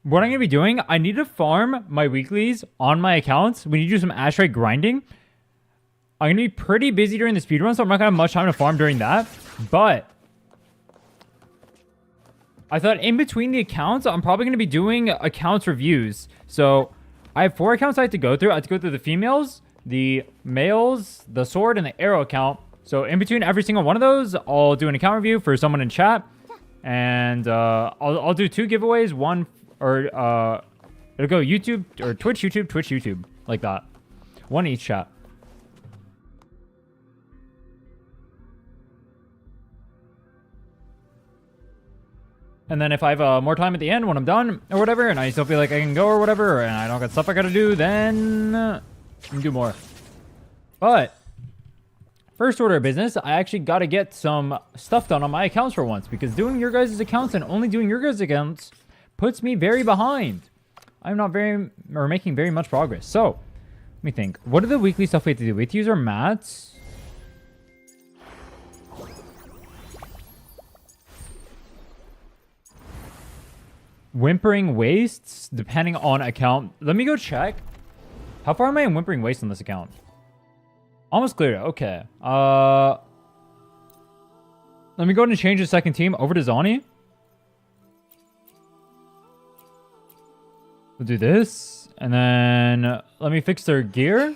what I'm going to be doing, I need to farm my weeklies on my accounts. We need to do some Astrite grinding. I'm going to be pretty busy during the speedrun, so I'm not going to have much time to farm during that. But I thought in between the accounts, I'm probably going to be doing accounts reviews. So I have 4 accounts I have to go through. I have to go through the females, the males, the sword, and the arrow account. So in between every single one of those, I'll do an account review for someone in chat. And I'll do 2 giveaways. One, or it'll go YouTube, or Twitch, YouTube, Twitch, YouTube. Like that. One each chat. And then if I have more time at the end when I'm done or whatever, and I still feel like I can go or whatever, and I don't got stuff I gotta do, then I can do more. But first order of business, I actually gotta get some stuff done on my accounts for once, because doing your guys' accounts and only doing your guys' accounts puts me very behind. I'm not making very much progress. So let me think. What are the weekly stuff we have to do? We have to use our mats. Whimpering Wastes, depending on account. Let me go check. How far am I in Whimpering Waste on this account? Almost clear. Okay. Let me go ahead and change the second team over to Zani. We'll do this. And then let me fix their gear.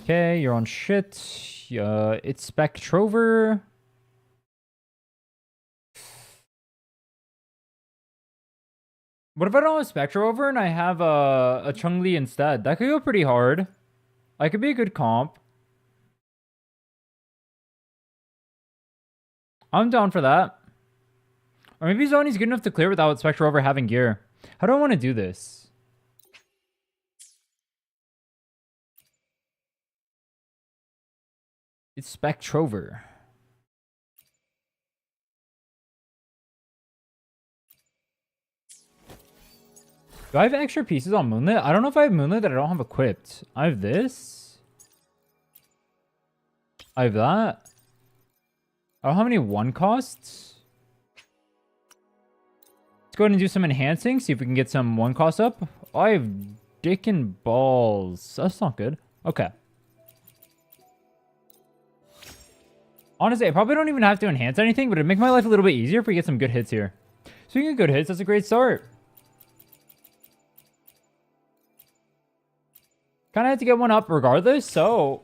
Okay, you're on shit. It's Spectrover. What if I don't have Spectre over and I have a Chun-Li instead? That could go pretty hard. I could be a good comp. I'm down for that. Or maybe Zoni's good enough to clear without Spectre over having gear. How do I want to do this? It's Spectrover. Do I have extra pieces on Moonlit? I don't know if I have Moonlit that I don't have equipped. I have this. I have that. I don't have any 1 costs. Let's go ahead and do some enhancing. See if we can get some 1 cost up. Oh, I have dick and balls. That's not good. Okay. Honestly, I probably don't even have to enhance anything, but it'd make my life a little bit easier if we get some good hits here. Speaking of good hits, that's a great start. Kind of had to get one up regardless, so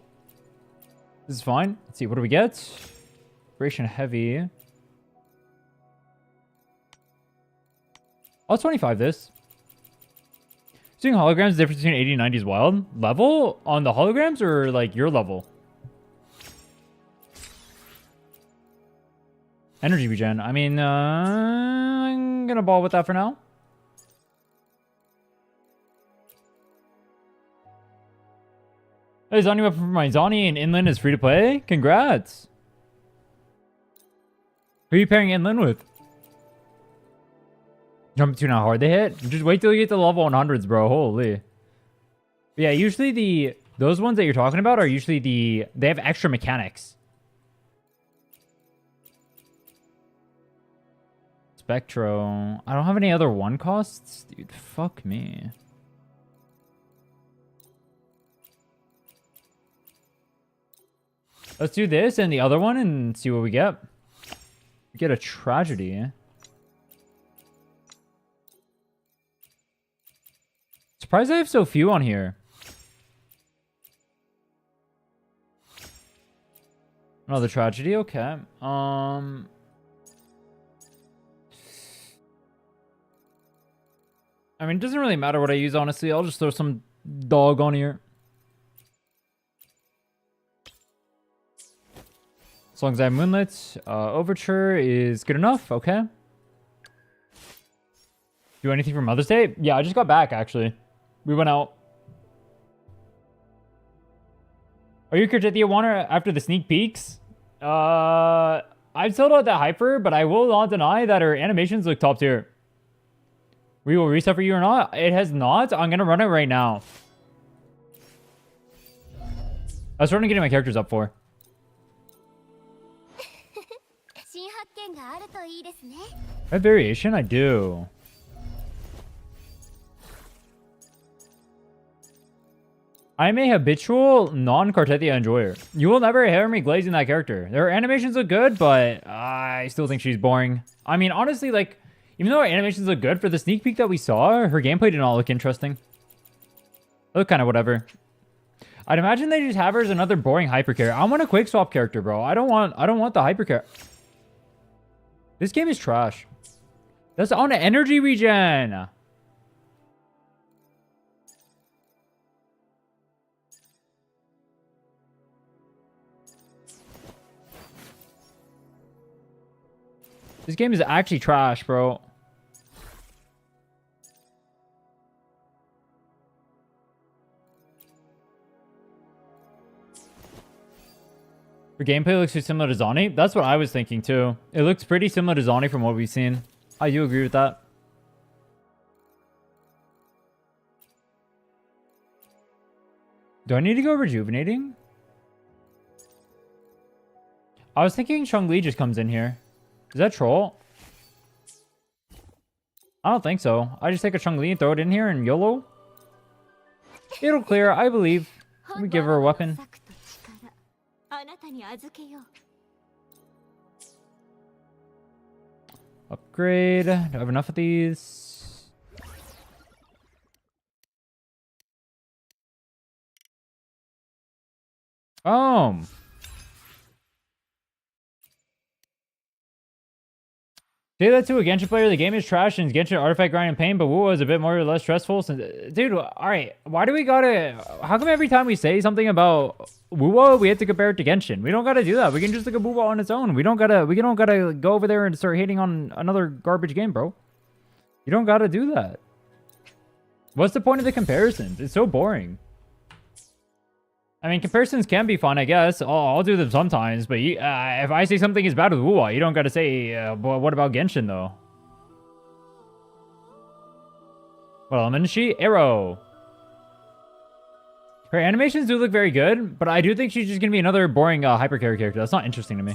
this is fine. Let's see, what do we get? Vibration heavy. I'll 25 this. Seeing holograms, the difference between 80 and 90 is wild. Level on the holograms or like your level? Energy regen. I mean, I'm gonna ball with that for now. Hey, Zani up for my Zani and Inland is free to play? Congrats! Who are you pairing Inland with? Jump to how hard they hit? Just wait till you get to level 100s, bro. Holy. But yeah, usually those ones that you're talking about are usually they have extra mechanics. Spectro. I don't have any other 1 costs? Dude, fuck me. Let's do this and the other one and see what we get. We get a tragedy. Surprised I have so few on here. Another tragedy, okay. I mean, it doesn't really matter what I use, honestly. I'll just throw some dog on here. As long as I have Moonlit, Overture is good enough. Okay. Do anything for Mother's Day? Yeah, I just got back, actually. We went out. Are you Cartethyia Wanner after the sneak peeks? I've still not that hyper, but I will not deny that her animations look top tier. We will reset for you or not? It has not. I'm going to run it right now. I was trying to get my characters up for. That variation? I do. I'm a habitual non-Cartethyia enjoyer. You will never hear me glazing that character. Their animations look good, but I still think she's boring. I mean, honestly, like, even though her animations look good, for the sneak peek that we saw, her gameplay did not look interesting. It looked kind of whatever. I'd imagine they just have her as another boring hyper character. I want a quick swap character, bro. I don't want the hyper character. This game is trash. That's on energy regen. This game is actually trash, bro. Her gameplay looks too similar to Zani. That's what I was thinking too. It looks pretty similar to Zani from what we've seen. I do agree with that. Do I need to go rejuvenating? I was thinking Chun-Li just comes in here. Is that troll? I don't think so. I just take a Chun-Li and throw it in here and YOLO. It'll clear, I believe. Let me give her a weapon. Upgrade. Do I have enough of these? Say that to a Genshin player. The game is trash and Genshin artifact grind and pain, but WoW is a bit more or less stressful. Since, dude, all right, why do we gotta? How come every time we say something about WoW, we have to compare it to Genshin? We don't gotta do that. We can just look at WoW on its own. We don't gotta go over there and start hating on another garbage game, bro. You don't gotta do that. What's the point of the comparisons? It's so boring. I mean, comparisons can be fun, I guess. I'll do them sometimes, but if I say something is bad with WoW, you don't gotta say, but what about Genshin, though? What element is she? Arrow. Her animations do look very good, but I do think she's just gonna be another boring hypercarry character. That's not interesting to me.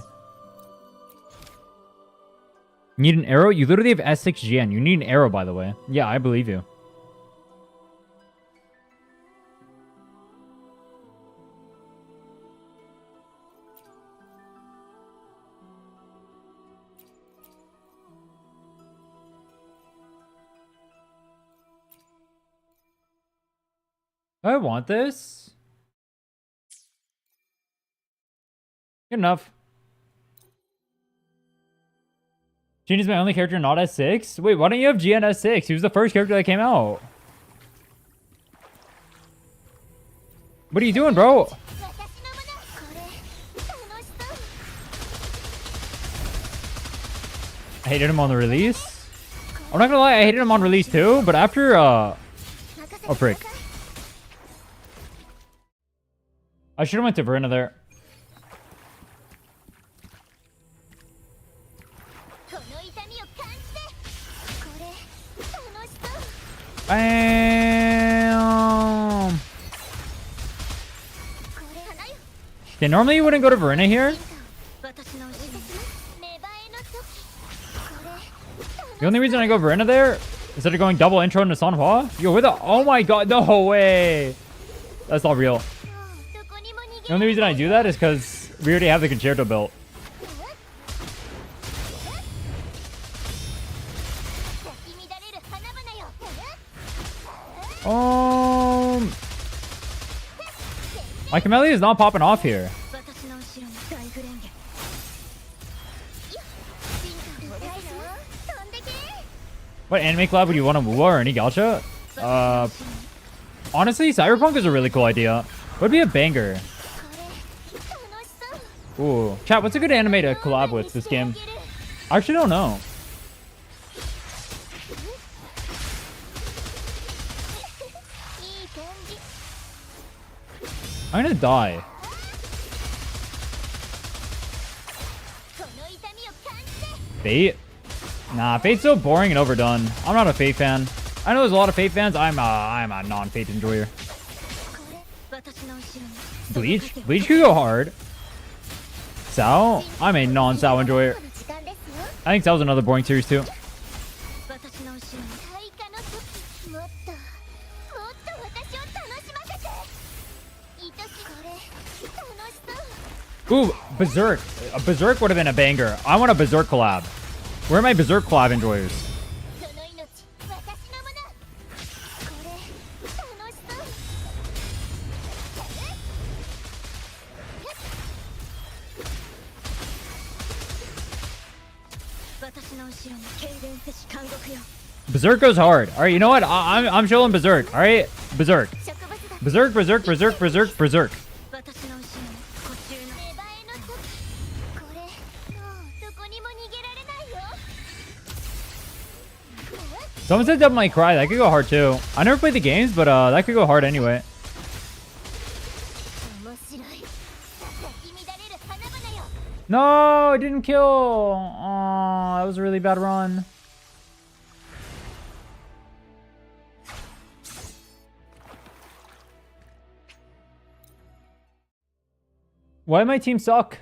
Need an arrow? You literally have S6 GN. You need an arrow, by the way. Yeah, I believe you. I want this. Good enough. Gene is my only character not S6? Wait, why don't you have GN S6? He was the first character that came out. What are you doing, bro? I hated him on the release. I'm not gonna lie, I hated him on release too, but after, oh, frick. I should have went to Rhinne there. Bam! Okay, normally you wouldn't go to Rhinne here. The only reason I go Rhinne there, instead of going double intro into Sanhua. Yo, where the... Oh my god, no way! That's not real. The only reason I do that is because we already have the concerto built. My Camellia is not popping off here. What anime collab would you want to move or any gacha? Honestly, Cyberpunk is a really cool idea. Would be a banger. Ooh. Chat, what's a good anime to collab with this game? I actually don't know. I'm gonna die. Fate? Nah, Fate's so boring and overdone. I'm not a Fate fan. I know there's a lot of Fate fans. I'm a non-Fate enjoyer. Bleach? Bleach could go hard. Sao? I'm a non-Sao enjoyer. I think that was another boring series too. Ooh, Berserk. A Berserk would have been a banger. I want a Berserk collab. Where are my Berserk collab enjoyers? Berserk goes hard. All right, you know what? I'm showing Berserk. All right, Berserk. Berserk, Berserk, Berserk, Berserk, Berserk. Someone said Devil May Cry. That could go hard too. I never played the games, but that could go hard anyway. No, it didn't kill. Oh, that was a really bad run. Why did my team suck?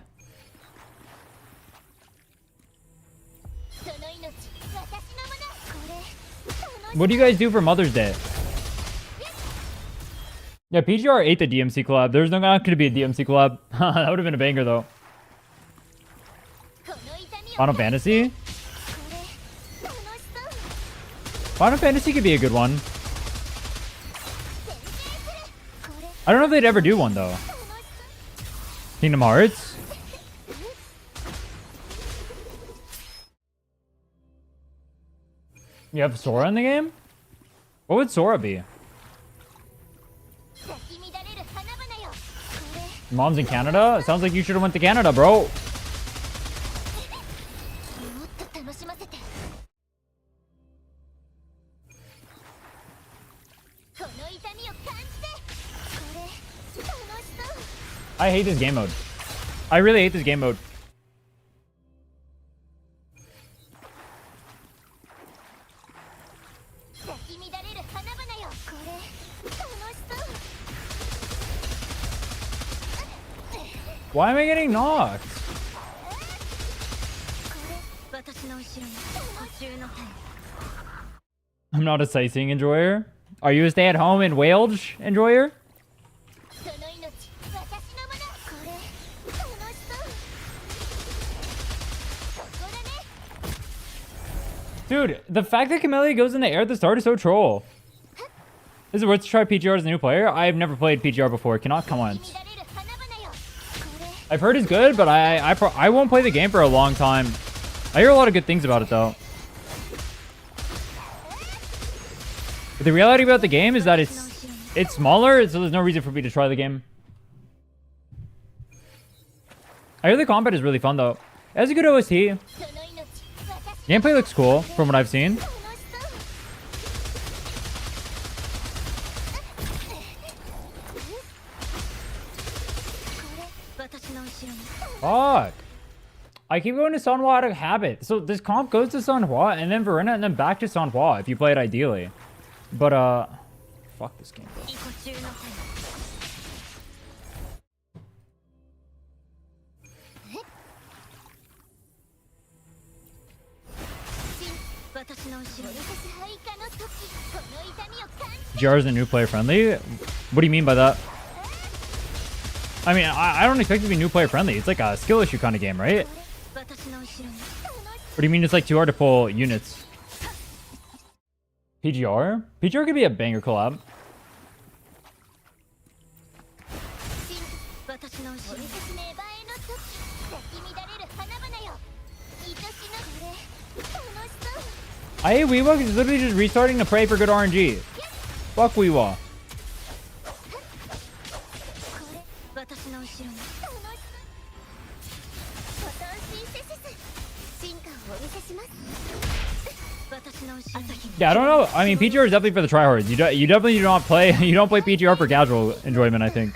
What do you guys do for Mother's Day? Yeah, PGR ate the DMC collab. There's not going to be a DMC collab. That would have been a banger though. Final Fantasy? Final Fantasy could be a good one. I don't know if they'd ever do one though. Kingdom Hearts? You have Sora in the game? What would Sora be? Mom's in Canada? It sounds like you should have went to Canada, bro. I hate this game mode. I really hate this game mode. Why am I getting knocked? I'm not a sightseeing enjoyer. Are you a stay-at-home in Wales enjoyer? Dude, the fact that Camellia goes in the air at the start is so troll. Is it worth to try PGR as a new player? I've never played PGR before. Cannot comment. I've heard it's good, but I won't play the game for a long time. I hear a lot of good things about it, though. But the reality about the game is that it's smaller, so there's no reason for me to try the game. I hear the combat is really fun, though. It has a good OST. Gameplay looks cool, from what I've seen. Fuck. I keep going to Sanhua out of habit. So this comp goes to Sanhua and then Verena and then back to Sanhua if you play it ideally. But fuck this game, bro. GR isn't new player friendly? What do you mean by that? I mean, I don't expect it to be new player friendly. It's like a skill issue kind of game, right? What do you mean it's like too hard to pull units? PGR? PGR could be a banger collab. I hate Weewa because it's literally just restarting to pray for good RNG. Fuck Weewa. Yeah, I don't know. I mean, PGR is definitely for the tryhards. You definitely do not play. You don't play PGR for casual enjoyment, I think.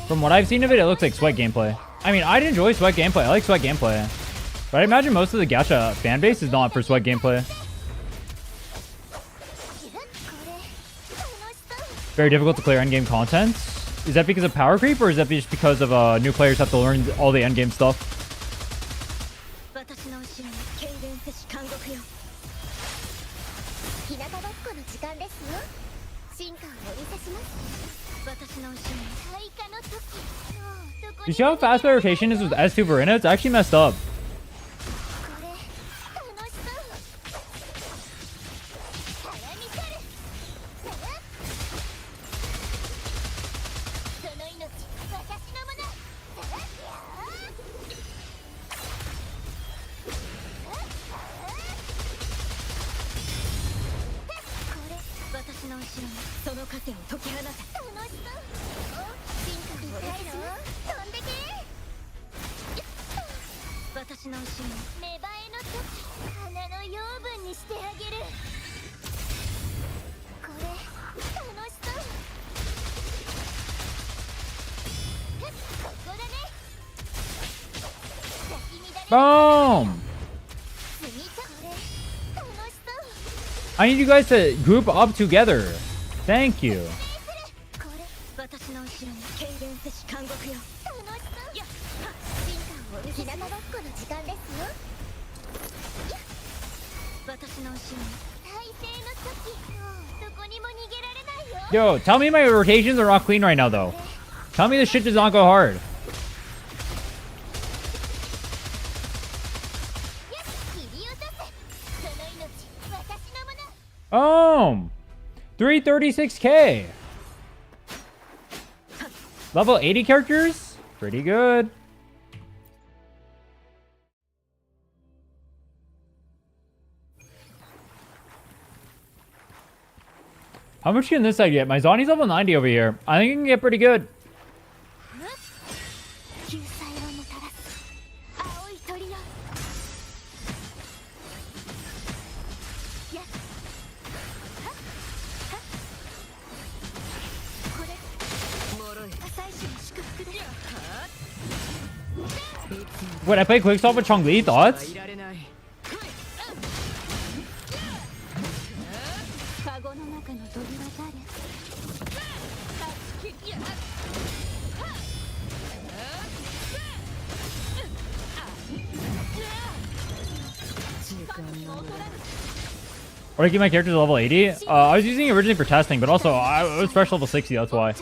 From what I've seen of it, it looks like sweat gameplay. I mean, I'd enjoy sweat gameplay. I like sweat gameplay. But I imagine most of the Gacha fan base is not for sweat gameplay. Very difficult to clear endgame content. Is that because of power creep, or is that just because of new players have to learn all the endgame stuff? You see how fast my rotation is with S2 Rhinne? It's actually messed up. Boom! I need you guys to group up together. Thank you. Yo, tell me my rotations are not clean right now, though. Tell me this shit does not go hard. Oh, 336k. Level 80 characters? Pretty good. How much can this side get? My Zani's level 90 over here. I think it can get pretty good. Wait, I played Quickstop with Chongli, thoughts? Or I keep my characters level 80. I was using it originally for testing, but also I was fresh level 60, that's why.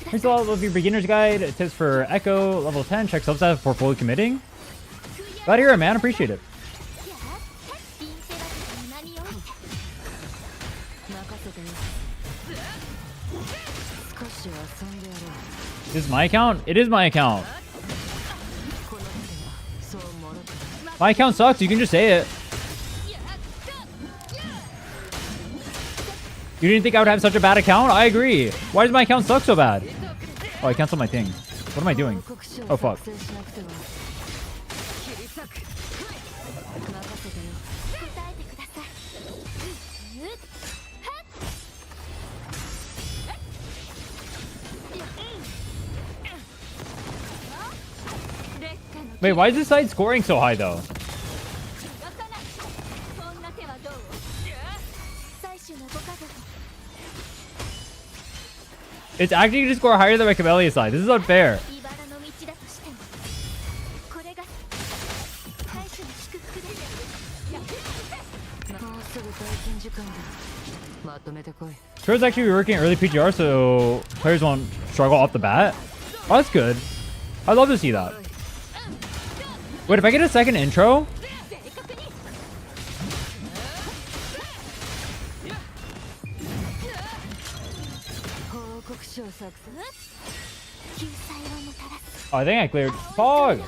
Here's all of your beginner's guide. Tips for Echo, level 10. Check substats before fully committing. Glad to hear it, man. Appreciate it. This is my account? It is my account. My account sucks. You can just say it. You didn't think I would have such a bad account? I agree. Why does my account suck so bad? Oh, I canceled my thing. What am I doing? Oh, fuck. Wait, why is this side scoring so high, though? It's actually going to score higher than my Camellia side. This is unfair. Sure, it's actually working early PGR, so players won't struggle off the bat. Oh, that's good. I'd love to see that. Wait, if I get a second intro? Oh, I think I cleared fog.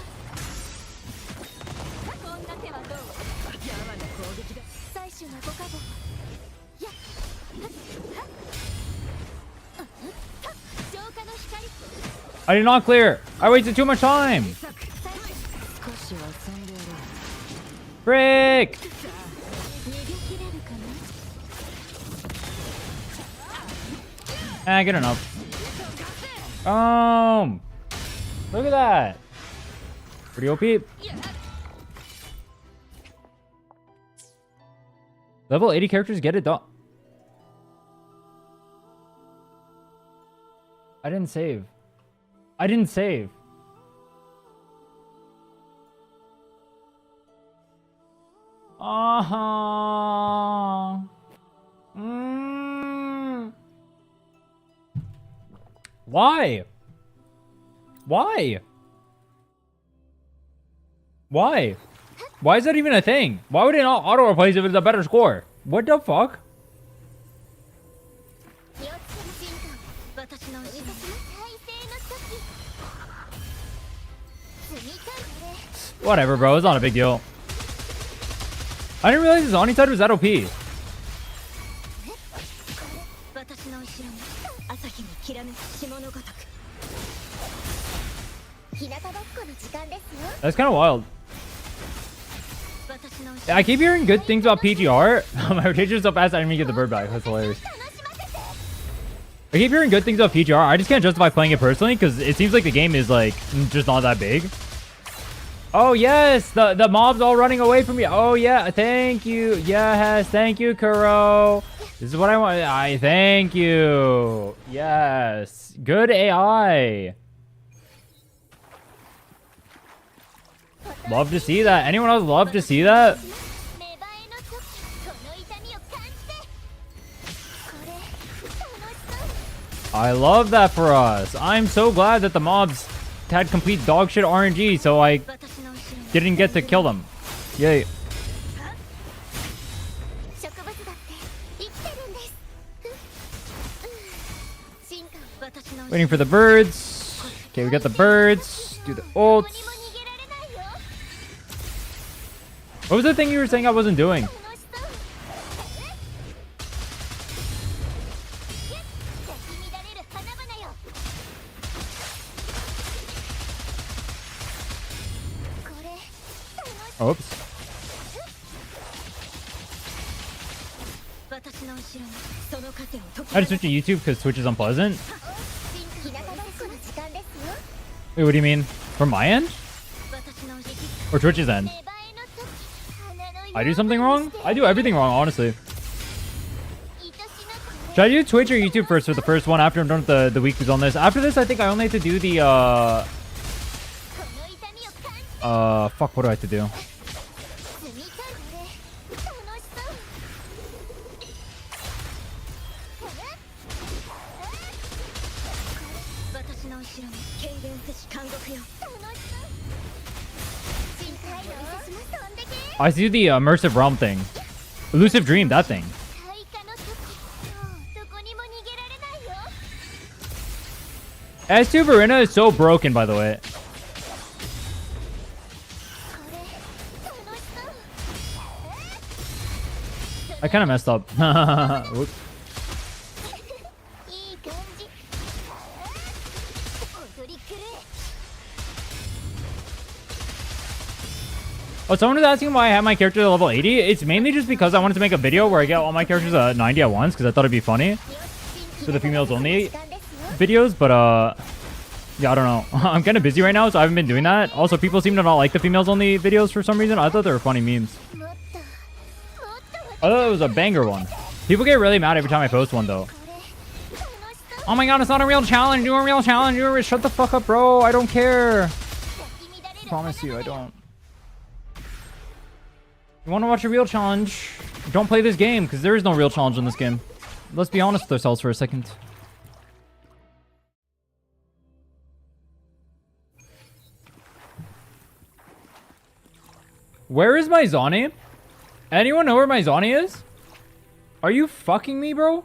I did not clear. I wasted too much time. Frick! Good enough. Look at that. Pretty OP. Level 80 characters get it done. I didn't save. I didn't save. Uh-huh. Why? Why? Why? Why is that even a thing? Why would it not auto replace if it's a better score? What the fuck? Whatever, bro. It's not a big deal. I didn't realize his Oni side was that OP. That's kind of wild. I keep hearing good things about PGR. My rotation is so fast I didn't even get the bird back. That's hilarious. I keep hearing good things about PGR. I just can't justify playing it personally because it seems like the game is like just not that big. Oh yes, the mob's all running away from me. Oh yeah, thank you. Yes, thank you, Kuro. This is what I want. I thank you. Yes, good AI. Love to see that. Anyone else love to see that? I love that for us. I'm so glad that the mobs had complete dog shit RNG, so I didn't get to kill them. Yay. Waiting for the birds. Okay, we got the birds. Do the ults. What was the thing you were saying I wasn't doing? Oops. I had to switch to YouTube because Twitch is unpleasant. Wait, what do you mean? From my end? Or Twitch's end? I do something wrong? I do everything wrong, honestly. Should I do Twitch or YouTube first for the first one after I'm done with the weeklies on this? After this, I think I only have to do the, fuck, what do I have to do? I see the immersive realm thing. Elusive dream, that thing. S2 Rhinne is so broken, by the way. I kind of messed up. Whoops. Oh, someone was asking why I have my character at level 80. It's mainly just because I wanted to make a video where I get all my characters at 90 at once, because I thought it'd be funny for the females only videos. But yeah, I don't know. I'm kind of busy right now, so I haven't been doing that. Also, people seem to not like the females only videos for some reason. I thought they were funny memes. I thought it was a banger one. People get really mad every time I post one, though. Oh my god, it's not a real challenge. Do a real challenge. Shut the fuck up, bro. I don't care. I promise you, I don't. You want to watch a real challenge? Don't play this game, because there is no real challenge in this game. Let's be honest with ourselves for a second. Where is my Zani? Anyone know where my Zani is? Are you fucking me, bro?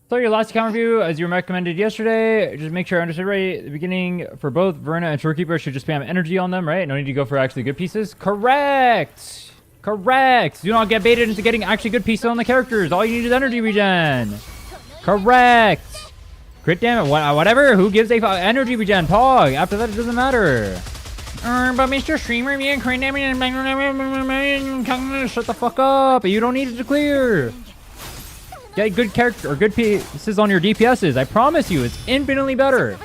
So your last account review, as you recommended yesterday, just make sure I understood right at the beginning. For both Rhinne and Shorekeeper, should just spam energy on them, right? No need to go for actually good pieces. Correct! Correct! Do not get baited into getting actually good pieces on the characters. All you need is energy regen. Correct! Crit damage, whatever. Who gives a energy regen? Pog. After that, it doesn't matter. But Mr. Streamer, me and crit damage, shut the fuck up. You don't need it to clear. Get good character or good pieces on your DPSs. I promise you, it's infinitely better.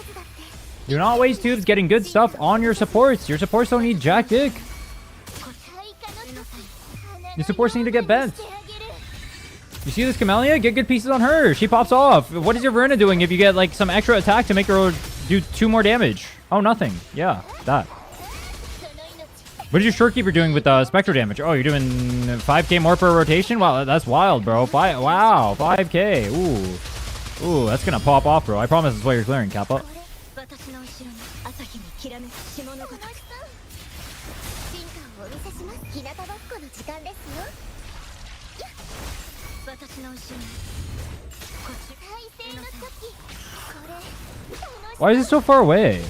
Do not waste tubes getting good stuff on your supports. Your supports don't need jack dick. Your supports need to get bent. You see this Camellia? Get good pieces on her. She pops off. What is your Rhinne doing if you get like some extra attack to make her do 2 more damage? Oh, nothing. Yeah, that. What is your Shorekeeper doing with Spectre damage? Oh, you're doing 5k more per rotation? Wow, that's wild, bro. Wow, 5k. Ooh. Ooh, that's gonna pop off, bro. I promise that's why you're clearing, Kappa. Why is it so far away?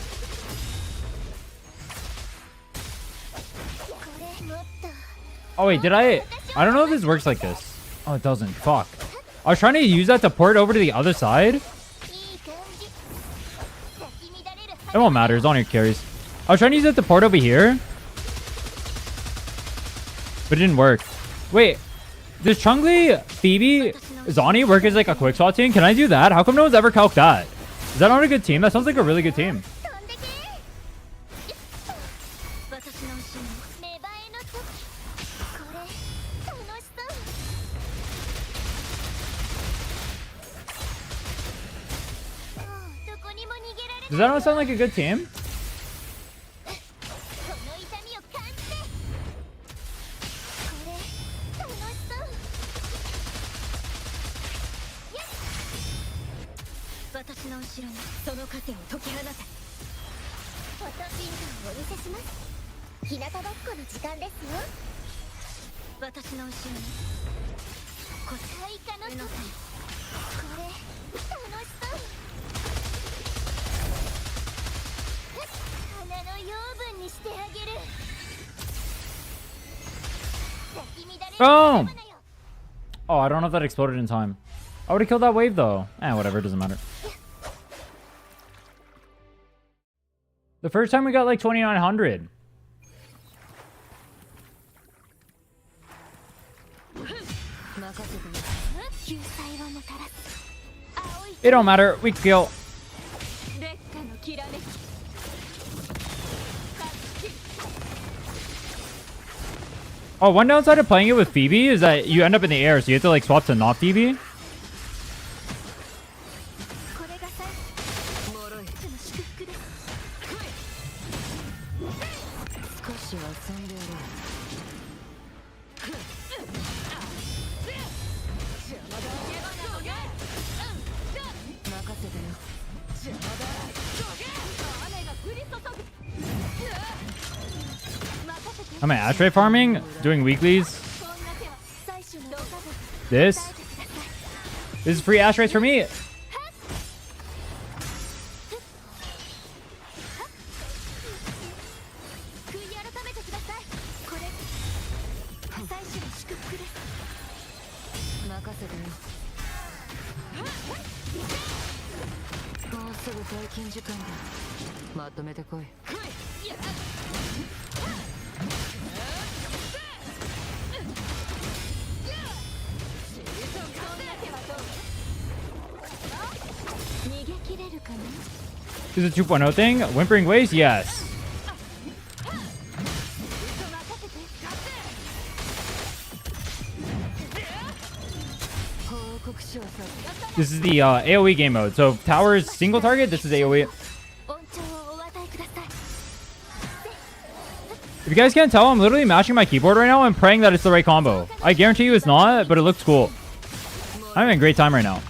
Oh wait, did I don't know if this works like this. Oh, it doesn't. Fuck. I was trying to use that to port over to the other side. It won't matter. It's on your carries. I was trying to use it to port over here, but it didn't work. Wait, does Chungli, Phoebe, Zani work as like a quick swap team? Can I do that? How come no one's ever calced that? Is that not a good team? That sounds like a really good team. Does that not sound like a good team? Boom! Oh, I don't know if that exploded in time. I would have killed that wave though. Whatever, it doesn't matter. The first time we got like 2,900. It don't matter. We kill. Oh, one downside of playing it with Phoebe is that you end up in the air, so you have to like swap to not Phoebe. I'm at Astrite farming, doing weeklies. This is free Astrites for me. Is it 2.0 thing? Whimpering Waste? Yes. This is the AoE game mode. So tower is single target. This is AoE. If you guys can't tell, I'm literally mashing my keyboard right now and praying that it's the right combo. I guarantee you it's not, but it looks cool. I'm having a great time right now.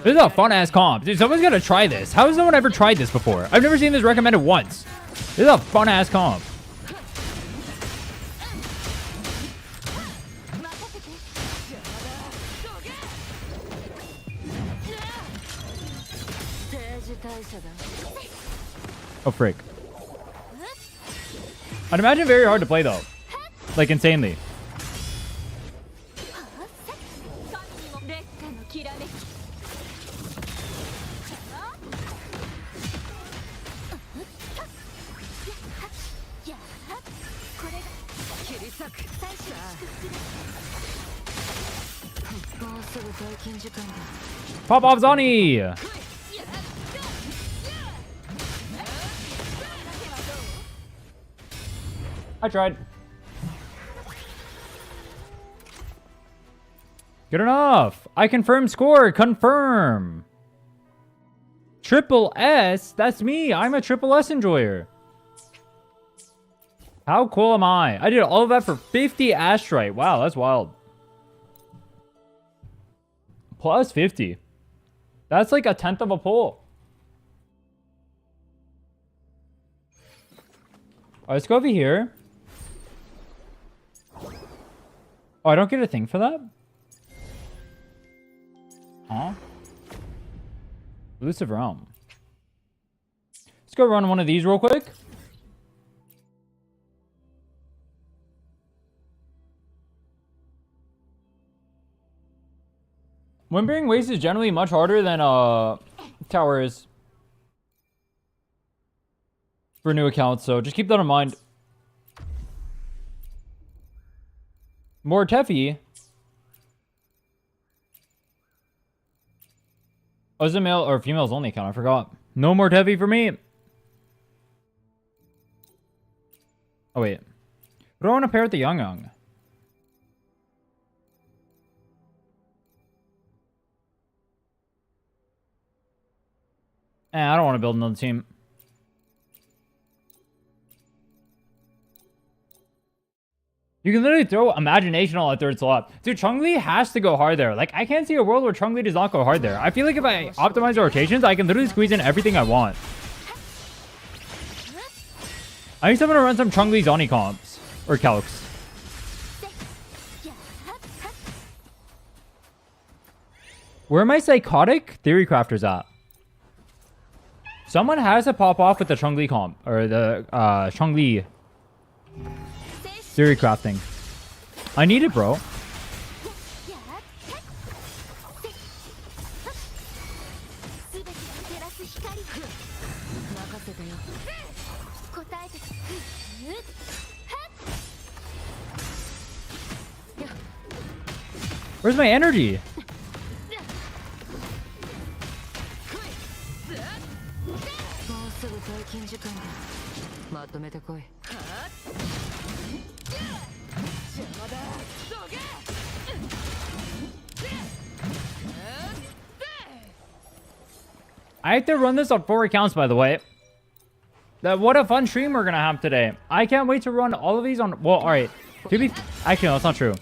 This is a fun-ass comp. Dude, someone's gotta try this. How has no one ever tried this before? I've never seen this recommended once. This is a fun-ass comp. Oh, frick. I'd imagine very hard to play, though. Like, insanely. Pop off Zani! I tried. Good enough. I confirm score. Confirm. Triple S? That's me. I'm a triple S enjoyer. How cool am I? I did all of that for 50 Astrite. Wow, that's wild. Plus 50. That's like a tenth of a pull. Alright, let's go over here. Oh, I don't get a thing for that? Huh? Elusive Realm. Let's go run one of these real quick. Whimpering Waste is generally much harder than Tower is. For new accounts, so just keep that in mind. More Teffy. Oh, is it male or females only account? I forgot. No more Teffy for me. Oh, wait. What do I want to pair with the Young Young? I don't want to build another team. You can literally throw Imagination on a third slot. Dude, Chun-Li has to go hard there. Like, I can't see a world where Chun-Li does not go hard there. I feel like if I optimize the rotations, I can literally squeeze in everything I want. I need someone to run some Chun-Li Zoni comps. Or calcs. Where are my psychotic theory crafters at? Someone has to pop off with the Chun-Li comp. Or the Chun-Li theory crafting. I need it, bro. Where's my energy? I have to run this on 4 accounts, by the way. What a fun stream we're gonna have today. I can't wait to run all of these on... Well, alright. Actually, no, that's not true.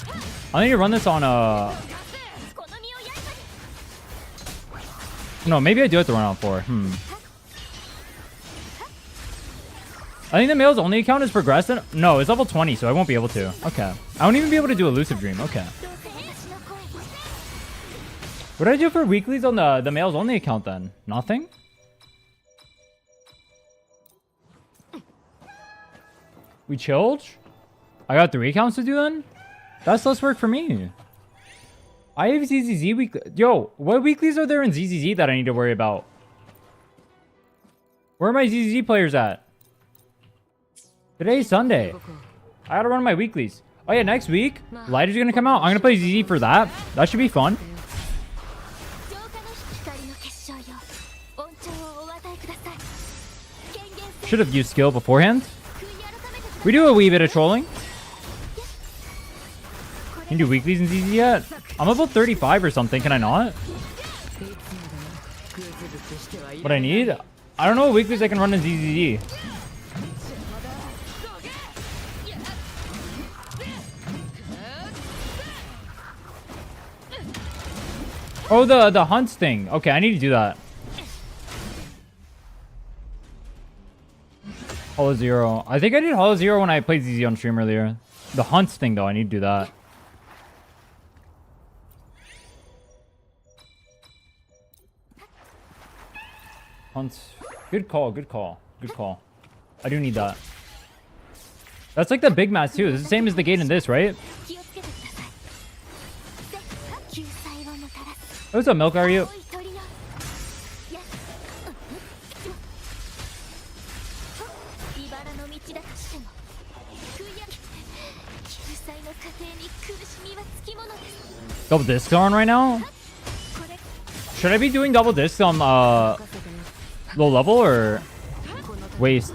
I need to run this on... No, maybe I do have to run on 4. I think the male's only account is progressed. No, it's level 20, so I won't be able to. Okay. I won't even be able to do Elusive Dream. Okay. What did I do for weeklies on the male's only account then? Nothing? We chilled? I got 3 accounts to do then? That's less work for me. I have ZZZ weekly. Yo, what weeklies are there in ZZZ that I need to worry about? Where are my ZZZ players at? Today's Sunday. I gotta run my weeklies. Oh yeah, next week, Light is gonna come out. I'm gonna play ZZ for that. That should be fun. Should have used skill beforehand. We do a wee bit of trolling. Can you do weeklies in ZZ yet? I'm about 35 or something. Can I not? What I need? I don't know what weeklies I can run in ZZZ. Oh, the hunts thing. Okay, I need to do that. Hollow Zero. I think I did Hollow Zero when I played ZZ on stream earlier. The hunts thing, though, I need to do that. Hunts. Good call, good call, good call. I do need that. That's like the big match, too. This is the same as the gate in this, right? What's up, Milk? Are you? Double discs on right now? Should I be doing double discs on low level or waste?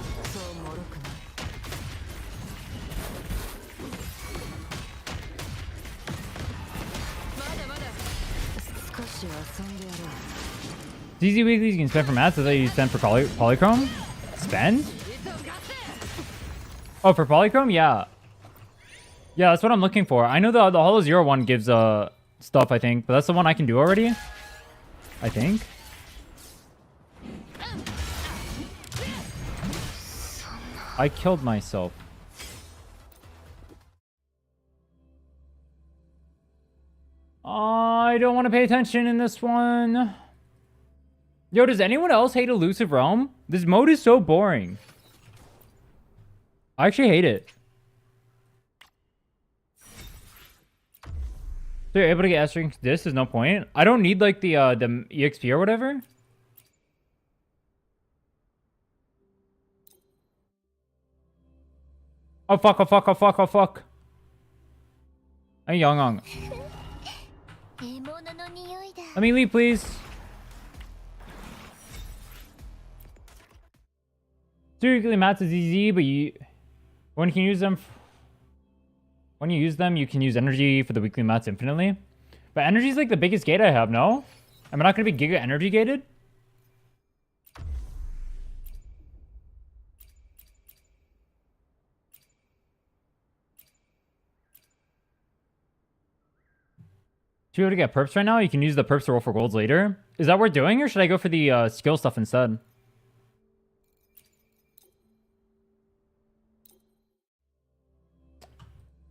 DZ weeklies you can spend for mats. I thought you spend for polychrome. Spend? Oh, for polychrome? Yeah. Yeah, that's what I'm looking for. I know the Hollow Zero one gives stuff, I think, but that's the one I can do already. I think. I killed myself. I don't want to pay attention in this one. Yo, does anyone else hate Elusive Realm? This mode is so boring. I actually hate it. So you're able to get Astrite this, there's no point. I don't need like the EXP or whatever. Oh fuck, oh fuck, oh fuck, oh fuck. Hey, Young. Let me leave, please. Theoretically, mats is easy, but when you use them, you can use energy for the weekly mats infinitely. But energy is like the biggest gate I have. No, am I not gonna be giga energy gated? To be able to get perps right now, you can use the perps to roll for golds later. Is that worth doing, or should I go for the skill stuff instead?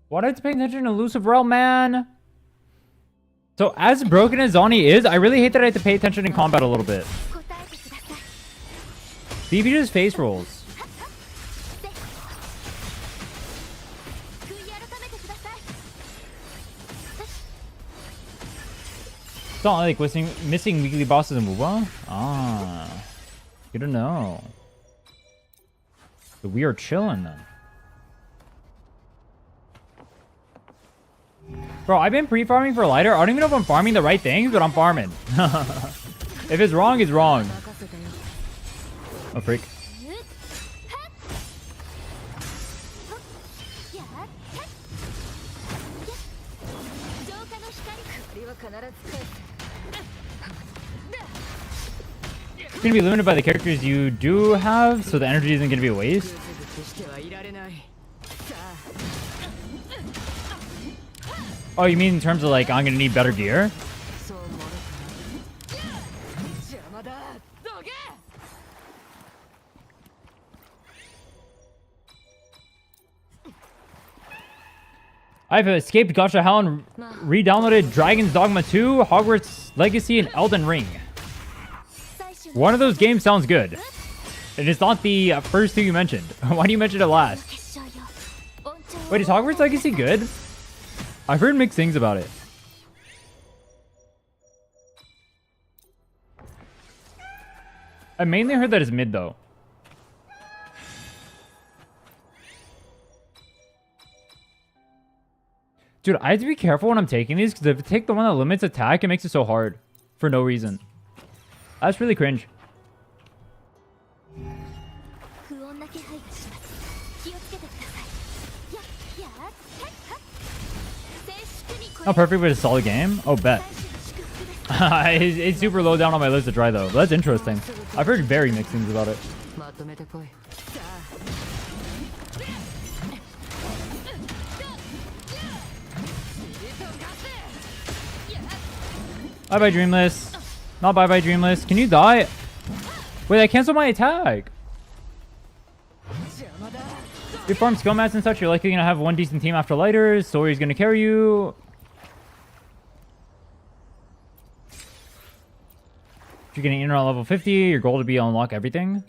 Why do I have to pay attention to Elusive Realm, man? So, as broken as Zani is, I really hate that I have to pay attention in combat a little bit. BB just face rolls. It's not like missing weekly bosses in WoWa? Ah. Good to know. So we are chilling then. Bro, I've been pre-farming for lighter. I don't even know if I'm farming the right things, but I'm farming. If it's wrong, it's wrong. Oh, freak. It's gonna be limited by the characters you do have, so the energy isn't gonna be a waste. Oh, you mean in terms of like, I'm gonna need better gear? I've escaped Gacha Hell and re-downloaded Dragon's Dogma 2, Hogwarts Legacy, and Elden Ring. One of those games sounds good. And it's not the first two you mentioned. Why do you mention it last? Wait, is Hogwarts Legacy good? I've heard mixed things about it. I mainly heard that it's mid though. Dude, I have to be careful when I'm taking these because if I take the one that limits attack, it makes it so hard for no reason. That's really cringe. Oh, perfect, but a solid game. Oh, bet. It's super low down on my list to try though. But that's interesting. I've heard very mixed things about it. Bye bye Dreamless. Not bye bye Dreamless. Can you die? Wait, I canceled my attack. If you farm skill mats and such, you're likely gonna have one decent team after lighters. Story's gonna carry you. If you're getting in around level 50, your goal to be unlock everything.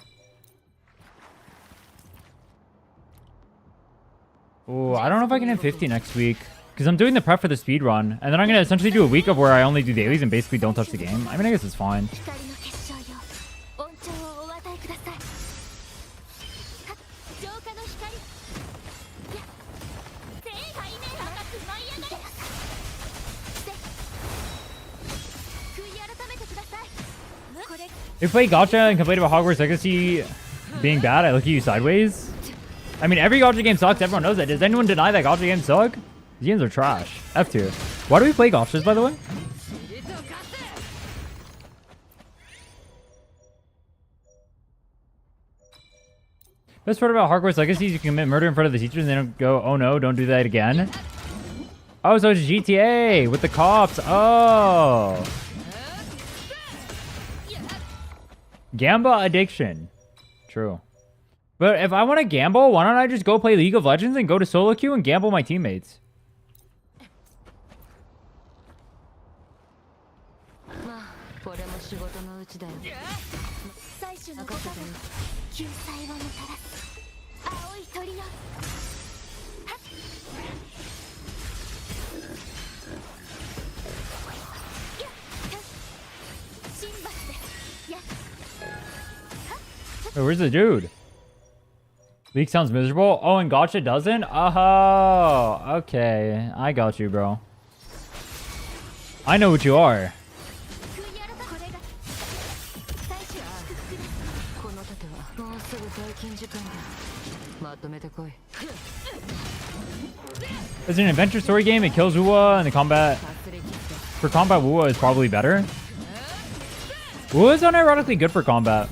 Oh, I don't know if I can hit 50 next week. Because I'm doing the prep for the speed run. And then I'm going to essentially do a week of where I only do dailies and basically don't touch the game. I mean, I guess it's fine. If you play Gacha and complain about Hogwarts Legacy being bad, I look at you sideways. I mean, every Gacha game sucks. Everyone knows that. Does anyone deny that Gacha games suck? These games are trash. F tier. Why do we play Gachas, by the way? Best part about Hogwarts Legacy is you can commit murder in front of the teachers and they don't go, oh no, don't do that again. Oh, so it's GTA with the cops. Oh. Gamba addiction. True. But if I want to gamble, why don't I just go play League of Legends and go to solo queue and gamble my teammates? Wait, where's the dude? League sounds miserable. Oh, and Gacha doesn't? Oh, okay. I got you, bro. I know what you are. It's an adventure story game. It kills Uwa, and the combat... For combat, Uwa is probably better. Uwa is unironically good for combat.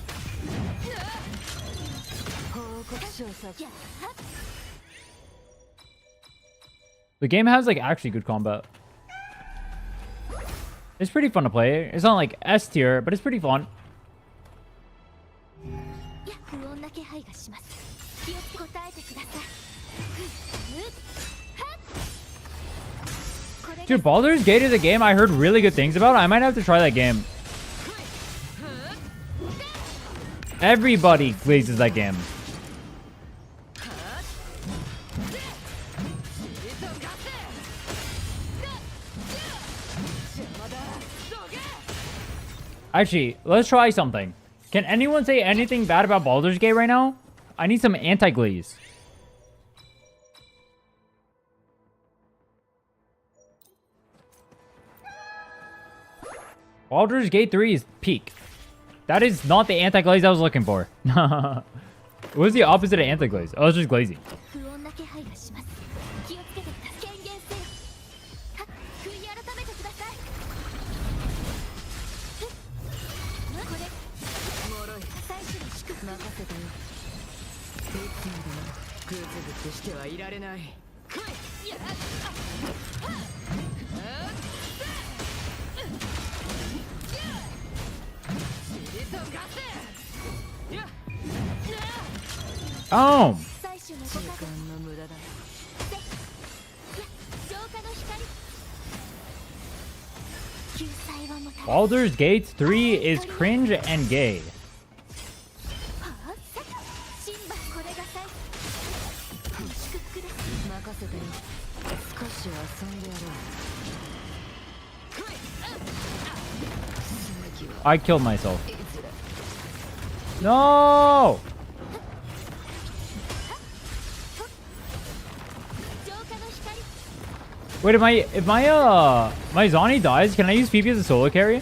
The game has like actually good combat. It's pretty fun to play. It's not like S tier, but it's pretty fun. Dude, Baldur's Gate is a game I heard really good things about. I might have to try that game. Everybody glazes that game. Actually, let's try something. Can anyone say anything bad about Baldur's Gate right now? I need some anti-glaze. Baldur's Gate 3 is peak. That is not the anti-glaze I was looking for. What was the opposite of anti-glaze? Oh, it's just glazy. Oh! Baldur's Gate 3 is cringe and gay. I killed myself. No! Wait, if my Zani dies, can I use PP as a solo carry?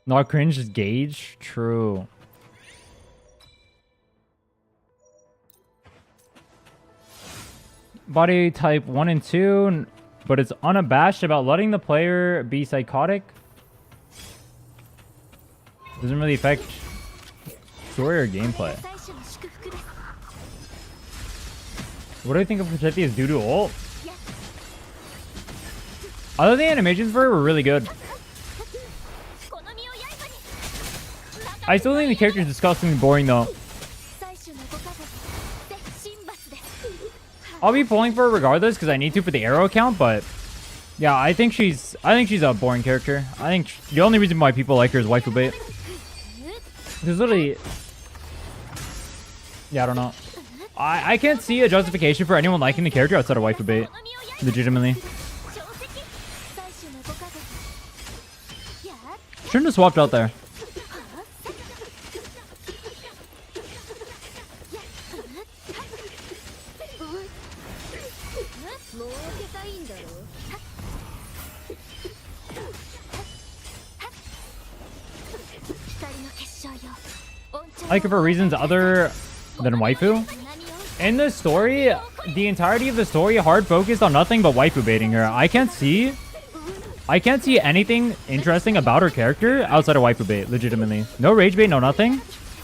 Not cringe, just gauge? True. Body type 1 and 2, but it's unabashed about letting the player be psychotic. Doesn't really affect story or gameplay. What do I think of Cartethyia is due to ult? Other than the animations for her were really good. I still think the character is disgustingly boring though. I'll be pulling for her regardless because I need to for the arrow account, but yeah, I think she's a boring character. I think the only reason why people like her is waifu bait. There's literally, yeah, I don't know. I can't see a justification for anyone liking the character outside of waifu bait. Legitimately. Shouldn't have swapped out there. I like it for reasons other than waifu. In the story, the entirety of the story hard focused on nothing but waifu baiting her. I can't see anything interesting about her character outside of waifu bait, legitimately. No rage bait, no nothing.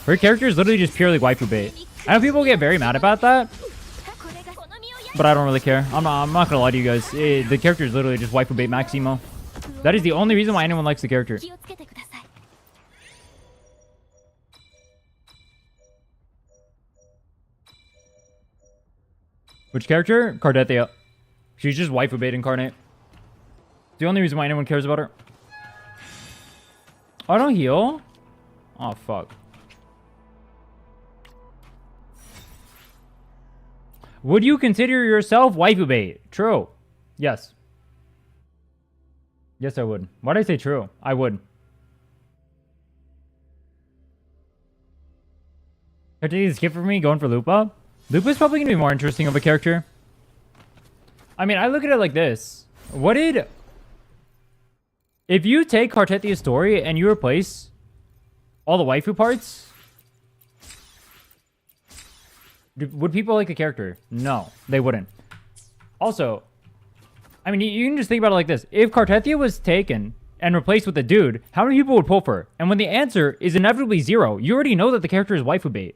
Her character is literally just purely waifu bait. I know people get very mad about that, but I don't really care. I'm not gonna lie to you guys. The character is literally just waifu bait max emo. That is the only reason why anyone likes the character. Which character? Cartethyia. She's just waifu bait incarnate. It's the only reason why anyone cares about her. Oh, I don't heal? Oh, fuck. Would you consider yourself waifu bait? True. Yes. Yes, I would. Why did I say true? I would. Cartethyia skip for me going for Lupa? Lupa's probably going to be more interesting of a character. I mean, I look at it like this. If you take Cartethia's story and you replace all the waifu parts, would people like the character? No, they wouldn't. Also, I mean, you can just think about it like this. If Cartethyia was taken and replaced with a dude, how many people would pull for her? And when the answer is inevitably 0, you already know that the character is waifu bait.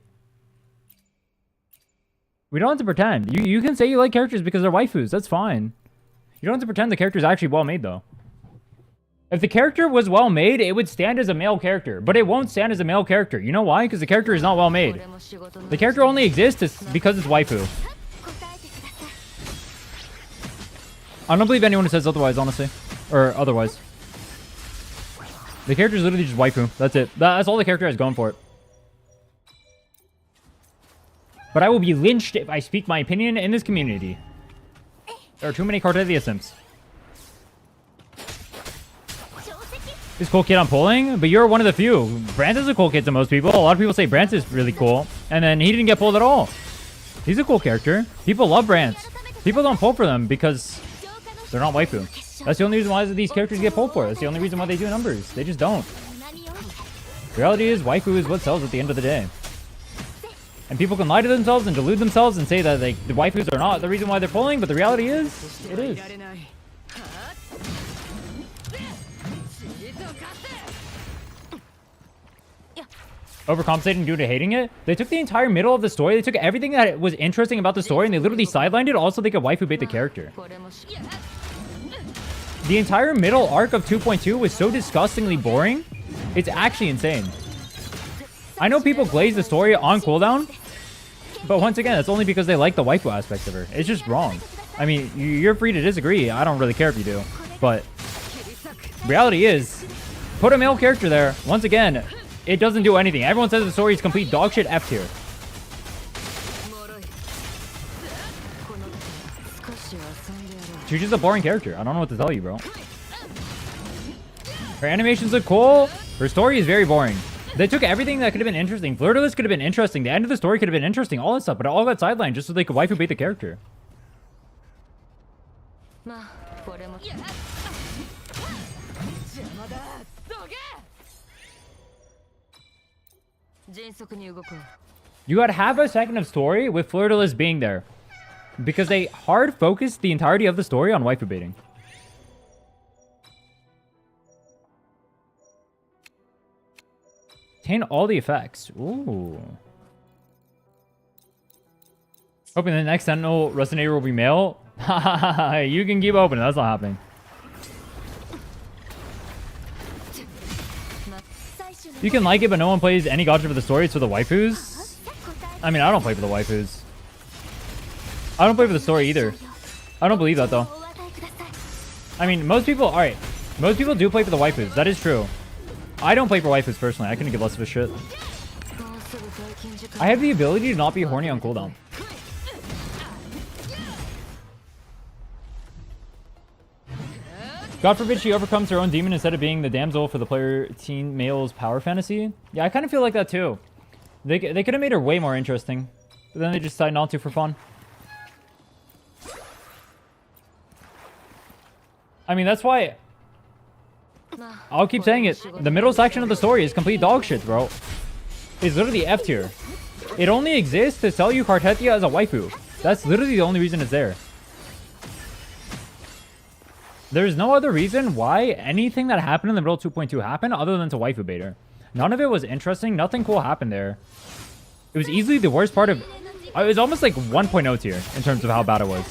We don't have to pretend. You can say you like characters because they're waifus. That's fine. You don't have to pretend the character is actually well made, though. If the character was well made, it would stand as a male character. But it won't stand as a male character. You know why? Because the character is not well made. The character only exists because it's waifu. I don't believe anyone who says otherwise, honestly. Or otherwise. The character is literally just waifu. That's it. That's all the character has going for it. But I will be lynched if I speak my opinion in this community. There are too many Cartethyia simps. This cool kid I'm pulling, but you're one of the few. Brant is a cool kid to most people. A lot of people say Brant is really cool. And then he didn't get pulled at all. He's a cool character. People love Brant. People don't pull for them because they're not waifu. That's the only reason why these characters get pulled for. That's the only reason why they do numbers. They just don't. The reality is, waifu is what sells at the end of the day. And people can lie to themselves and delude themselves and say that the waifus are not the reason why they're pulling, but the reality is, it is. Overcompensating due to hating it? They took the entire middle of the story, they took everything that was interesting about the story, and they literally sidelined it also they could waifu bait the character. The entire middle arc of 2.2 was so disgustingly boring, it's actually insane. I know people glaze the story on cooldown, but once again, that's only because they like the waifu aspect of her. It's just wrong. I mean, you're free to disagree. I don't really care if you do. But reality is, put a male character there. Once again, it doesn't do anything. Everyone says the story is complete dog shit F tier. She's just a boring character. I don't know what to tell you, bro. Her animations look cool. Her story is very boring. They took everything that could have been interesting. Flirtless could have been interesting. The end of the story could have been interesting. All that stuff. But it all got sidelined just so they could waifu bait the character. You got half a second of story with Flirtless being there. Because they hard focused the entirety of the story on waifu baiting. Obtain all the effects. Ooh. Hoping the next Sentinel Resonator will be male. You can keep opening. That's not happening. You can like it, but no one plays any gacha for the story. It's for the waifus. I mean, I don't play for the waifus. I don't play for the story either. I don't believe that, though. I mean, most people... Alright. Most people do play for the waifus. That is true. I don't play for waifus personally. I couldn't give less of a shit. I have the ability to not be horny on cooldown. God forbid she overcomes her own demon instead of being the damsel for the player teen male's power fantasy. Yeah, I kind of feel like that too. They could have made her way more interesting. But then they just decided not to for fun. I mean, that's why I'll keep saying it. The middle section of the story is complete dog shit, bro. It's literally F tier. It only exists to sell you Cartethyia as a waifu. That's literally the only reason it's there. There's no other reason why anything that happened in the middle 2.2 happened other than to waifu baiter. None of it was interesting. Nothing cool happened there. It was easily the worst part of... It was almost like 1.0 tier in terms of how bad it was.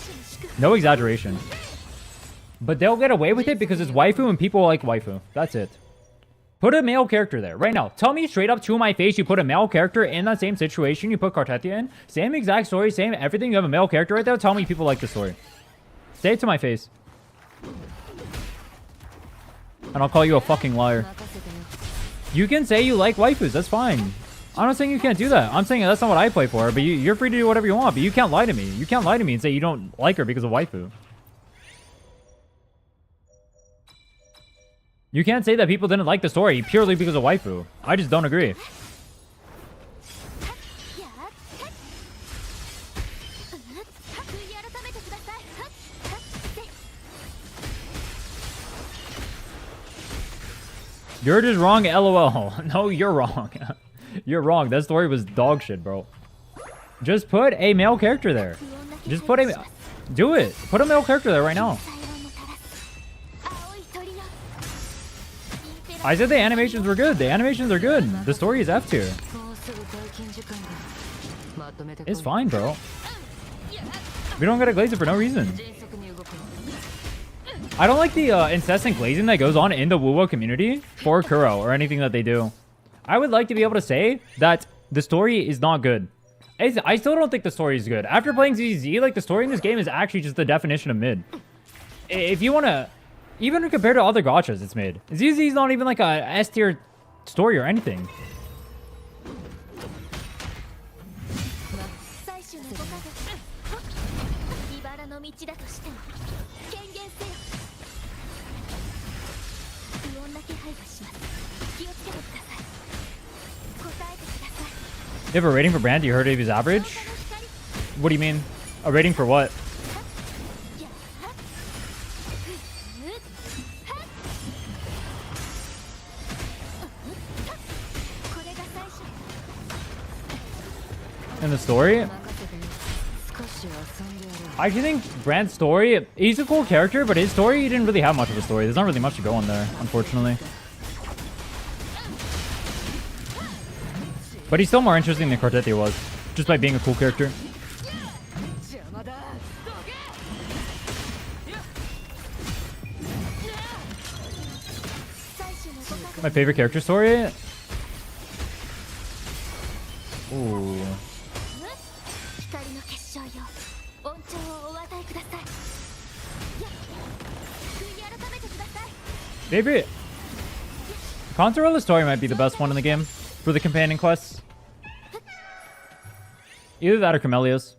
No exaggeration. But they'll get away with it because it's waifu and people like waifu. That's it. Put a male character there right now. Tell me straight up to my face you put a male character in that same situation you put Cartethyia in. Same exact story, same everything. You have a male character right there. Tell me people like the story. Say it to my face. And I'll call you a fucking liar. You can say you like waifus. That's fine. I'm not saying you can't do that. I'm saying that's not what I play for. But you're free to do whatever you want. But you can't lie to me. You can't lie to me and say you don't like her because of waifu. You can't say that people didn't like the story purely because of waifu. I just don't agree. You're just wrong, LOL. No, you're wrong. You're wrong. That story was dog shit, bro. Just put a male character there. Just put a... Do it. Put a male character there right now. I said the animations were good. The animations are good. The story is F tier. It's fine, bro. We don't gotta glaze it for no reason. I don't like the incessant glazing that goes on in the Wuwo community for Kuro or anything that they do. I would like to be able to say that the story is not good. I still don't think the story is good. After playing ZZ, like the story in this game is actually just the definition of mid. If you want to... Even compared to other gachas, it's mid. ZZ is not even like a S tier story or anything. You have a rating for Brand? You heard of his average? What do you mean? A rating for what? In the story? I actually think Brand's story, he's a cool character, but his story, he didn't really have much of a story. There's not really much to go on there, unfortunately. But he's still more interesting than Cartethyia was, just by being a cool character. My favorite character story? Ooh. Favorite? Contorella's story might be the best one in the game for the companion quests. Either that or Camelia's.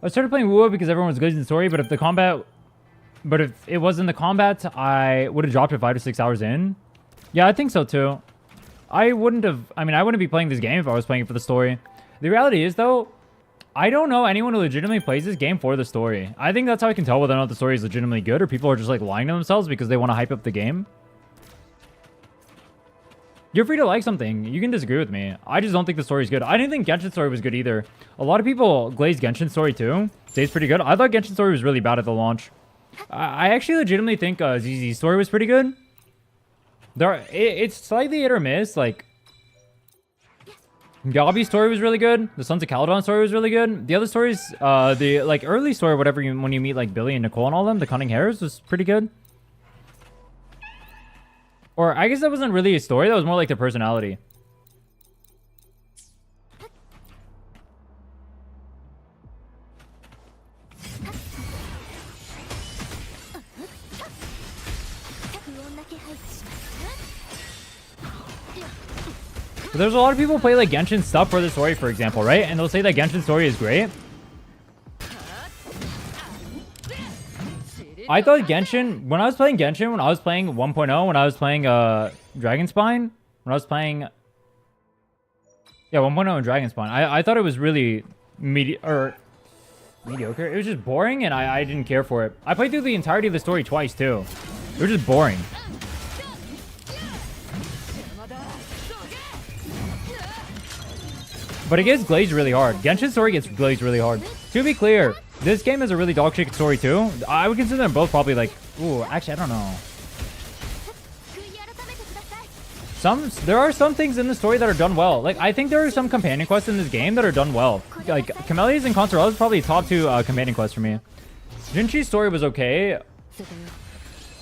I started playing Wuo because everyone was good in the story, but if it wasn't the combat, I would have dropped it 5 to 6 hours in. Yeah, I think so too. I wouldn't be playing this game if I was playing it for the story. The reality is though, I don't know anyone who legitimately plays this game for the story. I think that's how I can tell whether or not the story is legitimately good or people are just like lying to themselves because they want to hype up the game. You're free to like something. You can disagree with me. I just don't think the story is good. I didn't think Genshin's story was good either. A lot of people glazed Genshin's story too. Say it's pretty good. I thought Genshin's story was really bad at the launch. I actually legitimately think ZZ's story was pretty good. It's slightly hit or miss. Like, Gabi's story was really good. The Sons of Caledon story was really good. The other stories, the like early story, whatever, when you meet like Billy and Nicole and all them, the Cunning Hares was pretty good. Or I guess that wasn't really a story. That was more like their personality. But there's a lot of people who play like Genshin stuff for the story, for example, right? And they'll say that Genshin story is great. I thought Genshin, when I was playing Genshin, when I was playing 1.0, when I was playing Dragon Spine, when I was playing, yeah, 1.0 and Dragon Spine, I thought it was really mediocre. It was just boring, and I didn't care for it. I played through the entirety of the story twice, too. It was just boring. But it gets glazed really hard. Genshin's story gets glazed really hard. To be clear, this game is a really dog shit story too. I would consider them both probably like... Ooh, actually, I don't know. There are some things in the story that are done well. Like, I think there are some companion quests in this game that are done well. Like, Camellia's and Consorella's probably top 2 companion quests for me. Jinchi's story was okay.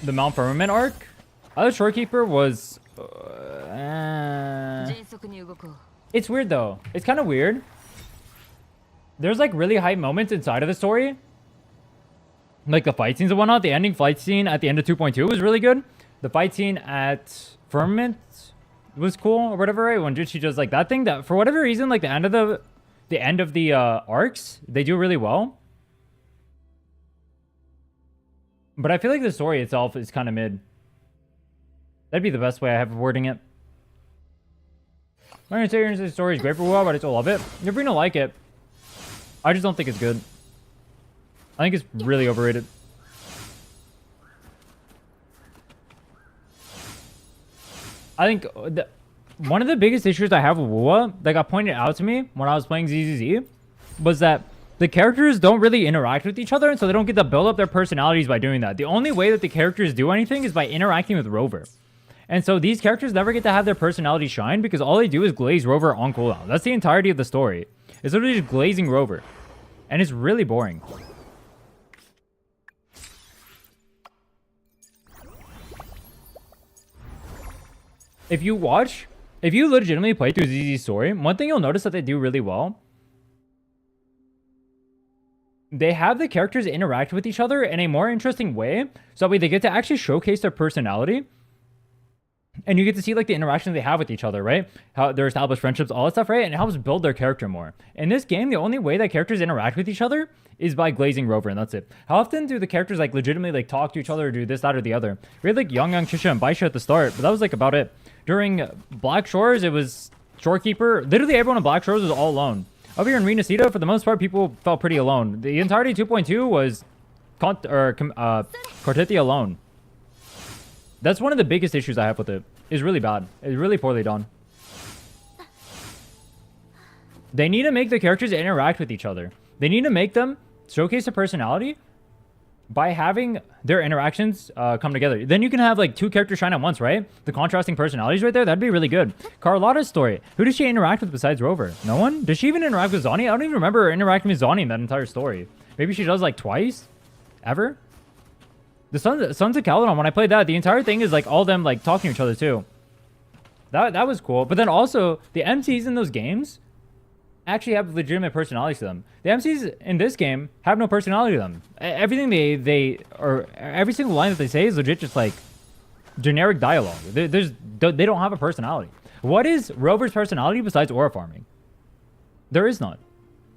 The Mount Firmament arc. Other Shorekeeper was... It's weird though. It's kind of weird. There's like really hype moments inside of the story. Like the fight scenes and whatnot. The ending fight scene at the end of 2.2 was really good. The fight scene at Firmament was cool or whatever, right? When Jinchi does like that thing that for whatever reason, like the end of the arcs, they do really well. But I feel like the story itself is kind of mid. That'd be the best way I have of wording it. I'm gonna say the story is great for a while, but I still love it. You're gonna like it. I just don't think it's good. I think it's really overrated. I think one of the biggest issues I have with WoA that got pointed out to me when I was playing ZZZ was that the characters don't really interact with each other, and so they don't get to build up their personalities by doing that. The only way that the characters do anything is by interacting with Rover. And so these characters never get to have their personality shine because all they do is glaze Rover on cooldown. That's the entirety of the story. It's literally just glazing Rover. And it's really boring. If you legitimately play through ZZ's story, one thing you'll notice that they do really well, they have the characters interact with each other in a more interesting way. So that way they get to actually showcase their personality. And you get to see like the interactions they have with each other, right? How their established friendships, all that stuff, right? And it helps build their character more. In this game, the only way that characters interact with each other is by glazing Rover, and that's it. How often do the characters like legitimately like talk to each other or do this, that, or the other? We had like Young, Chisha, and Baisha at the start, but that was like about it. During Black Shores, it was Shorekeeper. Literally everyone in Black Shores was all alone. Over here in Rhinne, for the most part, people felt pretty alone. The entirety of 2.2 was Cartethyia alone. That's one of the biggest issues I have with it. It's really bad. It's really poorly done. They need to make the characters interact with each other. They need to make them showcase their personality by having their interactions come together. Then you can have like 2 characters shine at once, right? The contrasting personalities right there, that'd be really good. Carlotta's story. Who does she interact with besides Rover? No one? Does she even interact with Zani? I don't even remember her interacting with Zani in that entire story. Maybe she does like twice? Ever? The Sons of Caledon, when I played that, the entire thing is like all them like talking to each other too. That was cool. But then also, the MCs in those games actually have legitimate personalities to them. The MCs in this game have no personality to them. Everything every single line that they say is legit just like generic dialogue. They don't have a personality. What is Rover's personality besides aura farming? There is none.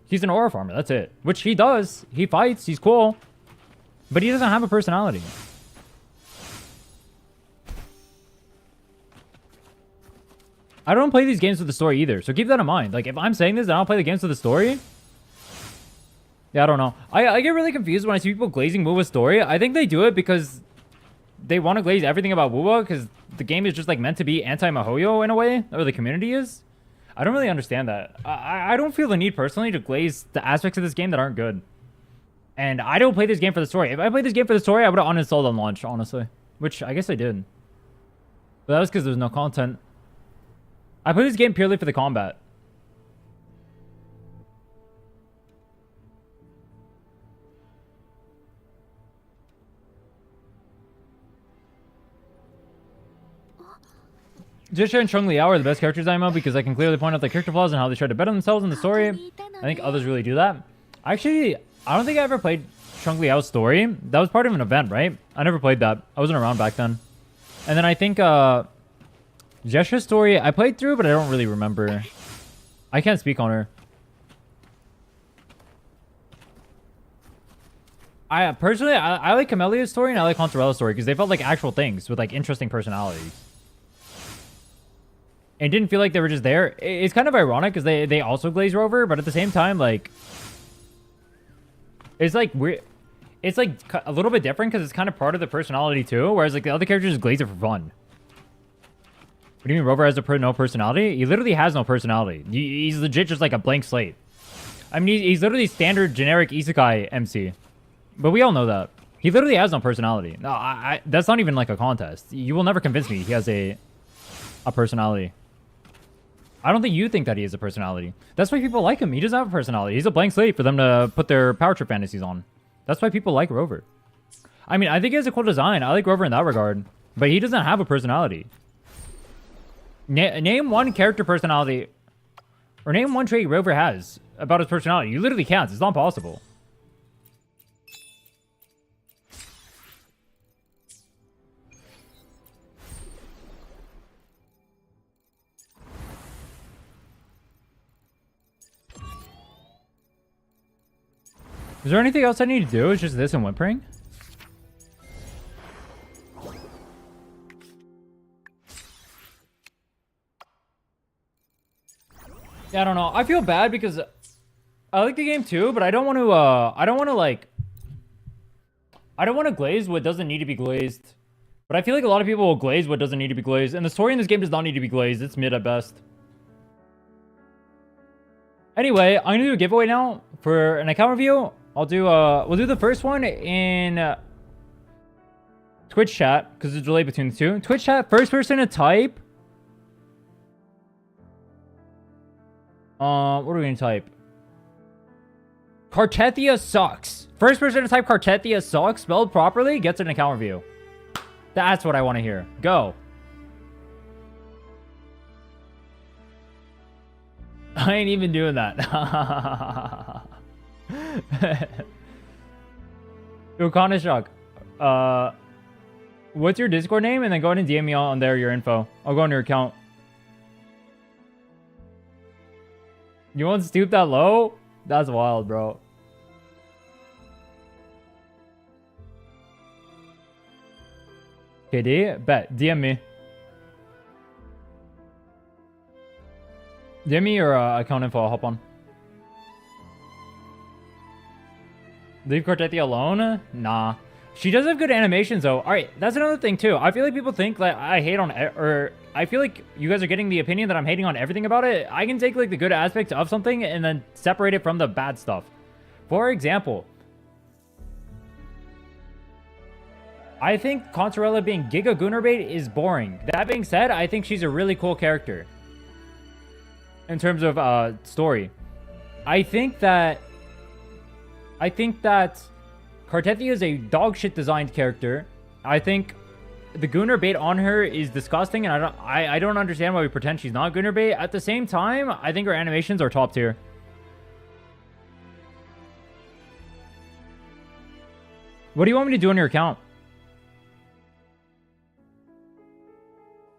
He's an aura farmer, that's it. Which he does. He fights, he's cool. But he doesn't have a personality. I don't play these games with the story either, so keep that in mind. Like, if I'm saying this, I don't play the games with the story. Yeah, I don't know. I get really confused when I see people glazing WoWa's story. I think they do it because they want to glaze everything about WoWa because the game is just like meant to be anti-Mahoyo in a way, or the community is. I don't really understand that. I don't feel the need personally to glaze the aspects of this game that aren't good. And I don't play this game for the story. If I played this game for the story, I would have uninstalled on launch, honestly. Which I guess I did. But that was because there was no content. I play this game purely for the combat. Jisha and Chung Liao are the best characters I know because I can clearly point out their character flaws and how they try to better themselves in the story. I think others really do that. Actually, I don't think I ever played Chung Liao's story. That was part of an event, right? I never played that. I wasn't around back then. And then I think Jesha's story I played through, but I don't really remember. I can't speak on her. I personally, I like Camelia's story and I like Consorella's story because they felt like actual things with like interesting personalities. It didn't feel like they were just there. It's kind of ironic because they also glaze Rover, but at the same time, like, it's like weird. It's like a little bit different because it's kind of part of the personality too. Whereas like the other characters just glaze it for fun. What do you mean Rover has no personality? He literally has no personality. He's legit just like a blank slate. I mean, he's literally standard generic isekai MC. But we all know that. He literally has no personality. No, that's not even like a contest. You will never convince me he has a personality. I don't think you think that he has a personality. That's why people like him. He doesn't have a personality. He's a blank slate for them to put their power trip fantasies on. That's why people like Rover. I mean, I think he has a cool design. I like Rover in that regard. But he doesn't have a personality. Name one character personality. Or name one trait Rover has about his personality. You literally can't. It's not possible. Is there anything else I need to do? It's just this and whimpering? Yeah, I don't know. I feel bad because I like the game too, but I don't want to glaze what doesn't need to be glazed. But I feel like a lot of people will glaze what doesn't need to be glazed. And the story in this game does not need to be glazed. It's mid at best. Anyway, I'm gonna do a giveaway now for an account review. I'll do we'll do the first one in Twitch chat because it's delayed between the two. Twitch chat, first person to type. What are we gonna type? Cartethyia sucks. First person to type Cartethyia sucks spelled properly gets an account review. That's what I want to hear. Go. I ain't even doing that. Yo, Kanashok. What's your Discord name? And then go ahead and DM me on there your info. I'll go on your account. You won't stoop that low? That's wild, bro. KD? Bet. DM me. DM me your account info. I'll hop on. Leave Cartethyia alone? Nah. She does have good animations, though. Alright, that's another thing, too. I feel like people think that I hate on... Or I feel like you guys are getting the opinion that I'm hating on everything about it. I can take, like, the good aspects of something and then separate it from the bad stuff. For example... I think Consorella being Giga Goonerbait is boring. That being said, I think she's a really cool character. In terms of story. I think that Cartethyia is a dog shit designed character. I think the Goonerbait on her is disgusting, and I don't understand why we pretend she's not Goonerbait. At the same time, I think her animations are top tier. What do you want me to do on your account?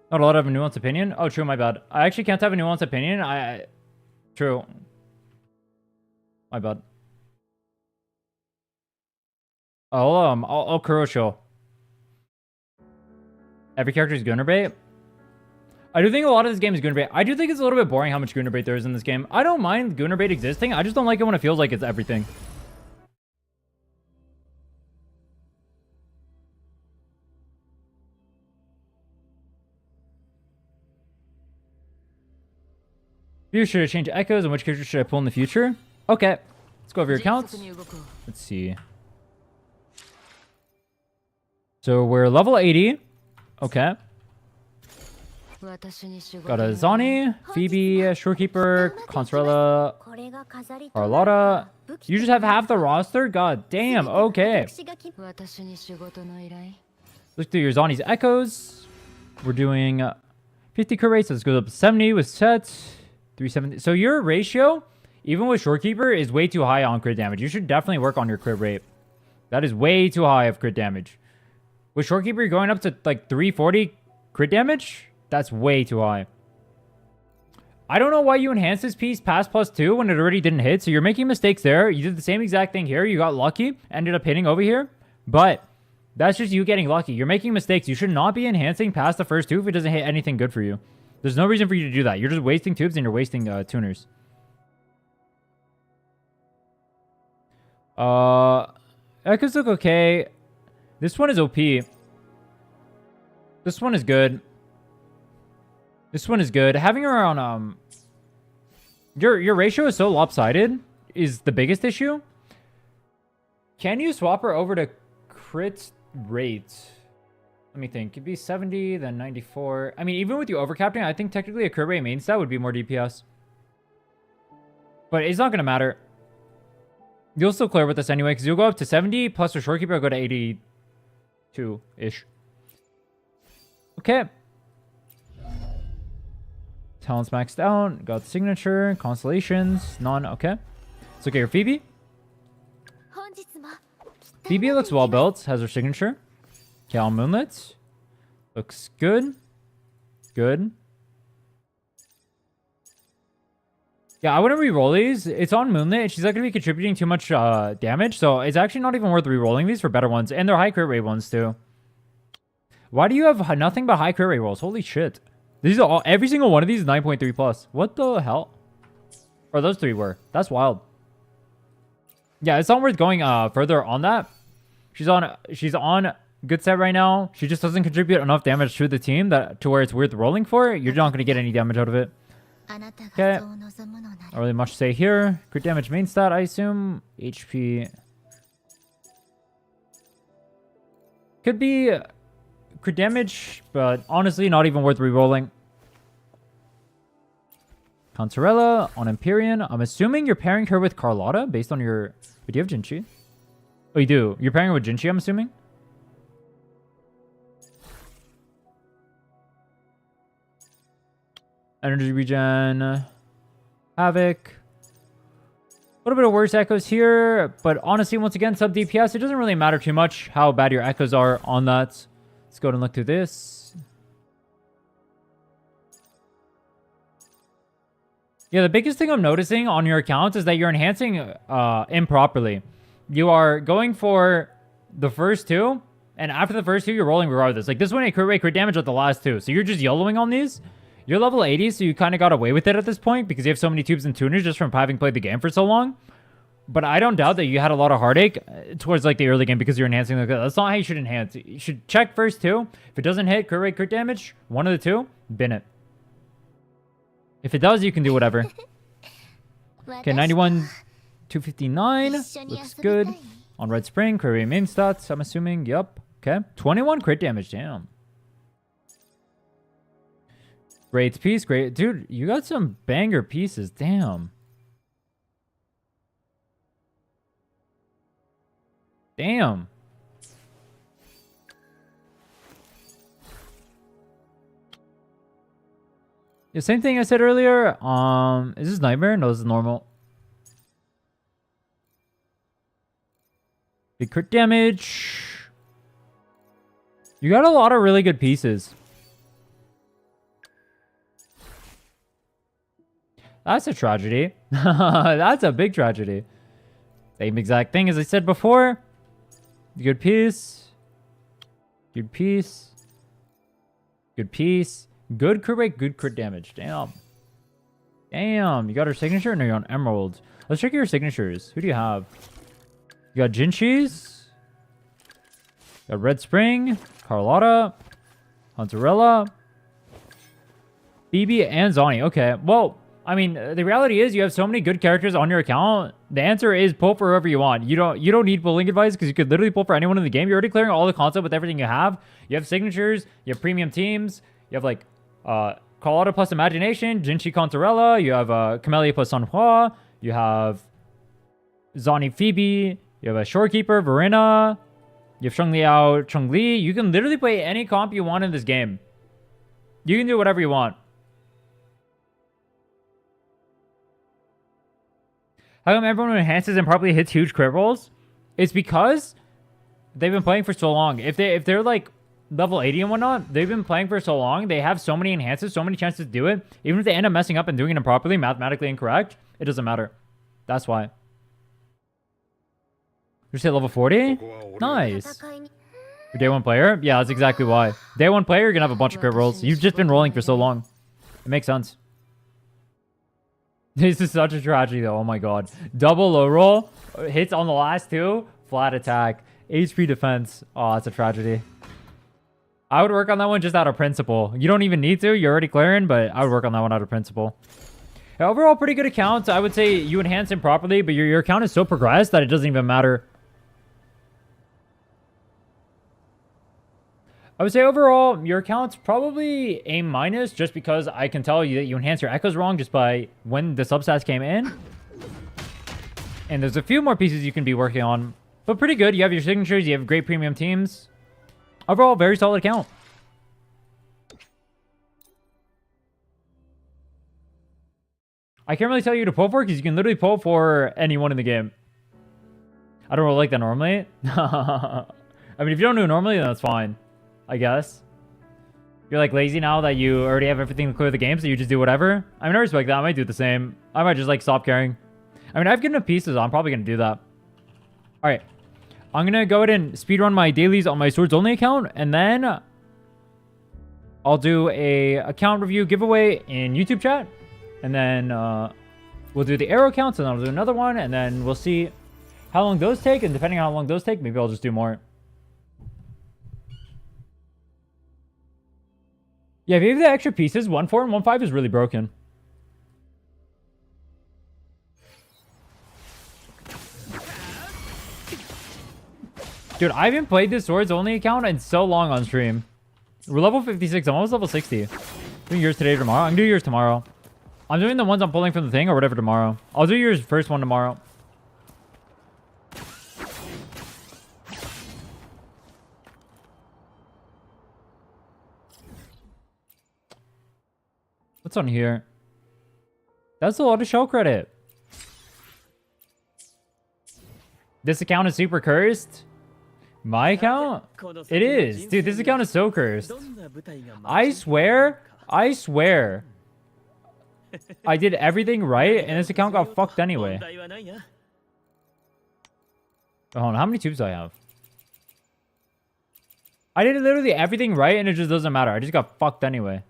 Not allowed to have a nuanced opinion? Oh, true, my bad. I actually can't have a nuanced opinion. True. My bad. I'll Kurosho. Every character is Goonerbait? I do think a lot of this game is Goonerbait. I do think it's a little bit boring how much Goonerbait there is in this game. I don't mind Goonerbait existing. I just don't like it when it feels like it's everything. You should have changed echoes, and which character should I pull in the future? Okay. Let's go over your accounts. Let's see. So we're level 80. Okay. Got a Zani, Phoebe, Shorekeeper, Consorella, Carlotta. You just have half the roster? God damn, okay. Look through your Zani's echoes. We're doing 50 crit rates. Let's go up to 70 with sets. 370. So your ratio, even with Shorekeeper, is way too high on crit damage. You should definitely work on your crit rate. That is way too high of crit damage. With Shorekeeper, you're going up to like 340 crit damage? That's way too high. I don't know why you enhanced this piece past +2 when it already didn't hit. So you're making mistakes there. You did the same exact thing here. You got lucky, ended up hitting over here. But that's just you getting lucky. You're making mistakes. You should not be enhancing past the first 2 if it doesn't hit anything good for you. There's no reason for you to do that. You're just wasting tubes and you're wasting tuners. Echoes look okay. This one is OP. This one is good. This one is good. Having her on your ratio is so lopsided is the biggest issue. Can you swap her over to crit rate? Let me think. It'd be 70, then 94. I mean, even with you overcapping, I think technically a crit rate main stat would be more DPS. But it's not gonna matter. You'll still clear with this anyway, because you'll go up to 70, plus your shorekeeper will go to 82-ish. Okay. Talents maxed out. Got signature. Constellations. None. Okay. Let's look at your Phoebe. Phoebe looks well built. Has her signature. Cal Moonlit. Looks good. Good. Yeah, I wouldn't re-roll these. It's on Moonlit. She's not going to be contributing too much damage. So it's actually not even worth re-rolling these for better ones. And they're high crit rate ones too. Why do you have nothing but high crit rate rolls? Holy shit. These are all, every single one of these is 9.3 plus. What the hell? Or those 3 were. That's wild. Yeah, it's not worth going further on that. She's on good set right now. She just doesn't contribute enough damage to the team to where it's worth rolling for. You're not going to get any damage out of it. Okay. Not really much to say here. Crit damage main stat, I assume. HP. Could be crit damage, but honestly, not even worth re-rolling. Consorella on Empyrean. I'm assuming you're pairing her with Carlotta based on your... Wait, do you have Jinchi? Oh, you do. You're pairing her with Jinchi, I'm assuming? Energy regen. Havoc. A little bit of worse echoes here, but honestly, once again, sub DPS, it doesn't really matter too much how bad your echoes are on that. Let's go and look through this. Yeah, the biggest thing I'm noticing on your account is that you're enhancing improperly. You are going for the first 2, and after the first 2, you're rolling regardless. Like this one, it crit rate, crit damage with the last 2. So you're just YOLOing on these. You're level 80, so you kind of got away with it at this point because you have so many tubes and tuners just from having played the game for so long. But I don't doubt that you had a lot of heartache towards like the early game because you're enhancing. That's not how you should enhance. You should check first 2. If it doesn't hit, crit rate, crit damage, one of the 2, bin it. If it does, you can do whatever. Okay, 91, 259. Looks good. On Red Spring, crit rate main stats, I'm assuming. Yep. Okay. 21 crit damage. Damn. Great piece. Great. Dude, you got some banger pieces. Damn. Damn. Yeah, same thing I said earlier. Is this Nightmare? No, this is normal. Big crit damage. You got a lot of really good pieces. That's a tragedy. That's a big tragedy. Same exact thing as I said before. Good piece. Good piece. Good piece. Good crit rate, good crit damage. Damn. Damn. You got her signature? No, you're on Emerald. Let's check your signatures. Who do you have? You got Jinchi's. You got Red Spring. Carlotta. Hunterella. Phoebe and Zani. Okay. Well, I mean, the reality is you have so many good characters on your account. The answer is pull for whoever you want. You don't need pulling advice because you could literally pull for anyone in the game. You're already clearing all the concept with everything you have. You have signatures. You have premium teams. You have like Carlotta plus Imagination, Jinchi Contorella. You have Camellia plus Sanhua. You have Zani Phoebe. You have a Shorekeeper, Verena. You have Sheng Liao, Cheng Li. You can literally play any comp you want in this game. You can do whatever you want. How come everyone enhances and probably hits huge crit rolls? It's because they've been playing for so long. If they're like level 80 and whatnot, they've been playing for so long, they have so many enhances, so many chances to do it. Even if they end up messing up and doing it improperly, mathematically incorrect, it doesn't matter. That's why. You say level 40? Nice. Your day one player? Yeah, that's exactly why. Day one player, you're gonna have a bunch of crit rolls. You've just been rolling for so long. It makes sense. This is such a tragedy though, oh my god. Double low roll, hits on the last two, flat attack, HP defense. Oh, that's a tragedy. I would work on that one just out of principle. You don't even need to, you're already clearing, but I would work on that one out of principle. Yeah, overall, pretty good account. I would say you enhance him properly, but your account is so progressed that it doesn't even matter. I would say overall, your account's probably A- just because I can tell you that you enhance your echoes wrong just by when the substats came in. And there's a few more pieces you can be working on, but pretty good. You have your signatures, you have great premium teams. Overall, very solid account. I can't really tell you to pull for because you can literally pull for anyone in the game. I don't really like that normally. I mean, if you don't do it normally, then that's fine. I guess. You're like lazy now that you already have everything to clear the game, so you just do whatever. I mean, I respect that. I might do the same. I might just like stop caring. I mean, I've given up pieces. I'm probably going to do that. All right. I'm going to go ahead and speedrun my dailies on my Swords Only account, and then I'll do a account review giveaway in YouTube chat, and then we'll do the arrow counts, and then I'll do another one, and then we'll see how long those take, and depending on how long those take, maybe I'll just do more. Yeah, if you have the extra pieces, 1-4 and 1-5 is really broken. Dude, I haven't played this Swords Only account in so long on stream. We're level 56. I'm almost level 60. Doing yours today or tomorrow? I'm doing yours tomorrow. I'm doing the ones I'm pulling from the thing or whatever tomorrow. I'll do yours first one tomorrow. What's on here? That's a lot of shell credit. This account is super cursed. My account? It is. Dude, this account is so cursed. I swear. I did everything right, and this account got fucked anyway. Hold on, how many tubes do I have? I did literally everything right, and it just doesn't matter. I just got fucked anyway.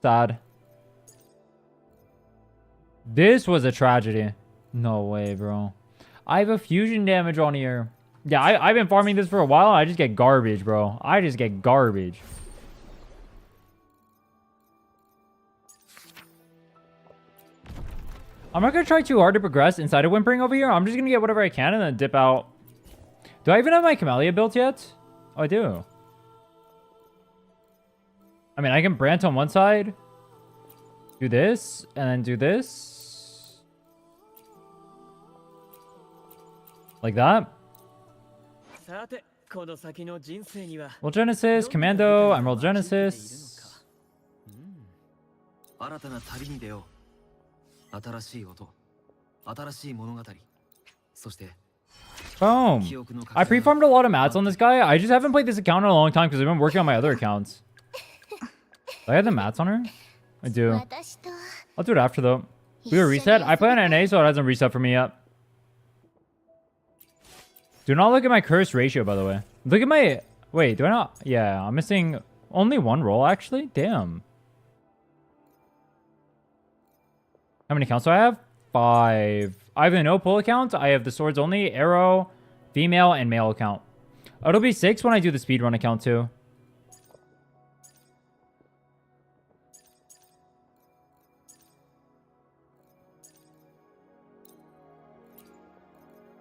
Sad. This was a tragedy. No way, bro. I have a fusion damage on here. Yeah, I've been farming this for a while. I just get garbage, bro. I just get garbage. I'm not going to try too hard to progress inside of Whimpering over here. I'm just going to get whatever I can and then dip out. Do I even have my Camellia built yet? Oh, I do. I mean, I can branch on one side, do this, and then do this. Like that. Roll Genesis, Commando, Emerald Genesis. Boom. I pre-farmed a lot of mats on this guy. I just haven't played this account in a long time because I've been working on my other accounts. Do I have the mats on her? I do. I'll do it after though. We were reset. I play on NA, so it hasn't reset for me yet. Do not look at my curse ratio, by the way. Look at my... Wait, do I not? Yeah, I'm missing only one roll, actually. Damn. How many accounts do I have? 5. I have the no pull account. I have the Swords Only, Arrow, Female, and Male account. It'll be 6 when I do the speedrun account too.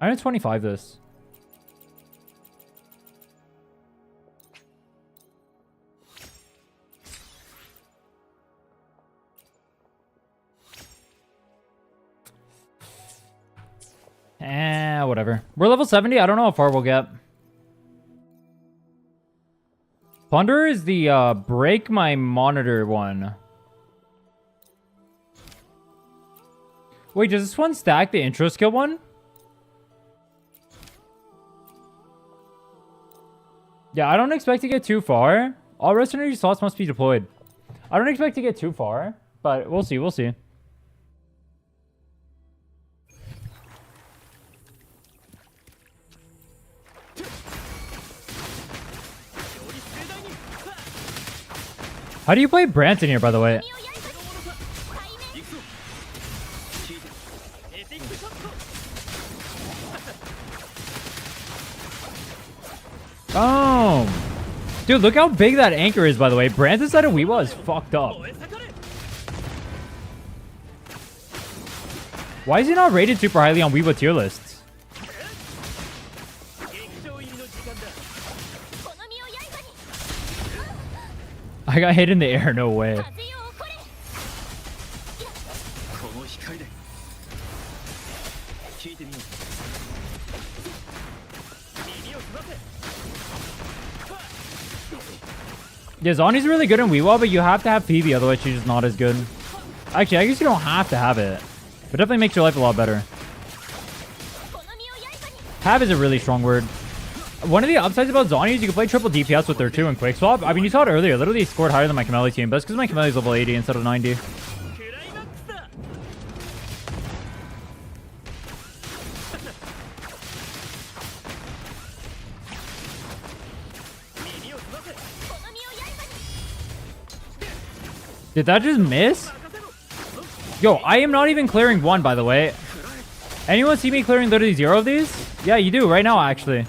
I'm gonna 25 this. Whatever. We're level 70. I don't know how far we'll get. Plunder is the break my monitor one. Wait, does this one stack the intro skill one? Yeah, I don't expect to get too far. All rest energy slots must be deployed. I don't expect to get too far, but we'll see, we'll see. How do you play Branson here, by the way? Oh, dude, look how big that anchor is, by the way. Branson's side of Weewa is fucked up. Why is he not rated super highly on Weewa tier lists? I got hit in the air, no way. Yeah, Zani's really good in Weewa, but you have to have Phoebe, otherwise she's just not as good. Actually, I guess you don't have to have it. But definitely makes your life a lot better. Have is a really strong word. One of the upsides about Zani is you can play triple DPS with her too in Quick Swap. I mean, you saw it earlier. Literally scored higher than my Camellia team. But it's because my Camellia's level 80 instead of 90. Did that just miss? Yo, I am not even clearing one, by the way. Anyone see me clearing literally 0 of these? Yeah, you do right now, actually.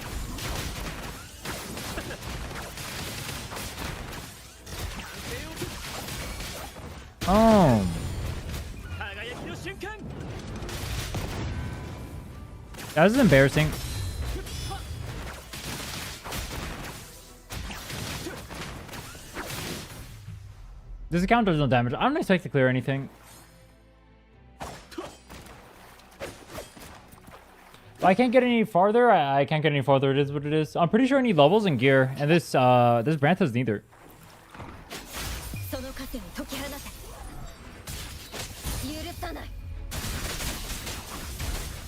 Oh. That was embarrassing. This account does no damage. I don't expect to clear anything. If I can't get any farther, I can't get any farther. It is what it is. I'm pretty sure I need levels and gear, and this brand has neither.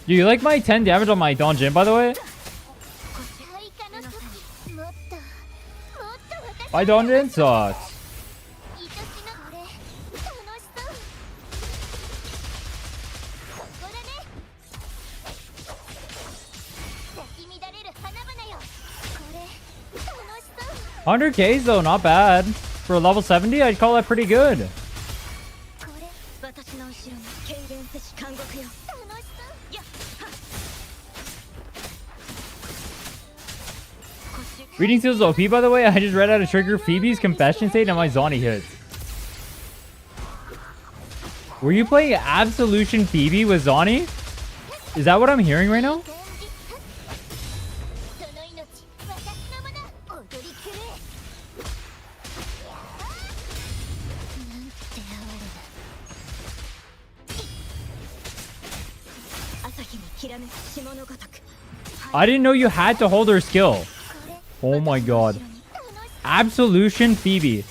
You like my 10 damage on my Donjin, by the way? My Donjin sucks. $100K though, not bad. For a level 70, I'd call that pretty good. Reading Seals OP, by the way. I just read how to trigger Phoebe's confession state and my Zani hits. Were you playing Absolution Phoebe with Zani? Is that what I'm hearing right now? I didn't know you had to hold her skill. Oh my god. Absolution Phoebe.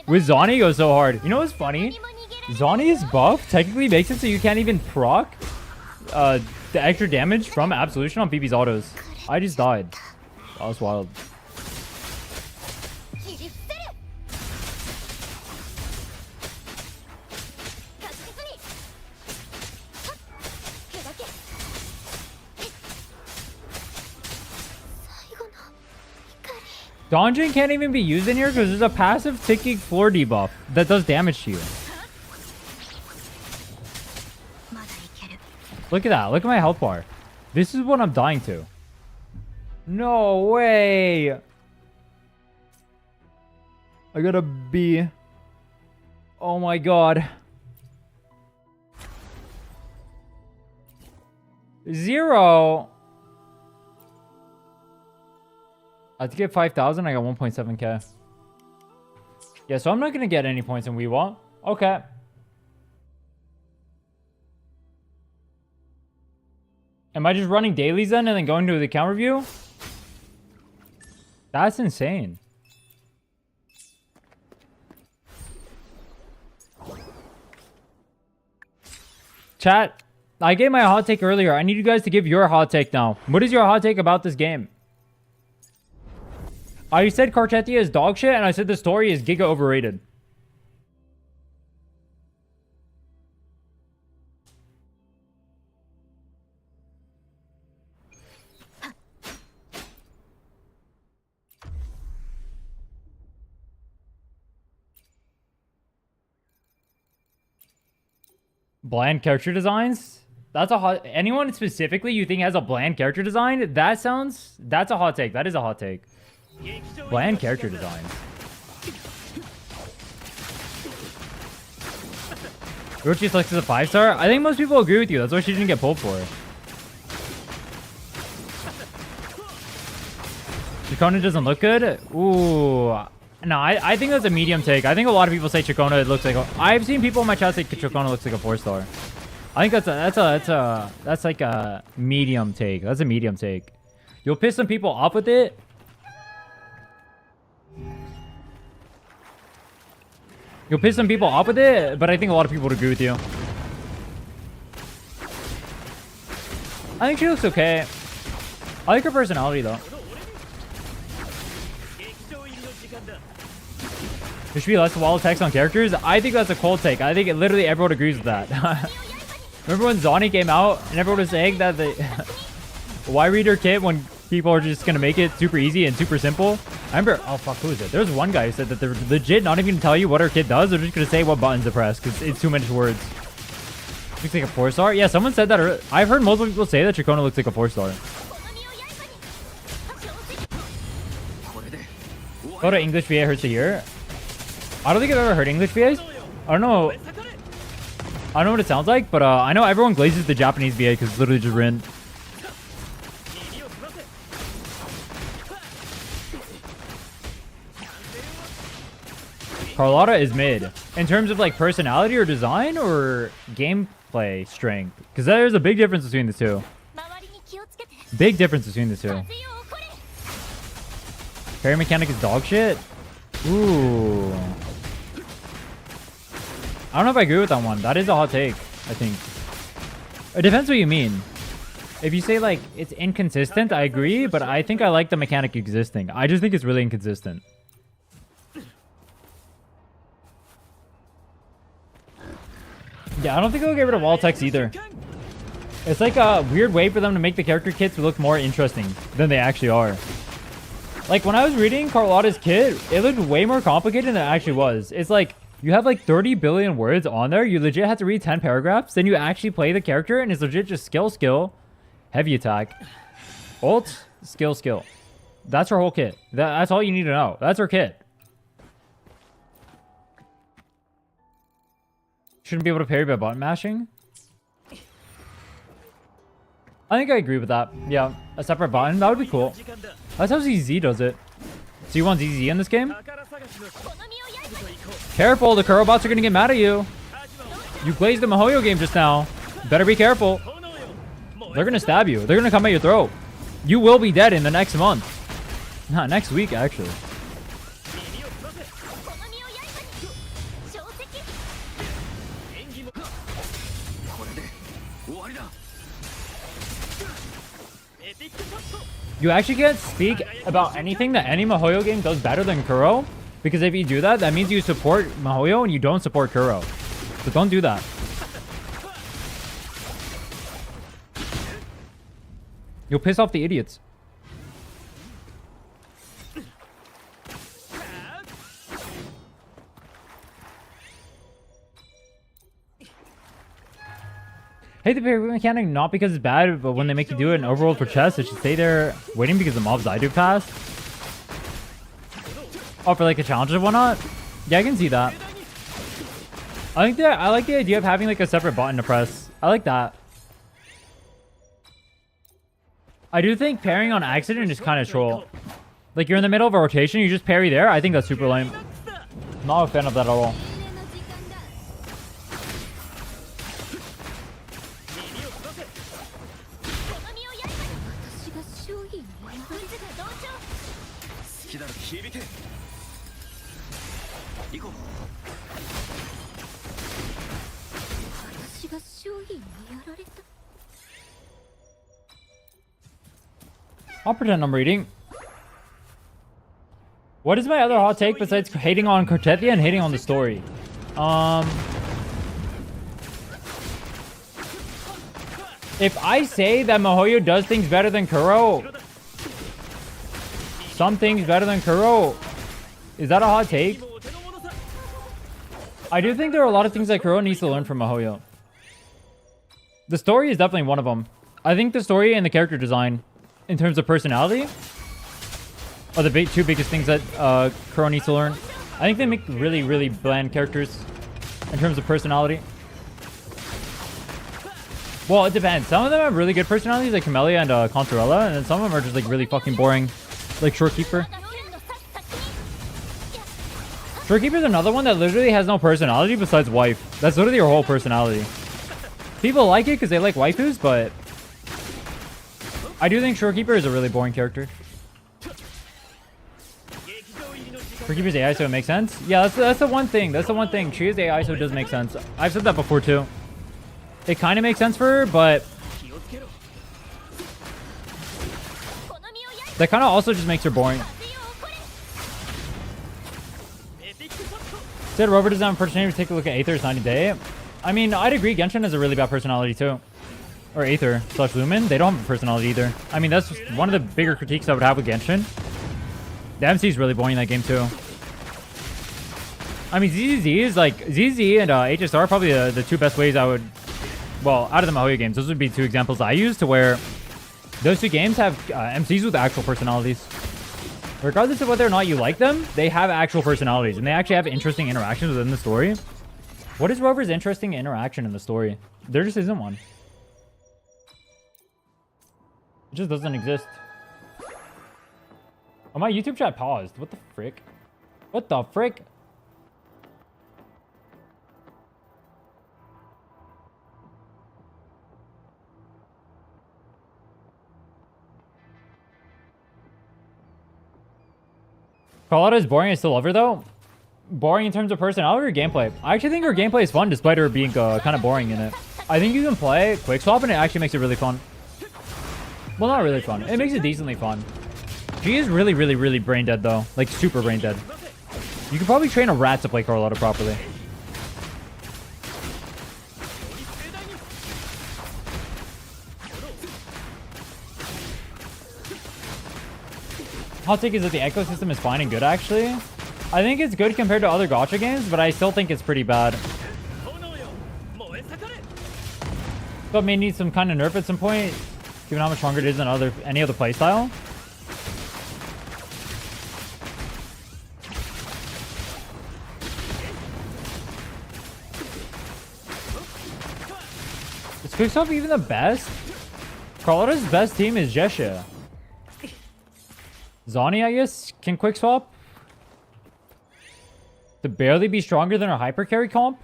With Zani goes so hard. You know what's funny? Zani's buff technically makes it so you can't even proc the extra damage from Absolution on Phoebe's autos. I just died. That was wild. Donjin can't even be used in here because there's a passive ticking floor debuff that does damage to you. Look at that. Look at my health bar. This is what I'm dying to. No way. I gotta be... Oh my god. 0. I have to get 5,000. I got 1.7k. Yeah, so I'm not going to get any points in Weewa. Okay. Am I just running dailies then and then going to the account review? That's insane. Chat, I gave my hot take earlier. I need you guys to give your hot take now. What is your hot take about this game? I said Cartethyia is dog shit, and I said the story is giga overrated. Bland character designs? That's a hot... Anyone specifically you think has a bland character design? That's a hot take. That is a hot take. Bland character designs. Orochi selects as a 5-star? I think most people agree with you. That's why she didn't get pulled for. Chikona doesn't look good? Ooh... No, I think that's a medium take. I think a lot of people say Chikona looks like I've seen people in my chat say Chikona looks like a 4-star. I think that's like a medium take. That's a medium take. You'll piss some people off with it. You'll piss some people off with it, but I think a lot of people would agree with you. I think she looks okay. I like her personality though. There should be less wall text on characters. I think that's a cold take. I think literally everyone agrees with that. Remember when Zoni came out and everyone was saying that the why read her kit when people are just gonna make it super easy and super simple? I remember, oh fuck, who is it? There's one guy who said that they're legit not even gonna tell you what her kit does. They're just gonna say what buttons to press because it's too many words. Looks like a 4-star. Yeah, someone said that. I've heard multiple people say that Chikona looks like a 4-star. Go to English VA hurts to hear. I don't think I've ever heard English VAs. I don't know what it sounds like, but I know everyone glazes the Japanese VA because it's literally just Rhinne. Carlotta is mid. In terms of like personality or design or gameplay strength. Because there's a big difference between the two. Big difference between the two. Parry mechanic is dog shit? Ooh. I don't know if I agree with that one. That is a hot take, I think. It depends what you mean. If you say, like, it's inconsistent, I agree, but I think I like the mechanic existing. I just think it's really inconsistent. Yeah, I don't think they'll get rid of wall text either. It's like a weird way for them to make the character kits look more interesting than they actually are. Like, when I was reading Carlotta's kit, it looked way more complicated than it actually was. It's like, you have like 30 billion words on there. You legit have to read 10 paragraphs. Then you actually play the character, and it's legit just skill, heavy attack, ult, skill. That's her whole kit. That's all you need to know. That's her kit. Shouldn't be able to parry by button mashing. I think I agree with that. Yeah, a separate button. That would be cool. That's how ZZ does it. So you want ZZ in this game? Careful, the Kurobots are gonna get mad at you. You glazed the Mihoyo game just now. Better be careful. They're gonna stab you. They're gonna come at your throat. You will be dead in the next month. Not next week, actually. You actually can't speak about anything that any Mihoyo game does better than Kuro. Because if you do that, that means you support Mihoyo and you don't support Kuro. So don't do that. You'll piss off the idiots. Hey, the parry mechanic, not because it's bad, but when they make you do it in overworld for chess, it should stay there waiting because the mobs I do fast. Oh, for like a challenge or whatnot? Yeah, I can see that. I like the idea of having like a separate button to press. I like that. I do think parrying on accident is kind of troll. Like you're in the middle of a rotation, you just parry there. I think that's super lame. Not a fan of that at all. I'll pretend I'm reading. What is my other hot take besides hating on Cartethyia and hating on the story? If I say that Mihoyo does things better than Kuro, some things better than Kuro, is that a hot take? I do think there are a lot of things that Kuro needs to learn from Mihoyo. The story is definitely one of them. I think the story and the character design, in terms of personality, are the two biggest things that Kuro needs to learn. I think they make really, really bland characters in terms of personality. Well, it depends. Some of them have really good personalities, like Camellia and Consorella, and then some of them are just like really fucking boring, like Shorekeeper. Shorekeeper is another one that literally has no personality besides wife. That's literally her whole personality. People like it because they like waifus, but I do think Shorekeeper is a really boring character. Shorekeeper's AI, so it makes sense. Yeah, that's the one thing. That's the one thing. She is AI, so it does make sense. I've said that before too. It kind of makes sense for her, but that kind of also just makes her boring. Said Rover doesn't have a personality to take a look at Aether's 90 Day. I mean, I'd agree Genshin has a really bad personality too. Or Aether / Lumen. They don't have a personality either. I mean, that's just one of the bigger critiques I would have with Genshin. The MC is really boring in that game too. I mean, ZZ is like... ZZ and HSR are probably the two best ways I would... Well, out of the Mihoyo games, those would be two examples I use to where those two games have MCs with actual personalities. Regardless of whether or not you like them, they have actual personalities, and they actually have interesting interactions within the story. What is Rover's interesting interaction in the story? There just isn't one. It just doesn't exist. Oh, my YouTube chat paused. What the frick? What the frick? Carlotta is boring. I still love her though. Boring in terms of personality or gameplay? I actually think her gameplay is fun despite her being kind of boring in it. I think you can play quick swap and it actually makes it really fun. Well, not really fun. It makes it decently fun. She is really, really, really brain dead though. Like super brain dead. You could probably train a rat to play Carlotta properly. Hot take is that the ecosystem is fine and good, actually. I think it's good compared to other gacha games, but I still think it's pretty bad. But may need some kind of nerf at some point, given how much stronger it is than any other playstyle. Is Quickswap even the best? Carlotta's best team is Jesha. Zani, I guess, can quick swap to barely be stronger than our hyper carry comp.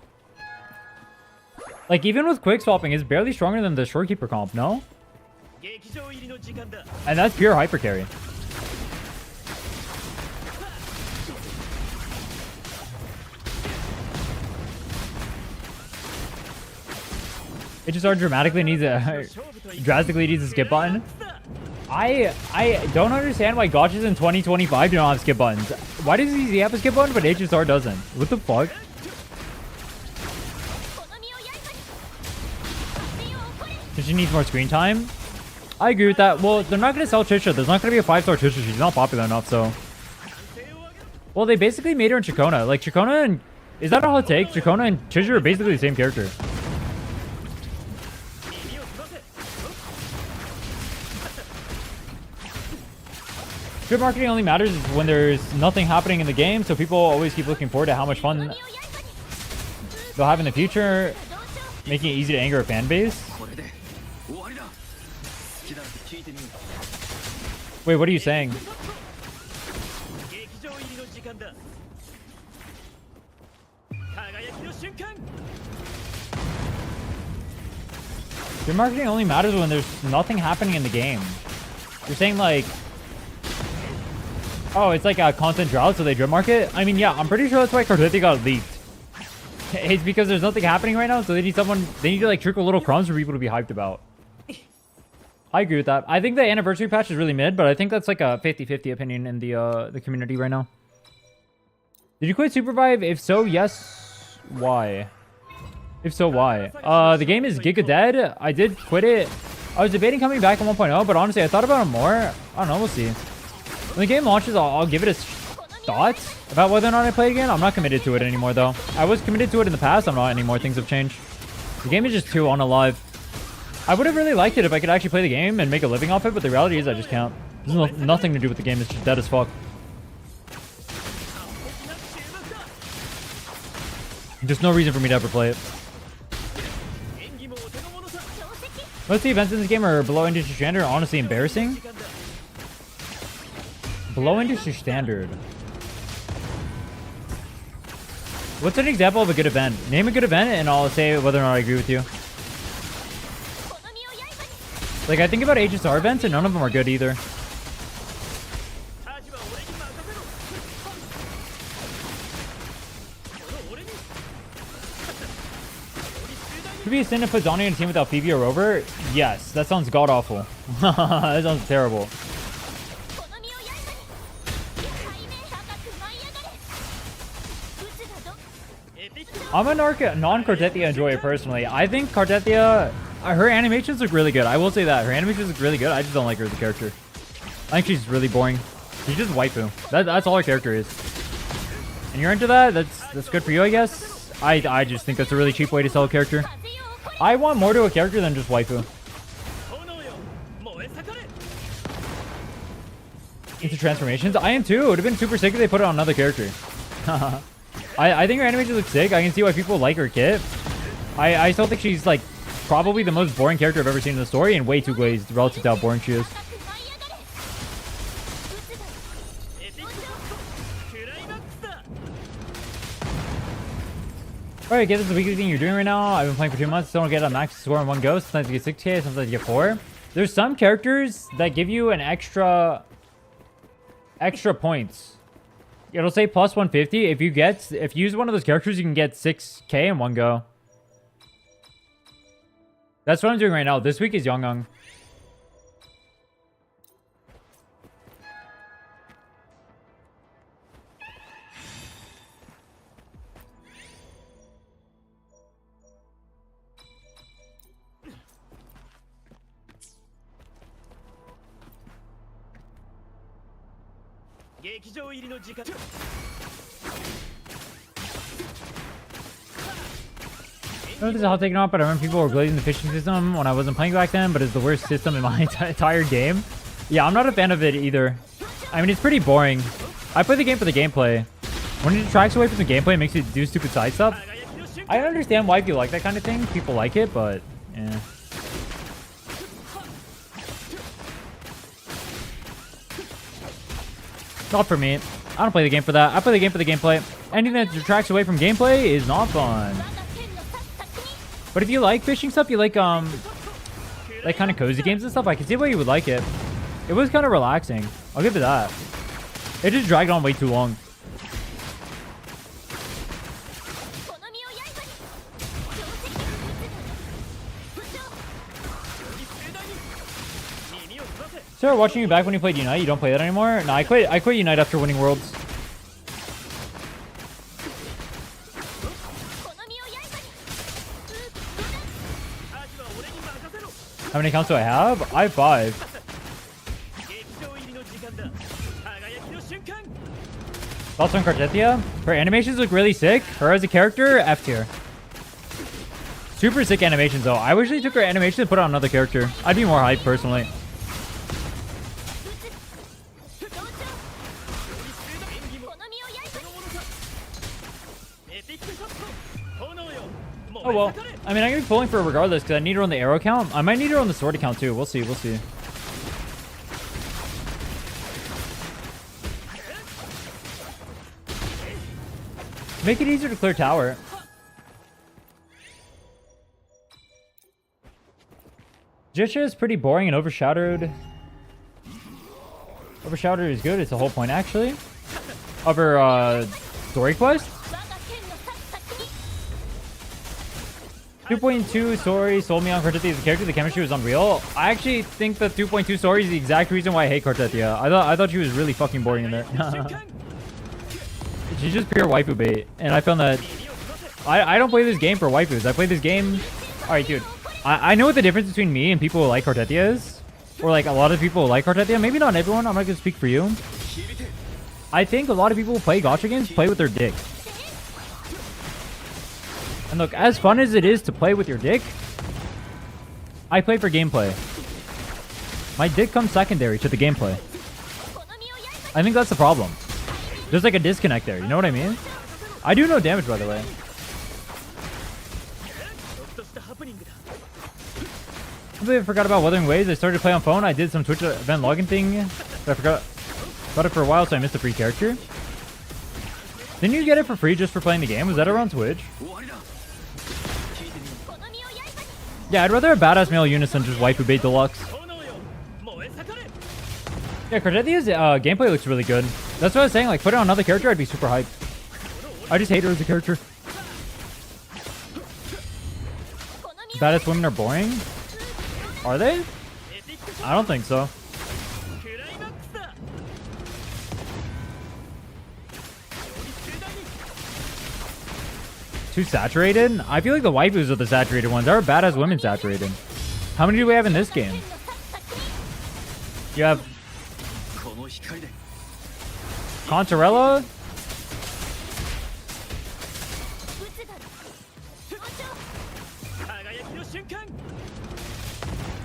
Like, even with quick swapping, it's barely stronger than the Shorekeeper comp, no? And that's pure hyper carry. It just drastically needs a skip button. I don't understand why gachas in 2025 don't have skip buttons. Why does ZZ have a skip button but HSR doesn't? What the fuck? Does she need more screen time? I agree with that. Well, they're not going to sell Trisha. There's not going to be a 5-star Trisha. She's not popular enough, so... Well, they basically made her in Chikona. Like, Chikona and... Is that a hot take? Chikona and Trisha are basically the same character. Good marketing only matters when there's nothing happening in the game, so people always keep looking forward to how much fun they'll have in the future, making it easy to anger a fan base. Wait, what are you saying? Good marketing only matters when there's nothing happening in the game. You're saying like... Oh, it's like a content drought, so they drip market? I mean, yeah, I'm pretty sure that's why Cartethyia got leaked. It's because there's nothing happening right now, so they need to like trickle little crumbs for people to be hyped about. I agree with that. I think the anniversary patch is really mid, but I think that's like a 50-50 opinion in the community right now. Did you quit Supervive? If so, yes. Why? If so, why? The game is Giga dead. I did quit it. I was debating coming back in 1.0, but honestly, I thought about it more. I don't know. We'll see. When the game launches, I'll give it a thought about whether or not I play again. I'm not committed to it anymore, though. I was committed to it in the past. I'm not anymore. Things have changed. The game is just too unalive. I would have really liked it if I could actually play the game and make a living off it, but the reality is I just can't. There's nothing to do with the game. It's just dead as fuck. There's no reason for me to ever play it. Most of the events in this game are below industry standard. Honestly, embarrassing. Below industry standard. What's an example of a good event? Name a good event and I'll say whether or not I agree with you. Like, I think about HSR events and none of them are good either. Could be a sin to put Donnie in a team without Phoebe or Rover? Yes, that sounds god-awful. That sounds terrible. I'm a non-Cartethyia enjoyer personally. I think Cartethyia, her animations look really good. I will say that. Her animations look really good. I just don't like her as a character. I think she's really boring. She's just waifu. That's all her character is. And you're into that? That's good for you, I guess. I just think that's a really cheap way to sell a character. I want more to a character than just waifu. Into transformations? I am too. It would have been super sick if they put it on another character. I think her animations look sick. I can see why people like her kit. I still think she's like probably the most boring character I've ever seen in the story and way too glazed relative to how boring she is. Alright, guess this is the weekly thing you're doing right now. I've been playing for 2 months. Still don't get a max score in one go. Sometimes you get 6k, sometimes you get 4. There's some characters that give you an extra points. It'll say plus 150. If you use one of those characters, you can get 6k in one go. That's what I'm doing right now. This week is Young. I know this is how taken off, but I remember people were glazing the fishing system when I wasn't playing back then, but it's the worst system in my entire game. Yeah, I'm not a fan of it either. I mean, it's pretty boring. I play the game for the gameplay. When it detracts away from the gameplay, it makes you do stupid side stuff. I understand why people like that kind of thing. People like it, but yeah. Not for me. I don't play the game for that. I play the game for the gameplay. Anything that detracts away from gameplay is not fun. But if you like fishing stuff, you like kind of cozy games and stuff, I can see why you would like it. It was kind of relaxing. I'll give it that. It just dragged on way too long. Started watching you back when you played Unite. You don't play that anymore? No, I quit Unite after winning Worlds. How many accounts do I have? I have 5. Thoughts on Cartethyia? Her animations look really sick. Her as a character, F tier. Super sick animations though. I wish they took her animation and put it on another character. I'd be more hyped personally. Oh well, I mean, I'm gonna be pulling for her regardless because I need her on the arrow count. I might need her on the sword account too. We'll see. We'll see. Make it easier to clear tower. Gacha is pretty boring and overshadowed. Overshadowed is good. It's the whole point actually of her story quest. 2.2 Sori sold me on Cartethyia as a character. The chemistry was unreal. I actually think that 2.2 Sori is the exact reason why I hate Cartethyia. I thought she was really fucking boring in there. She's just pure waifu bait, and I found that I don't play this game for waifus. I play this game. All right, dude. I know what the difference between me and people who like Cartethyia is, or like a lot of people who like Cartethyia. Maybe not everyone. I'm not gonna speak for you. I think a lot of people who play gacha games play with their dick. And look, as fun as it is to play with your dick, I play for gameplay. My dick comes secondary to the gameplay. I think that's the problem. There's like a disconnect there, you know what I mean? I do no damage, by the way. I completely forgot about Wuthering Waves. I started to play on phone. I did some Twitch event login thing. But I forgot about it for a while, so I missed a free character. Didn't you get it for free just for playing the game? Was that around Twitch? Yeah, I'd rather a badass male unison just waifu bait deluxe. Yeah, Cartethia's gameplay looks really good. That's what I was saying. Like, put it on another character, I'd be super hyped. I just hate her as a character. Baddest women are boring? Are they? I don't think so. Too saturated? I feel like the waifus are the saturated ones. There are badass women saturated. How many do we have in this game? You have Contarella?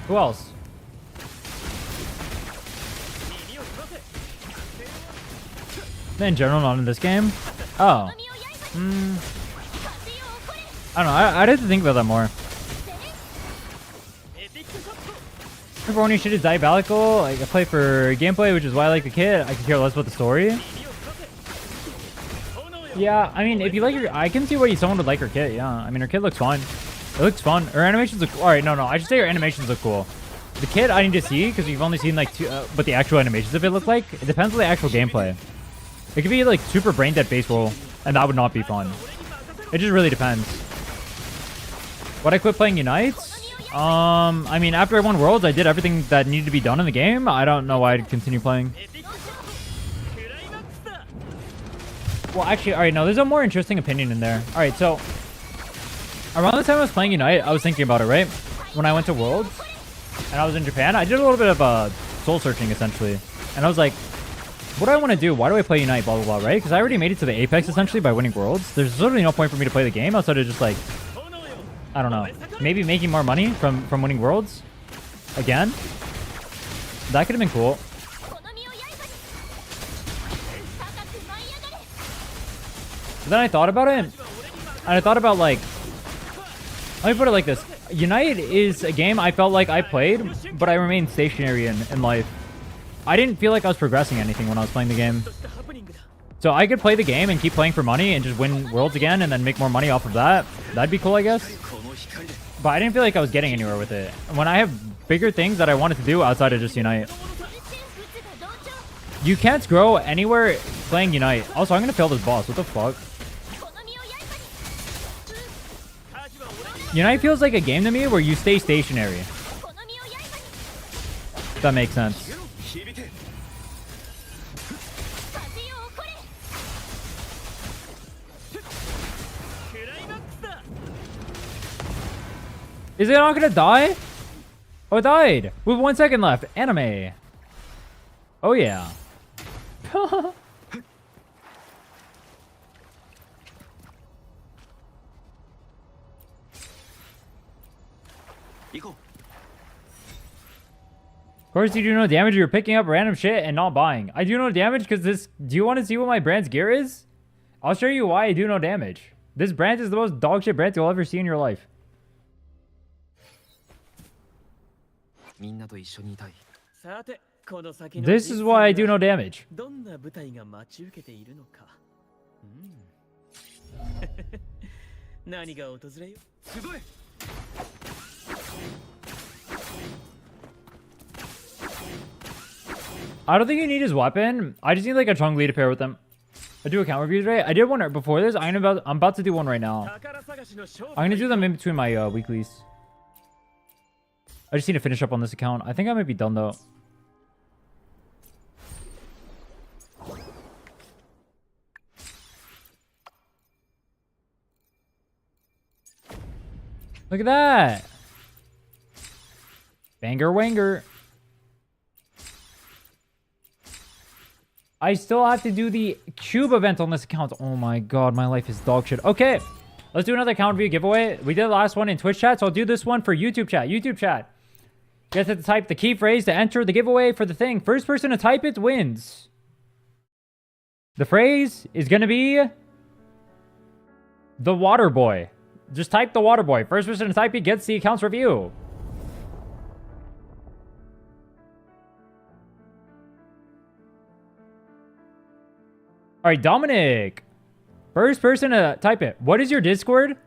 Who else? In general, not in this game? Oh. I don't know. I'd have to think about that more. Remember when you shit is diabolical? Like, I play for gameplay, which is why I like the kid. I can care less about the story. Yeah, I mean, if you like her, I can see why someone would like her kit. Yeah, I mean, her kit looks fine. It looks fun. Her animations look. All right, no, I should say her animations look cool. The kit I need to see because we've only seen like two, but the actual animations of it look like. It depends on the actual gameplay. It could be like super brain dead base roll, and that would not be fun. It just really depends. Would I quit playing Unites? I mean, after I won Worlds, I did everything that needed to be done in the game. I don't know why I'd continue playing. Well, actually, all right, no, there's a more interesting opinion in there. All right, so around the time I was playing Unite, I was thinking about it, right? When I went to Worlds and I was in Japan, I did a little bit of soul searching, essentially. And I was like, what do I want to do? Why do I play Unite, blah, blah, blah, right? Because I already made it to the Apex, essentially, by winning Worlds. There's literally no point for me to play the game outside of just, like, I don't know, maybe making more money from winning Worlds again. That could have been cool. But then I thought about it, and I thought about, like, let me put it like this. Unite is a game I felt like I played, but I remained stationary in life. I didn't feel like I was progressing anything when I was playing the game. So I could play the game and keep playing for money and just win Worlds again and then make more money off of that. That'd be cool, I guess. But I didn't feel like I was getting anywhere with it. When I have bigger things that I wanted to do outside of just Unite. You can't grow anywhere playing Unite. Also, I'm going to fail this boss. What the fuck? Unite feels like a game to me where you stay stationary. If that makes sense. Is it not gonna die? Oh, it died! With 1 second left. Anime. Oh, yeah. Of course, you do no damage. You're picking up random shit and not buying. I do no damage because this... Do you want to see what my brand's gear is? I'll show you why I do no damage. This brand is the most dog shit brand you'll ever see in your life. This is why I do no damage. I don't think you need his weapon. I just need like a Chong Li to pair with him. I do account review today. I did one before this. I'm about to do one right now. I'm gonna do them in between my weeklies. I just need to finish up on this account. I think I might be done though. Look at that. Banger wanger. I still have to do the cube event on this account. Oh my god, my life is dog shit. Okay, let's do another account review giveaway. We did the last one in Twitch chat, so I'll do this one for YouTube chat. YouTube chat. You guys have to type the key phrase to enter the giveaway for the thing. First person to type it wins. The phrase is going to be the water boy. Just type the water boy. First person to type it gets the accounts review. All right, Dominic. First person to type it. What is your Discord?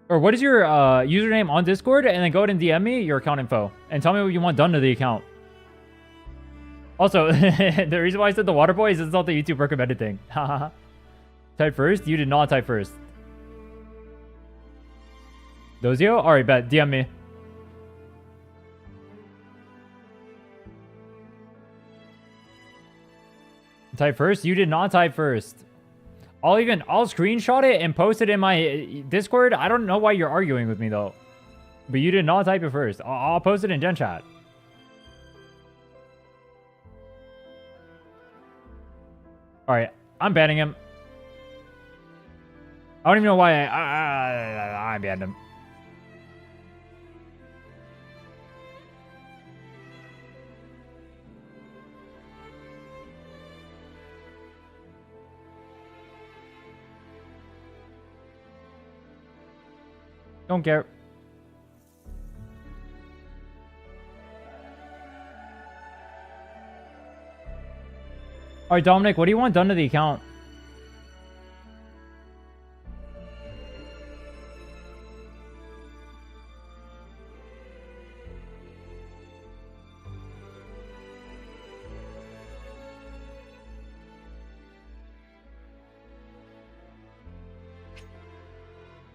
Or what is your username on Discord? And then go ahead and DM me your account info. And tell me what you want done to the account. Also, the reason why I said the water boy is it's not the YouTube recommended thing. Type first? You did not type first. Dozio? Alright, bet. DM me. Type first? You did not type first. I'll screenshot it and post it in my Discord. I don't know why you're arguing with me though. But you did not type it first. I'll post it in Gen Chat. Alright, I'm banning him. I don't even know why I banned him. Don't care. Alright, Dominic, what do you want done to the account?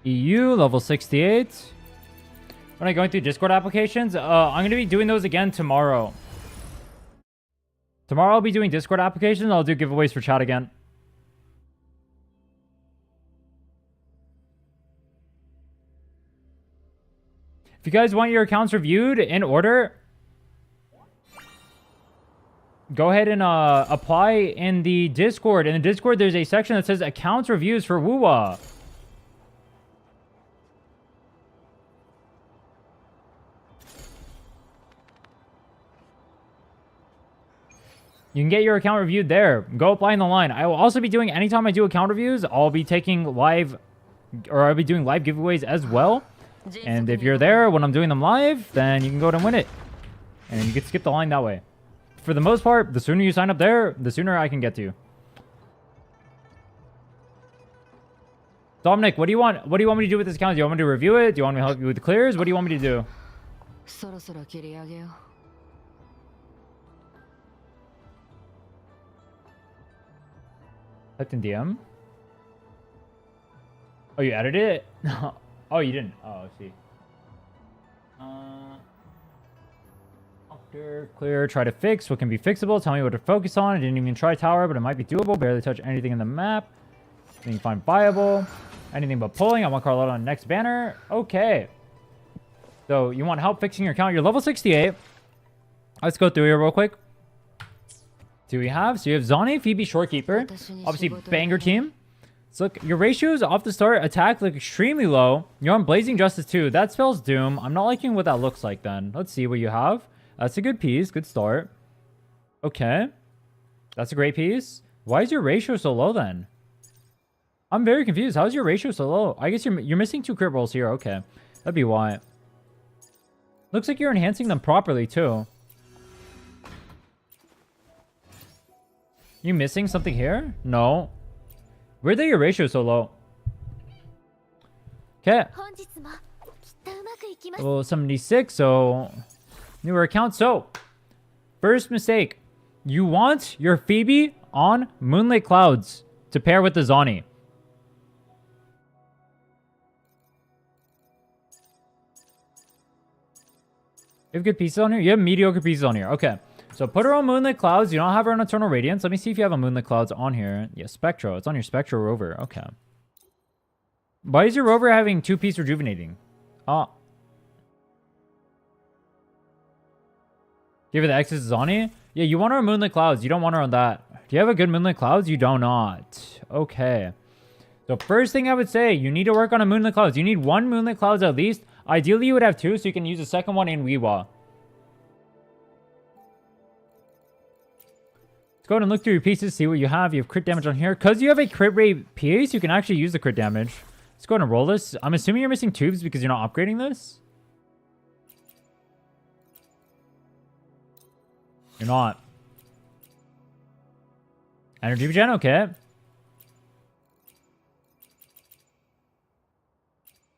EU, level 68. When I going through Discord applications, I'm going to be doing those again tomorrow. Tomorrow I'll be doing Discord applications. I'll do giveaways for chat again. If you guys want your accounts reviewed in order, go ahead and apply in the Discord. In the Discord, there's a section that says accounts reviews for WooWa. You can get your account reviewed there. Go apply in the line. I will also be doing, anytime I do account reviews, I'll be taking live, or I'll be doing live giveaways as well. And if you're there when I'm doing them live, then you can go ahead and win it. And you can skip the line that way. For the most part, the sooner you sign up there, the sooner I can get to you. Dominic, what do you want? What do you want me to do with this account? Do you want me to review it? Do you want me to help you with the clears? What do you want me to do? Typed in DM? Oh, you added it? Oh, you didn't. Oh, I see. Clear. Try to fix. What can be fixable? Tell me what to focus on. I didn't even try tower, but it might be doable. Barely touch anything in the map. Anything find viable. Anything but pulling. I want Carlotta on next banner. Okay. So, you want help fixing your account. You're level 68. Let's go through here real quick. Do we have? So you have Zani, Phoebe, Shorekeeper. Obviously, banger team. So look, your ratios off the start, attack look extremely low. You're on Blazing Justice too. That spells Doom. I'm not liking what that looks like then. Let's see what you have. That's a good piece. Good start. Okay. That's a great piece. Why is your ratio so low then? I'm very confused. How is your ratio so low? I guess you're missing 2 crit rolls here. Okay. That'd be why. Looks like you're enhancing them properly too. You missing something here? No. Where'd your ratio so low? Okay. Well, 76, so newer account. So, first mistake. You want your Phoebe on Moonlit Clouds to pair with the Zani. You have good pieces on here? You have mediocre pieces on here. Okay. So put her on Moonlit Clouds. You don't have her on Eternal Radiance. Let me see if you have a Moonlit Clouds on here. Yeah, Spectro. It's on your Spectro Rover. Okay. Why is your Rover having 2-piece rejuvenating? Give her the X's Zani? Yeah, you want her on Moonlit Clouds. You don't want her on that. Do you have a good Moonlit Clouds? You do not. Okay. So first thing I would say, you need to work on a Moonlit Clouds. You need 1 Moonlit Clouds at least. Ideally, you would have 2, so you can use the second one in Weewa. Let's go ahead and look through your pieces, see what you have. You have crit damage on here. Because you have a crit rate piece, you can actually use the crit damage. Let's go ahead and roll this. I'm assuming you're missing tubes because you're not upgrading this. You're not. Energy regen, okay.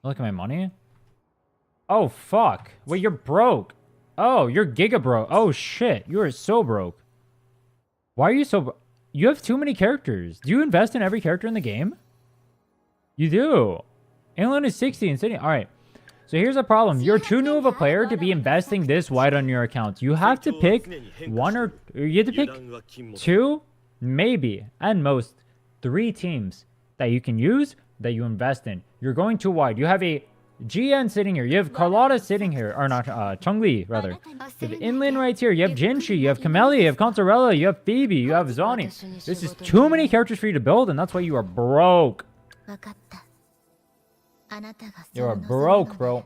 Look at my money. Oh, fuck. Wait, you're broke. Oh, you're giga broke. Oh, shit. You are so broke. Why are you so... You have too many characters. Do you invest in every character in the game? You do. England is 60 and Sydney. All right. So here's a problem. You're too new of a player to be investing this wide on your account. You have to pick 1 or... You have to pick 2, maybe, and most, 3 teams that you can use, that you invest in. You're going too wide. You have a GN sitting here. You have Carlotta sitting here. Or not, Chun-Li, rather. You have Inlin right here. You have Jinshi. You have Camellia. You have Consorella. You have Phoebe. You have Zani. This is too many characters for you to build, and that's why you are broke. You are broke, bro.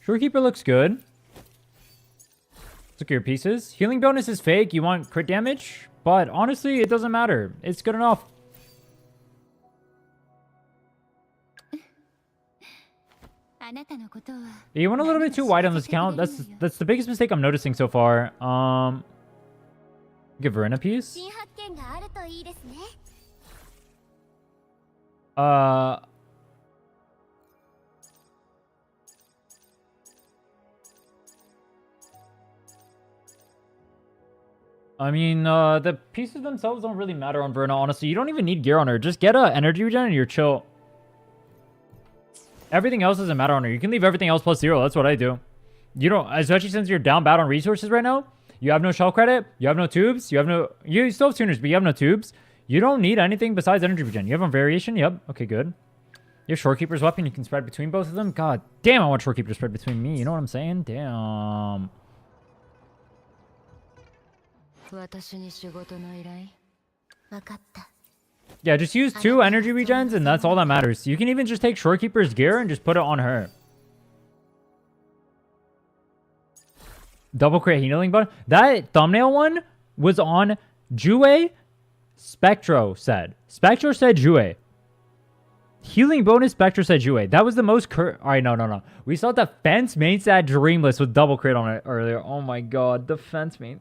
Shorekeeper looks good. Let's look at your pieces. Healing bonus is fake. You want crit damage? But honestly, it doesn't matter. It's good enough. You went a little bit too wide on this account. That's the biggest mistake I'm noticing so far. Give Rhinne a piece. I mean, the pieces themselves don't really matter on Verna, honestly. You don't even need gear on her. Just get a energy regen and you're chill. Everything else doesn't matter on her. You can leave everything else plus 0. That's what I do. You don't, especially since you're down bad on resources right now. You have no shell credit. You have no tubes. You still have tuners, but you have no tubes. You don't need anything besides energy regen. You have a variation. Yep. Okay, good. You have Shorekeeper's weapon. You can spread between both of them. God damn, I want Shorekeeper to spread between me. You know what I'm saying? Damn. Yeah, just use 2 energy regens and that's all that matters. You can even just take Shorekeeper's gear and just put it on her. Double crit healing button. That thumbnail one was on Jue. Spectro said. Spectro said Jue. Healing bonus, Spectro said Jue. That was the most Alright, no. We saw defense mains at Dreamless with double crit on it earlier. Oh my god, defense main.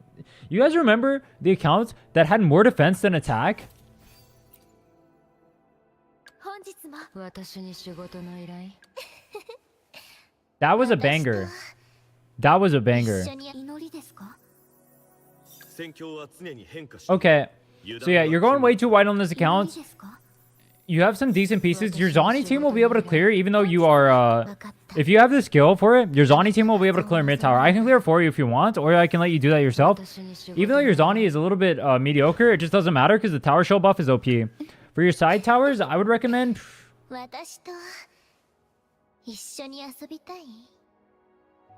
You guys remember the accounts that had more defense than attack? That was a banger. That was a banger. Okay. So yeah, you're going way too wide on this account. You have some decent pieces. Your Zani team will be able to clear, even though you are... if you have the skill for it, your Zani team will be able to clear mid tower. I can clear it for you if you want, or I can let you do that yourself. Even though your Zani is a little bit mediocre, it just doesn't matter because the tower shell buff is OP. For your side towers, I would recommend...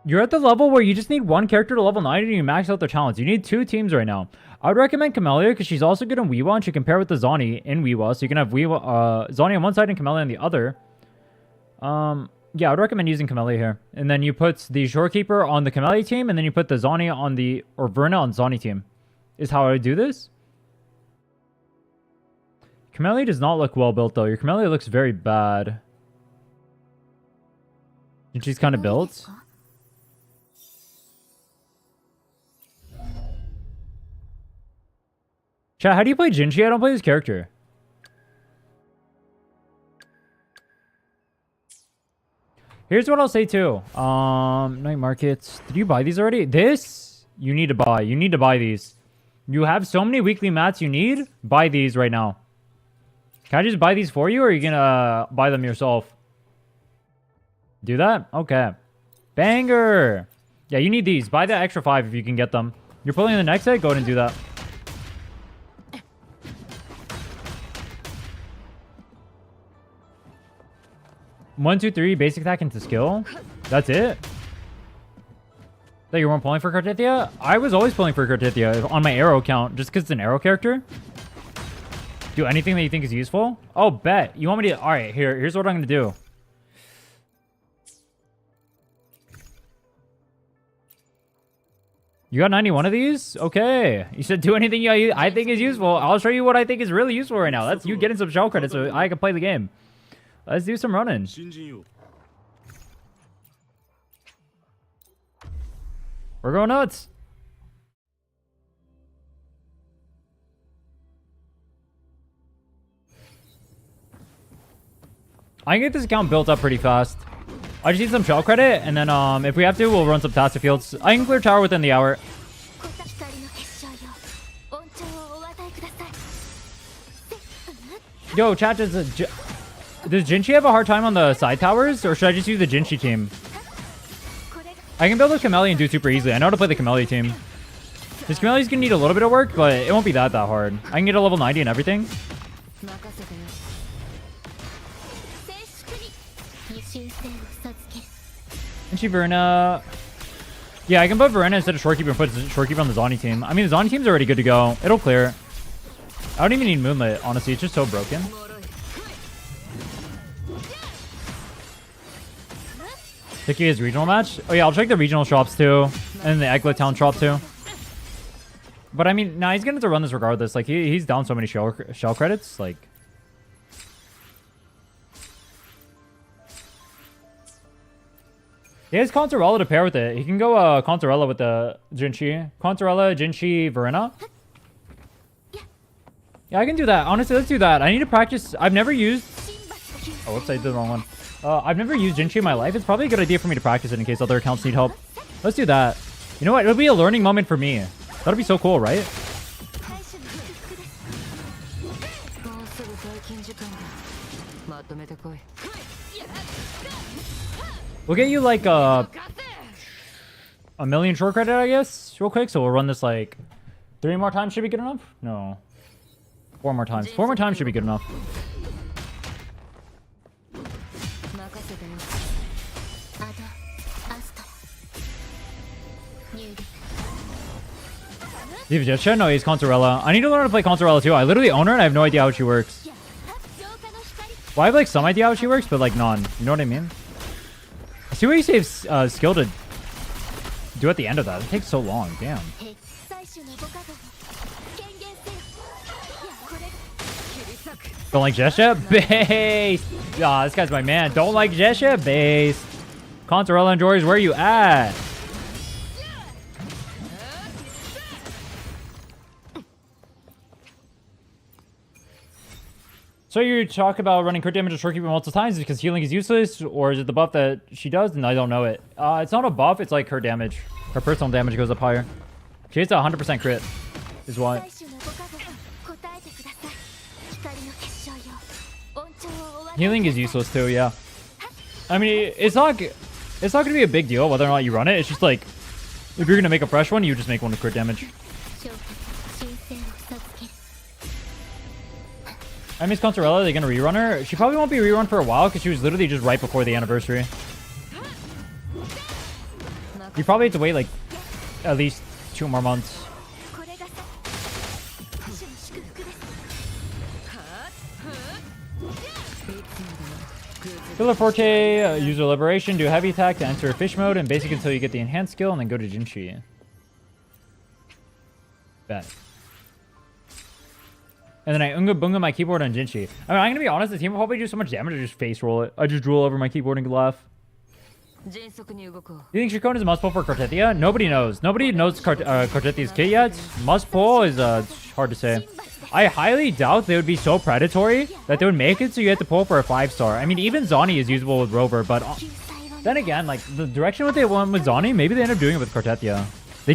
You're at the level where you just need 1 character to level 9 and you max out their talents. You need 2 teams right now. I would recommend Camellia because she's also good in Weewa and she can pair with the Zani in Weewa. So you can have Weewa, Zani on one side and Camellia on the other. Yeah, I would recommend using Camellia here. And then you put the Shorekeeper on the Camellia team and then you put the Zani on the... or Verna on Zani team. Is how I would do this. Camellia does not look well built though. Your Camellia looks very bad. And she's kind of built. Chat, how do you play Jinshi? I don't play this character. Here's what I'll say too. Night markets. Did you buy these already? This you need to buy. You need to buy these. You have so many weekly mats you need. Buy these right now. Can I just buy these for you, or are you gonna buy them yourself? Do that? Okay. Banger! Yeah, you need these. Buy the extra 5 if you can get them. You're pulling in the next hit? Go ahead and do that. One, two, three, basic attack into skill. That's it? That you weren't pulling for Cartethyia? I was always pulling for Cartethyia on my arrow account, just because it's an arrow character. Do anything that you think is useful? Oh, bet. You want me to... Alright, here's what I'm going to do. You got 91 of these? Okay. You said do anything I think is useful. I'll show you what I think is really useful right now. That's you getting some shell credits so I can play the game. Let's do some running. We're going nuts. I can get this account built up pretty fast. I just need some shell credit, and then if we have to, we'll run some Tastic Fields. I can clear tower within the hour. Yo, chat, does Jinchi have a hard time on the side towers, or should I just use the Jinchi team? I can build a Camellia and do super easily. I know how to play the Camellia team. This Camelia's gonna need a little bit of work, but it won't be that hard. I can get a level 90 and everything. And she Verena. Yeah, I can put Verena instead of Shorekeeper and put Shorekeeper on the Zani team. I mean, the Zani team's already good to go. It'll clear. I don't even need Moonlit, honestly. It's just so broken. Tikia's regional match? Oh yeah, I'll check the regional shops too. And the Eglet Town shop too. But I mean, nah, he's gonna have to run this regardless. Like, he's down so many shell credits. Like... He has Contorella to pair with it. He can go Contorella with the Jinchi. Contorella, Jinchi, Verena. Yeah, I can do that. Honestly, let's do that. I need to practice. I've never used... Oh, whoops, I did the wrong one. I've never used Jinchi in my life. It's probably a good idea for me to practice it in case other accounts need help. Let's do that. You know what? It'll be a learning moment for me. That'll be so cool, right? We'll get you like a million short credit, I guess, real quick. So we'll run this like 3 more times. Should be good enough? No. 4 more times. 4 more times should be good enough. Do you have Jetcha? No, he's Contorella. I need to learn how to play Contorella too. I literally own her and I have no idea how she works. Well, I have like some idea how she works, but like none. You know what I mean? I see why you save skill to do at the end of that. It takes so long. Damn. Don't like Jesha? Base! Ah, this guy's my man. Don't like Jesha? Base. Contorella and Jory's, where are you at? So you talk about running crit damage to Shorekeeper multiple times because healing is useless, or is it the buff that she does? And I don't know it. It's not a buff, it's like her damage. Her personal damage goes up higher. She hits 100% crit, is why. Healing is useless too, yeah. I mean, it's not gonna be a big deal whether or not you run it. It's just like, if you're gonna make a fresh one, you just make one with crit damage. I miss Contorella. Are they gonna rerun her? She probably won't be rerun for a while because she was literally just right before the anniversary. You probably have to wait like at least 2 more months. Pillar Forte, user liberation, do a heavy attack to enter fish mode, and basic until you get the enhanced skill, and then go to Jinchi. Bet. And then I Unga Bunga my keyboard on Jinchi. I mean, I'm gonna be honest, the team will probably do so much damage to just face roll it. I just drool over my keyboard and laugh. Do you think Shikon is a must pull for Cartethyia? Nobody knows. Nobody knows Cartethia's kit yet. Must pull is hard to say. I highly doubt they would be so predatory that they would make it so you have to pull for a 5-star. I mean, even Zani is usable with Rover, but then again, like the direction what they went with Zani, maybe they end up doing it with Cartethyia. They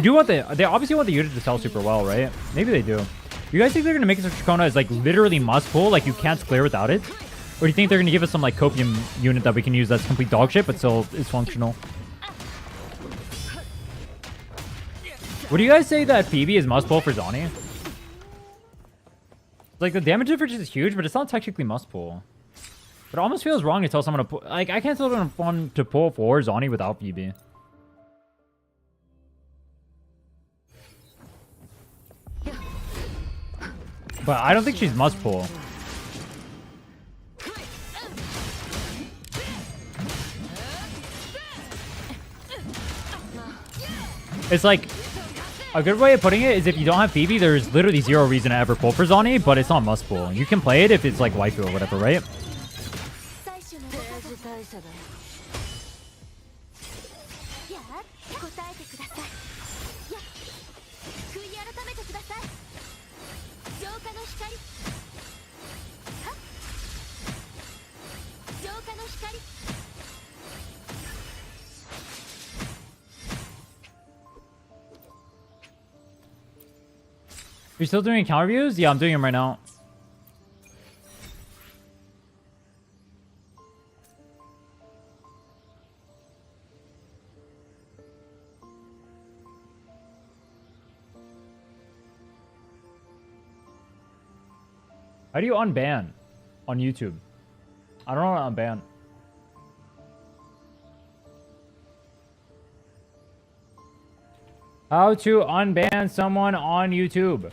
obviously want the unit to sell super well, right? Maybe they do. You guys think they're gonna make it so Trachona is like literally must pull, like you can't clear without it? Or do you think they're gonna give us some like copium unit that we can use that's complete dog shit but still is functional? Would you guys say that Phoebe is must pull for Zani? Like the damage difference is huge, but it's not technically must pull. But it almost feels wrong to tell someone to pull. Like I can't tell someone to pull for Zani without Phoebe. But I don't think she's must pull. It's like, a good way of putting it is if you don't have Phoebe, there's literally zero reason to ever pull for Zani, but it's not must pull. You can play it if it's like waifu or whatever, right? You're still doing account reviews? Yeah, I'm doing them right now. How do you unban on YouTube? I don't know how to unban. How to unban someone on YouTube?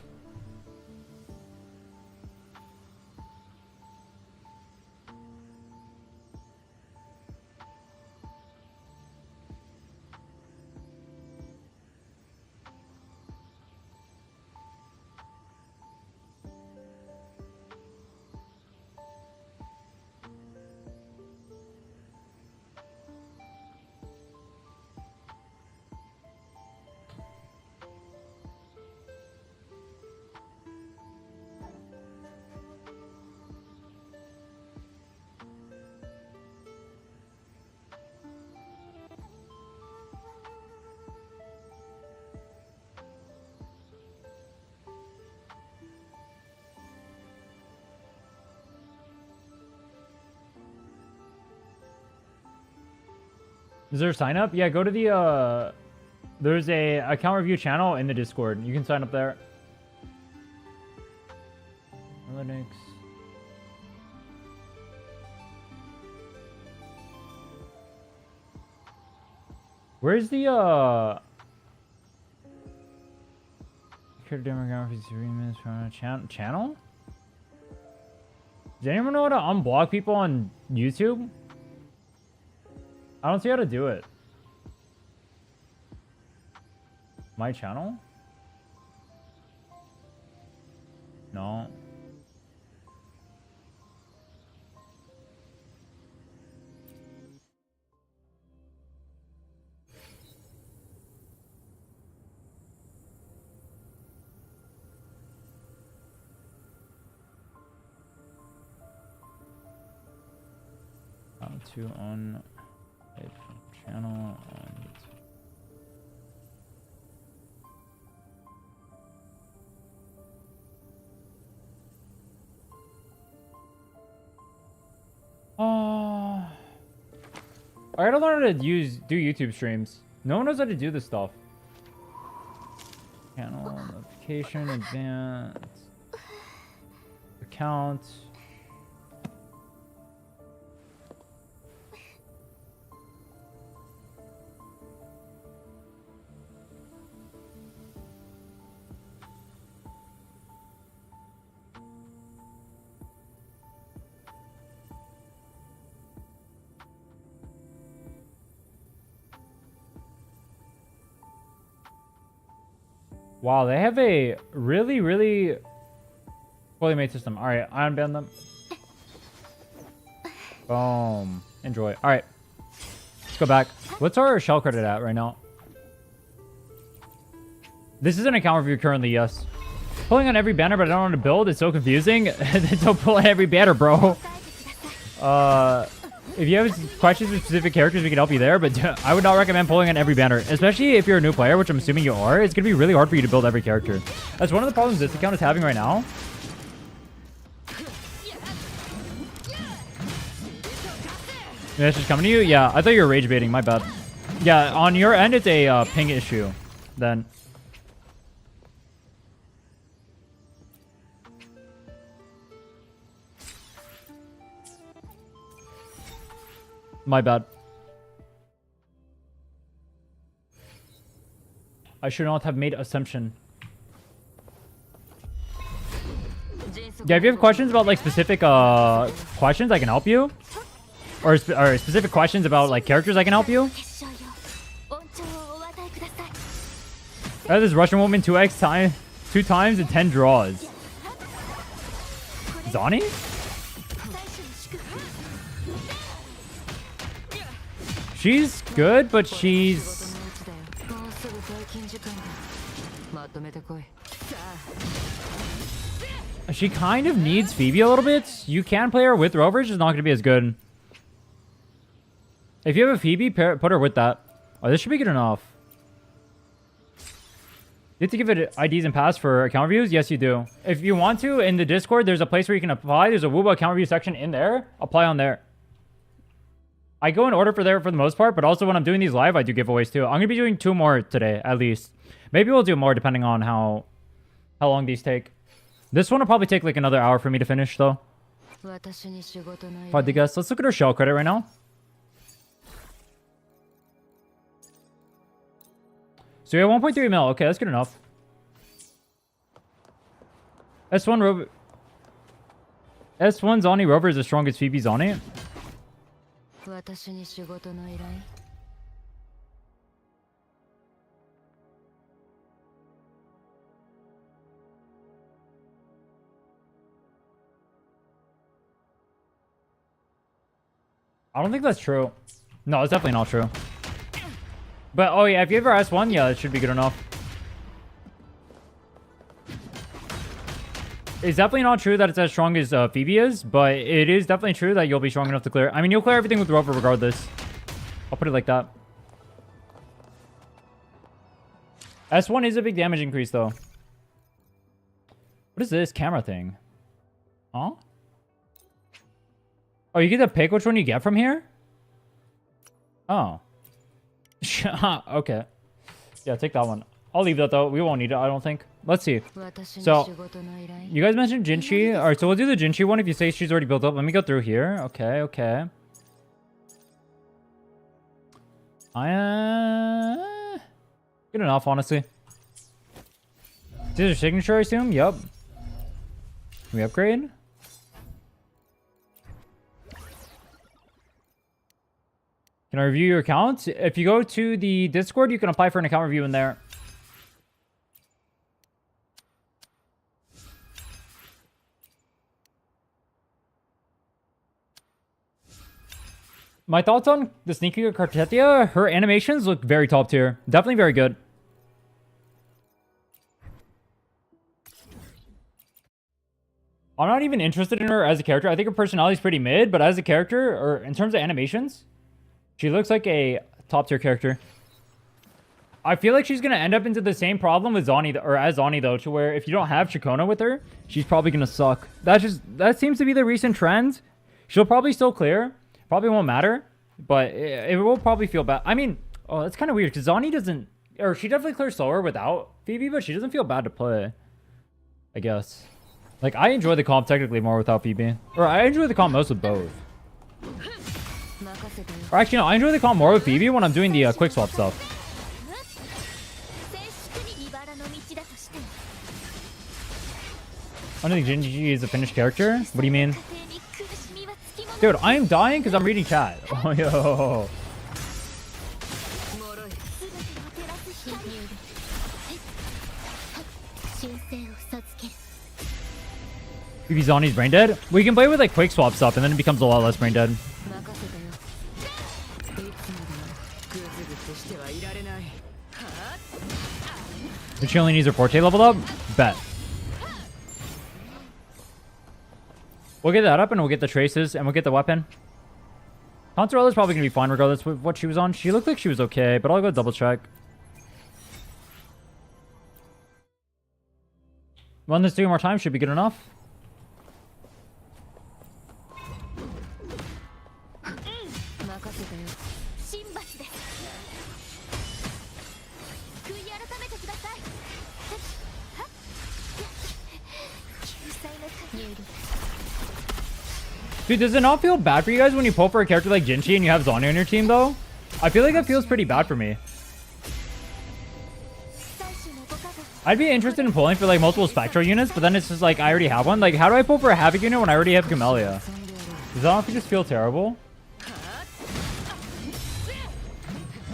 Is there a sign up? Yeah, go to the there's a account review channel in the Discord. You can sign up there. Linux. Where's the demographics 3 minutes from a channel? Does anyone know how to unblock people on YouTube? I don't see how to do it. My channel? No. How to on a channel on YouTube. I gotta learn how to do YouTube streams. No one knows how to do this stuff. Channel notification, advanced account. Wow, they have a really, really fully made system. All right, I unban them. Boom. Enjoy. All right, let's go back. What's our shell credit at right now? This is an account review currently, yes. Pulling on every banner, but I don't know how to build. It's so confusing. Don't pull on every banner, bro. If you have questions with specific characters, we can help you there, but I would not recommend pulling on every banner, especially if you're a new player, which I'm assuming you are. It's going to be really hard for you to build every character. That's one of the problems this account is having right now. That's just coming to you? Yeah, I thought you were rage baiting. My bad. Yeah, on your end, it's a ping issue then. My bad. I should not have made assumption. Yeah, if you have questions about like specific questions, I can help you. Or specific questions about like characters, I can help you. I had this Russian woman 2 times in 10 draws. Zani? She's good, but she's... She kind of needs Phoebe a little bit. You can play her with Rover, she's not going to be as good. If you have a Phoebe, put her with that. Oh, this should be good enough. You have to give it IDs and pass for account reviews? Yes, you do. If you want to, in the Discord, there's a place where you can apply. There's a Wooba account review section in there. Apply on there. I go in order for there for the most part, but also when I'm doing these live, I do giveaways too. I'm going to be doing 2 more today, at least. Maybe we'll do more depending on how long these take. This one will probably take like another hour for me to finish, though. Hard to guess. Let's look at her shell credit right now. So we have 1.3 mil. Okay, that's good enough. S1 Zani Rover is the strongest Phoebe Zani. I don't think that's true. No, it's definitely not true. But, oh yeah, if you ever S1, yeah, it should be good enough. It's definitely not true that it's as strong as Phoebe is, but it is definitely true that you'll be strong enough to clear. I mean, you'll clear everything with Rover regardless. I'll put it like that. S1 is a big damage increase, though. What is this camera thing? Huh? Oh, you get to pick which one you get from here? Oh. Okay. Yeah, take that one. I'll leave that, though. We won't need it, I don't think. Let's see. So, you guys mentioned Jinchi. Alright, so we'll do the Jinchi one if you say she's already built up. Let me go through here. Okay, okay. Good enough, honestly. This is your signature, I assume? Yup. Can we upgrade? Can I review your account? If you go to the Discord, you can apply for an account review in there. My thoughts on the sneaky Cartethyia, her animations look very top tier. Definitely very good. I'm not even interested in her as a character. I think her personality is pretty mid, but as a character, or in terms of animations, she looks like a top tier character. I feel like she's going to end up into the same problem with Zani, or as Zani though, to where if you don't have Shikona with her, she's probably going to suck. That seems to be the recent trend. She'll probably still clear. Probably won't matter, but it will probably feel bad. I mean, oh, that's kind of weird because Zani doesn't, or she definitely clears slower without Phoebe, but she doesn't feel bad to play, I guess. Like, I enjoy the comp technically more without Phoebe. Or I enjoy the comp most with both. Or actually, no, I enjoy the comp more with Phoebe when I'm doing the quick swap stuff. I don't think Jinji is a finished character. What do you mean? Dude, I am dying because I'm reading chat. Oh, yo. Maybe Zani's brain dead? We can play with like quick swap stuff and then it becomes a lot less brain dead. And she only needs her Forte leveled up? Bet. We'll get that up and we'll get the traces and we'll get the weapon. Consolella's probably gonna be fine regardless with what she was on. She looked like she was okay, but I'll go double check. Run this 2 more times should be good enough. Dude, does it not feel bad for you guys when you pull for a character like Jinchi and you have Zhonyae on your team, though? I feel like that feels pretty bad for me. I'd be interested in pulling for, like, multiple Spectral units, but then it's just, like, I already have one. Like, how do I pull for a Havoc unit when I already have Camellia? Does that not just feel terrible?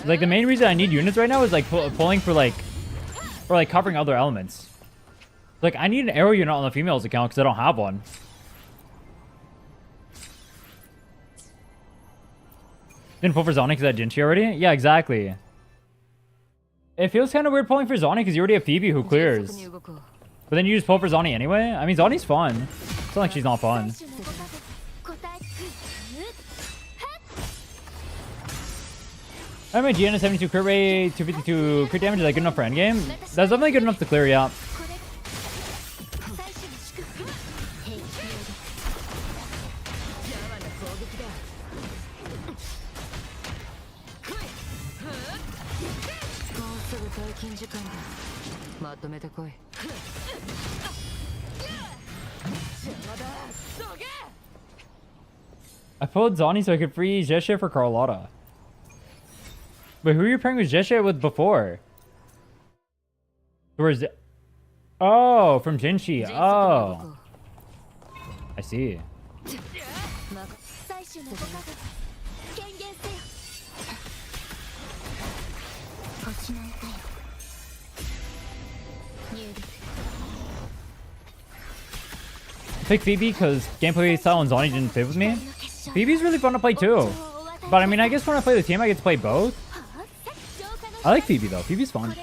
Like, the main reason I need units right now is, like, pulling for, like... Or, like, covering other elements. Like, I need an arrow unit on the females account because I don't have one. Didn't pull for Zhonyae because I had Jinchi already? Yeah, exactly. It feels kind of weird pulling for Zhonyae because you already have Phoebe who clears. But then you just pull for Zhonyae anyway? I mean, Zhonyae's fun. It's not like she's not fun. I mean, GN is 72 crit rate, 252 crit damage. Is that good enough for endgame? That's definitely good enough to clear, yeah. I pulled Zhonyae so I could free Gacha for Carlotta. But who are you pairing with Gacha with before? Where's it? Oh, from Jinchi. Oh. I see. Pick Phoebe because gameplay style and Zhonyae didn't fit with me. Phoebe's really fun to play too. But I mean, I guess when I play the team, I get to play both. I like Phoebe though. Phoebe's fun.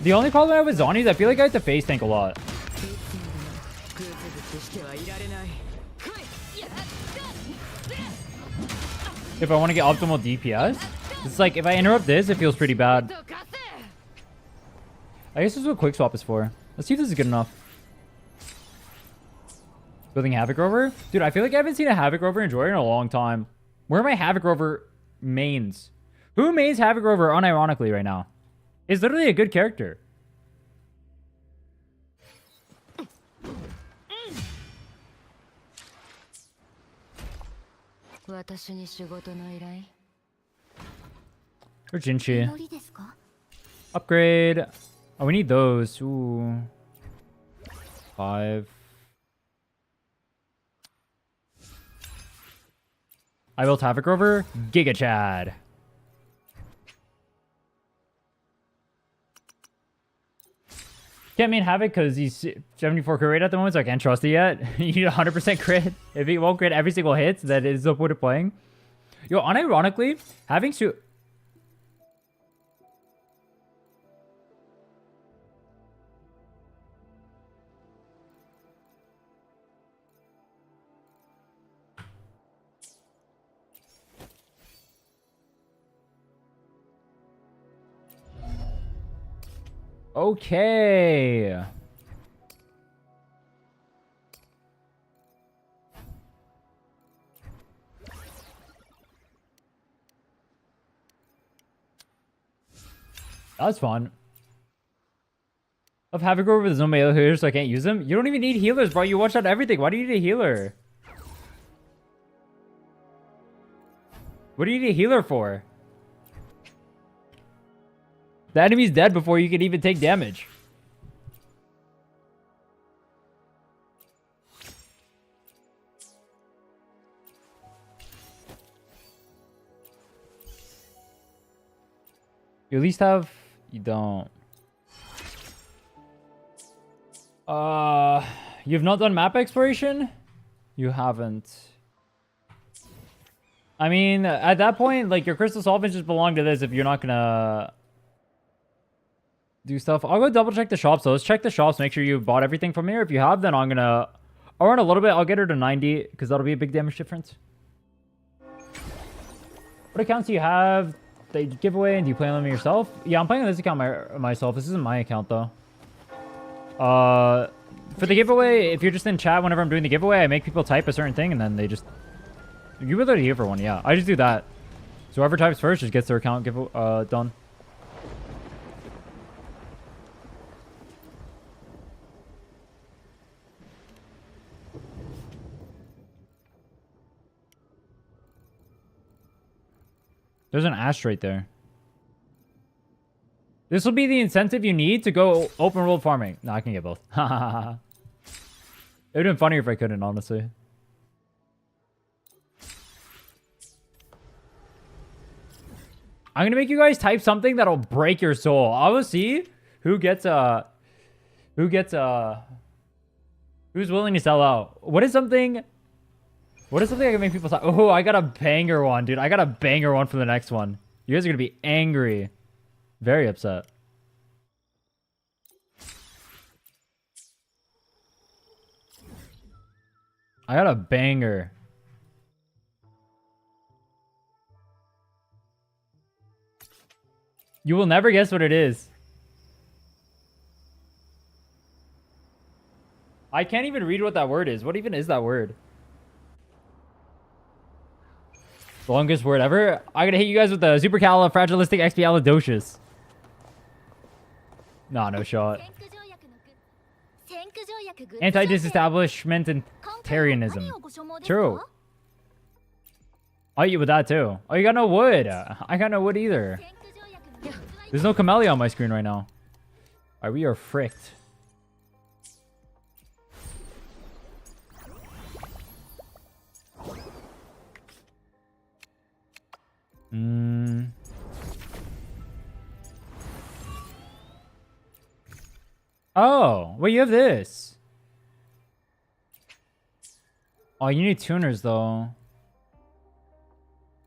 The only problem I have with Zhonyae is I feel like I have to face tank a lot. If I want to get optimal DPS. It's like, if I interrupt this, it feels pretty bad. I guess this is what Quick Swap is for. Let's see if this is good enough. Building Havoc Rover? Dude, I feel like I haven't seen a Havoc Rover enjoy in a long time. Where are my Havoc Rover mains? Who mains Havoc Rover unironically right now? It's literally a good character. Or Jinchi. Upgrade. Oh, we need those. Ooh. 5. I built Havoc Rover. Giga Chad. Can't main Havoc because he's 74 crit rate at the moment, so I can't trust it yet. You need 100% crit. If he won't crit every single hit, that is the point of playing. Yo, unironically, having to... Okay. That's fun. Of Havoc Rover, there's no melee healers, so I can't use them. You don't even need healers, bro. You watch out everything. Why do you need a healer? What do you need a healer for? The enemy's dead before you can even take damage. You at least have... You don't. You've not done map exploration? You haven't. I mean, at that point, like, your crystal solvents just belong to this if you're not gonna... do stuff. I'll go double check the shops. So let's check the shops. Make sure you bought everything from here. If you have, then I'm gonna I'll run a little bit. I'll get her to 90 because that'll be a big damage difference. What accounts do you have that you give away, and do you play on them yourself? Yeah, I'm playing on this account myself. This isn't my account though. For the giveaway, if you're just in chat whenever I'm doing the giveaway, I make people type a certain thing and then they just... You were literally here for one, yeah. I just do that. So whoever types first just gets their account done. There's an Astrite there. This will be the incentive you need to go open world farming. No, I can get both. It would have been funnier if I couldn't, honestly. I'm gonna make you guys type something that'll break your soul. I will see who's willing to sell out. What is something I can make people type? Oh, I got a banger one, dude. I got a banger one for the next one. You guys are gonna be angry. Very upset. I got a banger. You will never guess what it is. I can't even read what that word is. What even is that word? The longest word ever? I'm gonna hit you guys with the supercalifragilisticexpialidocious. Nah, no shot. Anti-disestablishmentarianism. True. I'll eat you with that too. Oh, you got no wood. I got no wood either. There's no camellia on my screen right now. Alright, we are fricked. Oh, wait, you have this. Oh, you need tuners though.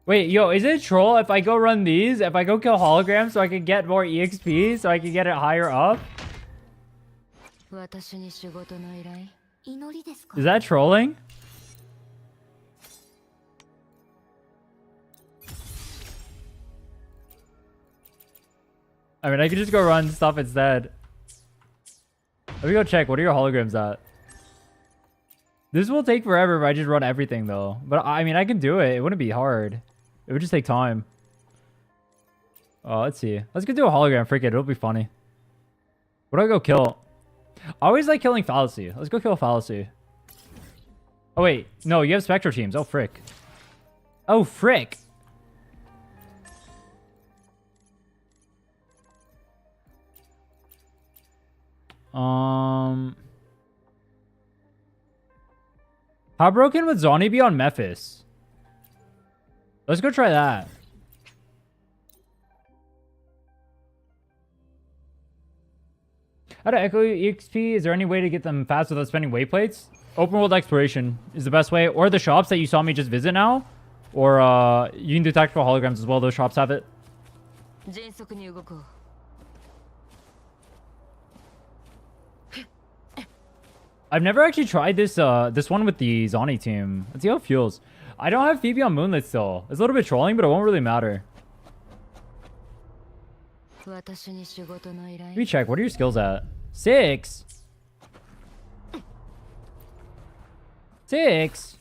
Wait, yo, is it a troll if I go run these? If I go kill holograms so I can get more EXP so I can get it higher up? Is that trolling? I mean, I could just go run stuff instead. Let me go check. What are your holograms at? This will take forever if I just run everything, though. But, I mean, I can do it. It wouldn't be hard. It would just take time. Oh, let's see. Let's go do a hologram. Frick it. It'll be funny. What do I go kill? I always like killing Fallacy. Let's go kill Fallacy. Oh, wait. No, you have Spectro teams. Oh, frick. Oh, frick. How broken would Zoni be on Mephis? Let's go try that. How to echo EXP? Is there any way to get them fast without spending wayplates? Open world exploration is the best way. Or the shops that you saw me just visit now. Or you can do tactical holograms as well. Those shops have it. I've never actually tried this this one with the Zoni team. Let's see how it feels. I don't have Phoebe on Moonlit still. It's a little bit trolling, but it won't really matter. Let me check. What are your skills at? 6. 6.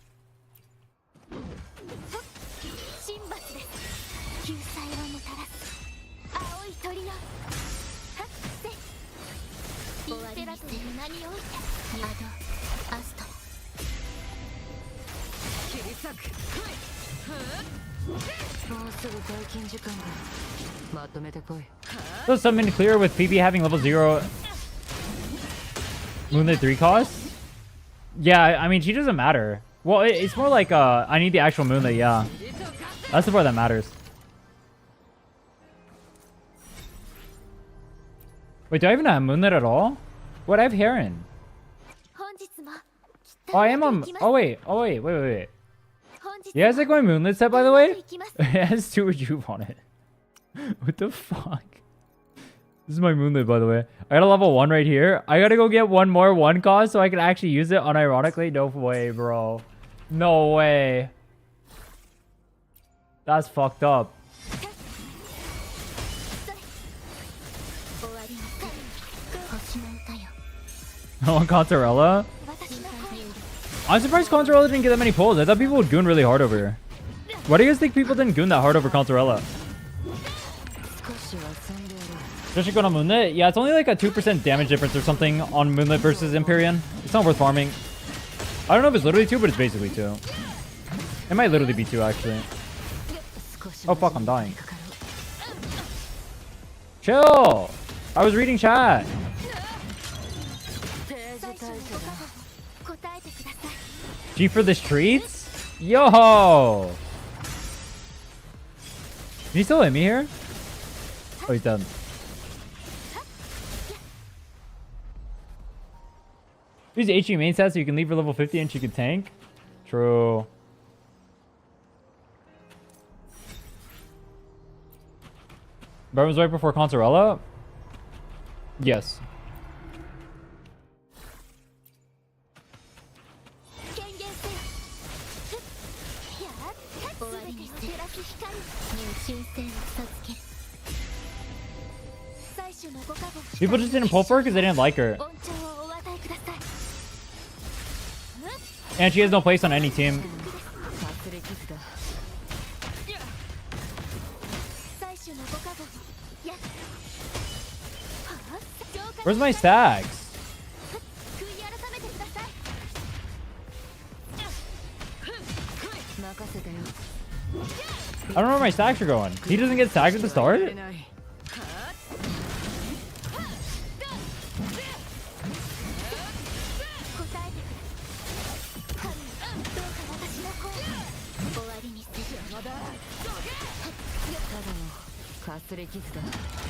So something clear with Phoebe having level 0 Moonlit 3 costs? Yeah, I mean, she doesn't matter. Well, it's more like I need the actual Moonlit, yeah. That's the part that matters. Wait, do I even have Moonlit at all? What, I have Heron. Oh, I am on... Oh, wait. Yeah, it's like my Moonlit set, by the way. It has 2 Rejuve on it. What the fuck? This is my moonlit, by the way. I got a level 1 right here. I gotta go get one more 1 cost so I can actually use it unironically. No way, bro. No way. That's fucked up. I want Contarella. I'm surprised Contarella didn't get that many pulls. I thought people would goon really hard over here. Why do you guys think people didn't goon that hard over Contarella? Especially going on Moonlit? Yeah, it's only like a 2% damage difference or something on Moonlit versus Empyrean. It's not worth farming. I don't know if it's literally 2, but it's basically 2. It might literally be 2, actually. Oh, fuck, I'm dying. Chill! I was reading chat. G for the streets? Yo! Can he still hit me here? Oh, he's dead. Use HE main stats so you can leave for level 50 and she can tank. True. Bart was right before Contarella? Yes. People just didn't pull for her because they didn't like her. And she has no place on any team. Where's my stacks? I don't know where my stacks are going. He doesn't get stacks at the start?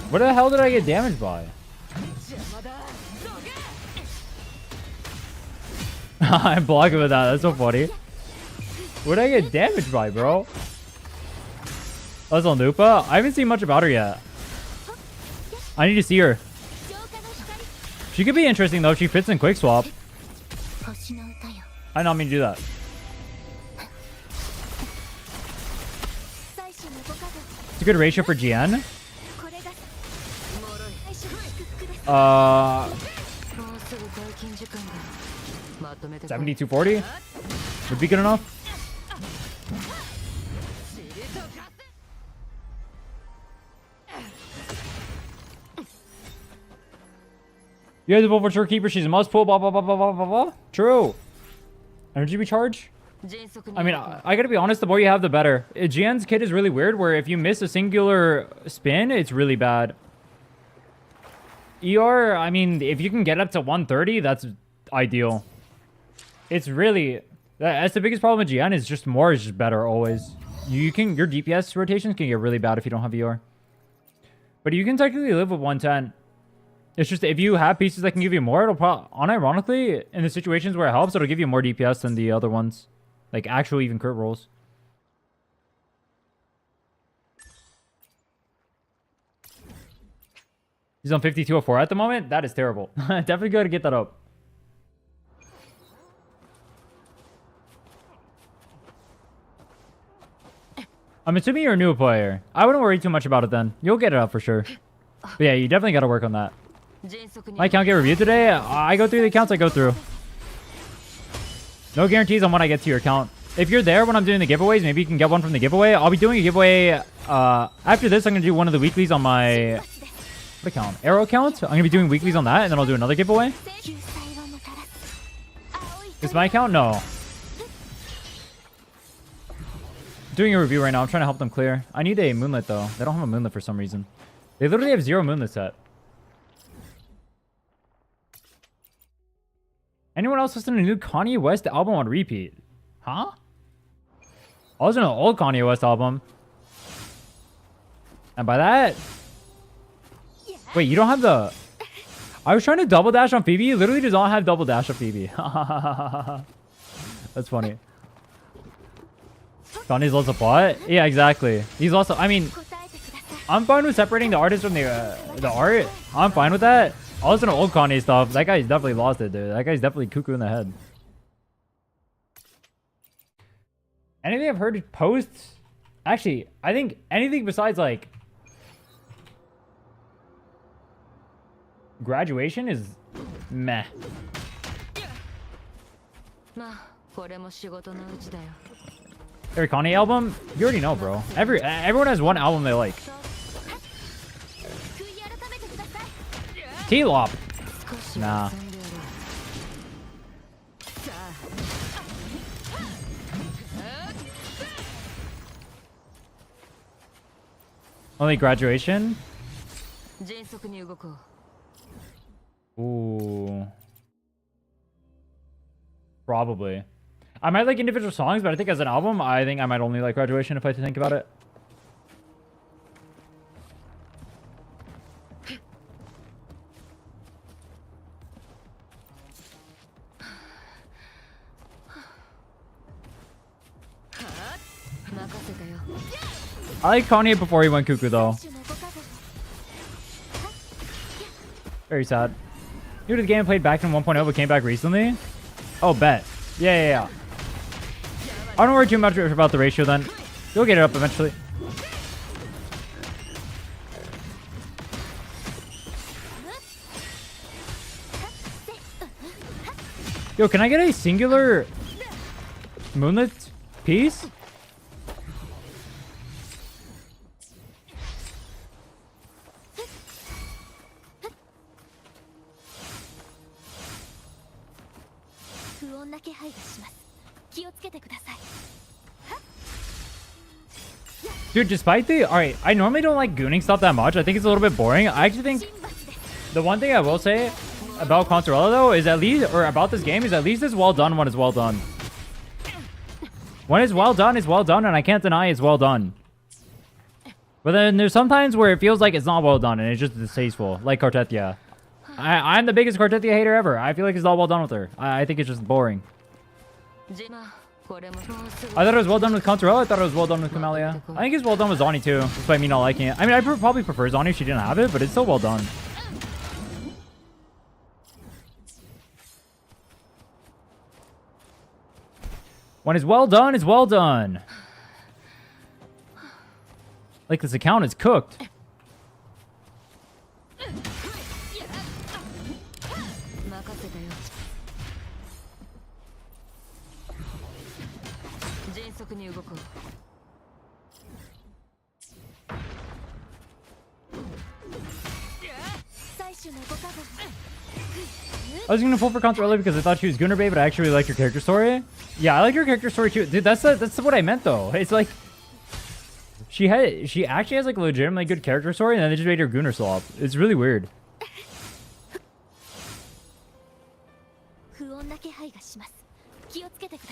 What the hell did I get damaged by? I'm blocking with that. That's so funny. What did I get damaged by, bro? That's on Lupa. I haven't seen much about her yet. I need to see her. She could be interesting though if she fits in quick swap. I not mean to do that. It's a good ratio for GN. 7240 would be good enough. You guys vote for Short Keeper. She's a must pull. Blah blah blah blah blah blah blah. True. Energy recharge. I mean, I gotta be honest. The more you have, the better. GN's kit is really weird. Where if you miss a singular spin, it's really bad. ER, I mean, if you can get up to 130, that's ideal. It's really... That's the biggest problem with GN is just more is just better always. You can... Your DPS rotations can get really bad if you don't have ER. But you can technically live with 110. It's just if you have pieces that can give you more, it'll probably... Unironically, in the situations where it helps, it'll give you more DPS than the other ones. Like actual even crit rolls. He's on 5204 at the moment? That is terrible. Definitely got to get that up. I'm assuming you're a new player. I wouldn't worry too much about it then. You'll get it up for sure. But yeah, you definitely got to work on that. My account get reviewed today? I go through the accounts I go through. No guarantees on when I get to your account. If you're there when I'm doing the giveaways, maybe you can get one from the giveaway. I'll be doing a giveaway. After this, I'm going to do one of the weeklies on my... What account? Arrow account? I'm going to be doing weeklies on that, and then I'll do another giveaway. Is my account? No. Doing a review right now. I'm trying to help them clear. I need a Moonlit, though. They don't have a Moonlit for some reason. They literally have 0 Moonlit set. Anyone else listening to a new Kanye West album on repeat? Huh? I was in an old Kanye West album. And by that... Wait, you don't have the... I was trying to double dash on Phoebe. You literally does not have double dash on Phoebe. That's funny. Kanye's lost a plot? Yeah, exactly. He's also... I mean... I'm fine with separating the artist from the art. I'm fine with that. I'll listen to old Kanye stuff. That guy's definitely lost it, dude. That guy's definitely cuckoo in the head. Anything I've heard posts? Actually, I think anything besides like graduation is meh. Every Kanye album? You already know, bro. Everyone has one album they like. T-Lop. Nah. Only graduation? Ooh. Probably. I might like individual songs, but I think as an album, I think I might only like graduation if I think about it. I like Kanye before he went cuckoo though. Very sad. New to the game, played back in 1.0 but came back recently. Oh, bet. Yeah. I don't worry too much about the ratio then. You'll get it up eventually. Yo, can I get a singular moonlit piece? Dude, despite the... Alright, I normally don't like gooning stuff that much. I think it's a little bit boring. I actually think... The one thing I will say about Consorella, though, is at least... Or about this game, is at least it's well done when it's well done. When it's well done, and I can't deny it's well done. But then there's sometimes where it feels like it's not well done, and it's just distasteful. Like Cartethyia. I'm the biggest Cartethyia hater ever. I feel like it's not well done with her. I think it's just boring. I thought it was well done with Consorella. I thought it was well done with Camellia. I think it's well done with Zonnie too, despite me not liking it. I mean, I probably prefer Zonnie if she didn't have it, but it's still well done. When it's well done, it's well done. Like this account is cooked. I was gonna pull for Contra earlier because I thought she was Gunner Bay, but I actually really like your character story. Yeah, I like your character story too. Dude, that's what I meant though. It's like she actually has like a legitimately good character story, and then they just made her Gunner swap. It's really weird.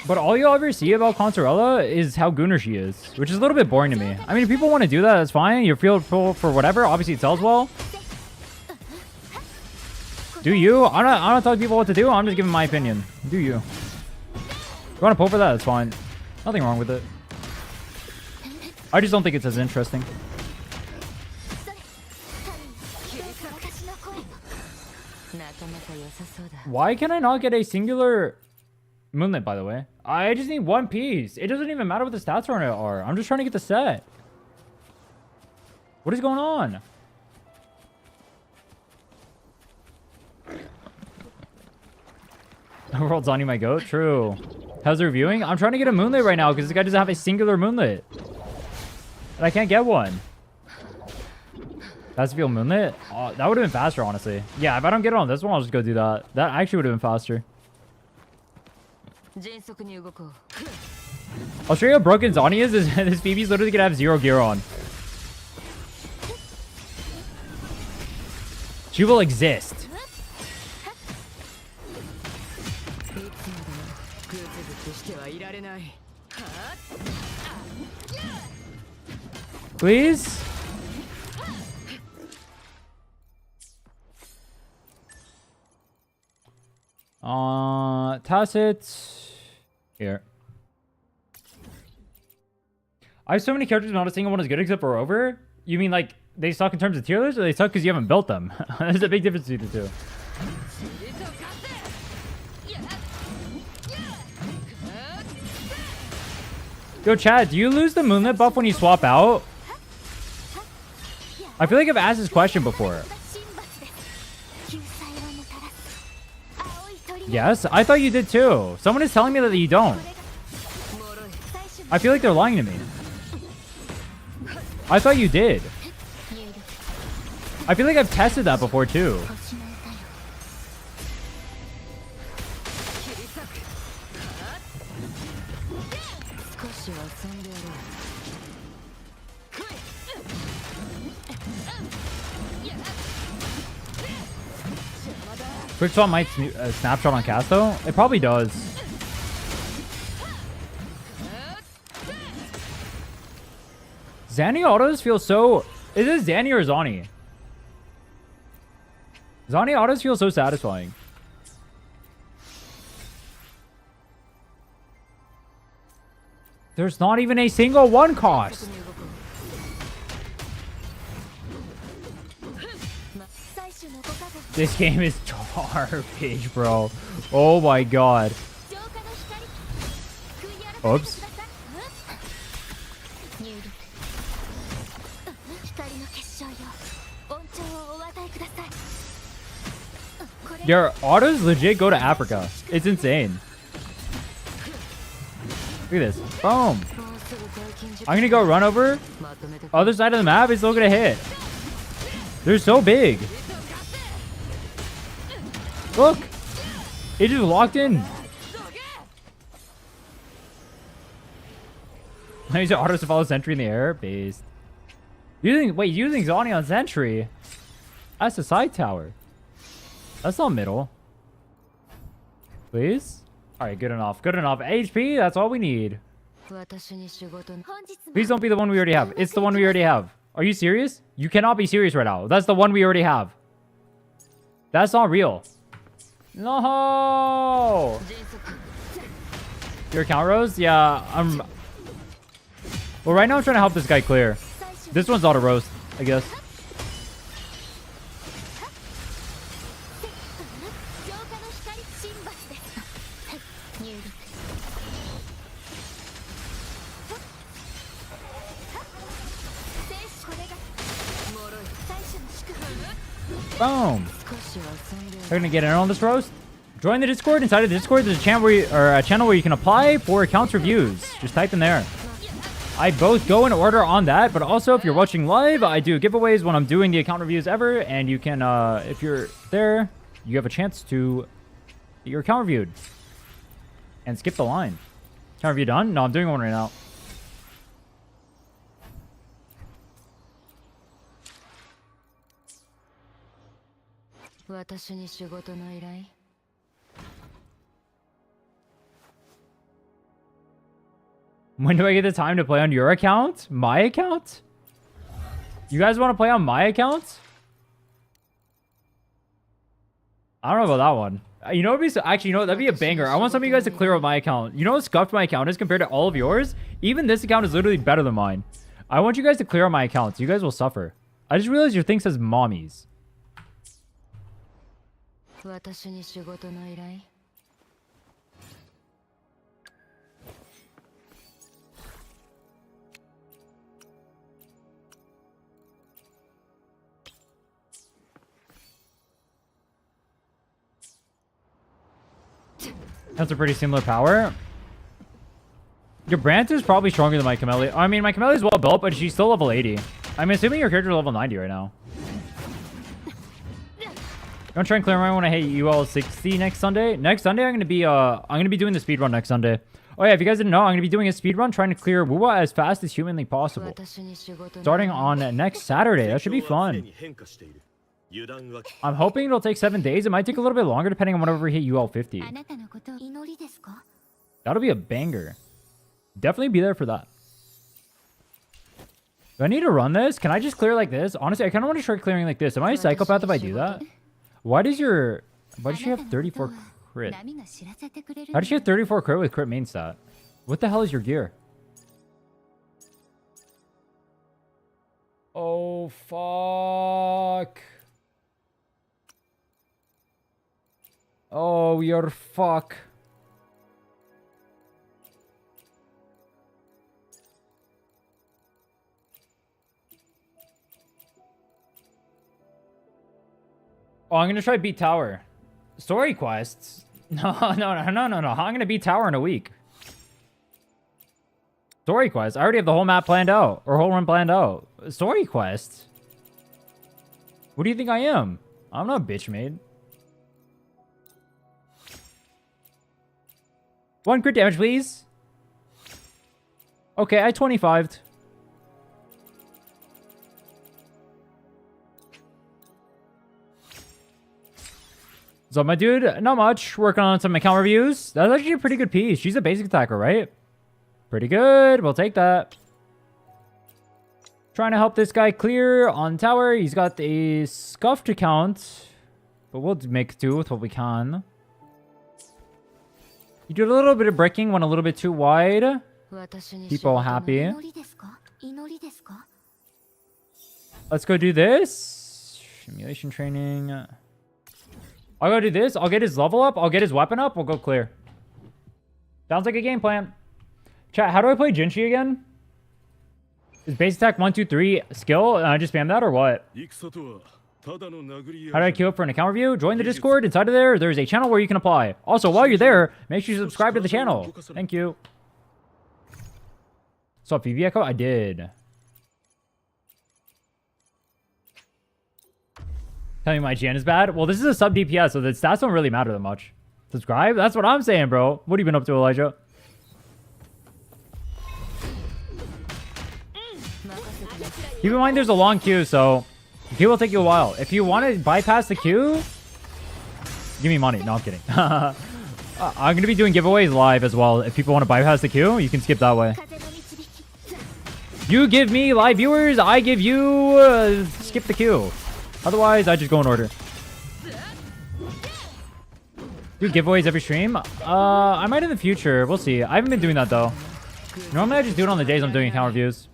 But all you'll ever see about Consorella is how Gunner she is, which is a little bit boring to me. I mean, if people want to do that, that's fine. You feel for whatever. Obviously, it sells well. Do you? I'm not telling people what to do. I'm just giving my opinion. Do you? If you want to pull for that, that's fine. Nothing wrong with it. I just don't think it's as interesting. Why can I not get a singular moonlit, by the way? I just need one piece. It doesn't even matter what the stats on it are. I'm just trying to get the set. What is going on? World's on you, my goat. True. How's the reviewing? I'm trying to get a moonlit right now because this guy doesn't have a singular moonlit. And I can't get one. That's feel moonlit? Oh, that would have been faster, honestly. Yeah, if I don't get it on this one, I'll just go do that. That actually would have been faster. I'll show you how broken Zonnie is. This Phoebe's literally gonna have 0 gear on. She will exist. Please? Tacit. Here. I have so many characters, not a single one is good except for Rover. You mean like they suck in terms of tier lists, or they suck because you haven't built them? There's a big difference between the two. Yo, Chad, do you lose the moonlit buff when you swap out? I feel like I've asked this question before. Yes, I thought you did too. Someone is telling me that you don't. I feel like they're lying to me. I thought you did. I feel like I've tested that before too. Quick swap might snapshot on cast though? It probably does. Zanny autos feel so... Is it Zanny or Zani? Zani autos feel so satisfying. There's not even a single one cost. This game is garbage, bro. Oh my god. Oops. Your autos legit go to Africa. It's insane. Look at this. Boom. I'm gonna go run over. Other side of the map is still gonna hit. They're so big. Look. It just locked in. I use autos to follow sentry in the air. Based. Using Zani on sentry. That's the side tower. That's not middle. Please? Alright, good enough. Good enough. HP, that's all we need. Please don't be the one we already have. It's the one we already have. Are you serious? You cannot be serious right now. That's the one we already have. That's not real. No! Your account rose? Yeah, I'm... Well, right now I'm trying to help this guy clear. This one's auto roast, I guess. Boom. They're gonna get in on this roast. Join the Discord. Inside of the Discord, there's a channel where you can apply for accounts reviews. Just type in there. I both go in order on that, but also if you're watching live, I do giveaways when I'm doing the account reviews ever, and you can, if you're there, you have a chance to get your account reviewed and skip the line. Account review done? No, I'm doing one right now. When do I get the time to play on your account? My account? You guys want to play on my account? I don't know about that one. You know what would be actually, you know what? That'd be a banger. I want some of you guys to clear up my account. You know how scuffed my account is compared to all of yours? Even this account is literally better than mine. I want you guys to clear up my account. You guys will suffer. I just realized your thing says mommies. That's a pretty similar power. Your Brant is probably stronger than my Camellia. I mean, my Camellia is well built, but she's still level 80. I'm assuming your character is level 90 right now. Don't try and clear mine when I hit UL 60 next Sunday. Next Sunday, I'm gonna be doing the speedrun next Sunday. Oh yeah, if you guys didn't know, I'm gonna be doing a speedrun trying to clear Wuwa as fast as humanly possible. Starting on next Saturday. That should be fun. I'm hoping it'll take 7 days. It might take a little bit longer depending on whenever we hit UL 50. That'll be a banger. Definitely be there for that. Do I need to run this? Can I just clear like this? Honestly, I kind of want to try clearing like this. Am I a psychopath if I do that? Why does she have 34 crit? How does she have 34 crit with crit main stat? What the hell is your gear? Oh fuck. Oh, you're fuck. Oh, I'm gonna try beat tower. Story quests? No. I'm gonna beat tower in a week. Story quests? I already have the whole map planned out. Or whole run planned out. Story quests? What do you think I am? I'm not a bitch made. 1 crit damage, please. Okay, I 25'd. So my dude, not much. Working on some account reviews. That's actually a pretty good piece. She's a basic attacker, right? Pretty good. We'll take that. Trying to help this guy clear on tower. He's got a scuffed account. But we'll make do with what we can. You do a little bit of bricking, went a little bit too wide. People happy. Let's go do this. Simulation training. I'll go do this. I'll get his level up. I'll get his weapon up. We'll go clear. Sounds like a game plan. Chat, how do I play Jinchi again? Is base attack 1, 2, 3 skill? And I just spam that or what? How do I queue up for an account review? Join the Discord. Inside of there, there's a channel where you can apply. Also, while you're there, make sure you subscribe to the channel. Thank you. So, PV Echo? I did. Tell me my GN is bad? Well, this is a sub DPS, so the stats don't really matter that much. Subscribe? That's what I'm saying, bro. What have you been up to, Elijah? Keep in mind there's a long queue, so the queue will take you a while. If you want to bypass the queue, give me money. No, I'm kidding. I'm going to be doing giveaways live as well. If people want to bypass the queue, you can skip that way. You give me live viewers, I give you skip the queue. Otherwise, I just go in order. Do giveaways every stream? I might in the future. We'll see. I haven't been doing that, though. Normally, I just do it on the days I'm doing account reviews.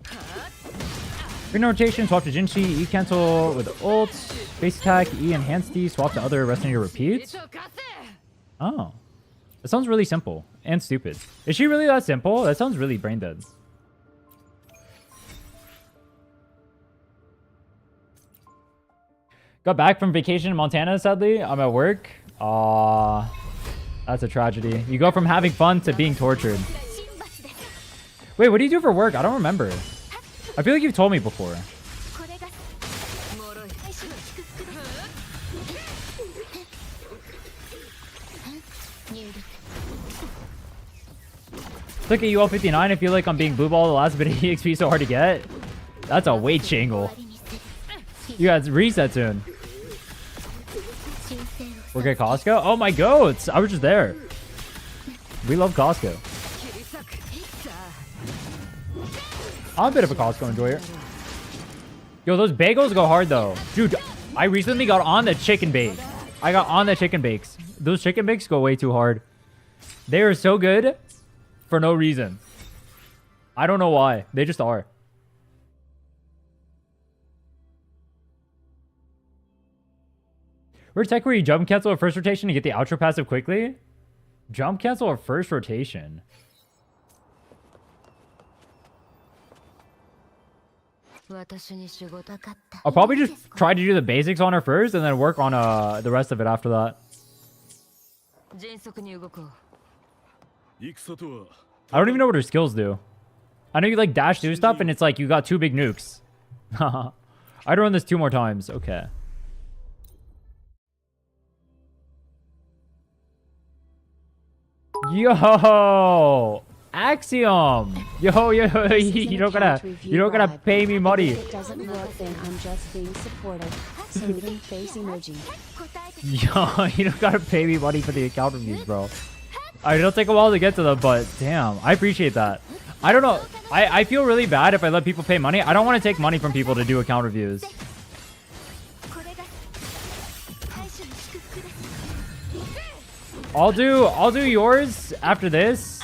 Green rotation, swap to Jinchi, E cancel with ult, base attack, E enhance D, swap to other, rest in your repeats. Oh. That sounds really simple and stupid. Is she really that simple? That sounds really brain dead. Got back from vacation in Montana, sadly. I'm at work. That's a tragedy. You go from having fun to being tortured. Wait, what do you do for work? I don't remember. I feel like you've told me before. Look at UL 59. I feel like I'm being blue ball the last bit of EXP so hard to get. That's a weight shingle. You guys reset soon. We're at Costco? Oh my goats! I was just there. We love Costco. I'm a bit of a Costco enjoyer. Yo, those bagels go hard though. Dude, I recently got on the chicken bake. I got on the chicken bakes. Those chicken bakes go way too hard. They are so good for no reason. I don't know why. They just are. We're tech where you jump cancel a first rotation to get the outro passive quickly. Jump cancel a first rotation. I'll probably just try to do the basics on her first and then work on the rest of it after that. I don't even know what her skills do. I know you like dash do stuff and it's like you got 2 big nukes. I'd run this 2 more times. Okay. Yo, Axiom. Yo, you don't gotta pay me money. If it doesn't work, then I'm just being supportive. Smoothing face emoji. Yo, you don't gotta pay me money for the account reviews, bro. It'll take a while to get to them, but damn, I appreciate that. I don't know. I feel really bad if I let people pay money. I don't want to take money from people to do account reviews. I'll do yours after this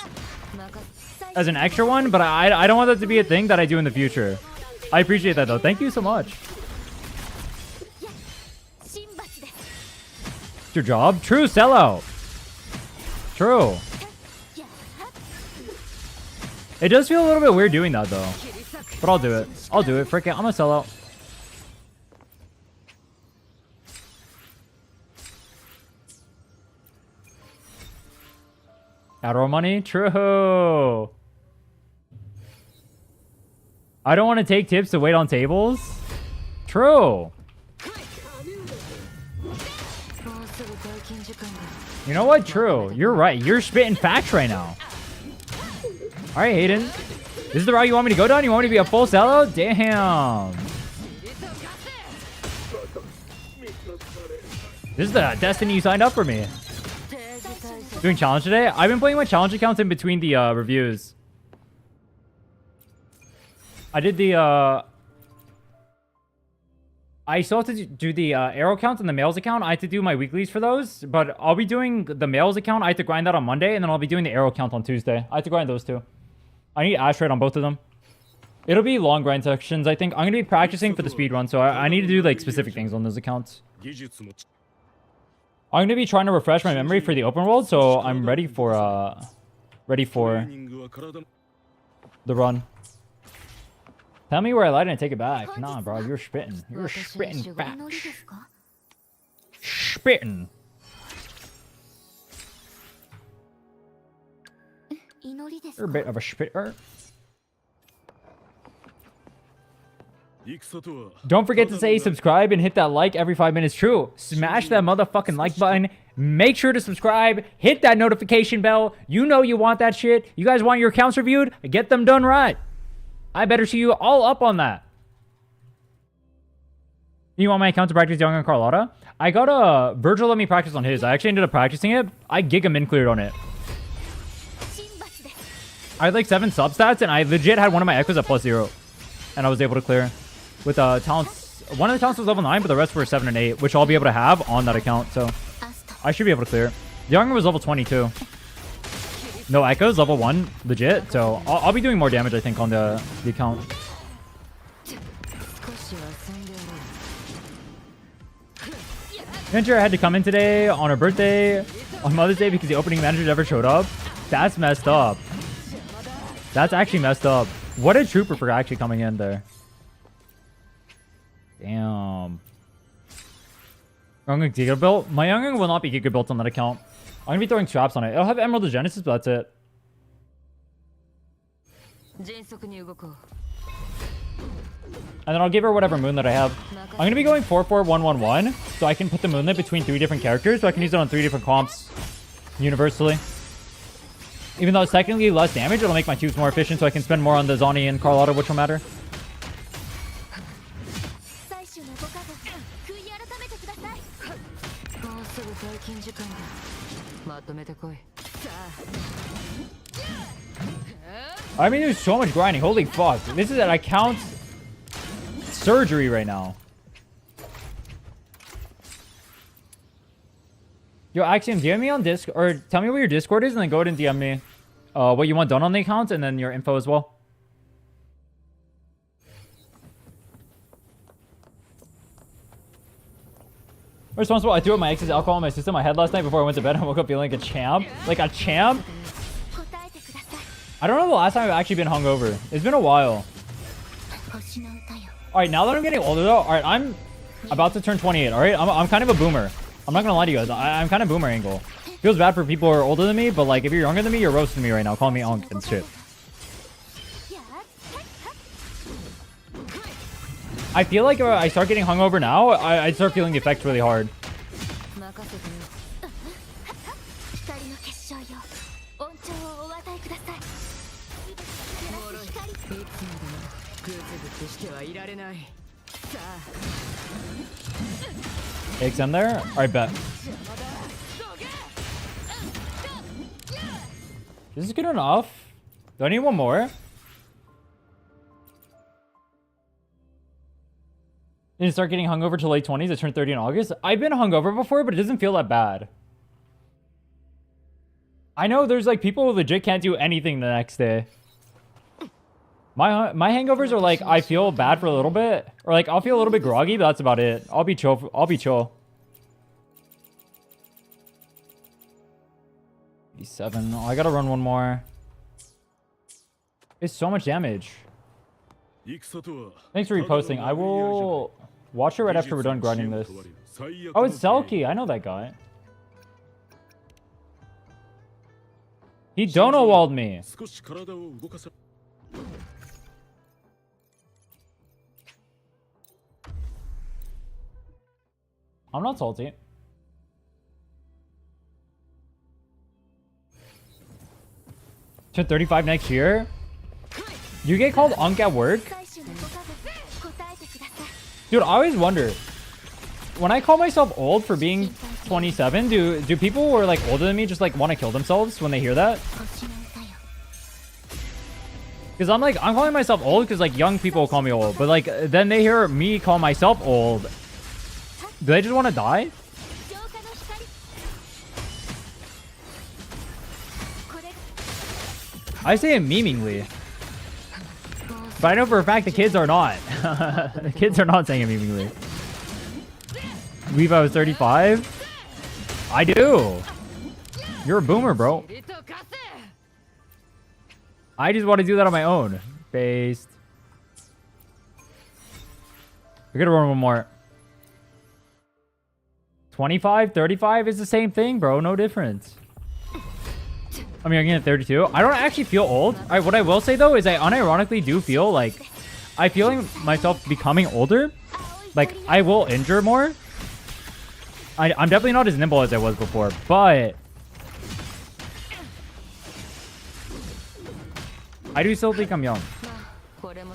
as an extra one, but I don't want that to be a thing that I do in the future. I appreciate that though. Thank you so much. It's your job. True sellout. True. It does feel a little bit weird doing that though. But I'll do it. I'll do it. Frick it. I'm a sellout. Adderall money? True. I don't want to take tips to wait on tables. True. You know what? True. You're right. You're spitting facts right now. Alright, Hayden. This is the route you want me to go down? You want me to be a full sellout? Damn. This is the destiny you signed up for me. Doing challenge today? I've been playing my challenge accounts in between the reviews. I did the I still have to do the arrow count and the males account. I have to do my weeklies for those, but I'll be doing the males account. I have to grind that on Monday, and then I'll be doing the arrow count on Tuesday. I have to grind those two. I need Astrite on both of them. It'll be long grind sections, I think. I'm going to be practicing for the speed run, so I need to do like specific things on those accounts. I'm going to be trying to refresh my memory for the open world, so I'm ready for the run. Tell me where I lied and take it back. Nah, bro, you're spitting. You're spitting facts. Spitting. You're a bit of a spitter. Don't forget to say subscribe and hit that like every 5 minutes. True. Smash that motherfucking like button. Make sure to subscribe. Hit that notification bell. You know you want that shit. You guys want your accounts reviewed? Get them done right. I better see you all up on that. You want my account to practice Young and Carlotta? I got a... Virgil let me practice on his. I actually ended up practicing it. I giga min cleared on it. I had like 7 substats, and I legit had one of my echoes at +0. And I was able to clear. With talents... One of the talents was level 9, but the rest were 7 and 8, which I'll be able to have on that account, so... I should be able to clear. Young was level 22. No echoes, level 1, legit. So I'll be doing more damage, I think, on the account. Venture had to come in today on her birthday on Mother's Day because the opening manager never showed up. That's messed up. That's actually messed up. What a trooper for actually coming in there. Damn. Young Giga built? My Young will not be Giga built on that account. I'm gonna be throwing traps on it. It'll have Emerald of Genesis, but that's it. And then I'll give her whatever moonlit I have. I'm gonna be going 4-4-1-1-1, so I can put the moonlit between 3 different characters, so I can use it on 3 different comps universally. Even though it's technically less damage, it'll make my tubes more efficient, so I can spend more on the Zoni and Carlotta, which will matter. I mean, there's so much grinding. Holy fuck. This is an account surgery right now. Yo, Axiom, DM me on Discord, or tell me what your Discord is, and then go ahead and DM me what you want done on the account, and then your info as well. Responsible. I threw up my ex's alcohol in my system. I had last night before I went to bed. I woke up feeling like a champ. Like a champ? I don't know the last time I've actually been hungover. It's been a while. Alright, now that I'm getting older though, alright, I'm about to turn 28, alright? I'm kind of a boomer. I'm not gonna lie to you guys. I'm kind of boomer angle. Feels bad for people who are older than me, but like if you're younger than me, you're roasting me right now. Calling me unk and shit. I feel like if I start getting hungover now, I start feeling the effects really hard. XM there? Alright, bet. This is good enough. Do I need one more? Didn't start getting hungover till late 20s. I turned 30 in August. I've been hungover before, but it doesn't feel that bad. I know there's like people who legit can't do anything the next day. My hangovers are like I feel bad for a little bit, or like I'll feel a little bit groggy, but that's about it. I'll be chill. I'll be chill. 57. Oh, I gotta run one more. It's so much damage. Thanks for reposting. I will watch it right after we're done grinding this. Oh, it's Selkie. I know that guy. He dono-walled me. I'm not salty. Turn 35 next year? You get called Unk at work? Dude, I always wonder. When I call myself old for being 27, do people who are like older than me just like want to kill themselves when they hear that? Because I'm calling myself old because like young people call me old. But like then they hear me call myself old. Do they just want to die? I say it memeingly. But I know for a fact the kids are not. The kids are not saying it memeingly. Leave I was 35? I do. You're a boomer, bro. I just want to do that on my own. Based. We're gonna run one more. 25, 35 is the same thing, bro. No difference. I mean, I'm getting 32. I don't actually feel old. What I will say, though, is I unironically do feel like... I feel myself becoming older. Like, I will injure more. I'm definitely not as nimble as I was before, but... I do still think I'm young.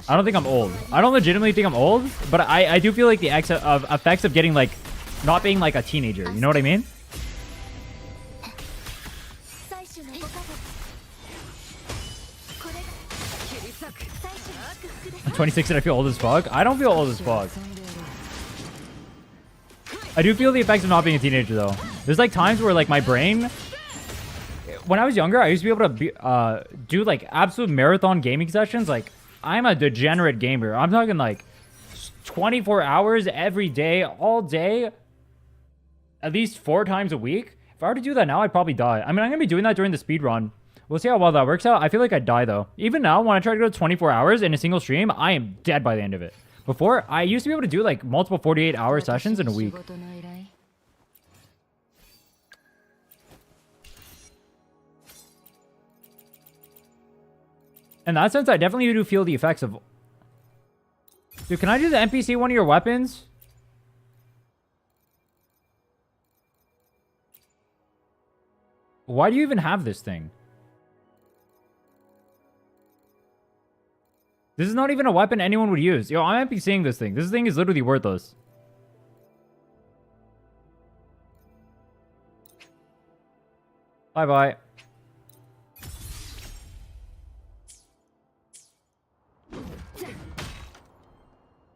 I don't think I'm old. I don't legitimately think I'm old, but I do feel like the effects of getting, like... Not being, like, a teenager. You know what I mean? 26 and I feel old as fuck. I don't feel old as fuck. I do feel the effects of not being a teenager though. There's like times where like my brain, when I was younger, I used to be able to do like absolute marathon gaming sessions. Like I'm a degenerate gamer. I'm talking like 24 hours every day, all day, at least 4 times a week. If I were to do that now, I'd probably die. I mean, I'm gonna be doing that during the speed run. We'll see how well that works out. I feel like I'd die, though. Even now, when I try to go 24 hours in a single stream, I am dead by the end of it. Before, I used to be able to do, like, multiple 48-hour sessions in a week. In that sense, I definitely do feel the effects of... Dude, can I just NPC one of your weapons? Why do you even have this thing? This is not even a weapon anyone would use. Yo, I'm NPCing this thing. This thing is literally worthless. Bye-bye.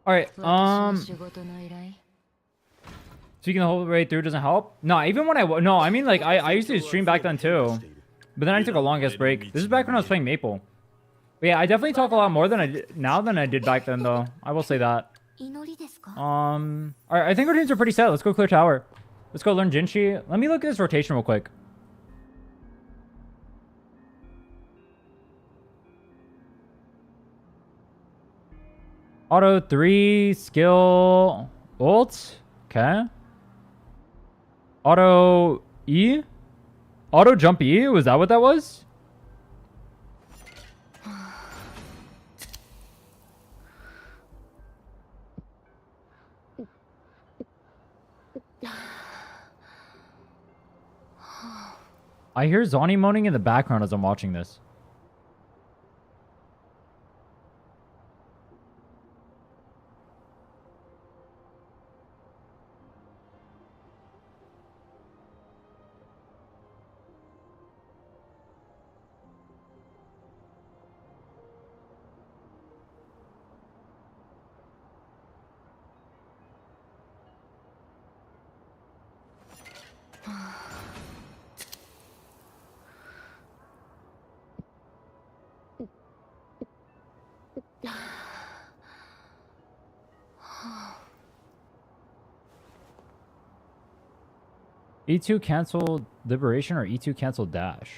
Alright, speaking the whole way through doesn't help? No, even when I mean, like, I used to stream back then, too. But then I took a long-ass break. This is back when I was playing Maple. But yeah, I definitely talk a lot more than I did now than I did back then, though. I will say that. Alright, I think our teams are pretty set. Let's go clear tower. Let's go learn Jinshi. Let me look at this rotation real quick. Auto 3, skill, ult. Okay. Auto E? Auto jump E? Was that what that was? I hear Zani moaning in the background as I'm watching this. E2 cancel liberation or E2 cancel dash?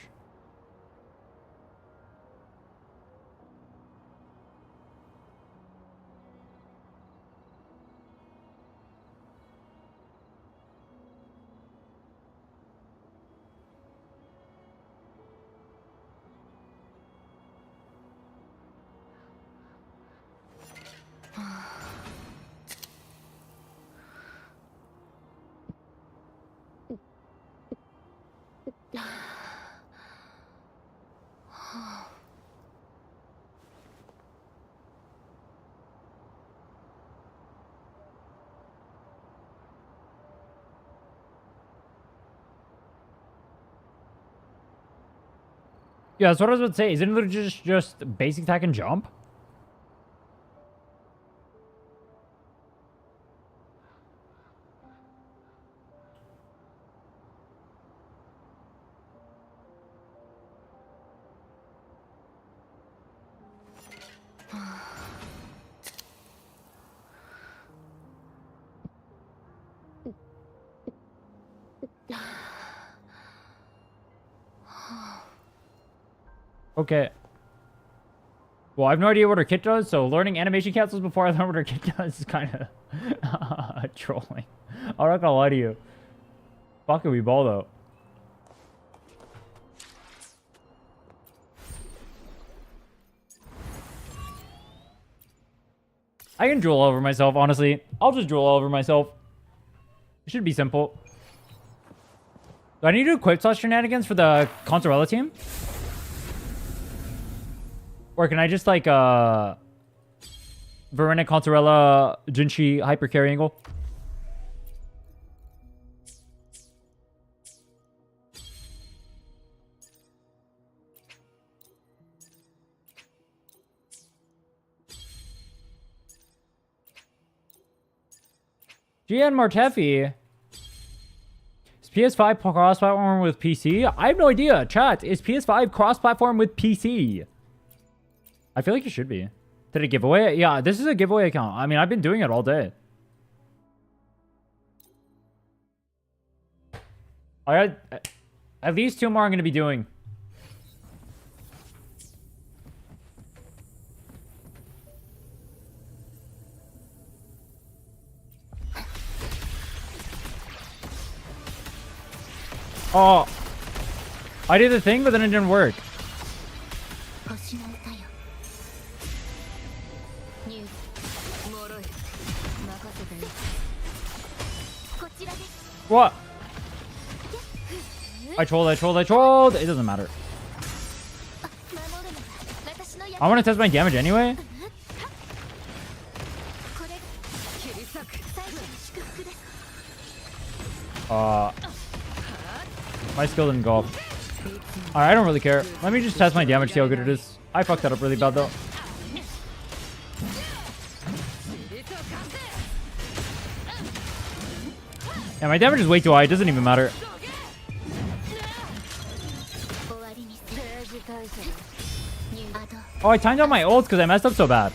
Yeah, that's what I was about to say. Isn't it literally just basic attack and jump? Okay. Well, I have no idea what her kit does, so learning animation cancels before I learn what her kit does is kind of trolling. I'm not gonna lie to you. Fucking we ball though. I can drool all over myself, honestly. I'll just drool all over myself. It should be simple. Do I need to do quick toss shenanigans for the Consorella team? Or can I just like Rhinne, Consorella, Jinchi, hyper carry angle? GN Martefi. Is PS5 cross-platform with PC? I have no idea. Chat, is PS5 cross-platform with PC? I feel like it should be. Did it giveaway? Yeah, this is a giveaway account. I mean, I've been doing it all day. I got at least 2 more I'm going to be doing. Oh, I did the thing, but then it didn't work. What? I trolled. It doesn't matter. I want to test my damage anyway. My skill didn't go up. Alright, I don't really care. Let me just test my damage, see how good it is. I fucked that up really bad though. Yeah, my damage is way too high. It doesn't even matter. Oh, I timed out my ults because I messed up so bad.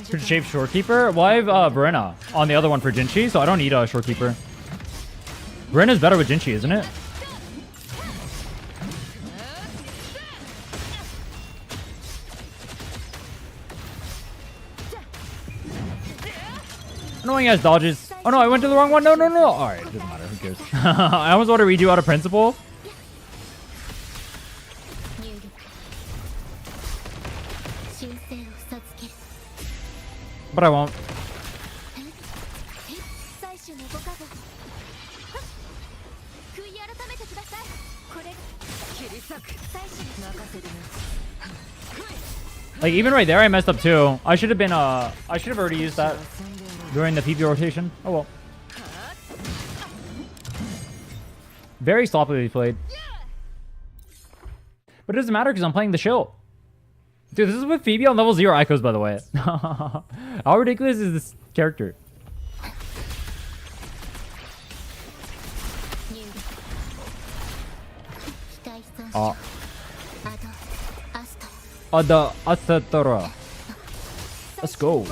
Should shape Shorekeeper? Well, I have Rhinne on the other one for Jinchi, so I don't need a Shorekeeper. Rhinne is better with Jinchi, isn't it? Annoying ass dodges. Oh no, I went to the wrong one. No. Alright, it doesn't matter. Who cares? I almost want to redo out of principle. But I won't. Like even right there I messed up too. I should have been I should have already used that during the PP rotation. Oh well. Very sloppily played. But it doesn't matter because I'm playing the shield. Dude, this is with Phoebe on level 0 Icos, by the way. How ridiculous is this character? The Astrite. Let's go.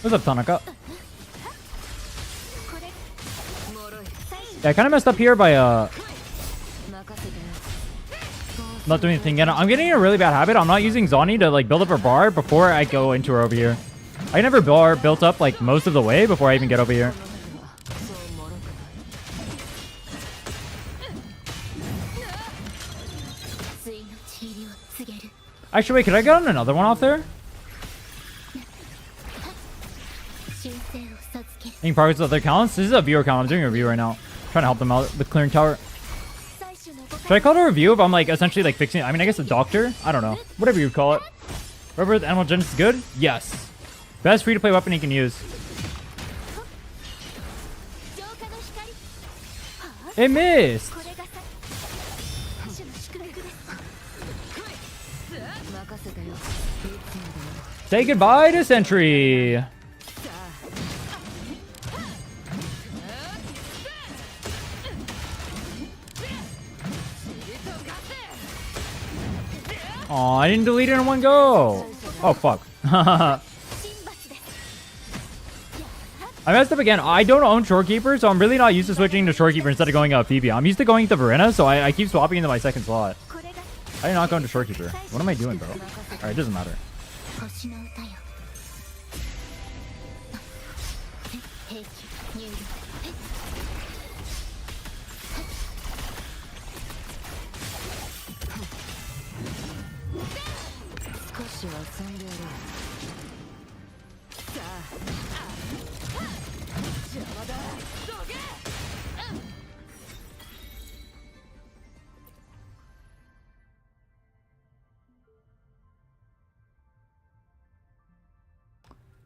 What's up, Tanaka? Yeah, I kind of messed up here by not doing anything yet. I'm getting a really bad habit. I'm not using Zani to like build up a bar before I go into her over here. I never bar built up like most of the way before I even get over here. Actually, wait, could I get on another one off there? Any progress with other accounts? This is a viewer account. I'm doing a review right now. Trying to help them out with clearing tower. Should I call it a review if I'm like essentially like fixing it? I mean, I guess a doctor? I don't know. Whatever you call it. Rubber with animal genesis is good? Yes. Best free-to-play weapon he can use. It missed. Say goodbye to Sentry. Aw, I didn't delete it in one go. Oh, fuck. I messed up again. I don't own Shorekeeper, so I'm really not used to switching to Shorekeeper instead of going PB. I'm used to going to Rhinne, so I keep swapping into my second slot. I did not go into Shorekeeper. What am I doing, bro? Alright, it doesn't matter.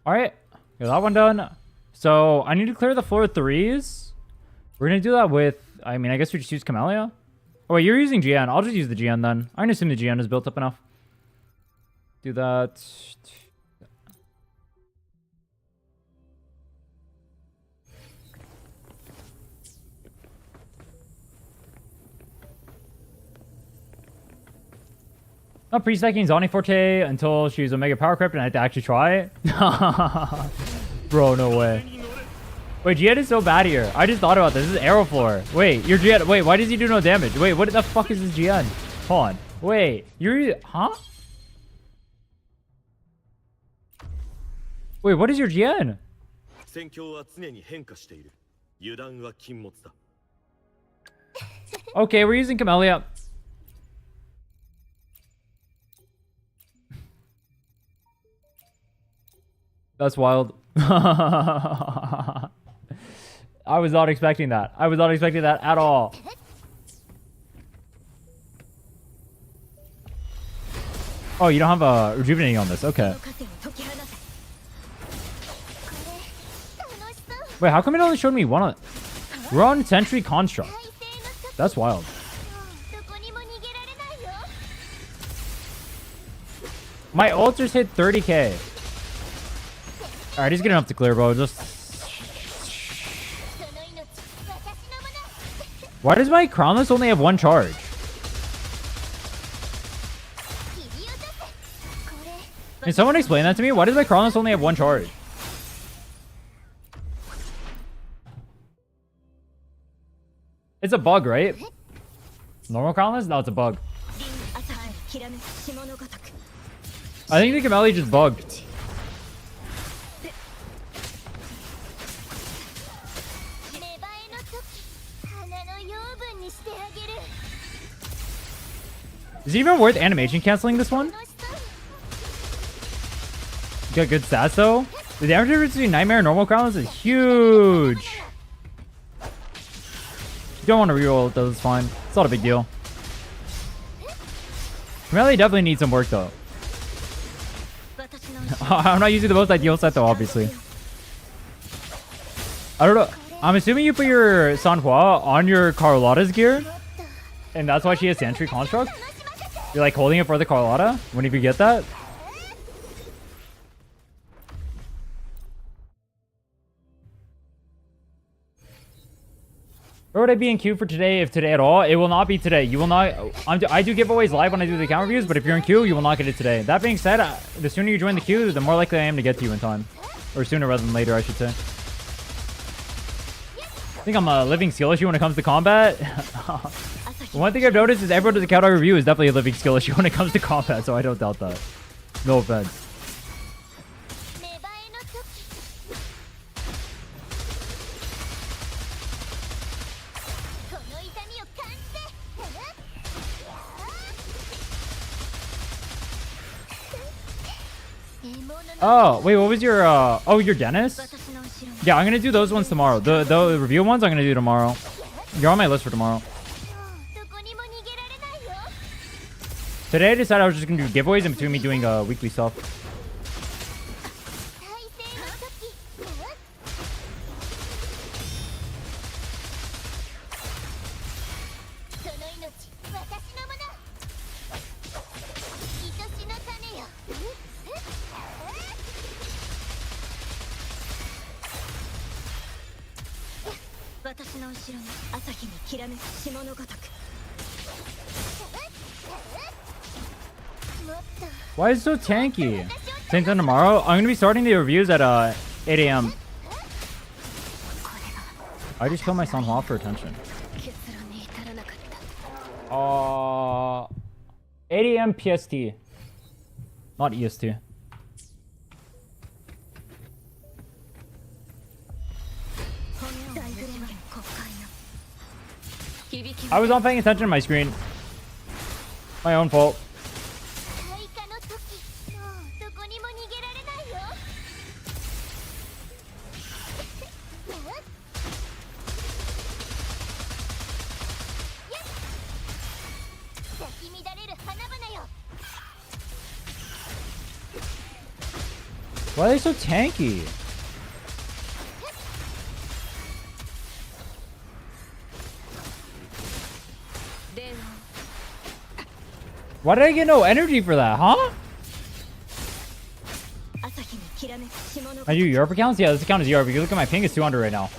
Alright, got that one done. So I need to clear the floor 3s. We're gonna do that with, I mean, I guess we just use Camellia. Oh wait, you're using GN. I'll just use the GN then. I'm gonna assume the GN is built up enough. Do that. Not pre-stacking Zoni Forte until she's Omega Power Crypt and I had to actually try it. Bro, no way. Wait, Jian is so bad here. I just thought about this. This is Arrow Floor. Wait, your Jian. Wait, why does he do no damage? Wait, what the fuck is this Jian? Hold on. Wait, you're. Huh? Wait, what is your Jian? Okay, we're using Camellia. That's wild. I was not expecting that. I was not expecting that at all. Oh, you don't have a rejuvenating on this. Okay. Wait, how come it only showed me one on it? We're on Sentry Construct. That's wild. My ult just hit 30k. Alright, he's good enough to clear, bro. Just... Why does my Crownless only have one charge? Can someone explain that to me? Why does my Crownless only have one charge? It's a bug, right? Normal Crownless? No, it's a bug. I think the Camellia just bugged. Is it even worth animation canceling this one? Got good stats though. The damage difference between Nightmare and normal Crownless is huge. You don't want to reroll it though, it's fine. It's not a big deal. Camellia definitely needs some work though. I'm not using the most ideal set though, obviously. I don't know. I'm assuming you put your Sanhua on your Carlotta's gear. And that's why she has Sentry Construct? You're like holding it for the Carlotta? When you get that? Where would I be in queue for today, if today at all? It will not be today. You will not... I do giveaways live when I do the account reviews, but if you're in queue, you will not get it today. That being said, the sooner you join the queue, the more likely I am to get to you in time. Or sooner rather than later, I should say. I think I'm a living skill issue when it comes to combat. One thing I've noticed is everyone does account I review is definitely a living skill issue when it comes to combat, so I don't doubt that. No offense. Oh, wait, what was your, oh, your dentist? Yeah, I'm gonna do those ones tomorrow. The review ones I'm gonna do tomorrow. You're on my list for tomorrow. Today I decided I was just gonna do giveaways in between me doing weekly stuff. Why is it so tanky? Same time tomorrow? I'm gonna be starting the reviews at 8 a.m. I just killed my son off for attention. 8 a.m. PST. Not EST. I was not paying attention to my screen. My own fault. Why are they so tanky? Why did I get no energy for that, huh? I do Europe accounts? Yeah, this account is Europe. If you look at my ping, it's 200 right now.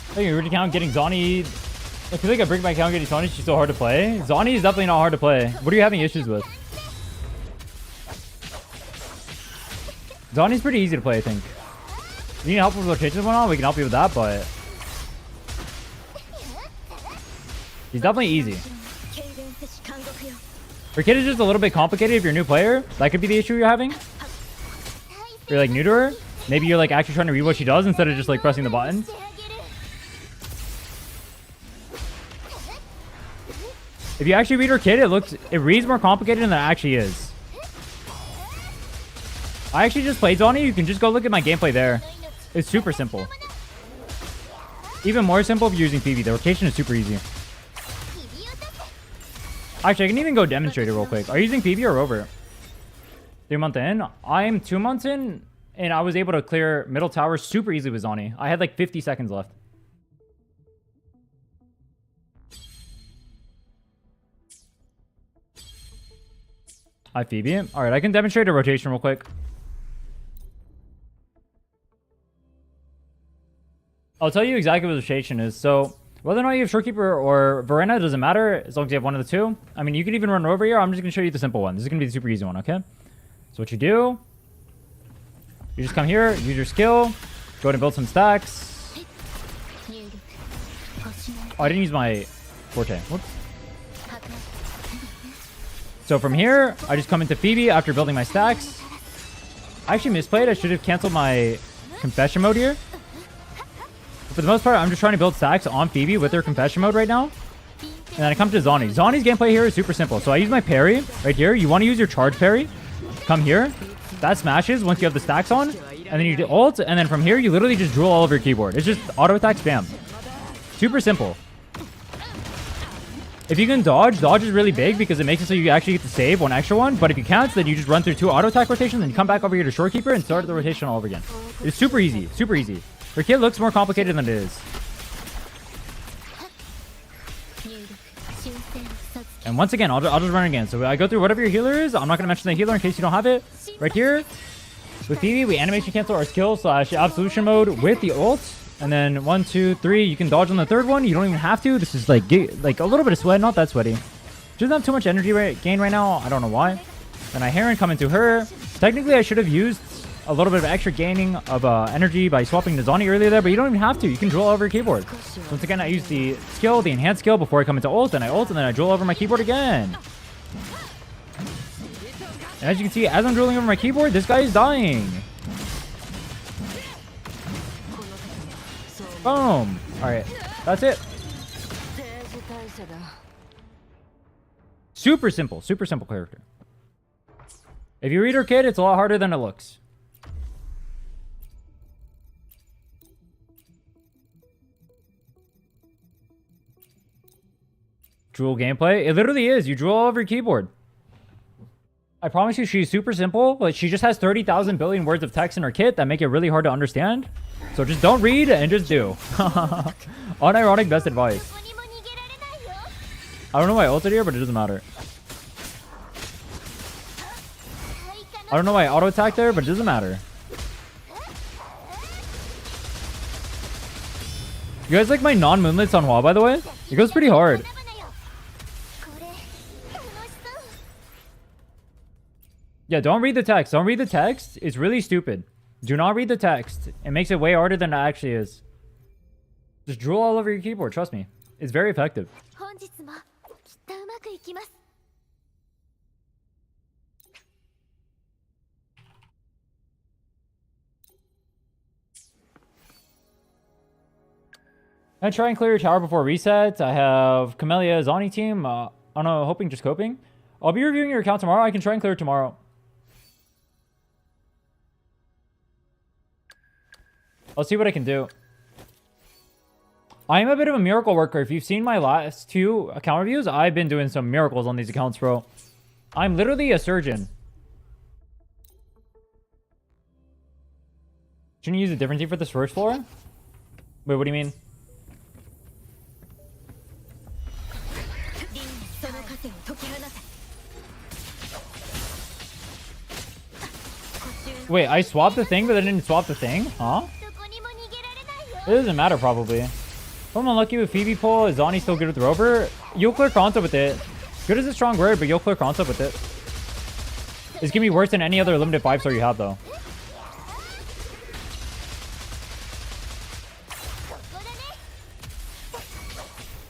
I think your account getting Zani. I feel like I break my account getting Zani. She's so hard to play. Zani is definitely not hard to play. What are you having issues with? Zani's pretty easy to play, I think. You need help with rotations and whatnot? We can help you with that, but he's definitely easy. For kid is just a little bit complicated if you're a new player. That could be the issue you're having. If you're like new to her. Maybe you're like actually trying to read what she does instead of just like pressing the buttons. If you actually read her kid, it reads more complicated than it actually is. I actually just played Zani. You can just go look at my gameplay there. It's super simple. Even more simple if you're using PV. The rotation is super easy. Actually, I can even go demonstrate it real quick. Are you using PV or Rover? 3 months in? I'm 2 months in, and I was able to clear middle tower super easily with Zani. I had like 50 seconds left. Hi, Phoebe. All right, I can demonstrate a rotation real quick. I'll tell you exactly what the rotation is. So whether or not you have Shorekeeper or Verena, doesn't matter as long as you have one of the two. I mean, you could even run over here. I'm just going to show you the simple one. This is going to be the super easy one, okay? So what you do, you just come here, use your skill, go ahead and build some stacks. Oh, I didn't use my forte. Whoops. So from here, I just come into Phoebe after building my stacks. I actually misplayed. I should have canceled my confession mode here. But for the most part, I'm just trying to build stacks on Phoebe with her confession mode right now. And then I come to Zani. Zani's gameplay here is super simple. So I use my parry right here. You want to use your charge parry. Come here. That smashes once you have the stacks on. And then you do ult. And then from here, you literally just drill all over your keyboard. It's just auto attack spam. Super simple. If you can dodge, dodge is really big because it makes it so you actually get to save one extra one. But if you can't, then you just run through 2 auto attack rotations and you come back over here to Shorekeeper and start the rotation all over again. It's super easy. Super easy. Her kit looks more complicated than it is. And once again, I'll just run again. So I go through whatever your healer is. I'm not going to mention the healer in case you don't have it. Right here, with Phoebe, we animation cancel our skill / absolution mode with the ult. And then 1, 2, 3, you can dodge on the third one. You don't even have to. This is like a little bit of sweat, not that sweaty. She doesn't have too much energy gain right now. I don't know why. Then I Heron come into her. Technically, I should have used a little bit of extra gaining of energy by swapping to Zani earlier there, but you don't even have to. You can drill over your keyboard. So once again, I use the skill, the enhanced skill, before I come into ult, and I ult, and then I drill over my keyboard again. And as you can see, as I'm drilling over my keyboard, this guy is dying. Boom. Alright, that's it. Super simple character. If you read her kit, it's a lot harder than it looks. Drool gameplay? It literally is. You drool all over your keyboard. I promise you, she's super simple, but she just has 30,000 billion words of text in her kit that make it really hard to understand. So just don't read and just do. Unironic best advice. I don't know why I ulted here, but it doesn't matter. I don't know why I auto attack there, but it doesn't matter. You guys like my non-moonlit Sanhua, by the way? It goes pretty hard. Yeah, don't read the text. Don't read the text. It's really stupid. Do not read the text. It makes it way harder than it actually is. Just drool all over your keyboard. Trust me. It's very effective. I try and clear your tower before reset. I have Camellia Zani team. I don't know, hoping just coping. I'll be reviewing your account tomorrow. I can try and clear it tomorrow. I'll see what I can do. I am a bit of a miracle worker. If you've seen my last 2 account reviews, I've been doing some miracles on these accounts, bro. I'm literally a surgeon. Shouldn't you use a different team for this first floor? Wait, what do you mean? Wait, I swapped the thing, but I didn't swap the thing? Huh? It doesn't matter, probably. If I'm unlucky with Phoebe pull, is Zani still good with Rover? You'll clear concept with it. Good is a strong word, but you'll clear concept with it. It's gonna be worse than any other limited 5-star you have, though.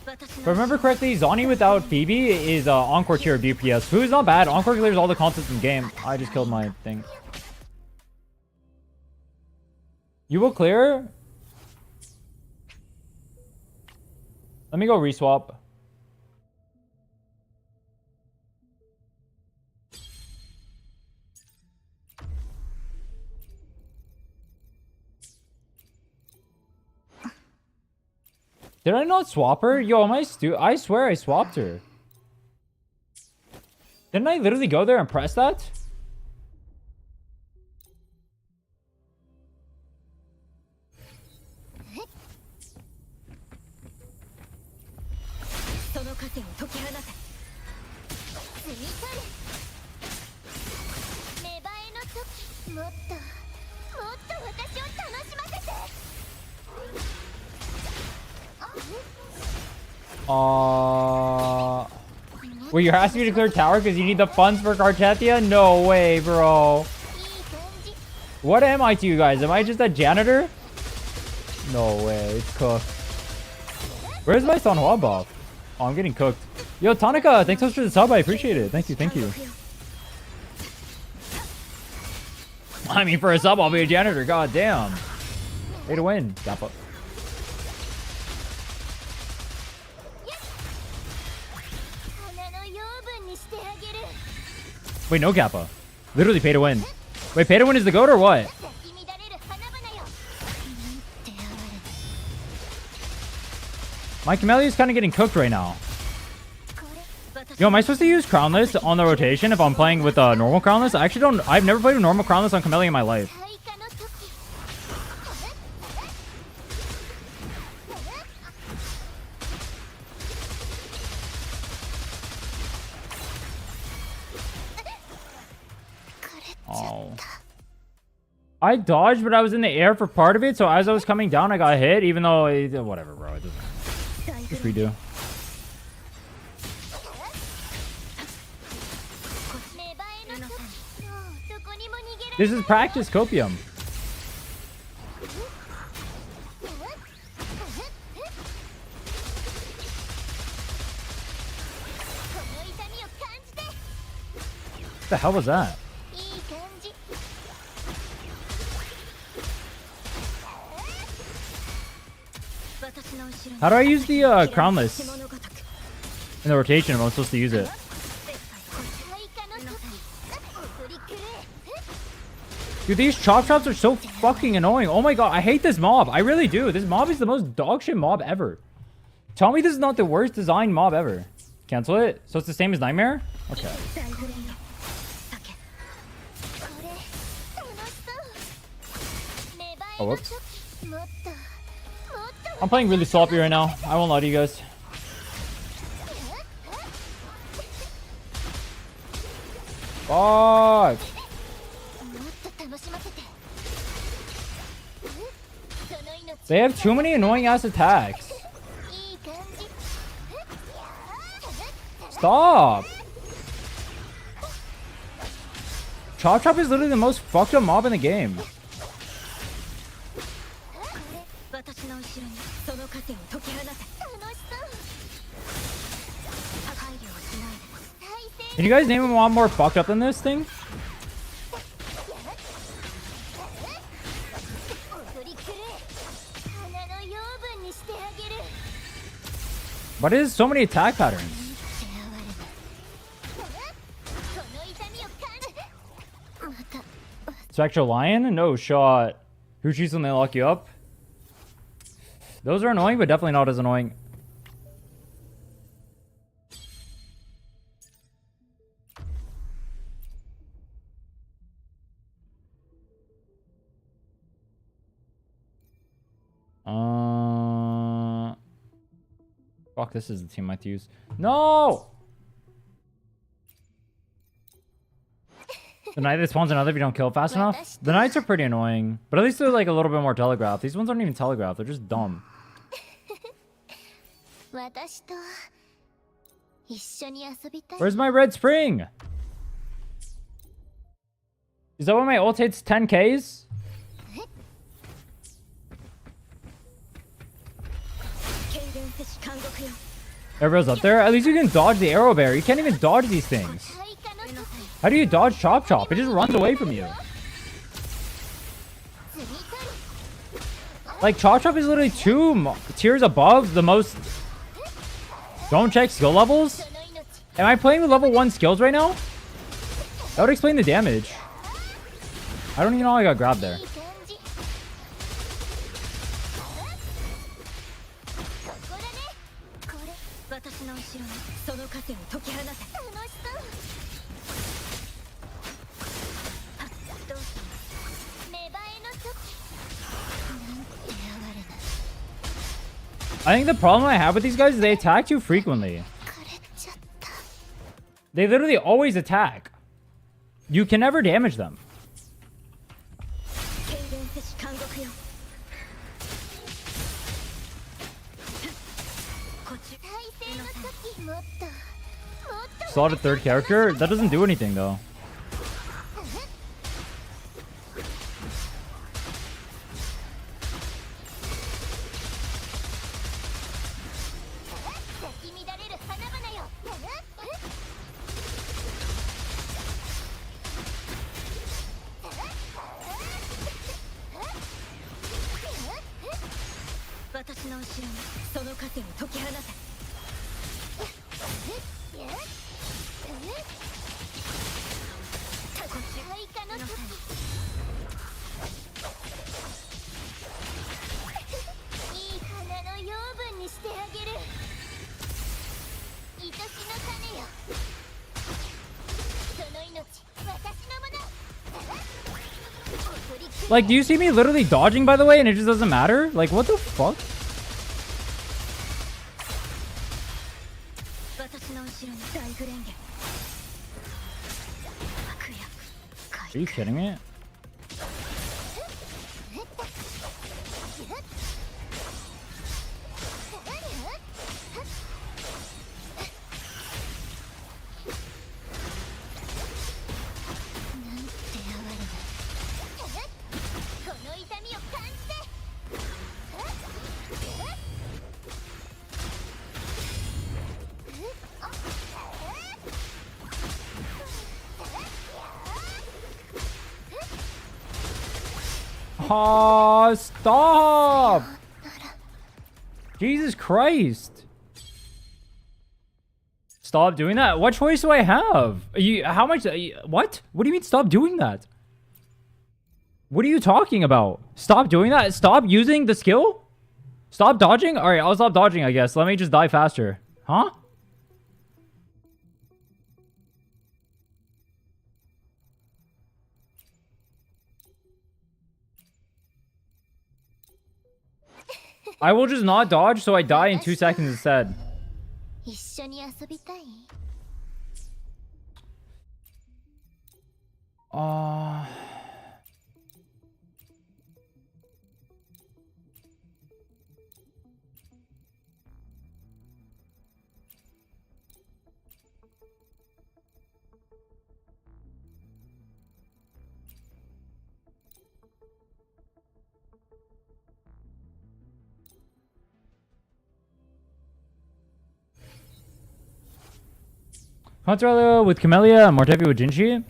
If I remember correctly, Zani without Phoebe is Encore tier DPS. Who's not bad. Encore clears all the concepts in the game. I just killed my thing. You will clear? Let me go reswap. Did I not swap her? Yo, am I I swear I swapped her. Didn't I literally go there and press that? Wait, you're asking me to clear tower because you need the funds for Cartethyia? No way, bro. What am I to you guys? Am I just a janitor? No way, it's cooked. Where's my Sanhua buff? Oh, I'm getting cooked. Yo, Tonica, thanks so much for the sub. I appreciate it. Thank you, thank you. I mean, for a sub, I'll be a janitor. God damn. Way to win, Kappa. Wait, no Kappa. Literally pay to win. Wait, pay to win is the goat or what? My Camellia is kind of getting cooked right now. Yo, am I supposed to use Crownless on the rotation if I'm playing with a normal Crownless? I actually don't. I've never played a normal Crownless on Camellia in my life. Oh. I dodged, but I was in the air for part of it, so as I was coming down, I got hit, even though... whatever, bro. It doesn't... Just redo. This is practice copium. What the hell was that? How do I use the crownless in the rotation if I'm supposed to use it? Dude, these chop chops are so fucking annoying. Oh my god, I hate this mob. I really do. This mob is the most dog shit mob ever. Tell me this is not the worst designed mob ever. Cancel it. So it's the same as Nightmare? Okay. Oh, whoops. I'm playing really sloppy right now. I won't lie to you guys. Fuck. They have too many annoying ass attacks. Stop. Chop Chop is literally the most fucked up mob in the game. Can you guys name a mob more fucked up than this thing? But it has so many attack patterns. Spectral Lion? No shot. Who cheats when they lock you up? Those are annoying, but definitely not as annoying. Fuck, this is the team I have to use. No! The knight that spawns another if you don't kill it fast enough? The knights are pretty annoying. But at least they're like a little bit more telegraphed. These ones aren't even telegraphed. They're just dumb. Where's my red spring? Is that when my ult hits 10Ks? Everyone's up there? At least you can dodge the arrow bear. You can't even dodge these things. How do you dodge Chop Chop? It just runs away from you. Like, Chop Chop is literally 2 tiers above the most... Don't check skill levels? Am I playing with level 1 skills right now? That would explain the damage. I don't even know how I got grabbed there. I think the problem I have with these guys is they attack too frequently. They literally always attack. You can never damage them. Slotted third character? That doesn't do anything though. Like, do you see me literally dodging, by the way, and it just doesn't matter? Like, what the fuck? Are you kidding me? Oh, stop! Jesus Christ. Stop doing that? What choice do I have? How much? What? What do you mean stop doing that? What are you talking about? Stop doing that? Stop using the skill? Stop dodging? Alright, I'll stop dodging, I guess. Let me just die faster. Huh? I will just not dodge so I die in 2 seconds instead. Controllo with Camellia and Mortevi with Jinchi?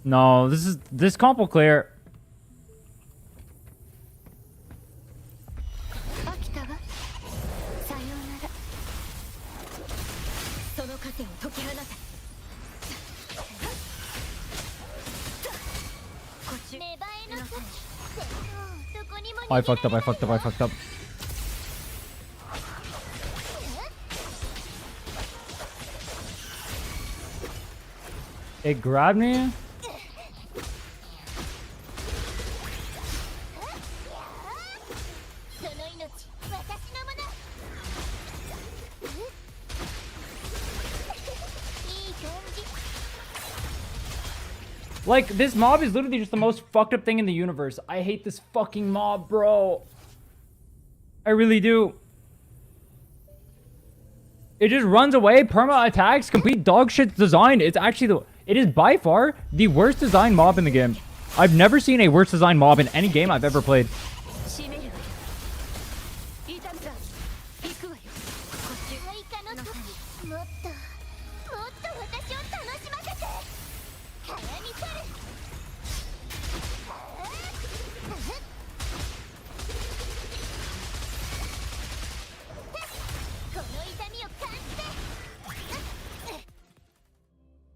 No, this comp will clear. Oh, I fucked up. It grabbed me? Like, this mob is literally just the most fucked up thing in the universe. I hate this fucking mob, bro. I really do. It just runs away, perma attacks, complete dog shit design. It's actually it is by far the worst designed mob in the game. I've never seen a worse designed mob in any game I've ever played.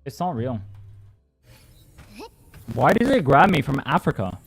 It's not real. Why does it grab me from Africa?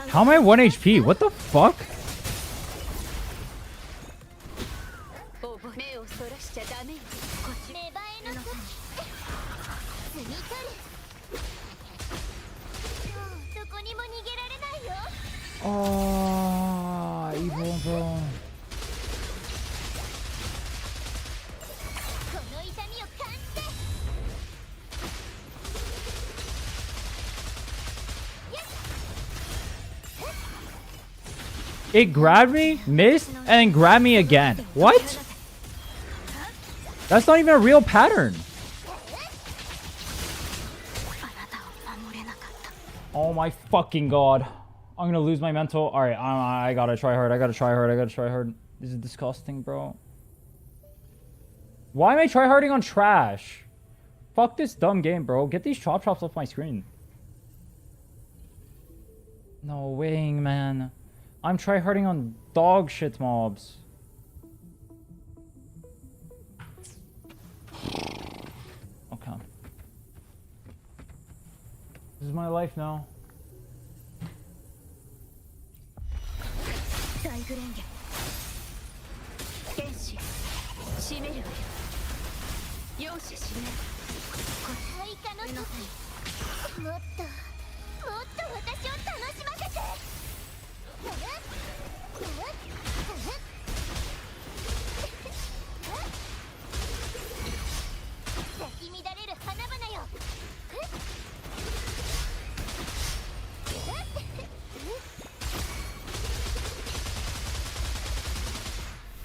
How am I 1 HP? What the fuck? Oh, evil, bro. It grabbed me, missed, and then grabbed me again. What? That's not even a real pattern. Oh my fucking god. I'm gonna lose my mental. Alright, I gotta try hard. I gotta try hard. This is disgusting, bro. Why am I tryharding on trash? Fuck this dumb game, bro. Get these chops off my screen. No way, man. I'm tryharding on dog shit mobs. Okay. This is my life now.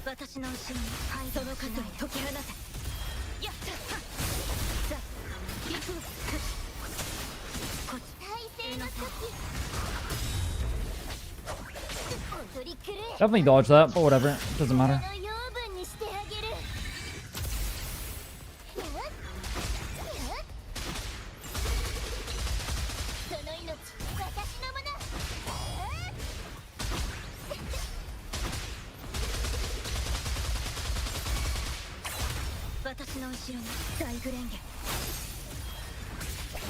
私の後ろにその数を解き放て。やったさあ行くこっち体勢の時おとりくれ Definitely dodge that, but whatever. Doesn't matter. の養分にしてあげる。その命私のもの。私の後ろに大グレンゲ。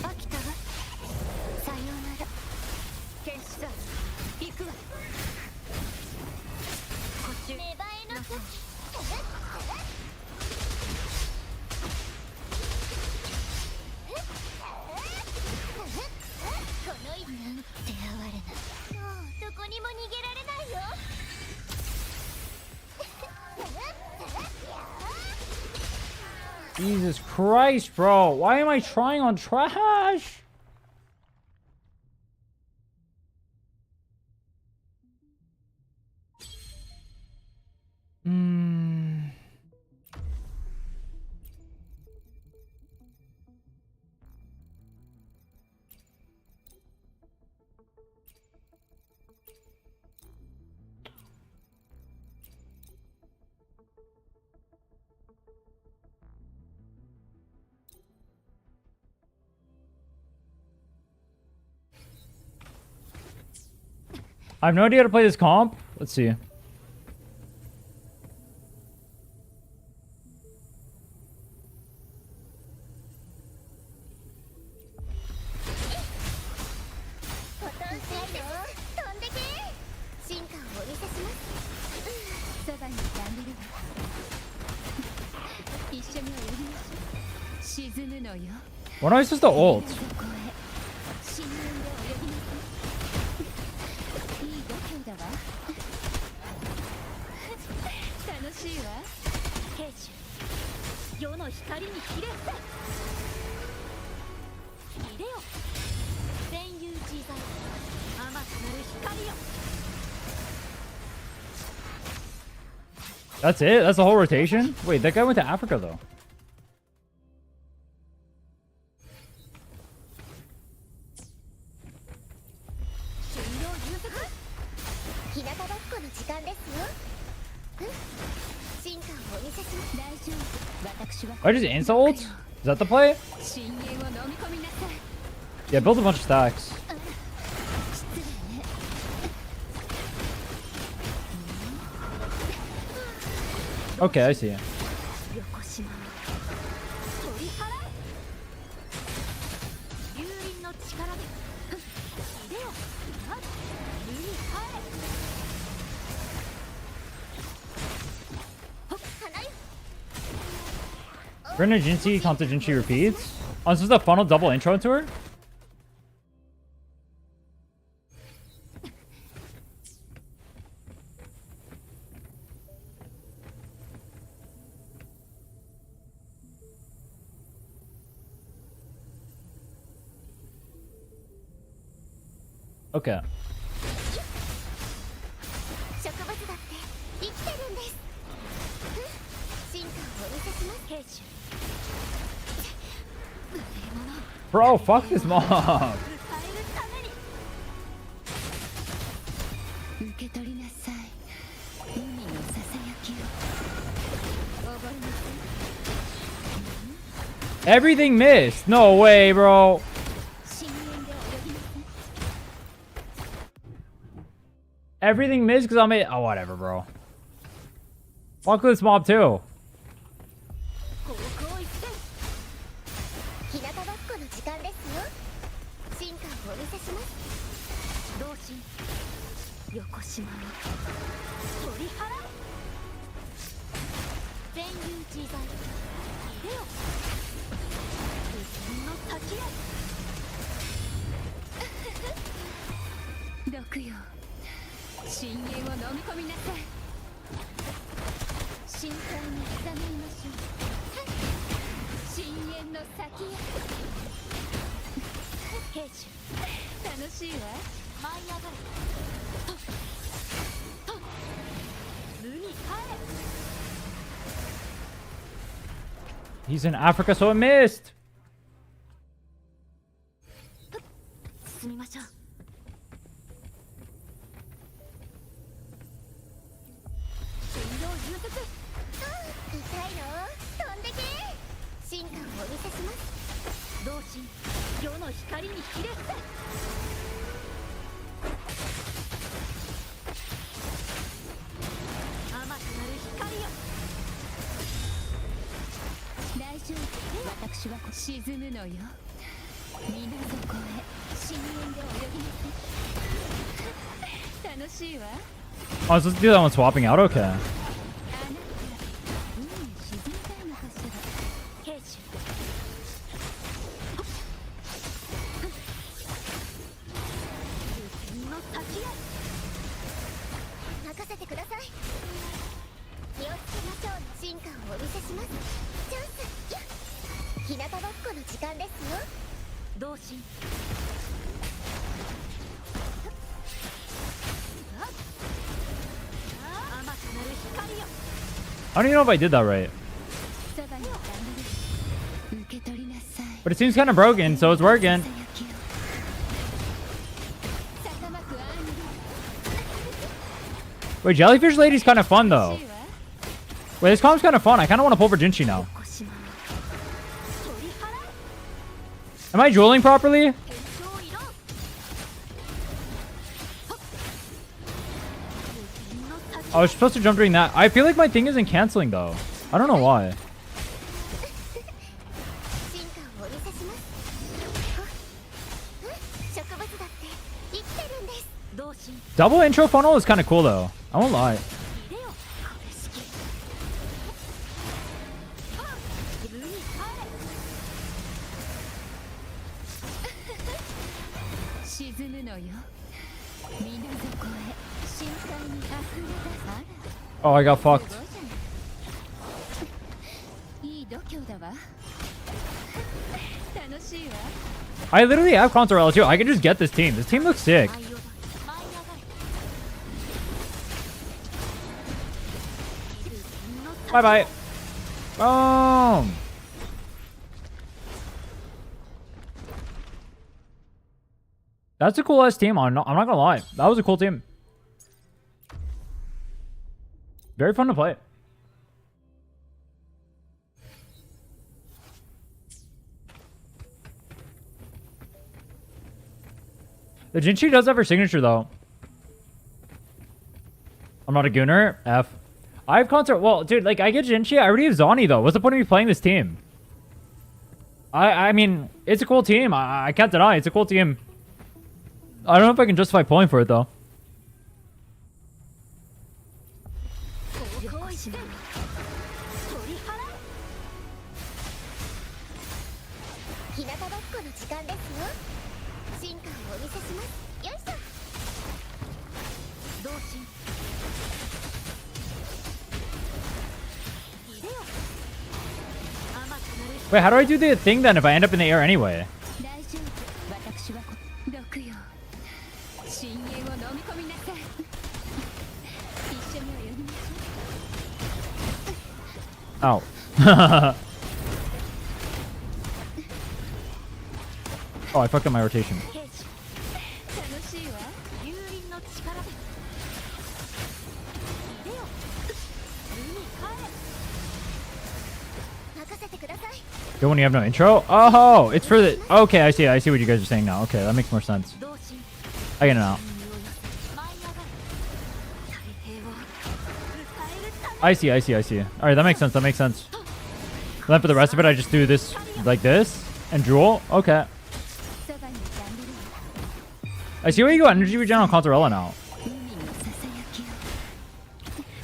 飽きたわ。さようなら。決死だ。行くわ。こっち。芽生えの時。このなんて哀れな。もうどこにも逃げられないよ。Jesus Christ, bro. Why am I trying on trash? I have no idea how to play this comp. Let's see. When am I supposed to ult? That's it? That's the whole rotation? Wait, that guy went to Africa though. I just insult? Is that the play? Yeah, build a bunch of stacks. Okay, I see. Rhinne Jinxie, Kanta Jinxie repeats. Oh, this is the funnel double intro to her? Okay. Bro, fuck this mob. Everything missed. No way, bro. Everything missed because I'm a... Oh, whatever, bro. Fuck this mob, too. He's in Africa, so it missed. 進みましょう。天領重説。痛いの？飛んでけ。進化をお見せします。同心、世の光にひれ伏せ。甘くなる光よ。大丈夫。私は沈むのよ。水底へ深淵で泳ぎなさい。楽しいわ。 Oh, I was supposed to do that one swapping out? Okay. あなた、海に沈みたいのかしら。兵士。流剣の先へ。任せてください。気をつけましょう。進化をお見せします。チャンス。やっ。日向ぼっこの時間ですよ。同心。 I don't even know if I did that right. But it seems kind of broken, so it's working. Wait, Jellyfish Lady's kind of fun, though. Wait, this comp's kind of fun. I kind of want to pull for Jinchi now. Am I dueling properly? I was supposed to jump during that. I feel like my thing isn't canceling, though. I don't know why. Double intro funnel is kind of cool, though. I won't lie. Oh, I got fucked. I literally have Counter L too. I can just get this team. This team looks sick. Bye bye. Boom. That's a cool ass team. I'm not gonna lie. That was a cool team. Very fun to play. The Jinchi does have her signature, though. I'm not a gooner. F. I have concert. Well, dude, like, I get Jinchi. I already have Zani, though. What's the point of me playing this team? I mean, it's a cool team. I can't deny it's a cool team. I don't know if I can justify pulling for it, though. Wait, how do I do the thing then if I end up in the air anyway? Oh. Oh, I fucked up my rotation. Go when you have no intro? Oh, it's for the... Okay, I see what you guys are saying now. Okay, that makes more sense. I get it now. I see. Alright, that makes sense, And then for the rest of it, I just do this like this and jewel. Okay. I see where you go energy regen on Contorella now.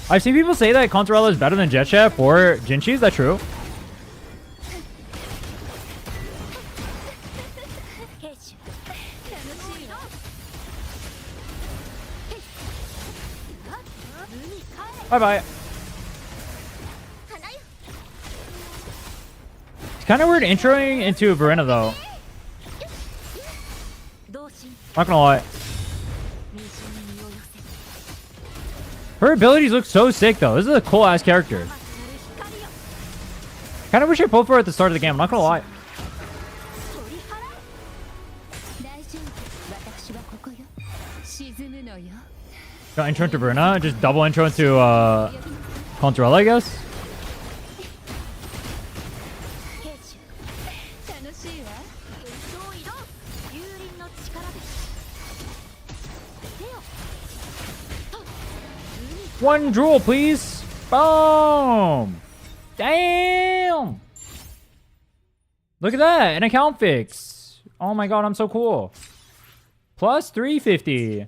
I've seen people say that Contorella is better than Jet Chef or Jinchi. Is that true? Bye-bye. It's kind of weird introing into Verena, though. Not gonna lie. Her abilities look so sick, though. This is a cool-ass character. Kind of wish I pulled for her at the start of the game. I'm not gonna lie. Got intro into Bruna. Just double intro into Contrella, I guess. One drool, please. Boom. Damn. Look at that. An account fix. Oh my god, I'm so cool. Plus 350.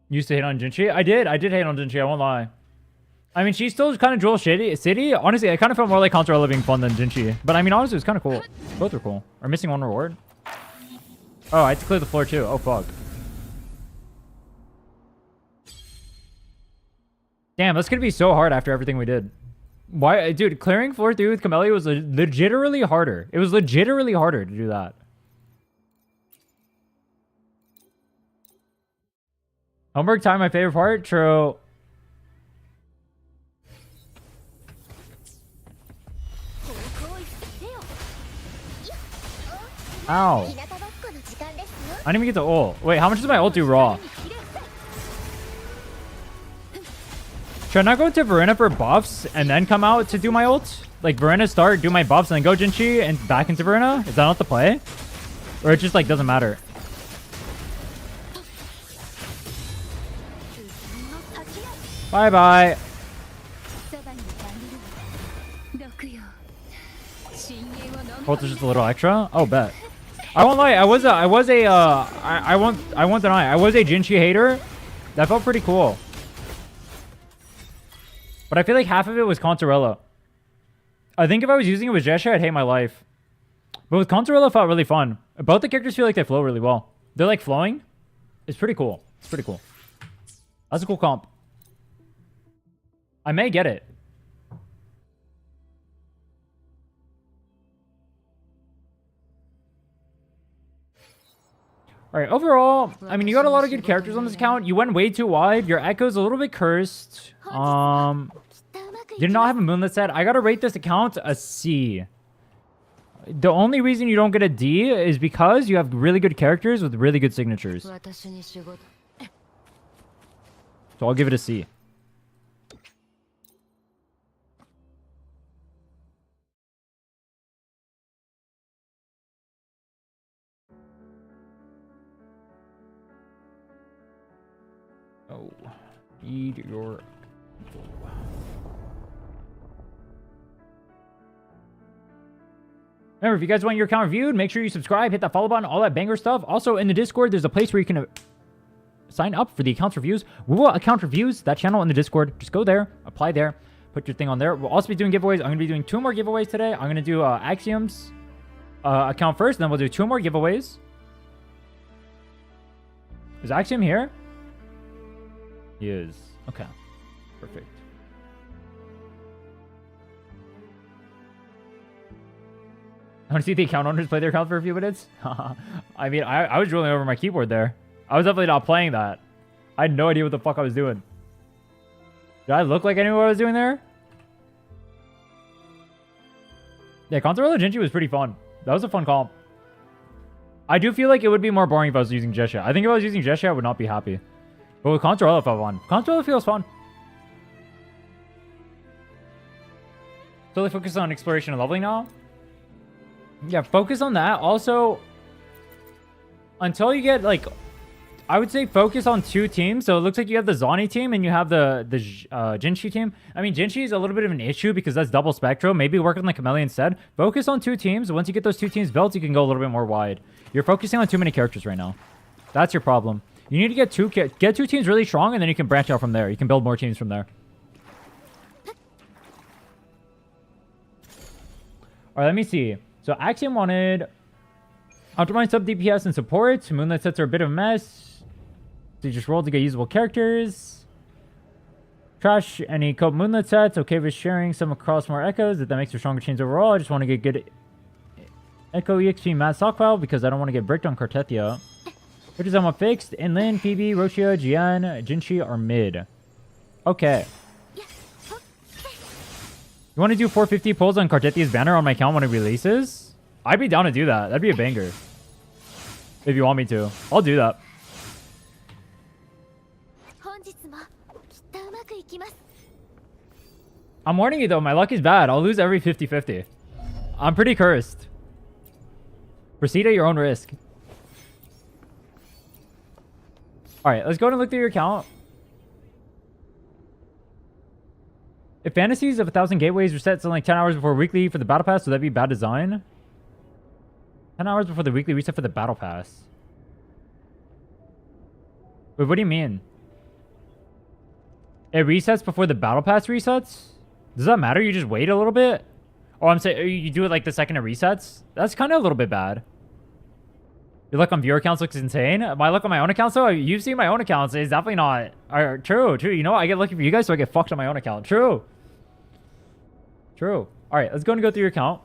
Used to hate on Jinchi. I did hate on Jinchi, I won't lie. I mean, she's still kind of Jewel City. Honestly, I kind of felt more like Contrella being fun than Jinchi. But I mean, honestly, it was kind of cool. Both are cool. We're missing one reward. Oh, I had to clear the floor too. Oh, fuck. Damn, that's going to be so hard after everything we did. Why? Dude, clearing floor 3 with Camellia was legitimately harder. It was legitimately harder to do that. Homework time, my favorite part? True. Ow. I didn't even get the ult. Wait, how much does my ult do raw? Should I not go to Verena for buffs and then come out to do my ult? Like Verena start, do my buffs, and then go Jinchi and back into Verena? Is that not the play? Or it just like doesn't matter? Bye-bye. Ult is just a little extra? Oh, bet. I won't lie, I won't deny, I was a Jinchi hater. That felt pretty cool. But I feel like half of it was Contrella. I think if I was using it with Jesha, I'd hate my life. But with Contrella, it felt really fun. Both the characters feel like they flow really well. They're like flowing. It's pretty cool. It's pretty cool. That's a cool comp. I may get it. Alright, overall, I mean, you got a lot of good characters on this account. You went way too wide. Your Echo's a little bit cursed. Did not have a Moonlit set. I gotta rate this account a C. The only reason you don't get a D is because you have really good characters with really good signatures. So I'll give it a C. Oh, feed your... Remember, if you guys want your account reviewed, make sure you subscribe, hit that follow button, all that banger stuff. Also, in the Discord, there's a place where you can sign up for the accounts reviews. Woo account reviews, that channel in the Discord. Just go there, apply there, put your thing on there. We'll also be doing giveaways. I'm going to be doing 2 more giveaways today. I'm going to do Axiom's account first, and then we'll do 2 more giveaways. Is Axiom here? He is. Okay. Perfect. I want to see the account owners play their account for a few minutes. I mean, I was drooling over my keyboard there. I was definitely not playing that. I had no idea what the fuck I was doing. Did I look like I knew what I was doing there? Yeah, Contrella Jinchi was pretty fun. That was a fun comp. I do feel like it would be more boring if I was using Jesha. I think if I was using Jesha, I would not be happy. But with Contrella, it felt fun. Contrella feels fun. Totally focus on exploration and leveling now. Yeah, focus on that. Also, until you get, like, I would say focus on 2 teams. So it looks like you have the Zani team and you have the Jinchi team. I mean, Jinchi is a little bit of an issue because that's double Spectro. Maybe work on the Camellia instead. Focus on 2 teams. Once you get those 2 teams built, you can go a little bit more wide. You're focusing on too many characters right now. That's your problem. You need to get 2 teams really strong, and then you can branch out from there. You can build more teams from there. Alright, let me see. So Axiom wanted optimize sub DPS and support. Moonlight sets are a bit of a mess. So you just roll to get usable characters. Trash any cope Moonlight sets. Okay with sharing some across more echoes. If that makes for stronger chains overall. I just want to get good Echo EXP Mad Stockpile because I don't want to get bricked on Cartethyia. Which is I'm fixed. Inlin, Phoebe, Rochia, Jian, Jinchi are mid. Okay. You want to do 450 pulls on Cartethia's banner on my account when it releases? I'd be down to do that. That'd be a banger. If you want me to. I'll do that. I'm warning you though, my luck is bad. I'll lose every 50-50. I'm pretty cursed. Proceed at your own risk. Alright, let's go and look through your account. If fantasies of 1,000 gateways were set to like 10 hours before weekly for the battle pass, would that be bad design? 10 hours before the weekly reset for the battle pass. Wait, what do you mean? It resets before the battle pass resets? Does that matter? You just wait a little bit? Oh, I'm saying you do it like the second it resets? That's kind of a little bit bad. Your luck on viewer accounts looks insane. My luck on my own accounts, though, you've seen my own accounts. It's definitely not. True. You know what? I get lucky for you guys, so I get fucked on my own account. True. All right, let's go and go through your account.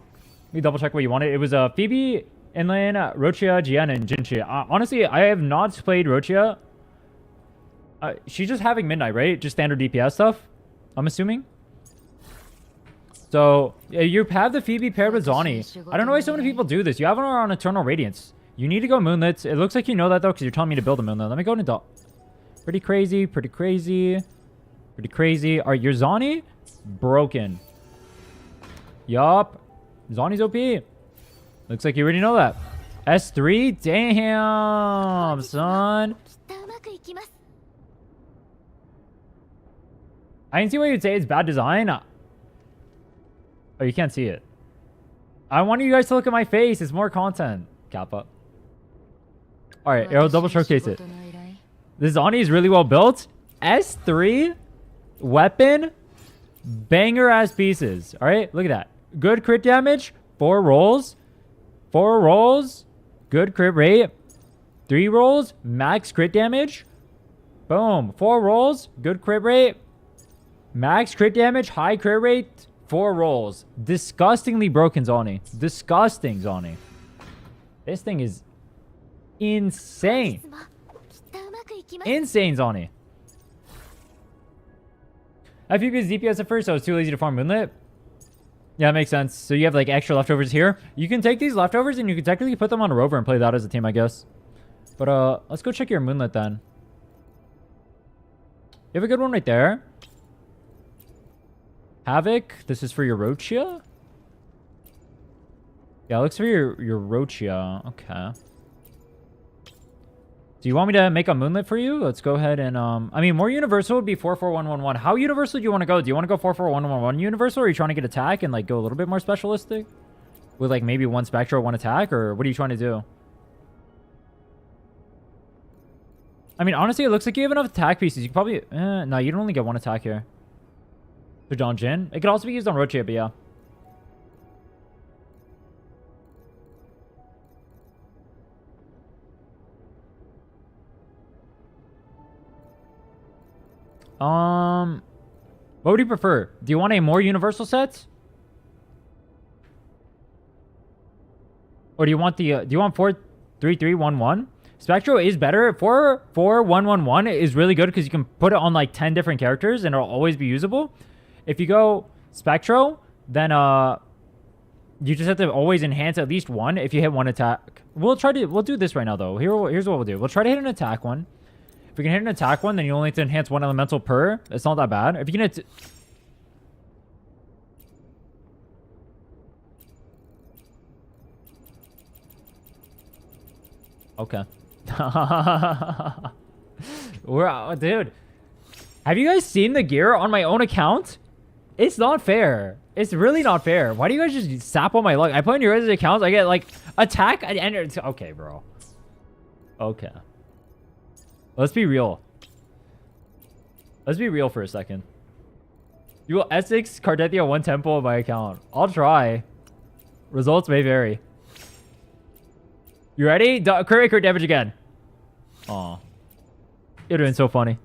Let me double check what you wanted. It was Phoebe, Inland, Rochia, Jian, and Jinchi. Honestly, I have not played Rochia. She's just having Midnight, right? Just standard DPS stuff, I'm assuming. So, you have the Phoebe paired with Zani. I don't know why so many people do this. You have her on Eternal Radiance. You need to go Moonlets. It looks like you know that, though, because you're telling me to build a Moonlit. Let me go into... Pretty crazy. All right, your Zani? Broken. Yup. Zani's OP. Looks like you already know that. S3? Damn, son. I didn't see why you'd say it's bad design. Oh, you can't see it. I want you guys to look at my face. It's more content. Kappa. Alright, Arrow double showcase it. This Zani is really well built. S3. Weapon. Banger ass pieces. Alright, look at that. Good crit damage. 4 rolls. 4 rolls. Good crit rate. 3 rolls. Max crit damage. Boom. 4 rolls. Good crit rate. Max crit damage. High crit rate. 4 rolls. Disgustingly broken Zani. Disgusting Zani. This thing is insane. Insane Zani. I think it's DPS at first, so it's too lazy to farm Moonlit. Yeah, it makes sense. So you have like extra leftovers here. You can take these leftovers and you can technically put them on a rover and play that as a team, I guess. But let's go check your Moonlit then. You have a good one right there. Havoc, this is for your Rochia? Yeah, it looks for your Rochia. Okay. Do you want me to make a Moonlit for you? Let's go ahead and, I mean, more universal would be 44111. How universal do you want to go? Do you want to go 44111 universal, or are you trying to get attack and, like, go a little bit more specialistic? With, like, maybe 1 Spectral, 1 attack, or what are you trying to do? I mean, honestly, it looks like you have enough attack pieces. You could probably, no, you don't only get 1 attack here. For Don Jin. It could also be used on Rochia, but yeah. What would you prefer? Do you want a more universal set? Or do you want the, do you want 43311? Spectro is better. 44111 is really good because you can put it on like 10 different characters and it'll always be usable. If you go Spectro, then you just have to always enhance at least 1 if you hit 1 attack. We'll do this right now though. Here's what we'll do. We'll try to hit an attack one. If we can hit an attack one, then you only have to enhance 1 elemental per. It's not that bad. If you can hit... Okay. Dude. Have you guys seen the gear on my own account? It's not fair. It's really not fair. Why do you guys just sap on my luck? I put in your guys' accounts, I get like attack and enter. Okay, bro. Okay. Let's be real. Let's be real for a second. You will Essex Cartethyia 1 tempo on my account. I'll try. Results may vary. You ready? Crit damage again. Aw. It would have been so funny.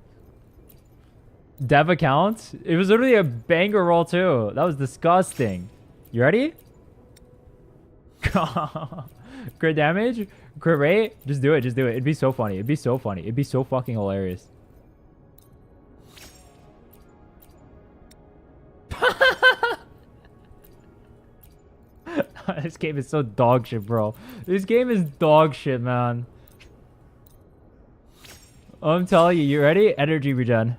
Dev account? It was literally a banger roll too. That was disgusting. You ready? Crit damage? Crit rate? Just do it. Just do it. It'd be so funny. It'd be so funny. It'd be so fucking hilarious. This game is so dog shit, bro. This game is dog shit, man. I'm telling you, you ready? Energy regen.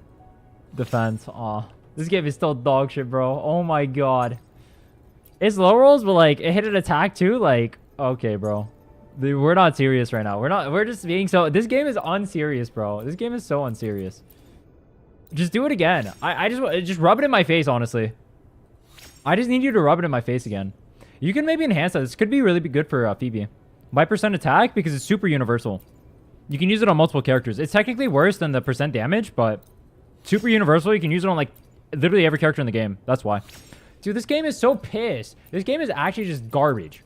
Defense. Aw. This game is still dog shit, bro. Oh my god. It's low rolls, but like, it hit an attack too. Like, okay, bro. Dude, we're not serious right now. We're just being so... This game is unserious, bro. This game is so unserious. Just do it again. I just rub it in my face, honestly. I just need you to rub it in my face again. You can maybe enhance that. This could be really good for Phoebe. My percent attack, because it's super universal. You can use it on multiple characters. It's technically worse than the percent damage, but super universal. You can use it on like literally every character in the game. That's why. Dude, this game is so pissed. This game is actually just garbage.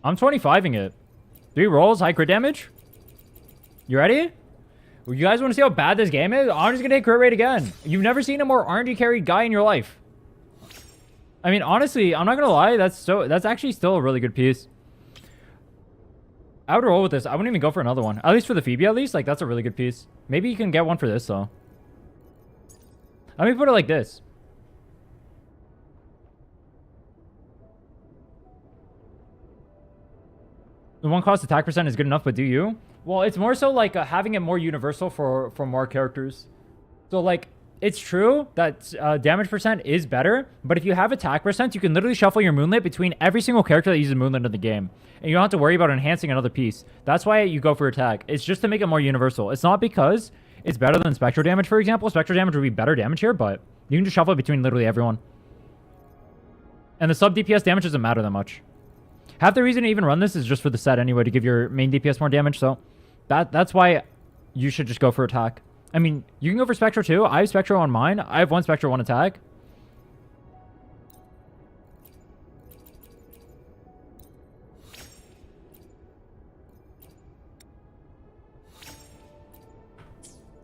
I'm 25ing it. 3 rolls, high crit damage. You ready? You guys want to see how bad this game is? I'm just going to hit crit rate again. You've never seen a more RNG carried guy in your life. I mean, honestly, I'm not going to lie. That's actually still a really good piece. I would roll with this. I wouldn't even go for another one. At least for the Phoebe, at least. Like, that's a really good piece. Maybe you can get one for this, though. Let me put it like this. The one cost attack percent is good enough, but do you? Well, it's more so like having it more universal for more characters. So, like, it's true that damage percent is better, but if you have attack percent, you can literally shuffle your Moonlit between every single character that uses Moonlit in the game. And you don't have to worry about enhancing another piece. That's why you go for attack. It's just to make it more universal. It's not because it's better than Spectral damage, for example. Spectral damage would be better damage here, but you can just shuffle it between literally everyone. And the sub DPS damage doesn't matter that much. Half the reason to even run this is just for the set anyway, to give your main DPS more damage, so that's why you should just go for attack. I mean, you can go for Spectral too. I have Spectral on mine. I have 1 Spectral, 1 attack.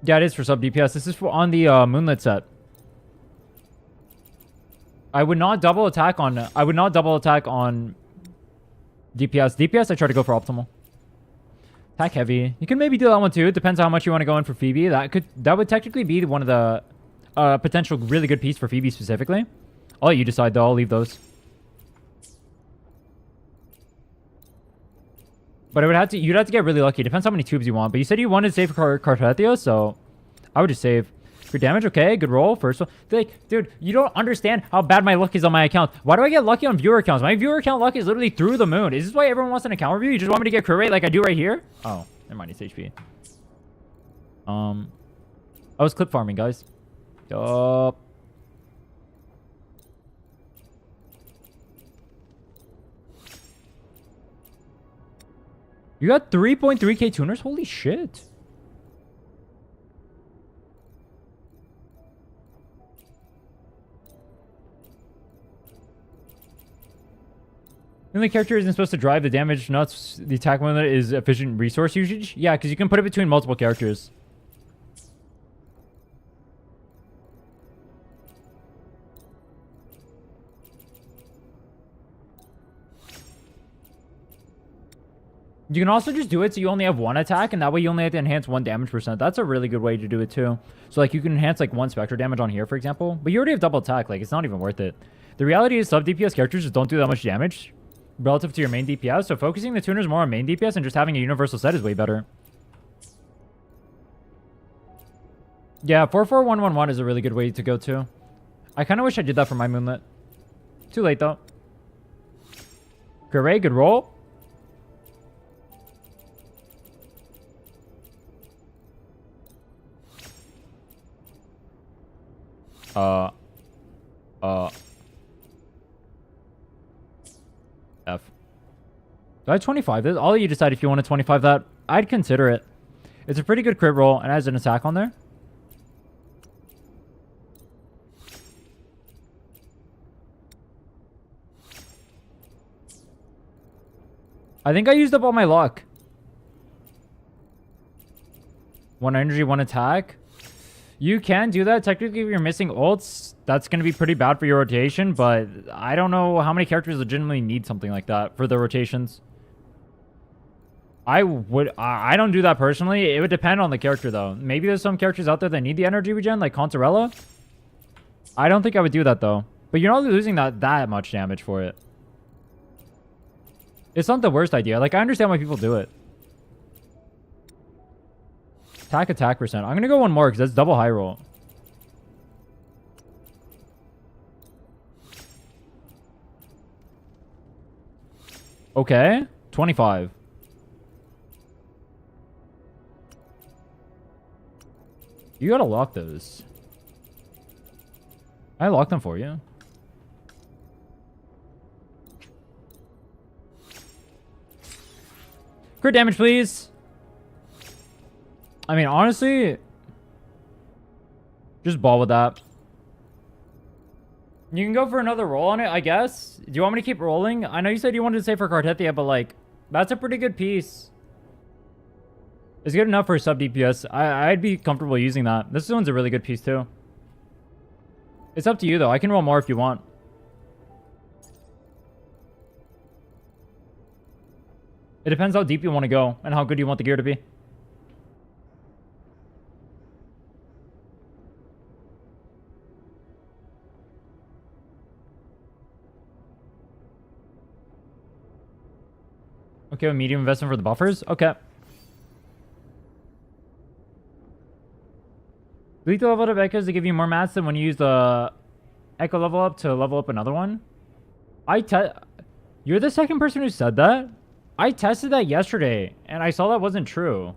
Yeah, it is for sub DPS. This is for on the Moonlit set. I would not double attack on DPS. DPS, I try to go for optimal. Attack heavy. You can maybe do that one too. It depends how much you want to go in for Phoebe. That would technically be one of the potential really good piece for Phoebe specifically. I'll let you decide though. I'll leave those. But you'd have to get really lucky. Depends how many tubes you want. But you said you wanted to save for Cartethyia, so I would just save. For damage, okay, good roll. First one. Like, dude, you don't understand how bad my luck is on my account. Why do I get lucky on viewer accounts? My viewer account luck is literally through the moon. Is this why everyone wants an account review? You just want me to get crit rate like I do right here? Oh, never mind, it's HP. I was clip farming, guys. Yup. You got 3.3k tuners? Holy shit. The only character isn't supposed to drive the damage nuts. The attack one is efficient resource usage. Yeah, because you can put it between multiple characters. You can also just do it so you only have 1 attack, and that way you only have to enhance 1 damage percent. That's a really good way to do it too. So like you can enhance like 1 spectral damage on here, for example, but you already have double attack. Like it's not even worth it. The reality is sub DPS characters just don't do that much damage relative to your main DPS, so focusing the tuners more on main DPS and just having a universal set is way better. Yeah, 44111 is a really good way to go too. I kind of wish I did that for my Moonlit. Too late though. Great, good roll. F. Do I have 25 this? I'll let you decide if you want to 25 that. I'd consider it. It's a pretty good crit roll and has an attack on there. I think I used up all my luck. 1 energy, 1 attack. You can do that. Technically, if you're missing ults, that's going to be pretty bad for your rotation, but I don't know how many characters legitimately need something like that for the rotations. I don't do that personally. It would depend on the character, though. Maybe there's some characters out there that need the energy regen, like Consorella. I don't think I would do that, though. But you're not losing that much damage for it. It's not the worst idea. Like, I understand why people do it. Attack percent. I'm going to go one more because that's double high roll. Okay. 25. You gotta lock those. I locked them for you. Crit damage, please. I mean, honestly, just ball with that. You can go for another roll on it, I guess. Do you want me to keep rolling? I know you said you wanted to say for Cartethyia, but like, that's a pretty good piece. It's good enough for sub DPS. I'd be comfortable using that. This one's a really good piece too. It's up to you though. I can roll more if you want. It depends how deep you want to go and how good you want the gear to be. Okay, medium investment for the buffers. Okay. Lethal level up echoes to give you more mats than when you use the echo level up to level up another one. You're the second person who said that? I tested that yesterday, and I saw that wasn't true.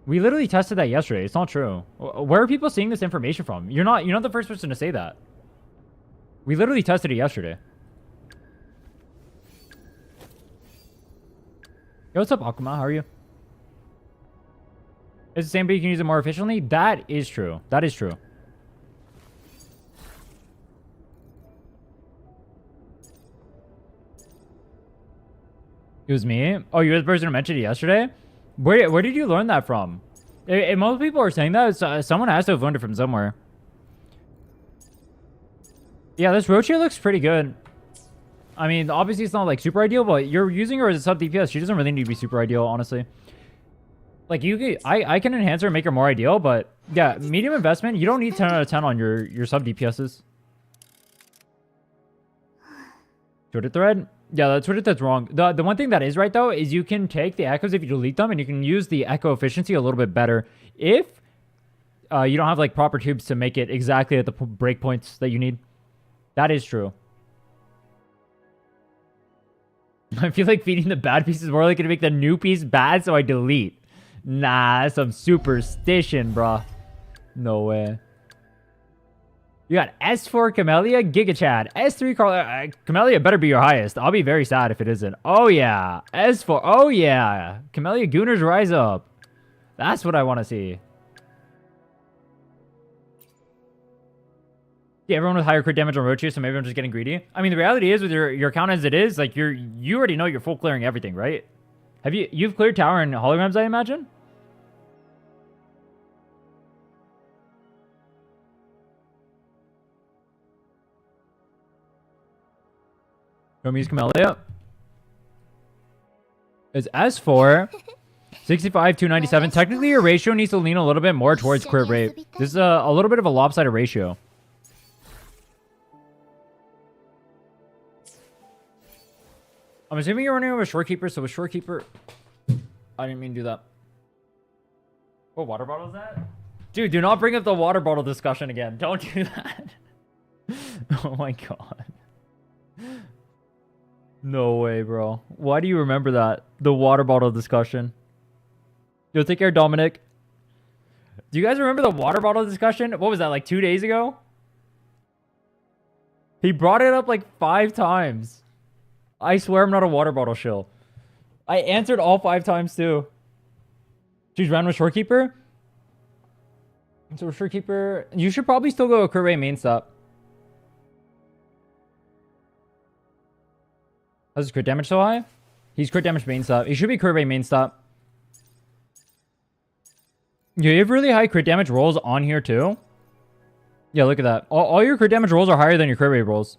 We literally tested that yesterday. It's not true. Where are people seeing this information from? You're not the first person to say that. We literally tested it yesterday. Yo, what's up, Akuma? How are you? It's the same, but you can use it more efficiently? That is true. That is true. It was me? Oh, you're the person who mentioned it yesterday? Where did you learn that from? If most people are saying that, someone has to have learned it from somewhere. Yeah, this Roche looks pretty good. I mean, obviously it's not like super ideal, but you're using her as a sub DPS. She doesn't really need to be super ideal, honestly. Like, I can enhance her and make her more ideal, but yeah, medium investment, you don't need 10 out of 10 on your sub DPSs. Twitter thread? Yeah, the Twitter thread's wrong. The one thing that is right, though, is you can take the echoes if you delete them, and you can use the echo efficiency a little bit better if you don't have, like, proper tubes to make it exactly at the breakpoints that you need. That is true. I feel like feeding the bad piece is more likely to make the new piece bad, so I delete. Nah, that's some superstition, bruh. No way. You got S4 Camellia, Giga Chad. S3 Carl. Camellia better be your highest. I'll be very sad if it isn't. Oh, yeah. S4. Oh, yeah. Camellia Gooners rise up. That's what I want to see. Yeah, everyone with higher crit damage on Roche, so maybe I'm just getting greedy. I mean, the reality is with your count as it is, like you already know you're full clearing everything, right? You've cleared tower and holograms, I imagine? Don't use Camellia. It's S4. 65, 297. Technically, your ratio needs to lean a little bit more towards crit rate. This is a little bit of a lopsided ratio. I'm assuming you're running over a Shorekeeper, so a Shorekeeper... I didn't mean to do that. What water bottle is that? Dude, do not bring up the water bottle discussion again. Don't do that. Oh my god. No way, bro. Why do you remember that? The water bottle discussion. Yo, take care, Dominic. Do you guys remember the water bottle discussion? What was that, like 2 days ago? He brought it up like 5 times. I swear I'm not a water bottle shill. I answered all 5 times too. She's ran with Shorekeeper. So Shorekeeper, you should probably still go a crit rate main stop. How's his crit damage so high? He's crit damage main stop. He should be crit rate main stop. Yeah, you have really high crit damage rolls on here too. Yeah, look at that. All your crit damage rolls are higher than your crit rate rolls.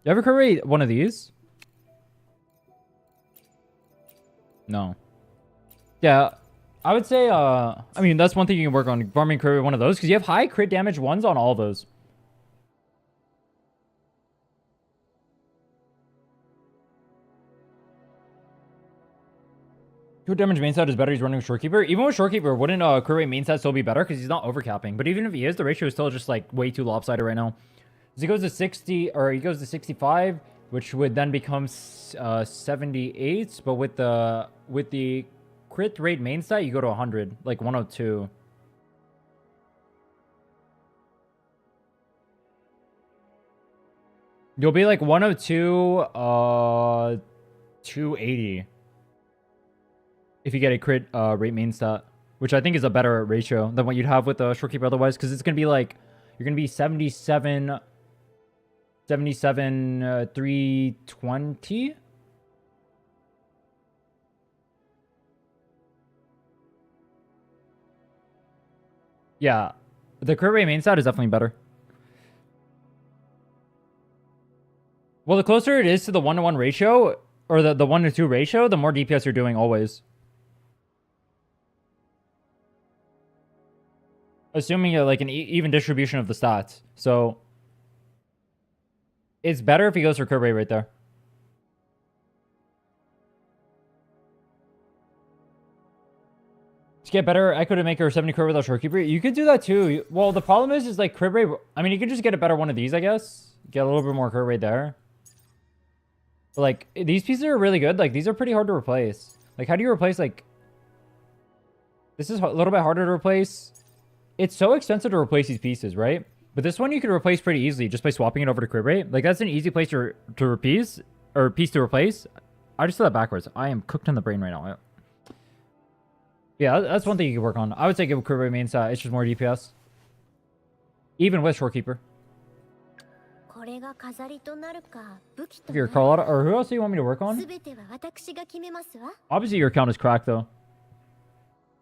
You ever crit rate one of these? No. Yeah, I would say, I mean, that's one thing you can work on, farming crit rate one of those, because you have high crit damage ones on all of those. Crit damage main stat is better. He's running with Shorekeeper. Even with Shorekeeper, wouldn't crit rate main stat still be better? Because he's not overcapping. But even if he is, the ratio is still just like way too lopsided right now. So he goes to 60, or he goes to 65, which would then become 78. But with the crit rate main stat, you go to 100, like 102. You'll be like 102, 280. If you get a crit rate main stat, which I think is a better ratio than what you'd have with the Shorekeeper otherwise, because it's going to be like, you're going to be 77, 320. Yeah, the crit rate main stat is definitely better. Well, the closer it is to the 1-to-1 ratio, or the 1-to-2 ratio, the more DPS you're doing always. Assuming like an even distribution of the stats. So it's better if he goes for crit rate right there. To get better Echo to make her 70 crit without Shorekeeper, you could do that too. Well, the problem is like crit rate. I mean, you could just get a better one of these, I guess. Get a little bit more crit rate there. But like these pieces are really good. Like these are pretty hard to replace. Like how do you replace like? This is a little bit harder to replace. It's so expensive to replace these pieces, right? But this one you can replace pretty easily just by swapping it over to crit rate. Like that's an easy place to replace, or piece to replace. I just did that backwards. I am cooked in the brain right now. Yeah, that's one thing you can work on. I would say give crit rate main stat. It's just more DPS. Even with Shorekeeper. Your Carlotta, or who else do you want me to work on? Obviously your account is cracked though.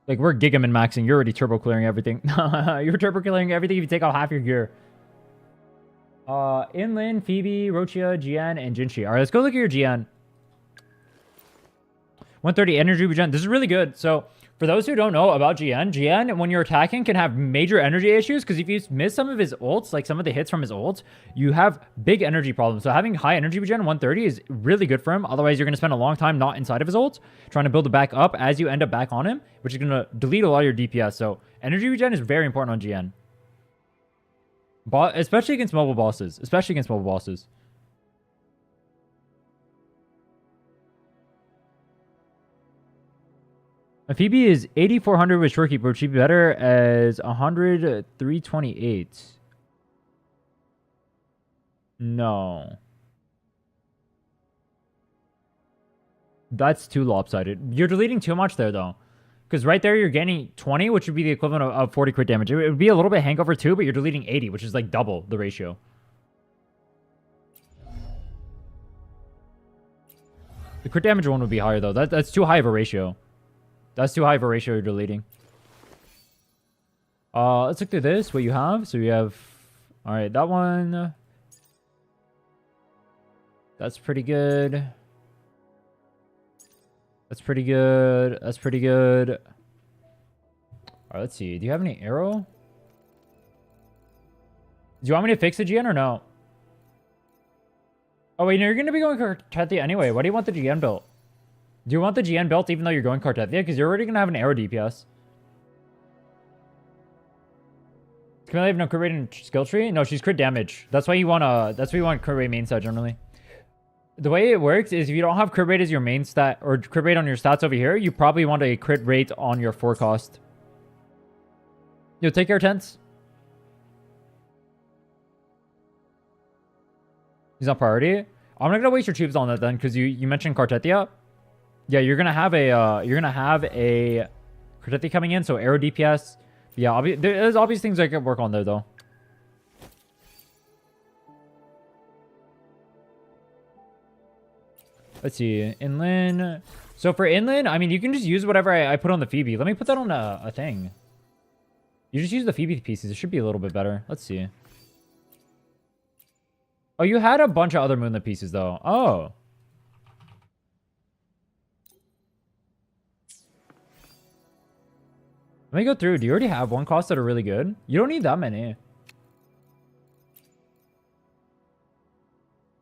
Like, we're Gigaman maxing. You're already turbo clearing everything. You're turbo clearing everything if you take out half your gear. Inlin, Phoebe, Rochia, GN, and Jinshi. Alright, let's go look at your GN. 130 energy regen. This is really good. So, for those who don't know about GN, when you're attacking, can have major energy issues. Because if you miss some of his ults, like some of the hits from his ults, you have big energy problems. So having high energy regen, 130, is really good for him. Otherwise, you're going to spend a long time not inside of his ult, trying to build it back up as you end up back on him, which is going to delete a lot of your DPS. So energy regen is very important on GN. Especially against mobile bosses. Phoebe is 8,400 with Shorekeeper, which should be better as 100, 328. No. That's too lopsided. You're deleting too much there, though. Because right there, you're gaining 20, which would be the equivalent of 40 crit damage. It would be a little bit hangover too, but you're deleting 80, which is like double the ratio. The crit damage one would be higher, though. That's too high of a ratio. That's too high of a ratio you're deleting. Let's look through this, what you have. So you have... Alright, that one... That's pretty good. That's pretty good. That's pretty good. Alright, let's see. Do you have any arrow? Do you want me to fix the GN or no? Oh, wait, no, you're going to be going Cartethyia anyway. Why do you want the GN built? Do you want the GN built even though you're going Cartethyia? Because you're already going to have an arrow DPS. Camilla have no crit rate in skill tree? No, she's crit damage. That's why you want crit rate main stat generally. The way it works is if you don't have crit rate as your main stat, or crit rate on your stats over here, you probably want a crit rate on your forecast. Yo, take care, Tense. He's not priority. I'm not gonna waste your tubes on that then, because you mentioned Cartethyia. Yeah, you're gonna have a Cartethyia coming in, so arrow DPS. Yeah, there's obvious things I could work on there though. Let's see, Inlin, So for inland, I mean, you can just use whatever I put on the Phoebe. Let me put that on a thing. You just use the Phoebe pieces. It should be a little bit better. Let's see. Oh, you had a bunch of other moonlit pieces, though. Oh. Let me go through. Do you already have one cost that are really good? You don't need that many.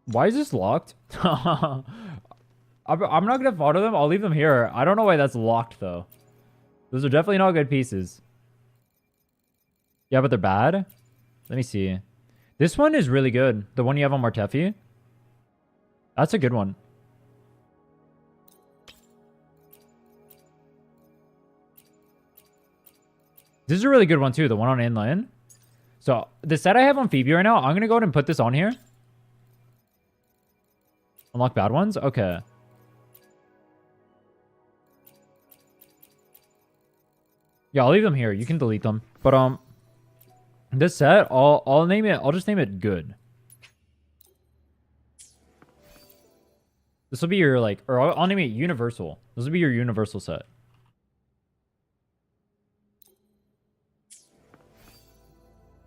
Why is this locked? I'm not going to photo them. I'll leave them here. I don't know why that's locked, though. Those are definitely not good pieces. Yeah, but they're bad. Let me see. This one is really good. The one you have on Martefi. That's a good one. This is a really good one, too. The one on inland. So, the set I have on Phoebe right now, I'm going to go ahead and put this on here. Unlock bad ones? Okay. Yeah, I'll leave them here. You can delete them. But, this set, I'll name it, I'll just name it good. This will be your, like, or I'll name it universal. This will be your universal set.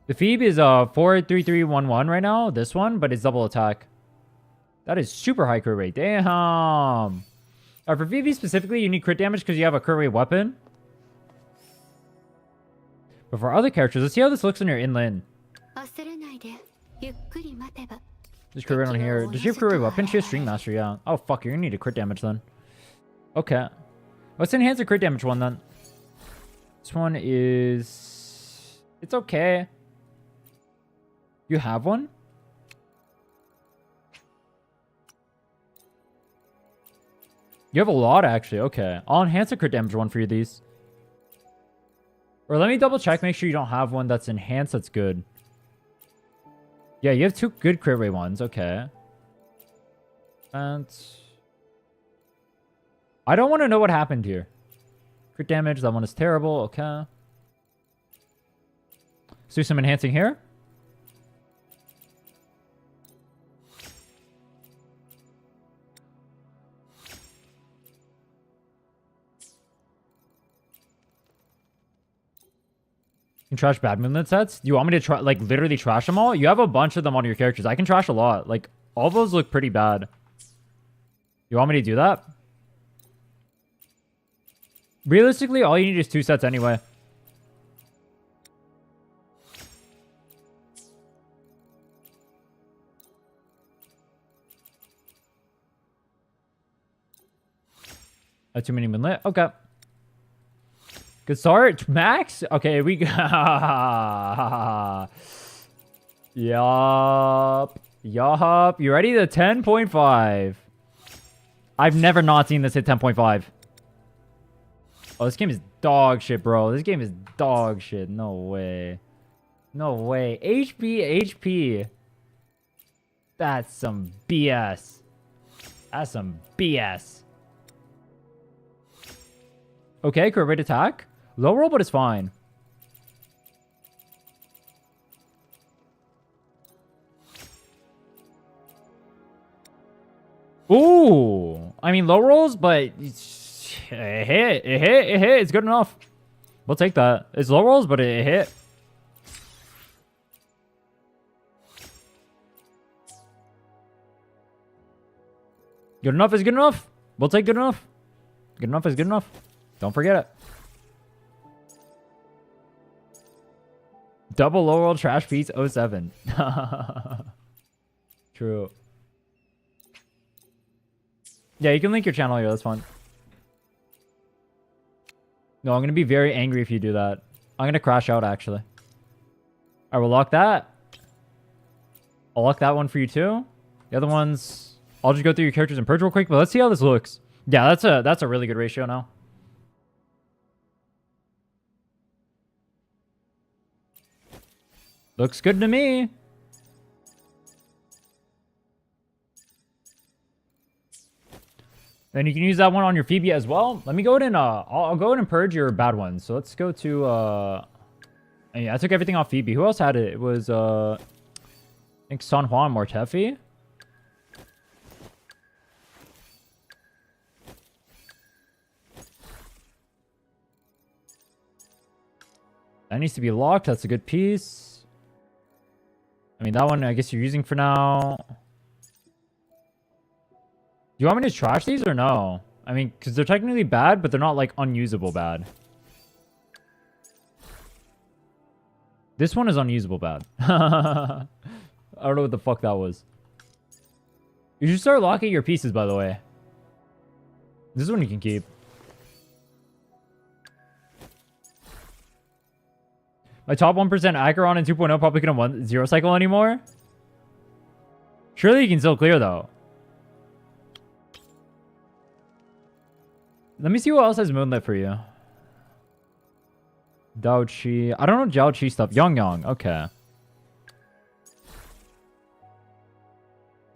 The Phoebe is 43311 right now, this one, but it's double attack. That is super high crit rate. Damn. For Phoebe specifically, you need crit damage because you have a crit rate weapon. But for other characters, let's see how this looks in your inland. This crit rate on here. Does she have crit rate weapon? She has String Master, yeah. Oh, fuck, you're gonna need a crit damage then. Okay. Let's enhance the crit damage one then. This one is... It's okay. You have one? You have a lot, actually. Okay. I'll enhance the crit damage one for you, these. Or let me double check, make sure you don't have one that's enhanced that's good. Yeah, you have two good crit rate ones. Okay. And... I don't want to know what happened here. Crit damage, that one is terrible. Okay. Let's do some enhancing here. Can trash bad moonlit sets? Do you want me to try, like, literally trash them all? You have a bunch of them on your characters. I can trash a lot. Like, all those look pretty bad. You want me to do that? Realistically, all you need is 2 sets anyway. Too many moonlit? Okay. Good start. Max? Okay, we got... Yup. Yup. You ready? The 10.5. I've never not seen this hit 10.5. Oh, this game is dog shit, bro. This game is dog shit. No way. No way. HP. That's some BS. That's some BS. Okay, crit rate attack. Low roll, but it's fine. Ooh. I mean, low rolls, but it hit. It's good enough. We'll take that. It's low rolls, but it hit. Good enough is good enough. We'll take good enough. Good enough is good enough. Don't forget it. Double low roll trash piece 07. True. Yeah, you can link your channel here. That's fine. No, I'm going to be very angry if you do that. I'm going to crash out, actually. I will lock that. I'll lock that one for you, too. The other ones... I'll just go through your characters and purge real quick, but let's see how this looks. Yeah, that's a really good ratio now. Looks good to me. Then you can use that one on your Phoebe as well. Let me go ahead and I'll go ahead and purge your bad ones. So let's go to yeah, I took everything off Phoebe. Who else had it? It was I think San Juan Mortefi. That needs to be locked. That's a good piece. I mean, that one I guess you're using for now. Do you want me to trash these or no? I mean, because they're technically bad, but they're not like unusable bad. This one is unusable bad. I don't know what the fuck that was. You should start locking your pieces, by the way. This one you can keep. My top 1% Acheron in 2.0 probably couldn't 0 cycle anymore. Surely you can still clear, though. Let me see what else has Moonlit for you. Dao Chi. I don't know Jiao Chi stuff. Yang. Okay.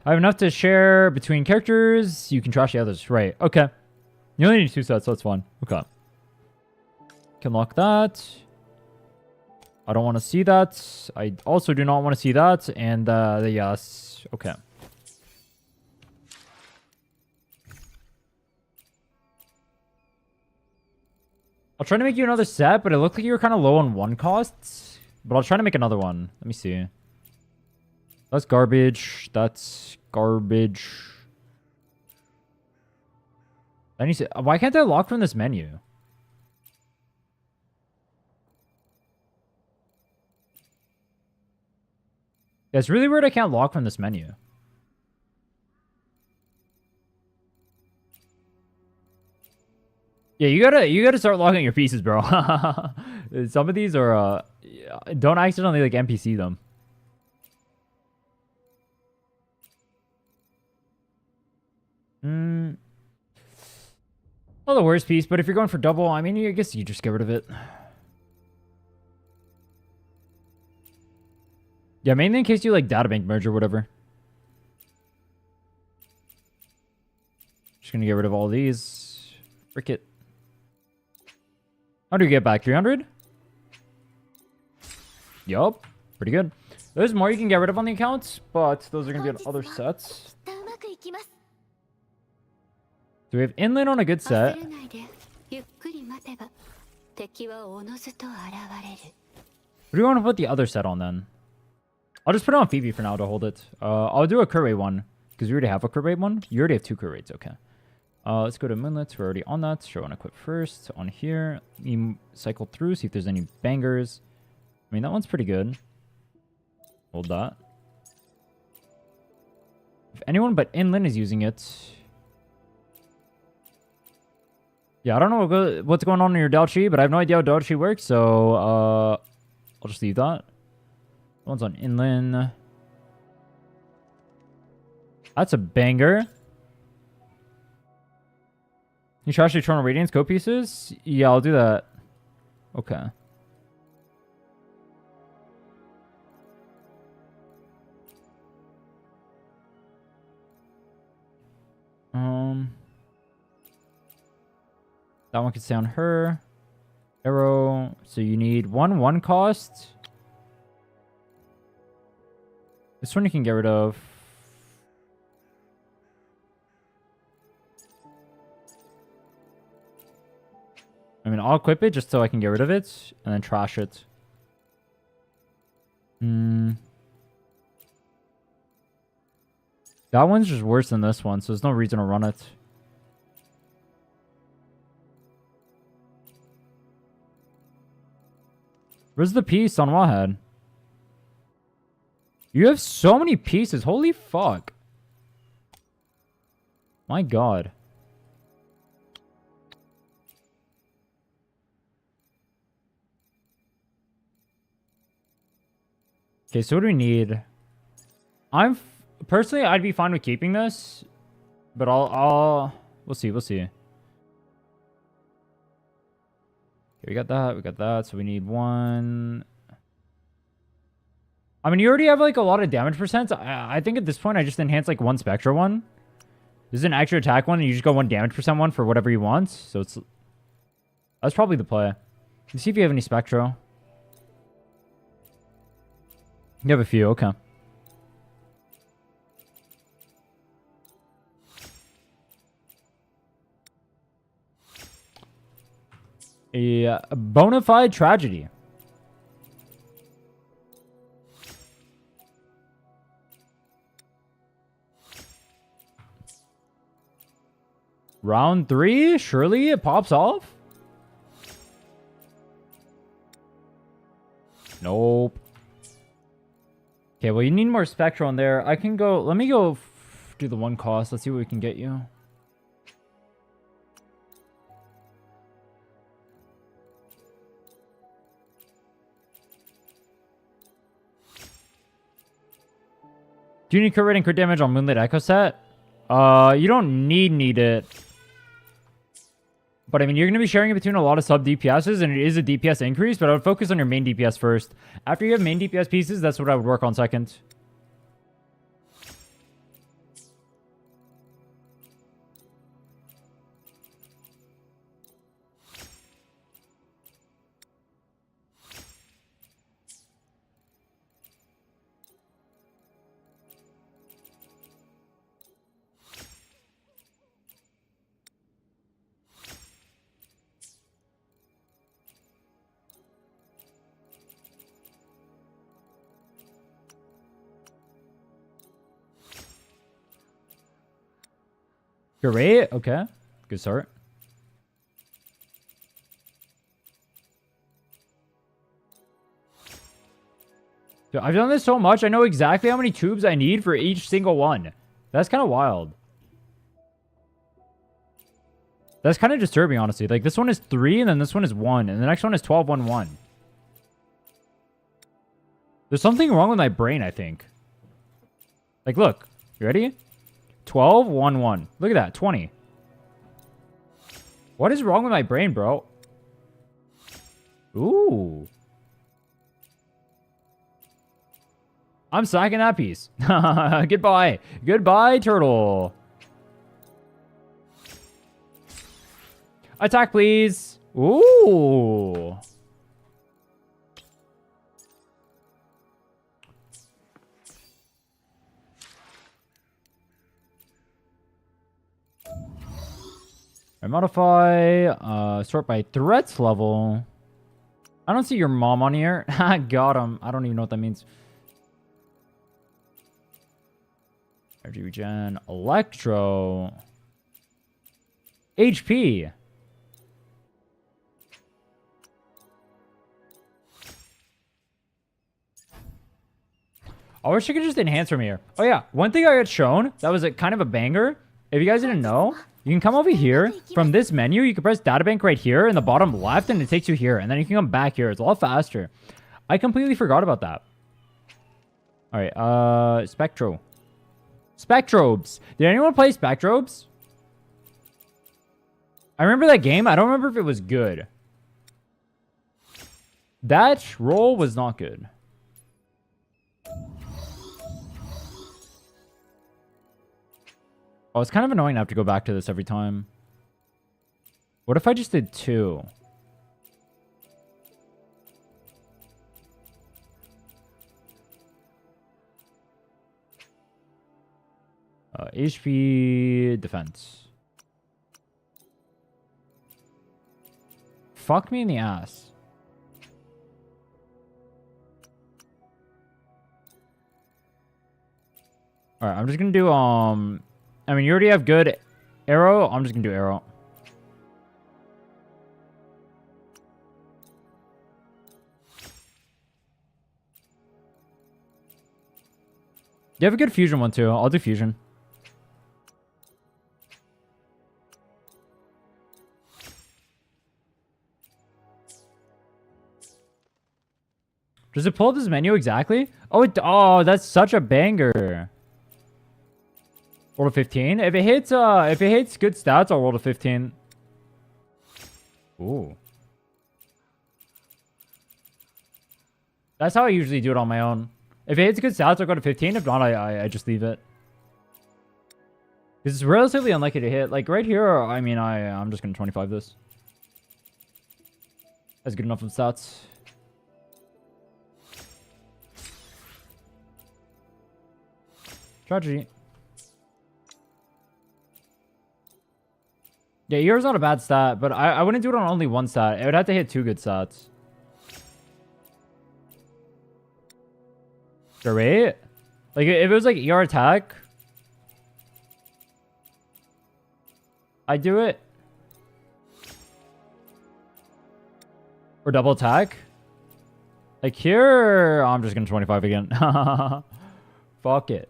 I have enough to share between characters. You can trash the others. Right. Okay. You only need 2 sets, so that's fun. Okay. Can lock that. I don't want to see that. I also do not want to see that. And the yes. Okay. I'll try to make you another set, but it looked like you were kind of low on 1 costs. But I'll try to make another one. Let me see. That's garbage. That's garbage. I need to, why can't I lock from this menu? Yeah, it's really weird I can't lock from this menu. Yeah, you gotta start locking your pieces, bro. Some of these are don't accidentally like NPC them. Not the worst piece, but if you're going for double, I mean, I guess you just get rid of it. Yeah, mainly in case you like databank merge or whatever. Just gonna get rid of all these. Frick it. How do you get back? 300? Yup. Pretty good. There's more you can get rid of on the accounts, but those are going to be on other sets. So we have inland on a good set. What do you want to put the other set on then? I'll just put it on Phoebe for now to hold it. I'll do a crit rate one, because we already have a crit rate one. You already have 2 crit rates, okay. Let's go to Moonlit. We're already on that. Show on equip first. On here. You cycle through, see if there's any bangers. I mean, that one's pretty good. Hold that. If anyone but Inland is using it. Yeah, I don't know what's going on in your Dao Chi, but I have no idea how Dao Chi works, so I'll just leave that. That one's on Inland. That's a banger. You trash the Eternal Radiance Go pieces? Yeah, I'll do that. Okay. That one could stay on her. Arrow. So you need 1 cost. This one you can get rid of. I mean, I'll equip it just so I can get rid of it. And then trash it. That one's just worse than this one, so there's no reason to run it. Where's the piece on Wahad? You have so many pieces. Holy fuck. My god. Okay, so what do we need? Personally, I'd be fine with keeping this, but we'll see. Okay, we got that. So we need 1. I mean, you already have like a lot of damage percents. I think at this point, I just enhance like 1 Spectra one. This is an extra attack one, and you just go 1 damage percent one for whatever you want. So that's probably the play. Let's see if you have any Spectra. You have a few, okay. A bona fide tragedy. Round 3? Surely it pops off? Nope. Okay, well, you need more Spectral in there. I can go... Let me go do the 1 cost. Let's see what we can get you. Do you need crit rate and crit damage on Moonlit Echo set? You don't need it. But I mean, you're going to be sharing it between a lot of sub DPSs, and it is a DPS increase, but I would focus on your main DPS first. After you have main DPS pieces, that's what I would work on second. Great. Okay. Good start. Dude, I've done this so much, I know exactly how many tubes I need for each single one. That's kind of wild. That's kind of disturbing, honestly. Like, this one is 3, and then this one is 1, and the next one is 12, 1, 1. There's something wrong with my brain, I think. Like, look. You ready? 12, 1, 1. Look at that. 20. What is wrong with my brain, bro? Ooh. I'm sacking that piece. Goodbye. Goodbye, turtle. Attack, please. Ooh. I modify, sort by threats level. I don't see your mom on here. Got him. I don't even know what that means. Energy regen, electro, HP. I wish I could just enhance from here. Oh yeah, one thing I got shown that was kind of a banger. If you guys didn't know, you can come over here from this menu. You can press databank right here in the bottom left, and it takes you here. And then you can come back here. It's a lot faster. I completely forgot about that. All right, Spectro. Spectrobes. Did anyone play Spectrobes? I remember that game. I don't remember if it was good. That roll was not good. Oh, it's kind of annoying to have to go back to this every time. What if I just did 2? HP defense. Fuck me in the ass. Alright, I'm just gonna do, I mean, you already have good arrow. I'm just gonna do arrow. You have a good fusion one, too. I'll do fusion. Does it pull up this menu exactly? Oh, oh, that's such a banger. Roll to 15. If it hits good stats, I'll roll to 15. Ooh. That's how I usually do it on my own. If it hits good stats, I'll go to 15. If not, I just leave it. Because it's relatively unlikely to hit. Like right here, I mean, I'm just gonna 25 this. That's good enough of stats. Tragedy. Yeah, yours not a bad stat, but I wouldn't do it on only one stat. It would have to hit 2 good stats. Great. Like, if it was like ER attack, I do it. Or double attack. Like here, I'm just gonna 25 again. Fuck it.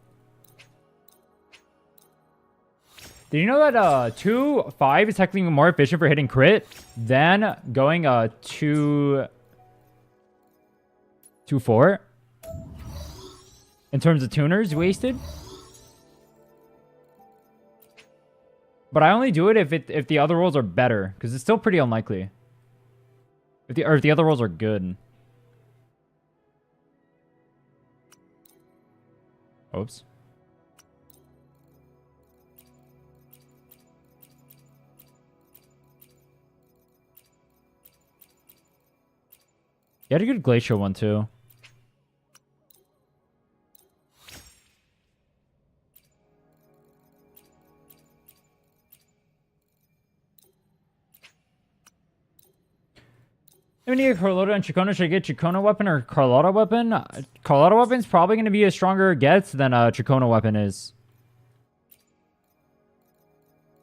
Did you know that 2-5 is technically more efficient for hitting crit than going 2-4 in terms of tuners wasted? But I only do it if the other rolls are better, because it's still pretty unlikely. If the other rolls are good. Oops. You had a good glacier one too. If you need Carlotta and Chicona, should I get Chicona weapon or Carlotta weapon? Carlotta weapon's probably going to be a stronger gets than Chicona weapon is.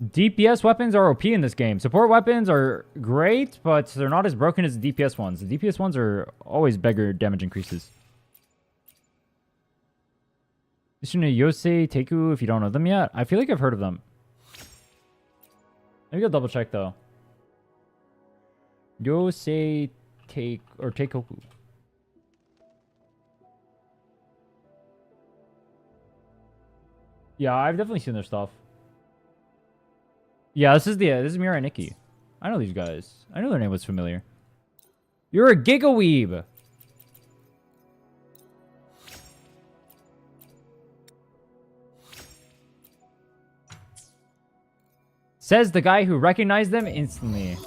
DPS weapons are OP in this game. Support weapons are great, but they're not as broken as the DPS ones. The DPS ones are always bigger damage increases. Listen to Yosei Teku if you don't know them yet. I feel like I've heard of them. Maybe I'll double check though. Yosei Teikoku. Yeah, I've definitely seen their stuff. Yeah, this is Mira and Nikki. I know these guys. I know their name was familiar. You're a Giga Weeb. Says the guy who recognized them instantly.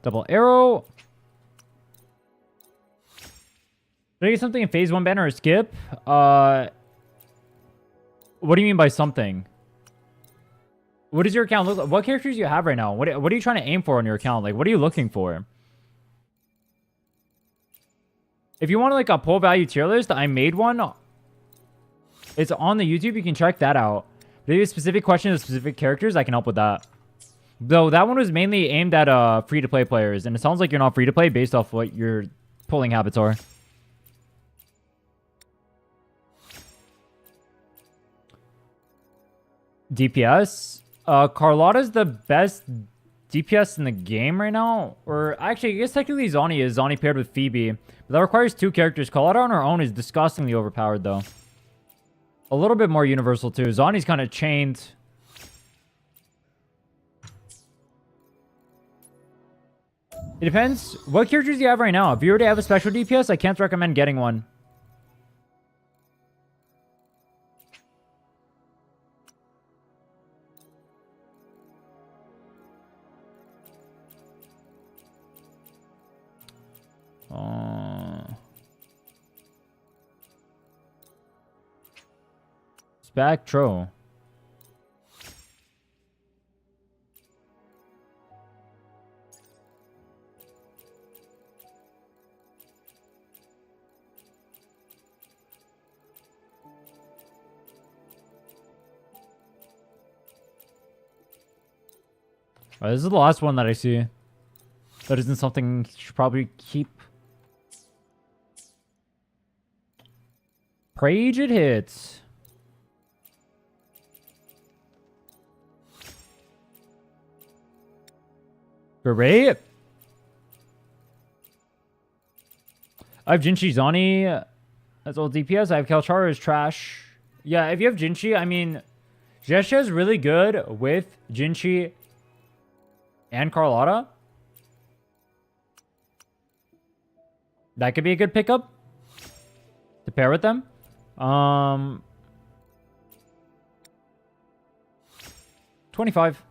Double arrow. Did I get something in phase 1 banner or skip? What do you mean by something? What does your account look like? What characters do you have right now? What are you trying to aim for on your account? Like, what are you looking for? If you want like a pull value tier list, I made one. It's on the YouTube. You can check that out. If you have a specific question of specific characters, I can help with that. Though that one was mainly aimed at free-to-play players, and it sounds like you're not free-to-play based off what your pulling habits are. DPS? Carlotta's the best DPS in the game right now. Or actually, I guess technically Zani is. Zani paired with Phoebe. But that requires 2 characters. Carlotta on her own is disgustingly overpowered, though. A little bit more universal, too. Zani's kind of chained. It depends. What characters do you have right now? If you already have a special DPS, I can't recommend getting one. Spectro. This is the last one that I see. That isn't something you should probably keep. Prage it hits. Great. I have Jinchi Zani as old DPS. I have Kelchara as trash. Yeah, if you have Jinchi, I mean, Jesha is really good with Jinchi and Carlotta. That could be a good pickup to pair with them. 25.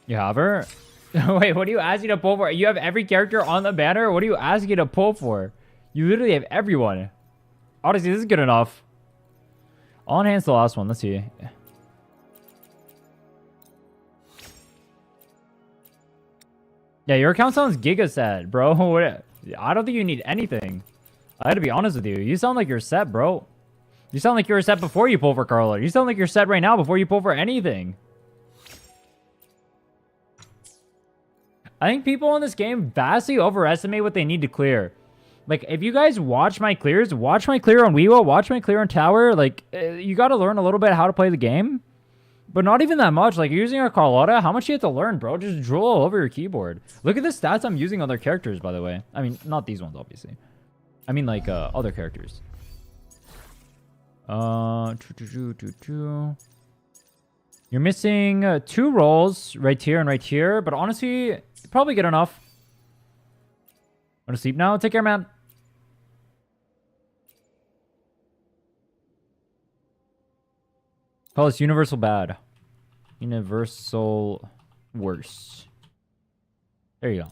You have her? Wait, what are you asking to pull for? You have every character on the banner? What are you asking to pull for? You literally have everyone. Honestly, this is good enough. I'll enhance the last one. Let's see. Yeah, your account sounds giga sad, bro. I don't think you need anything. I had to be honest with you. You sound like you're set, bro. You sound like you were set before you pull for Carla. You sound like you're set right now before you pull for anything. I think people in this game vastly overestimate what they need to clear. Like, if you guys watch my clears, watch my clear on Weewa, watch my clear on Tower, like, you gotta learn a little bit how to play the game. But not even that much. Like, using a Carlotta, how much you have to learn, bro? Just drool all over your keyboard. Look at the stats I'm using on their characters, by the way. I mean, not these ones, obviously. I mean, like, other characters. You're missing 2 rolls right here and right here. But honestly, probably good enough. Want to sleep now? Take care, man. Call this universal bad. Universal worse. There you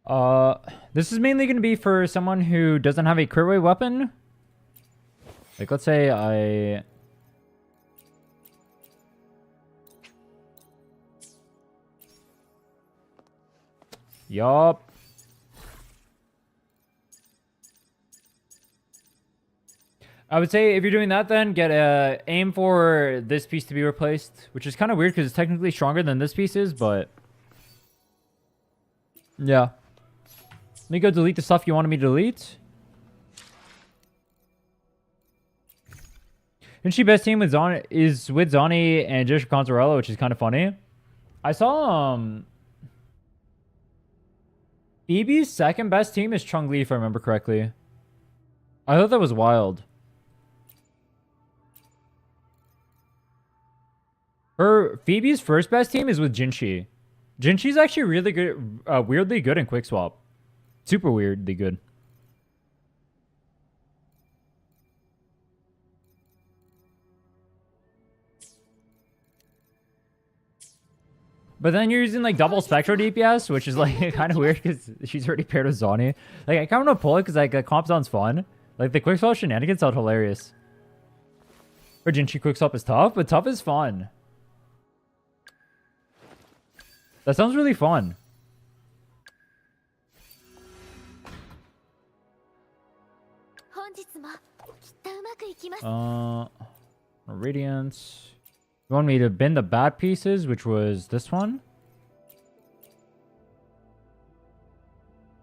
go. This is mainly going to be for someone who doesn't have a crit rate weapon. Like, let's say I... Yup. I would say if you're doing that, then get aim for this piece to be replaced, which is kind of weird because it's technically stronger than this piece is, but yeah. Let me go delete the stuff you wanted me to delete. And she best team with is with Zani and Josh Consorello, which is kind of funny. I saw Phoebe's second best team is Chun-Li, if I remember correctly. I thought that was wild. Phoebe's first best team is with Jinshi. Jinshi's actually really good, weirdly good in quick swap. Super weirdly good. But then you're using like double Spectro DPS, which is like kind of weird because she's already paired with Zani. Like I kind of want to pull it because like the comp sounds fun. Like the quick swap shenanigans sound hilarious. Or Jinshi quick swap is tough, but tough is fun. That sounds really fun. Radiance. You want me to bin the bad pieces, which was this one?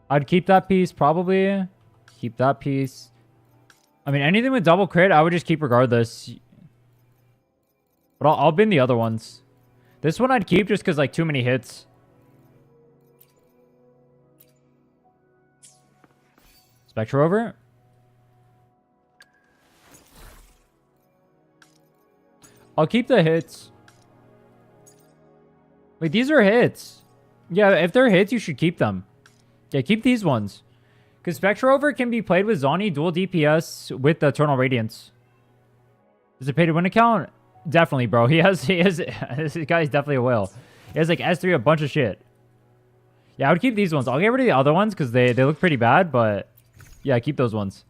I'd keep that piece, probably. Keep that piece. I mean, anything with double crit, I would just keep regardless. But I'll bin the other ones. This one I'd keep just because, like, too many hits. Spectre over. I'll keep the hits. Wait, these are hits. Yeah, if they're hits, you should keep them. Yeah, keep these ones. Because Spectre over can be played with Zani, dual DPS with the Eternal Radiance. Is it pay to win account? Definitely, bro. He has, this guy's definitely a whale. He has like S3, a bunch of shit. Yeah, I would keep these ones. I'll get rid of the other ones because they look pretty bad, but yeah, keep those ones.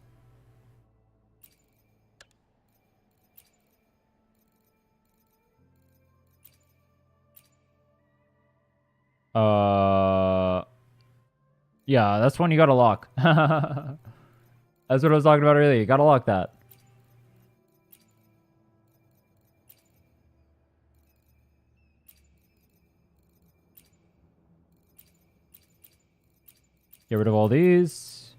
Yeah, that's one you gotta lock. That's what I was talking about earlier. You gotta lock that. Get rid of all these.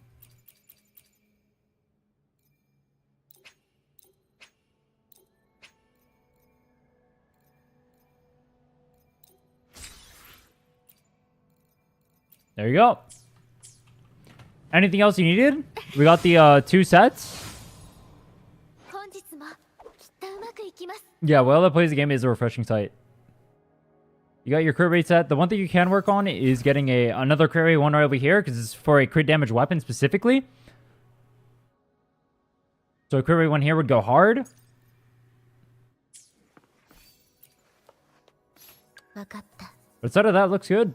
There you go. Anything else you needed? We got the 2 sets. Yeah, well, that plays the game is a refreshing sight. You got your crit rate set. The one thing you can work on is getting another crit rate one right over here because it's for a crit damage weapon specifically. So a crit rate one here would go hard. But outside of that, looks good.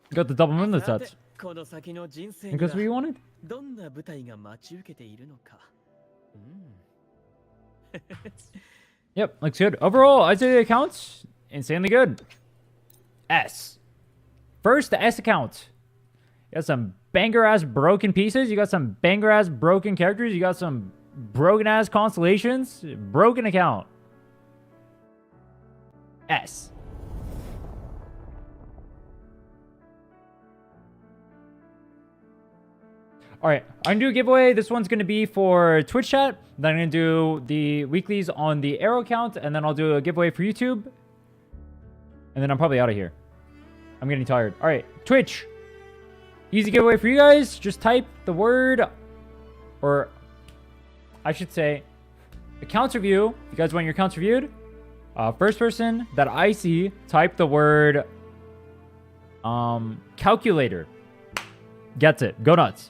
You got the double movement sets. この先の人生 Think that's what you wanted? どんな舞台が待ち受けているのか。Yep, looks good. Overall, I'd say the account's insanely good. S. First, the S account. You got some banger-ass broken pieces. You got some banger-ass broken characters. You got some broken-ass constellations. Broken account. S. All right, I'm gonna do a giveaway. This one's gonna be for Twitch chat. Then I'm gonna do the weeklies on the Arrow account, and then I'll do a giveaway for YouTube. And then I'm probably out of here. I'm getting tired. All right, Twitch. Easy giveaway for you guys. Just type the word, or I should say, accounts review. If you guys want your accounts reviewed, first person that I see, type the word calculator. Gets it. Go nuts.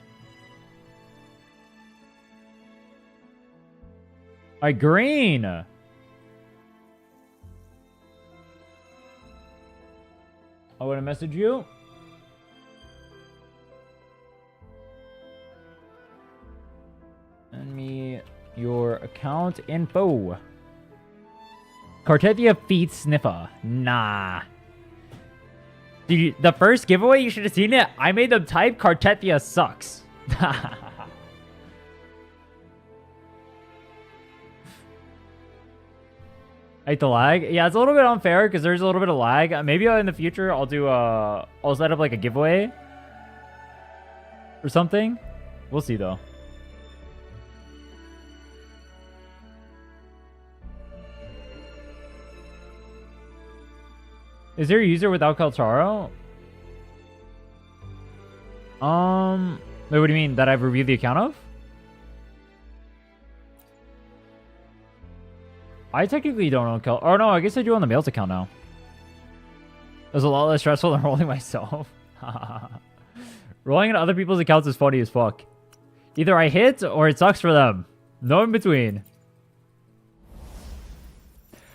All right, green. I want to message you. Send me your account info. Cartethyia feet sniffer. Nah. Dude, the first giveaway, you should have seen it. I made them type Cartethyia sucks. I hate the lag. Yeah, it's a little bit unfair because there's a little bit of lag. Maybe in the future I'll do I'll set up like a giveaway or something. We'll see though. Is there a user without Kaltaro? Wait, what do you mean? That I've reviewed the account of? I technically don't know Cal. Oh no, I guess I do on the male's account now. It was a lot less stressful than rolling myself. Rolling on other people's accounts is funny as fuck. Either I hit or it sucks for them. No in between.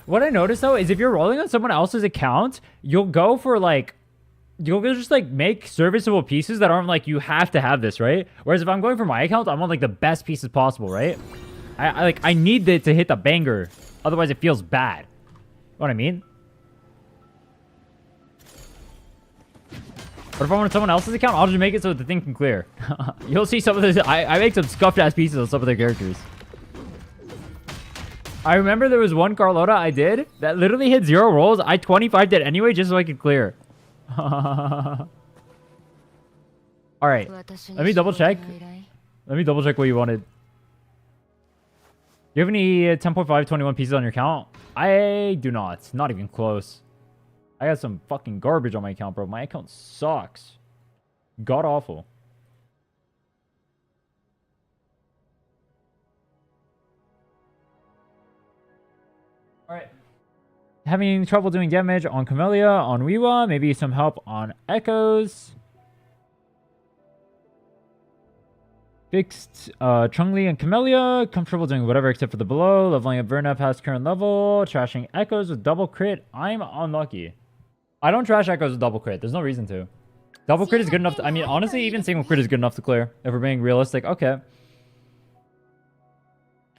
What I noticed though is if you're rolling on someone else's account, you'll go for like, you'll just like make serviceable pieces that aren't like you have to have this, right? Whereas if I'm going for my account, I want like the best pieces possible, right? I need it to hit the banger. Otherwise, it feels bad. You know what I mean? But if I want someone else's account, I'll just make it so the thing can clear. You'll see some of this. I make some scuffed-ass pieces on some of their characters. I remember there was one Carlota I did that literally hit 0 rolls. I 25'd it anyway just so I could clear. All right. Let me double check. Let me double check what you wanted. Do you have any 10.5 21 pieces on your account? I do not. Not even close. I got some fucking garbage on my account, bro. My account sucks. God awful. Alright. Having trouble doing damage on Camellia, on Wiwa. Maybe some help on Echoes. Fixed Chungli and Camellia. Comfortable doing whatever except for the below. Leveling up Verna past current level. Trashing Echoes with double crit. I'm unlucky. I don't trash Echoes with double crit. There's no reason to. Double crit is good enough to... I mean, honestly, even single crit is good enough to clear. If we're being realistic. Okay.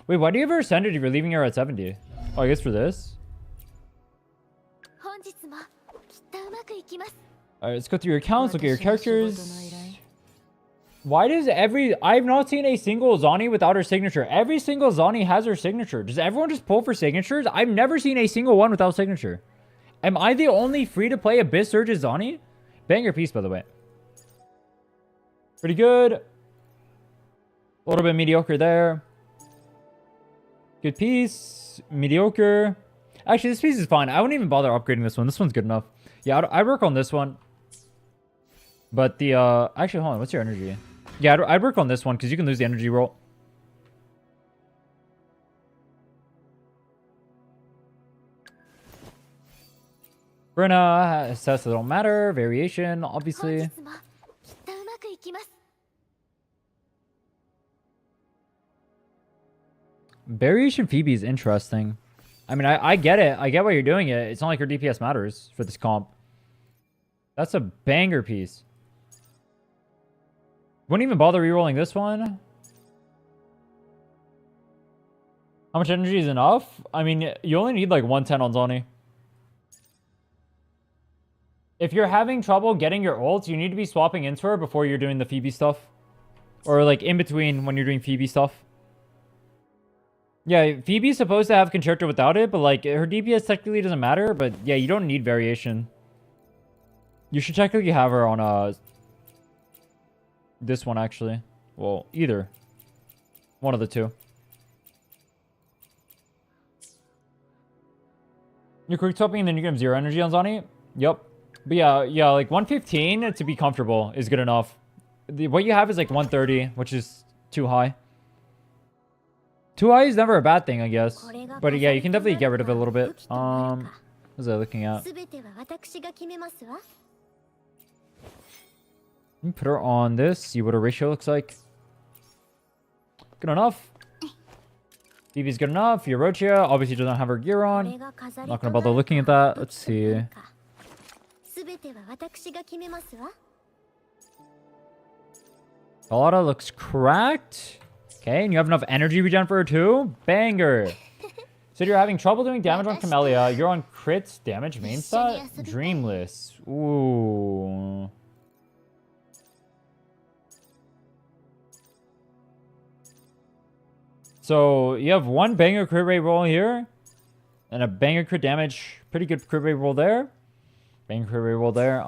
Wait, why do you ever ascend it if you're leaving her at 70? Oh, I guess for this? Alright, let's go through your accounts. Look at your characters. Why does every... I've not seen a single Zani without her signature. Every single Zani has her signature. Does everyone just pull for signatures? I've never seen a single one without signature. Am I the only free-to-play Abyss Surge's Zani? Banger piece, by the way. Pretty good. A little bit mediocre there. Good piece. Mediocre. Actually, this piece is fine. I wouldn't even bother upgrading this one. This one's good enough. Yeah, I'd work on this one. But the... Actually, hold on. What's your energy? Yeah, I'd work on this one because you can lose the energy roll. Brenna, stats that don't matter. Variation, obviously. Variation Phoebe is interesting. I mean, I get it. I get why you're doing it. It's not like her DPS matters for this comp. That's a banger piece. Wouldn't even bother rerolling this one. How much energy is enough? I mean, you only need like 110 on Zoni. If you're having trouble getting your ults, you need to be swapping into her before you're doing the Phoebe stuff. Or like in between when you're doing Phoebe stuff. Yeah, Phoebe's supposed to have Concerto without it, but like her DPS technically doesn't matter. But yeah, you don't need variation. You should technically have her on this one actually. Well, either. One of the two. You're quick swapping and then you get 0 energy on Zani? Yep. But yeah, like 115 to be comfortable is good enough. What you have is like 130, which is too high. Too high is never a bad thing, I guess. But yeah, you can definitely get rid of it a little bit. What was I looking at? Put her on this, see what her ratio looks like. Good enough. Phoebe's good enough. Eurochia obviously doesn't have her gear on. Not gonna bother looking at that. Let's see. Carlotta looks cracked. Okay, and you have enough energy regen for her too? Banger. So you're having trouble doing damage on Camellia. You're on crit damage main stat? Dreamless. Ooh. So you have one banger crit rate roll here. And a banger crit damage. Pretty good crit rate roll there. Banger crit rate roll there.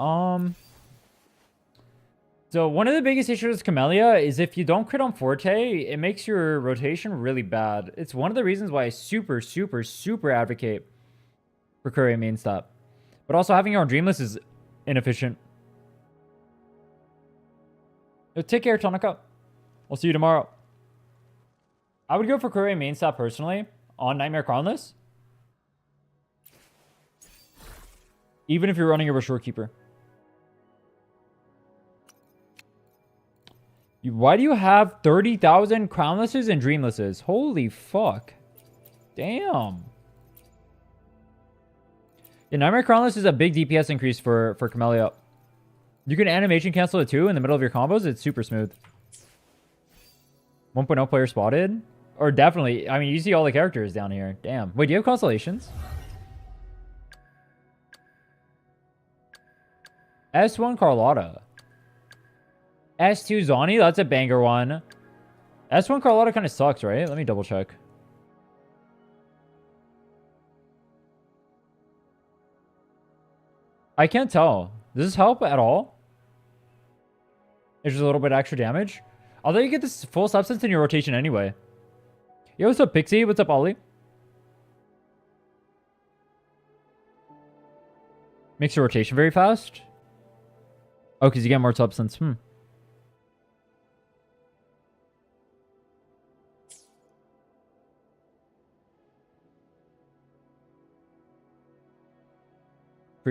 So one of the biggest issues with Camellia is if you don't crit on Forte, it makes your rotation really bad. It's one of the reasons why I super advocate for crit rate main stat. But also having your own Dreamless is inefficient. So take care, Tonica. I'll see you tomorrow. I would go for crit rate main stat personally on Nightmare Crownless. Even if you're running a Reshore Keeper. Why do you have 30,000 Crownlesses and Dreamlesses? Holy fuck. Damn. Yeah, Nightmare Crownless is a big DPS increase for Camellia. You can animation cancel it too in the middle of your combos. It's super smooth. 1.0 player spotted? Or definitely. I mean, you see all the characters down here. Damn. Wait, do you have constellations? S1 Carlotta. S2 Zani, that's a banger one. S1 Carlotta kind of sucks, right? Let me double check. I can't tell. Does this help at all? It's just a little bit extra damage. Although you get this full substance in your rotation anyway. Yo, what's up, Pixie? What's up, Ollie? Makes your rotation very fast. Oh, because you get more substance. Free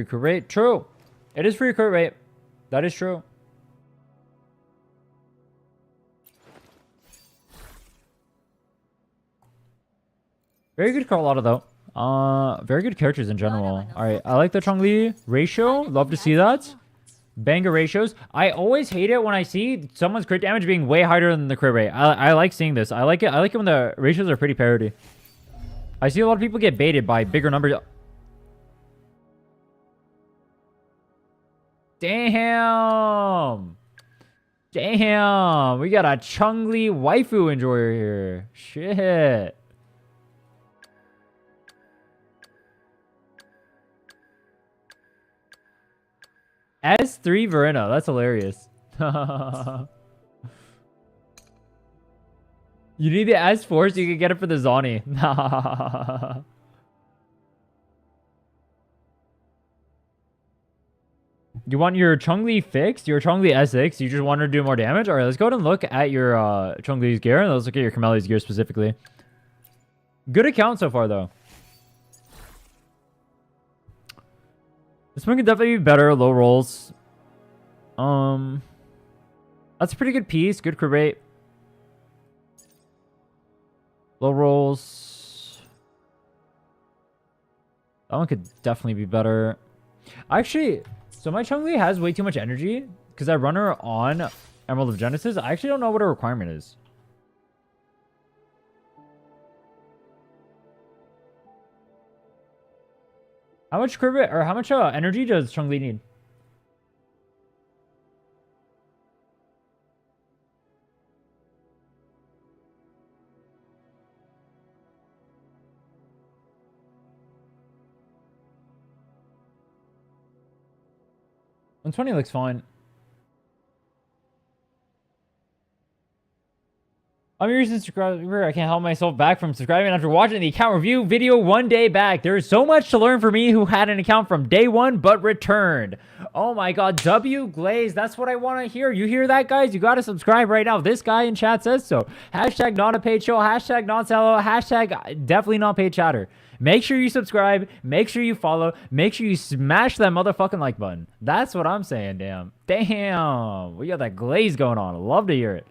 crit rate. True. It is free crit rate. That is true. Very good Carlotta, though. Very good characters in general. Alright, I like the Chongli ratio. Love to see that. Banger ratios. I always hate it when I see someone's crit damage being way higher than the crit rate. I like seeing this. I like it. I like it when the ratios are pretty parity. I see a lot of people get baited by bigger numbers. Damn. Damn. We got a Chongli waifu enjoyer here. Shit. S3 Verena. That's hilarious. You need the S4 so you can get it for the Zani. You want your Chongli fixed? Your Chongli S6? You just want her to do more damage? Alright, let's go ahead and look at your Chongli's gear. And let's look at your Camellia's gear specifically. Good account so far, though. This one could definitely be better. Low rolls. That's a pretty good piece. Good crit rate. Low rolls. That one could definitely be better. Actually, so my Chongli has way too much energy because I run her on Emerald of Genesis? I actually don't know what a requirement is. How much crit rate, or how much energy does Chun-Li need? $120 looks fine. I'm your recent subscriber. I can't help myself back from subscribing after watching the account review video one day back. There is so much to learn for me who had an account from day one but returned. Oh my god, W Glaze, that's what I want to hear. You hear that, guys? You got to subscribe right now. This guy in chat says so. Hashtag not a paid show. Hashtag not sellout. Hashtag definitely not paid chatter. Make sure you subscribe. Make sure you follow. Make sure you smash that motherfucking like button. That's what I'm saying, damn. Damn. We got that glaze going on. Love to hear it.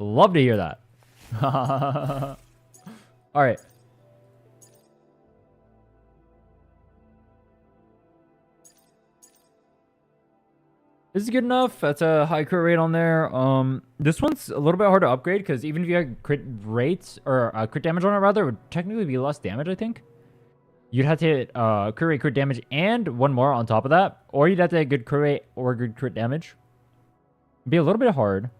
Love to hear that. All right. This is good enough. That's a high crit rate on there. This one's a little bit hard to upgrade because even if you had crit rates or crit damage on it, rather, it would technically be less damage, I think. You'd have to hit crit rate, crit damage, and one more on top of that. Or you'd have to hit good crit rate or good crit damage. It'd be a little bit hard.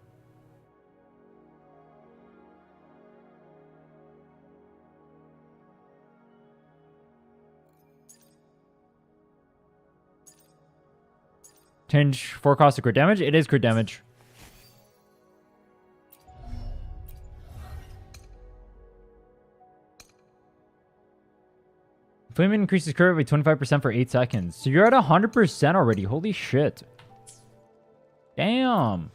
Change 4 cost to crit damage. It is crit damage. Flame increases crit rate by 25% for 8 seconds. So you're at 100% already. Holy shit. Damn.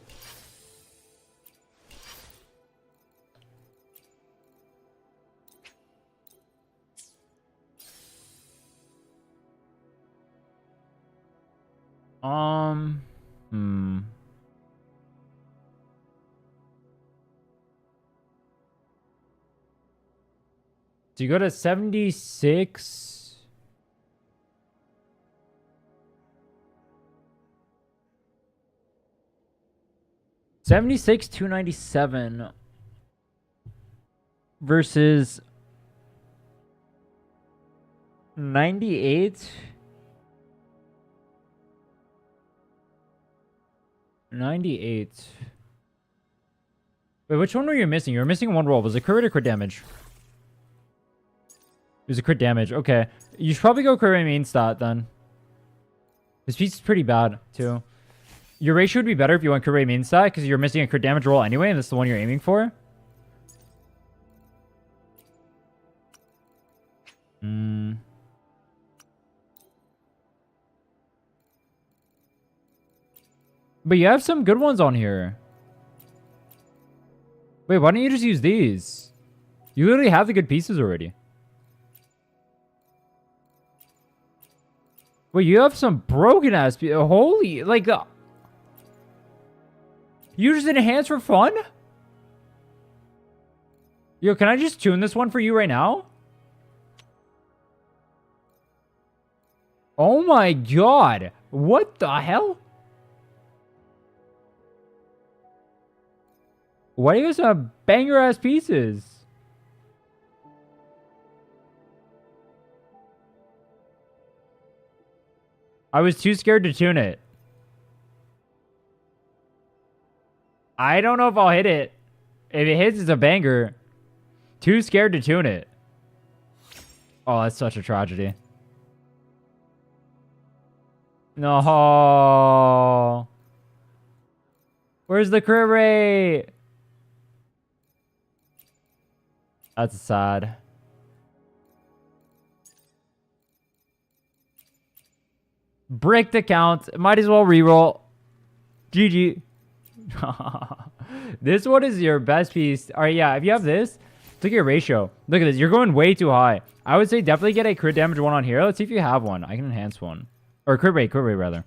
So you go to 76. $76, $297 versus 98. 98. Wait, which one were you missing? You were missing one roll. Was it crit rate or crit damage? It was a crit damage. Okay. You should probably go crit rate main stat then. This piece is pretty bad too. Your ratio would be better if you went crit rate main stat because you're missing a crit damage roll anyway, and this is the one you're aiming for. But you have some good ones on here. Wait, why don't you just use these? You literally have the good pieces already. Wait, you have some broken ass pieces. Holy, like, you just enhance for fun? Yo, can I just tune this one for you right now? Oh my god. What the hell? Why do you guys have banger ass pieces? I was too scared to tune it. I don't know if I'll hit it. If it hits, it's a banger. Too scared to tune it. Oh, that's such a tragedy. No. Where's the crit rate? That's sad. Bricked account. Might as well reroll. GG. This one is your best piece. All right, yeah. If you have this, look at your ratio. Look at this. You're going way too high. I would say definitely get a crit damage one on here. Let's see if you have one. I can enhance one. Or crit rate rather.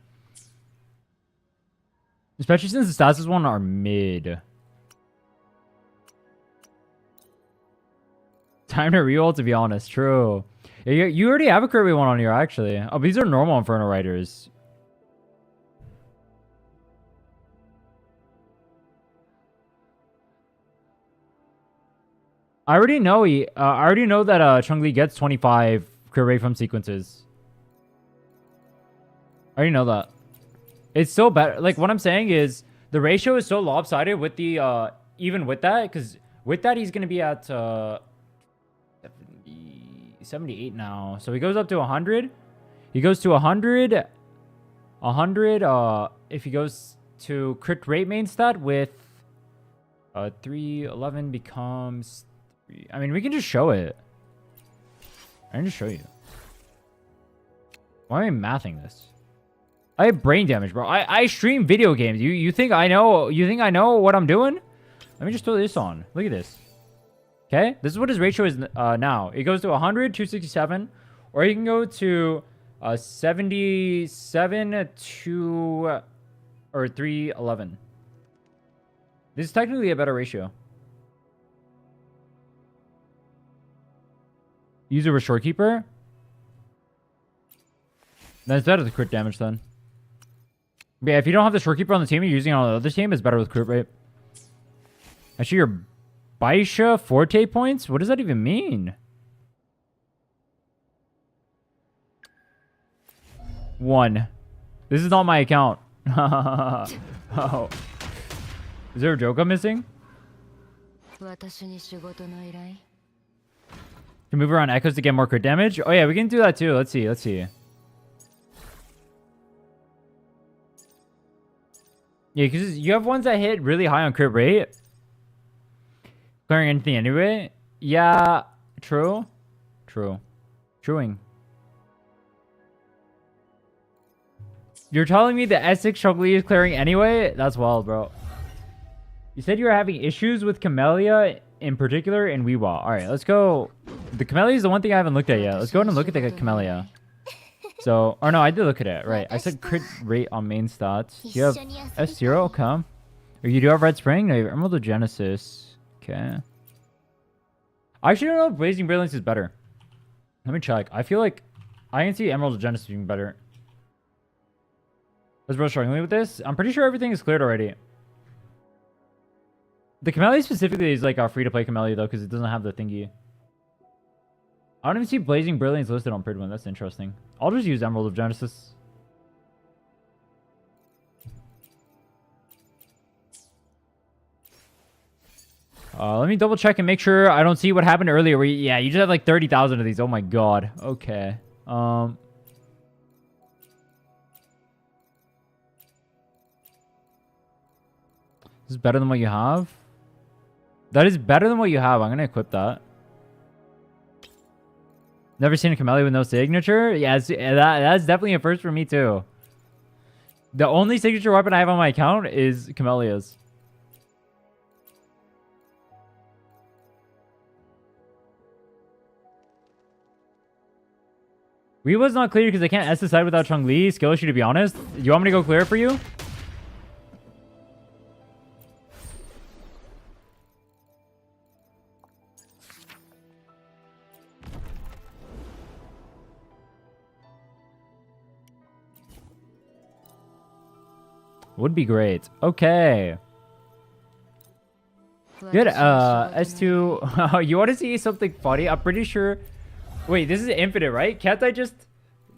Especially since the status one are mid. Time to reroll, to be honest. True. Yeah, you already have a crit rate one on here, actually. Oh, but these are normal Inferno Riders. I already know that Chun-Li gets 25 crit rate from sequences. I already know that. It's so bad. Like, what I'm saying is the ratio is so lopsided with the even with that, because with that he's gonna be at 78 now. So he goes up to 100. He goes to 100. 100. If he goes to crit rate main stat with 311 becomes. I mean, we can just show it. I can just show you. Why am I mathing this? I have brain damage, bro. I stream video games. You think I know? You think I know what I'm doing? Let me just throw this on. Look at this. Okay, this is what his ratio is now. It goes to 100, 267, or you can go to 77 to or 311. This is technically a better ratio. Use a Restore Keeper. That's better with crit damage then. But yeah, if you don't have the Short Keeper on the team, you're using it on the other team, it's better with crit rate. Actually, your Baisha Forte points? What does that even mean? 1. This is not my account. Oh. Is there a joke I'm missing? Can move around echoes to get more crit damage? Oh yeah, we can do that too. Let's see. Let's see. Yeah, because you have ones that hit really high on crit rate. Clearing anything anyway. Yeah, true. True. Truing. You're telling me the S6 Chun-Li is clearing anyway? That's wild, bro. You said you were having issues with Camellia in particular in Weewa. Alright, let's go. The Camellia is the one thing I haven't looked at yet. Let's go ahead and look at the Camellia. So, or no, I did look at it. Right. I said crit rate on main stats. You have F0, okay. Or you do have Red Spring? No, you have Emerald of Genesis. Okay. I actually don't know if Blazing Brilliance is better. Let me check. I feel like I can see Emerald of Genesis being better. Was bro struggling with this? I'm pretty sure everything is cleared already. The Camellia specifically is like a free-to-play Camellia though, because it doesn't have the thingy. I don't even see Blazing Brilliance listed on Pridwin. That's interesting. I'll just use Emerald of Genesis. Let me double check and make sure I don't see what happened earlier. Where yeah, you just have like 30,000 of these. Oh my god. Okay. This is better than what you have. That is better than what you have. I'm gonna equip that. Never seen a Camellia with no signature? Yeah, that's definitely a first for me too. The only signature weapon I have on my account is Camellia's. Weewa's not clear because I can't SSI without Chun-Li. Skill issue, to be honest. You want me to go clear it for you? Would be great. Okay. Good. S2. Oh, you want to see something funny? I'm pretty sure. Wait, this is infinite, right? Can't I just...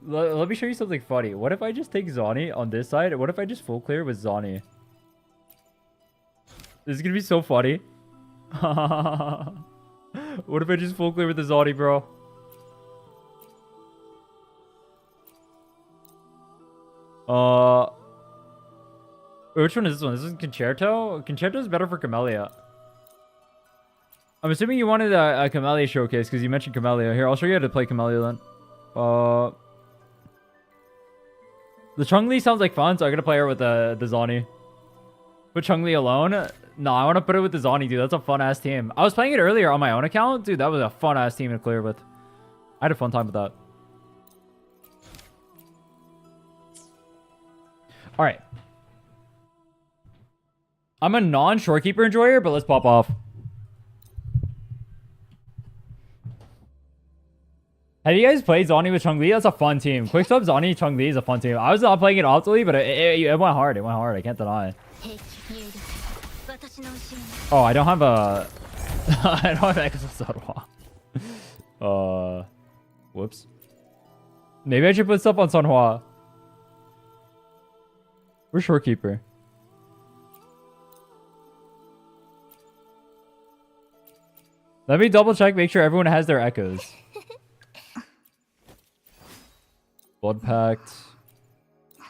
Let me show you something funny. What if I just take Zani on this side? What if I just full clear with Zani? This is going to be so funny. What if I just full clear with the Zani, bro? Which one is this one? This is Concerto? Concerto is better for Camellia. I'm assuming you wanted a Camellia showcase because you mentioned Camellia. Here, I'll show you how to play Camellia then. The Chun-Li sounds like fun, so I'm going to play her with the Zani. Put Chun-Li alone? No, I want to put it with the Zani, dude. That's a fun-ass team. I was playing it earlier on my own account. Dude, that was a fun-ass team to clear with. I had a fun time with that. Alright. I'm a non-shorekeeper enjoyer, but let's pop off. Have you guys played Zani with Chun-Li? That's a fun team. Quicksub, Zani, Chun-Li is a fun team. I was not playing it optimally, but it went hard. It went hard. I can't deny. 兵器入力私の後ろに Oh, I don't have a... I don't have access to Sanhua. Whoops. Maybe I should put stuff on Sanhua. Where's Shorekeeper? Let me double check, make sure everyone has their echoes. Blood Pact.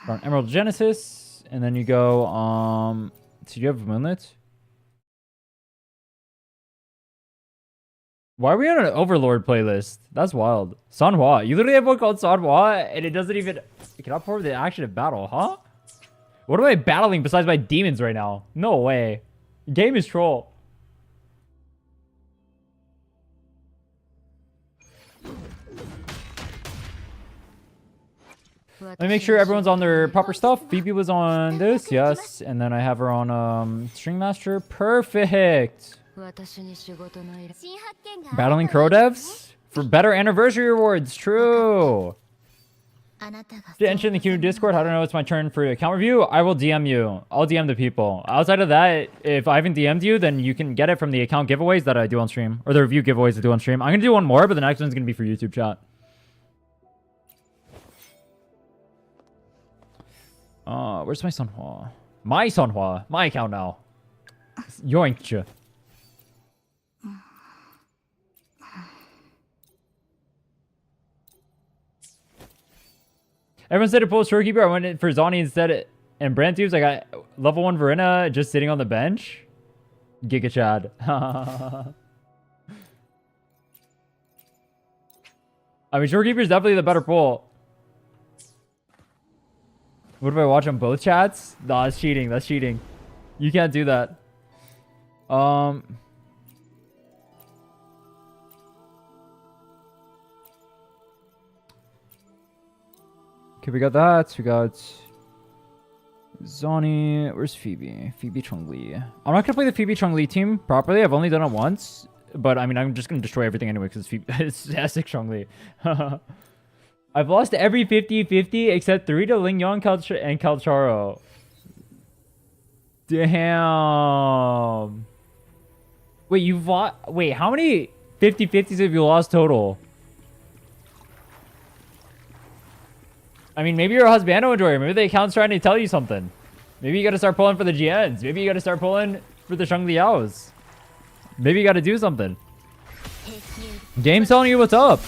On Emerald Genesis. And then you go, do you have Moonlit? Why are we on an Overlord playlist? That's wild. Sanhua. You literally have one called Sanhua, and it doesn't even... It cannot perform the action of battle, huh? What am I battling besides my demons right now? No way. Game is troll. Let me make sure everyone's on their proper stuff. Phoebe was on this, yes. And then I have her on String Master. Perfect. 私に仕事の依頼 新発見が Battling Crow devs for better anniversary rewards. True. あなたが To enter in the queue Discord, I don't know. It's my turn for account review. I will DM you. I'll DM the people. Outside of that, if I haven't DM'd you, then you can get it from the account giveaways that I do on stream, or the review giveaways I do on stream. I'm gonna do one more, but the next one's gonna be for YouTube chat. Where's my Sanhua? My Sanhua. My account now. Yoinkcha. Everyone said to pull Shorekeeper. I went in for Zani instead. And Brand Tubes, I got level 1 Rhinne just sitting on the bench. Giga Chad. I mean, Shorekeeper is definitely the better pull. What if I watch on both chats? Nah, that's cheating. That's cheating. You can't do that. Okay, we got that. We got Zani. Where's Phoebe? Phoebe Chun-Li. I'm not gonna play the Phoebe Chun-Li team properly. I've only done it once, but I mean, I'm just gonna destroy everything anyway because it's Essex Chun-Li. I've lost every 50-50 except 3 to Ling Yong and Calcharo. Damn. Wait, you've lost... Wait, how many 50-50s have you lost total? I mean, maybe you're a husbando enjoyer. Maybe the account's trying to tell you something. Maybe you gotta start pulling for the GNs. Maybe you gotta start pulling for the Shang Liaos. Maybe you gotta do something. Game's telling you what's up.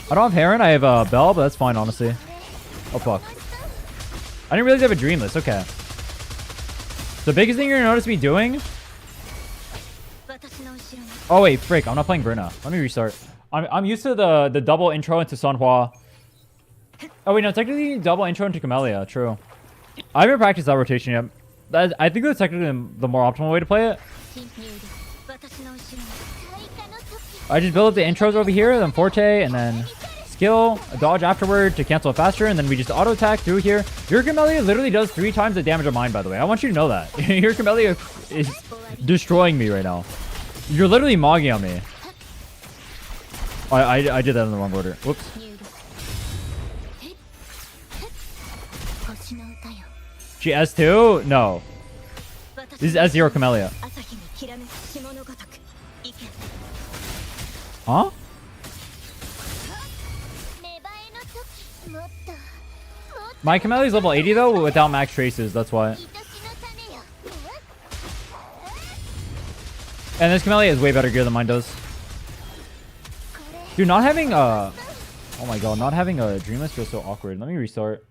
I don't have Heron, I have Bell, but that's fine, honestly. Oh, fuck. I didn't realize I have a dream list. Okay. The biggest thing you're gonna notice me doing... Oh, wait, frick. I'm not playing Brenna. Let me restart. I'm used to the double intro into Sanhua. Oh, wait, no. Technically, double intro into Camellia. True. I haven't practiced that rotation yet. I think that's technically the more optimal way to play it. I just build up the intros over here, then Forte, and then skill, a dodge afterward to cancel it faster, and then we just auto attack through here. Your Camellia literally does 3 times the damage of mine, by the way. I want you to know that. Your Camellia is destroying me right now. You're literally mogging on me. I did that in the wrong order. Whoops. She S2? No. This is S0 Camellia. Huh? My Camellia is level 80 though, without max traces, that's why. And this Camellia is way better gear than mine does. Dude, not having oh my god, not having a Dreamless feels so awkward. Let me restart.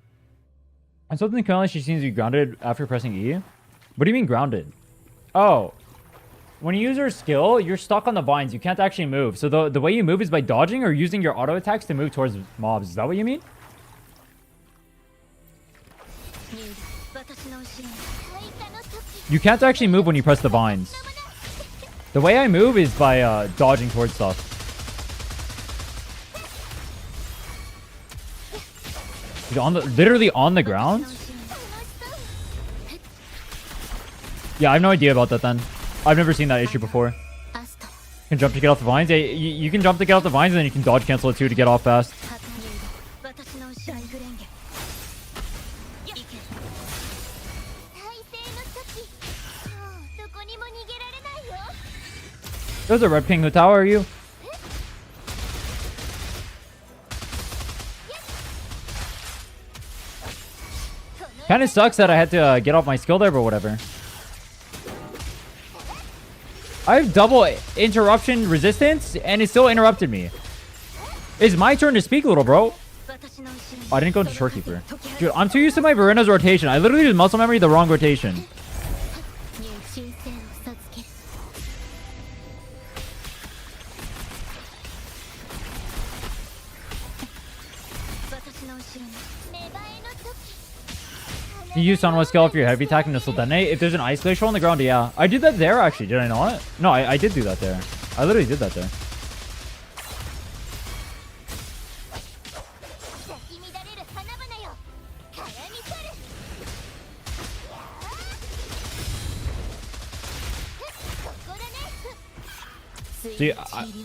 And something Camellia, she seems to be grounded after pressing E. What do you mean grounded? Oh. When you use her skill, you're stuck on the vines. You can't actually move. So the way you move is by dodging or using your auto attacks to move towards mobs. Is that what you mean? You can't actually move when you press the vines. The way I move is by dodging towards stuff. He's literally on the ground? Yeah, I have no idea about that then. I've never seen that issue before. Can jump to get off the vines. Yeah, you can jump to get off the vines, and then you can dodge cancel it too to get off fast. 私の後ろにフレンゲ行け大勢の時もうどこにも逃げられないよ There's a red ping. Who tower are you? Kind of sucks that I had to get off my skill there, but whatever. I have double interruption resistance, and it still interrupted me. It's my turn to speak, little bro. Oh, I didn't go into Shorekeeper. Dude, I'm too used to my Rhinne's rotation. I literally just muscle memory the wrong rotation. 入新星を授ける私の後ろに芽生えの時 You use Sunwest skill if you're heavy attacking to still detonate. If there's an ice glacier on the ground, yeah. I did that there, actually. Did I not? No, I did do that there. I literally did that there. 咲き乱れる花々よ絡み去るここだね See,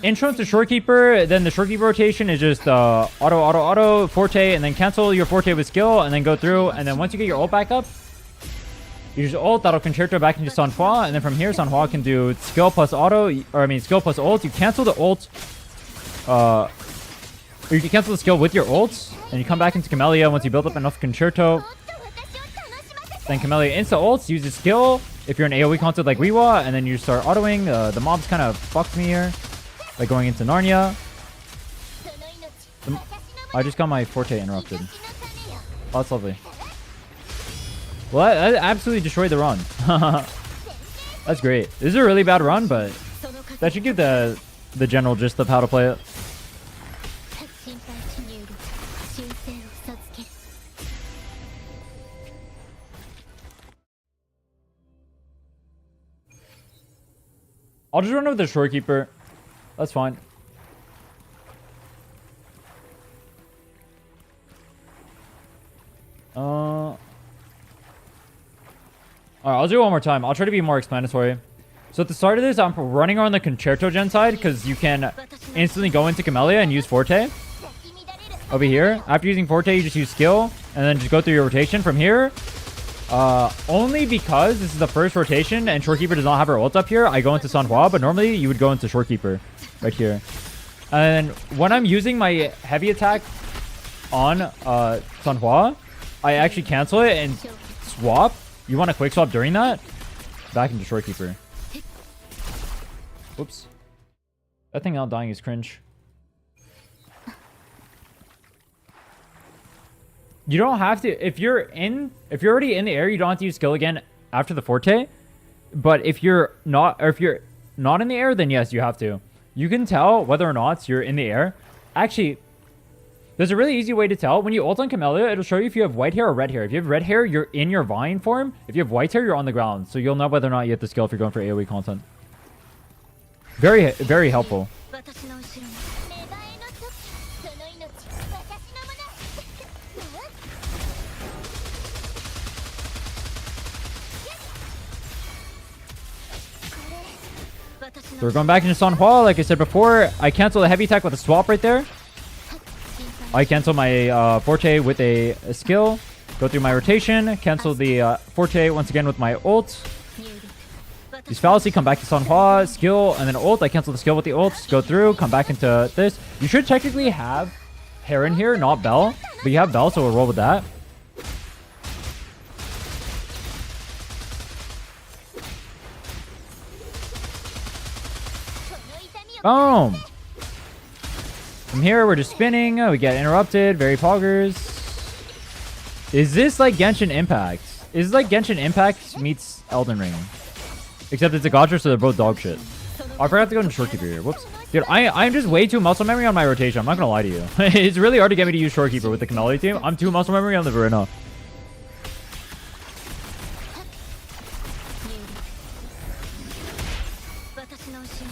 intro to Shorekeeper, then the Shorekeeper rotation is just auto, forte, and then cancel your forte with skill, and then go through, and then once you get your ult back up, you just ult, that'll concerto back into Sanhua, and then from here, Sanhua can do skill plus auto, or I mean skill plus ult. You cancel the ult, or you can cancel the skill with your ult, and you come back into Camellia once you build up enough concerto. もっと私を楽しませて Then Camellia insta ults, use his skill if you're an AoE concept like Weewa, and then you start autoing. The mobs kind of fucked me here, like going into Narnia. その命私の I just got my forte interrupted. 命の種よ Oh, that's lovely. Well, that absolutely destroyed the run. That's great. This is a really bad run, but その数 that should give the general gist of how to play it. 心配地による新星を授ける I'll just run with the Shorekeeper. That's fine. Alright, I'll do it one more time. I'll try to be more explanatory. So at the start of this, I'm running on the Concerto gen side because you can instantly go into Camellia and use Forte 咲き乱れる over here. After using Forte, you just use skill and then just go through your rotation from here. Only because this is the first rotation and Shorekeeper does not have her ult up here, I go into Sanhua, but normally you would go into Shorekeeper right here. And when I'm using my heavy attack on Sanhua, I actually cancel it and swap. You want to quick swap during that? Back into Shorekeeper. Whoops. That thing out dying is cringe. You don't have to, if you're already in the air, you don't have to use skill again after the Forte. But if you're not, or if you're not in the air, then yes, you have to. You can tell whether or not you're in the air. Actually, there's a really easy way to tell. When you ult on Camellia, it'll show you if you have white hair or red hair. If you have red hair, you're in your vine form. If you have white hair, you're on the ground. So you'll know whether or not you hit the skill if you're going for AoE content. Very, very helpful. 私の後ろに芽生えの時その命私のもの So we're going back into Sanhua. Like I said before, I cancel the heavy attack with a swap right there. I cancel my Forte with a skill. Go through my rotation. Cancel the Forte once again with my ult. Use Fallacy, come back to Sanhua, skill, and then ult. I cancel the skill with the ult. Go through, come back into this. You should technically have Hair in here, not Bell. But you have Bell, so we'll roll with that. Boom! From here, we're just spinning. We get interrupted. Very poggers. Is this like Genshin Impact? Is this like Genshin Impact meets Elden Ring? Except it's a Gacha, so they're both dog shit. Oh, I forgot to go into Shorekeeper here. Whoops. Dude, I'm just way too muscle memory on my rotation. I'm not gonna lie to you. It's really hard to get me to use Shorekeeper with the Camellia team. I'm too muscle memory on the Rhinne.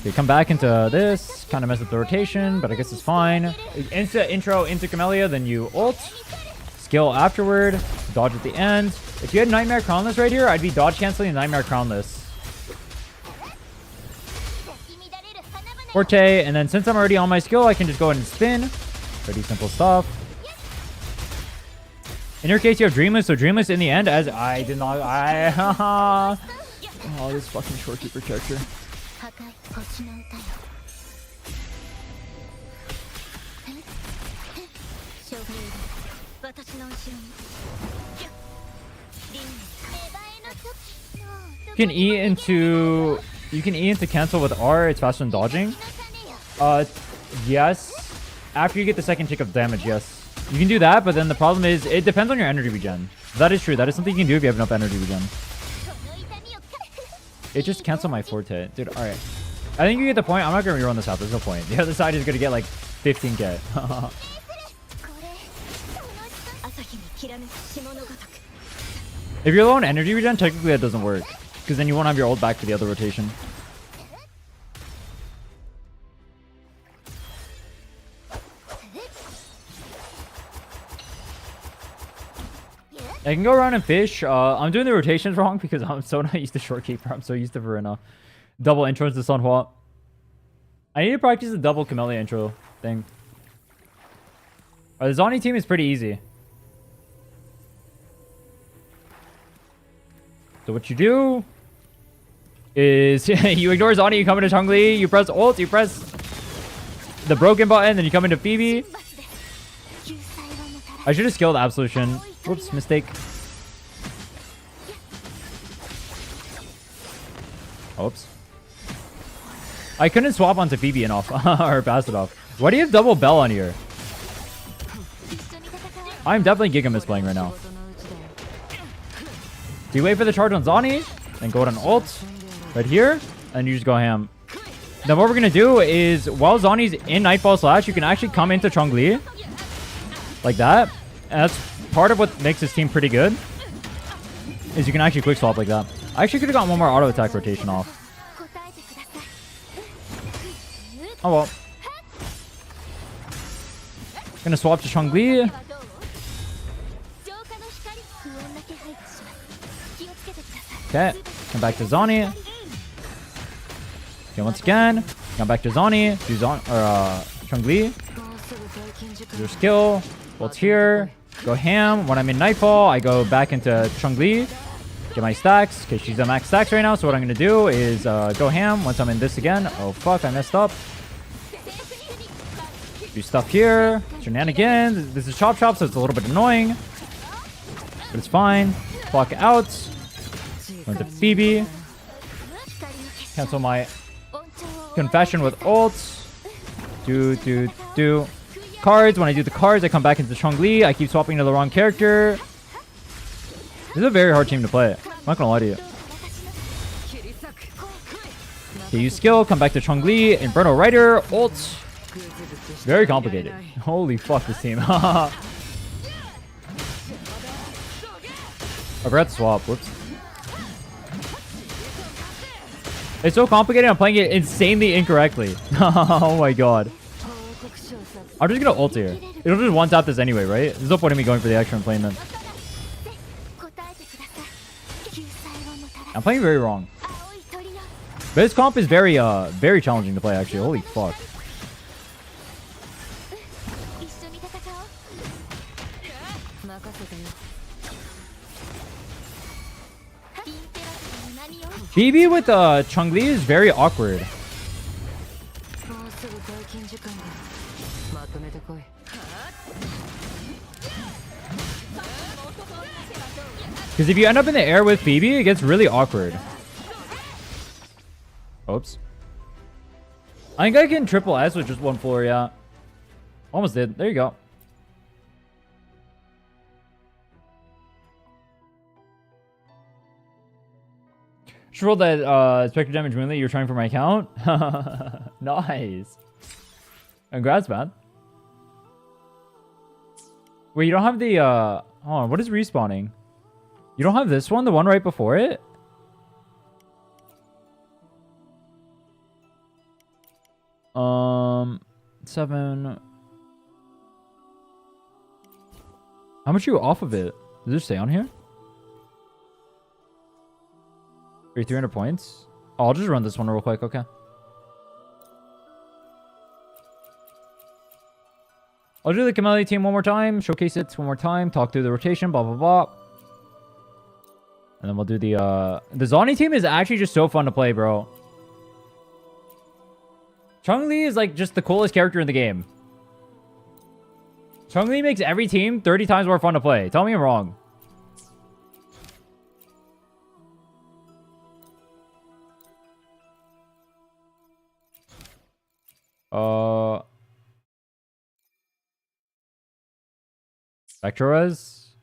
Okay, come back into this. Kind of mess up the rotation, but I guess it's fine. Intro into Camellia, then you ult. Skill afterward. Dodge at the end. If you had Nightmare Crownless right here, I'd be dodge canceling Nightmare Crownless. Forte, and then since I'm already on my skill, I can just go ahead and spin. Pretty simple stuff. In your case, you have Dreamless, so Dreamless in the end, as I did not... Oh, this fucking shorekeeper character. 破壊星の歌よ将軍私の後ろにリンネ芽生えの時の You can E into... You can E into cancel with R, it's faster than dodging. Yes. After you get the second tick of damage, yes. You can do that, but then the problem is, it depends on your energy regen. That is true, that is something you can do if you have enough energy regen. It just canceled my forte. Dude, alright. I think you get the point. I'm not gonna rerun this out, there's no point. The other side is gonna get like 15k. If you're low on energy regen, technically that doesn't work. Because then you won't have your ult back for the other rotation. I can go around and fish. I'm doing the rotations wrong because I'm so not used to Shorekeeper. I'm so used to Rhinne. Double intro into Sunhua. I need to practice the double Camellia intro thing. The Zani team is pretty easy. So what you do is you ignore Zani, you come into Chun-Li, you press ult, you press the broken button, then you come into Phoebe. I should have skilled Absolution. Whoops, mistake. Oops. I couldn't swap onto Phoebe enough or pass it off. Why do you have double bell on here? I'm definitely Giga misplaying right now. Do you wait for the charge on Zani? Then go ahead and ult right here, and you just go ham. Then what we're gonna do is while Zani's in Nightfall Slash, you can actually come into Chun-Li like that. And that's part of what makes this team pretty good. Is you can actually quick swap like that. I actually could have gotten one more auto attack rotation off. Oh well. Gonna swap to Chun-Li. Okay, come back to Zani. Okay, once again, come back to Zani. Do Chun-Li. Do your skill. Ult's here. Go ham. When I'm in Nightfall, I go back into Chun-Li. Get my stacks. Okay, she's at max stacks right now. So what I'm gonna do is go ham once I'm in this again. Oh fuck, I messed up. Do stuff here. Shenanigans. This is chop chop, so it's a little bit annoying. But it's fine. Block out. Went to Phoebe. Cancel my confession with ults. Do. Cards. When I do the cards, I come back into Chun-Li. I keep swapping to the wrong character. This is a very hard team to play. I'm not gonna lie to you. Okay, use skill. Come back to Chun-Li. Inferno Rider. Ult. Very complicated. Holy fuck, this team. I forgot to swap. Whoops. It's so complicated. I'm playing it insanely incorrectly. Oh my god. I'm just gonna ult here. It'll just one tap this anyway, right? There's no point in me going for the extra and playing them. I'm playing very wrong. But this comp is very challenging to play actually. Holy fuck. Phoebe with Chun-Li is very awkward. Because if you end up in the air with Phoebe, it gets really awkward. Oops. I think I can triple S with just one floor, yeah. Almost did. There you go. Just rolled that Spectre Damage Moonlight. You're trying for my account? Nice. Congrats, man. Wait, you don't have the... Hold on, what is respawning? You don't have this one? The one right before it? Seven... How much are you off of it? Does it stay on here? 300 points? Oh, I'll just run this one real quick, okay. I'll do the Camellia team one more time, showcase it one more time, talk through the rotation, blah, blah, blah. And then we'll do the Zoni team is actually just so fun to play, bro. Chun-Li is like just the coolest character in the game. Chun-Li makes every team 30 times more fun to play. Tell me I'm wrong. Spectras.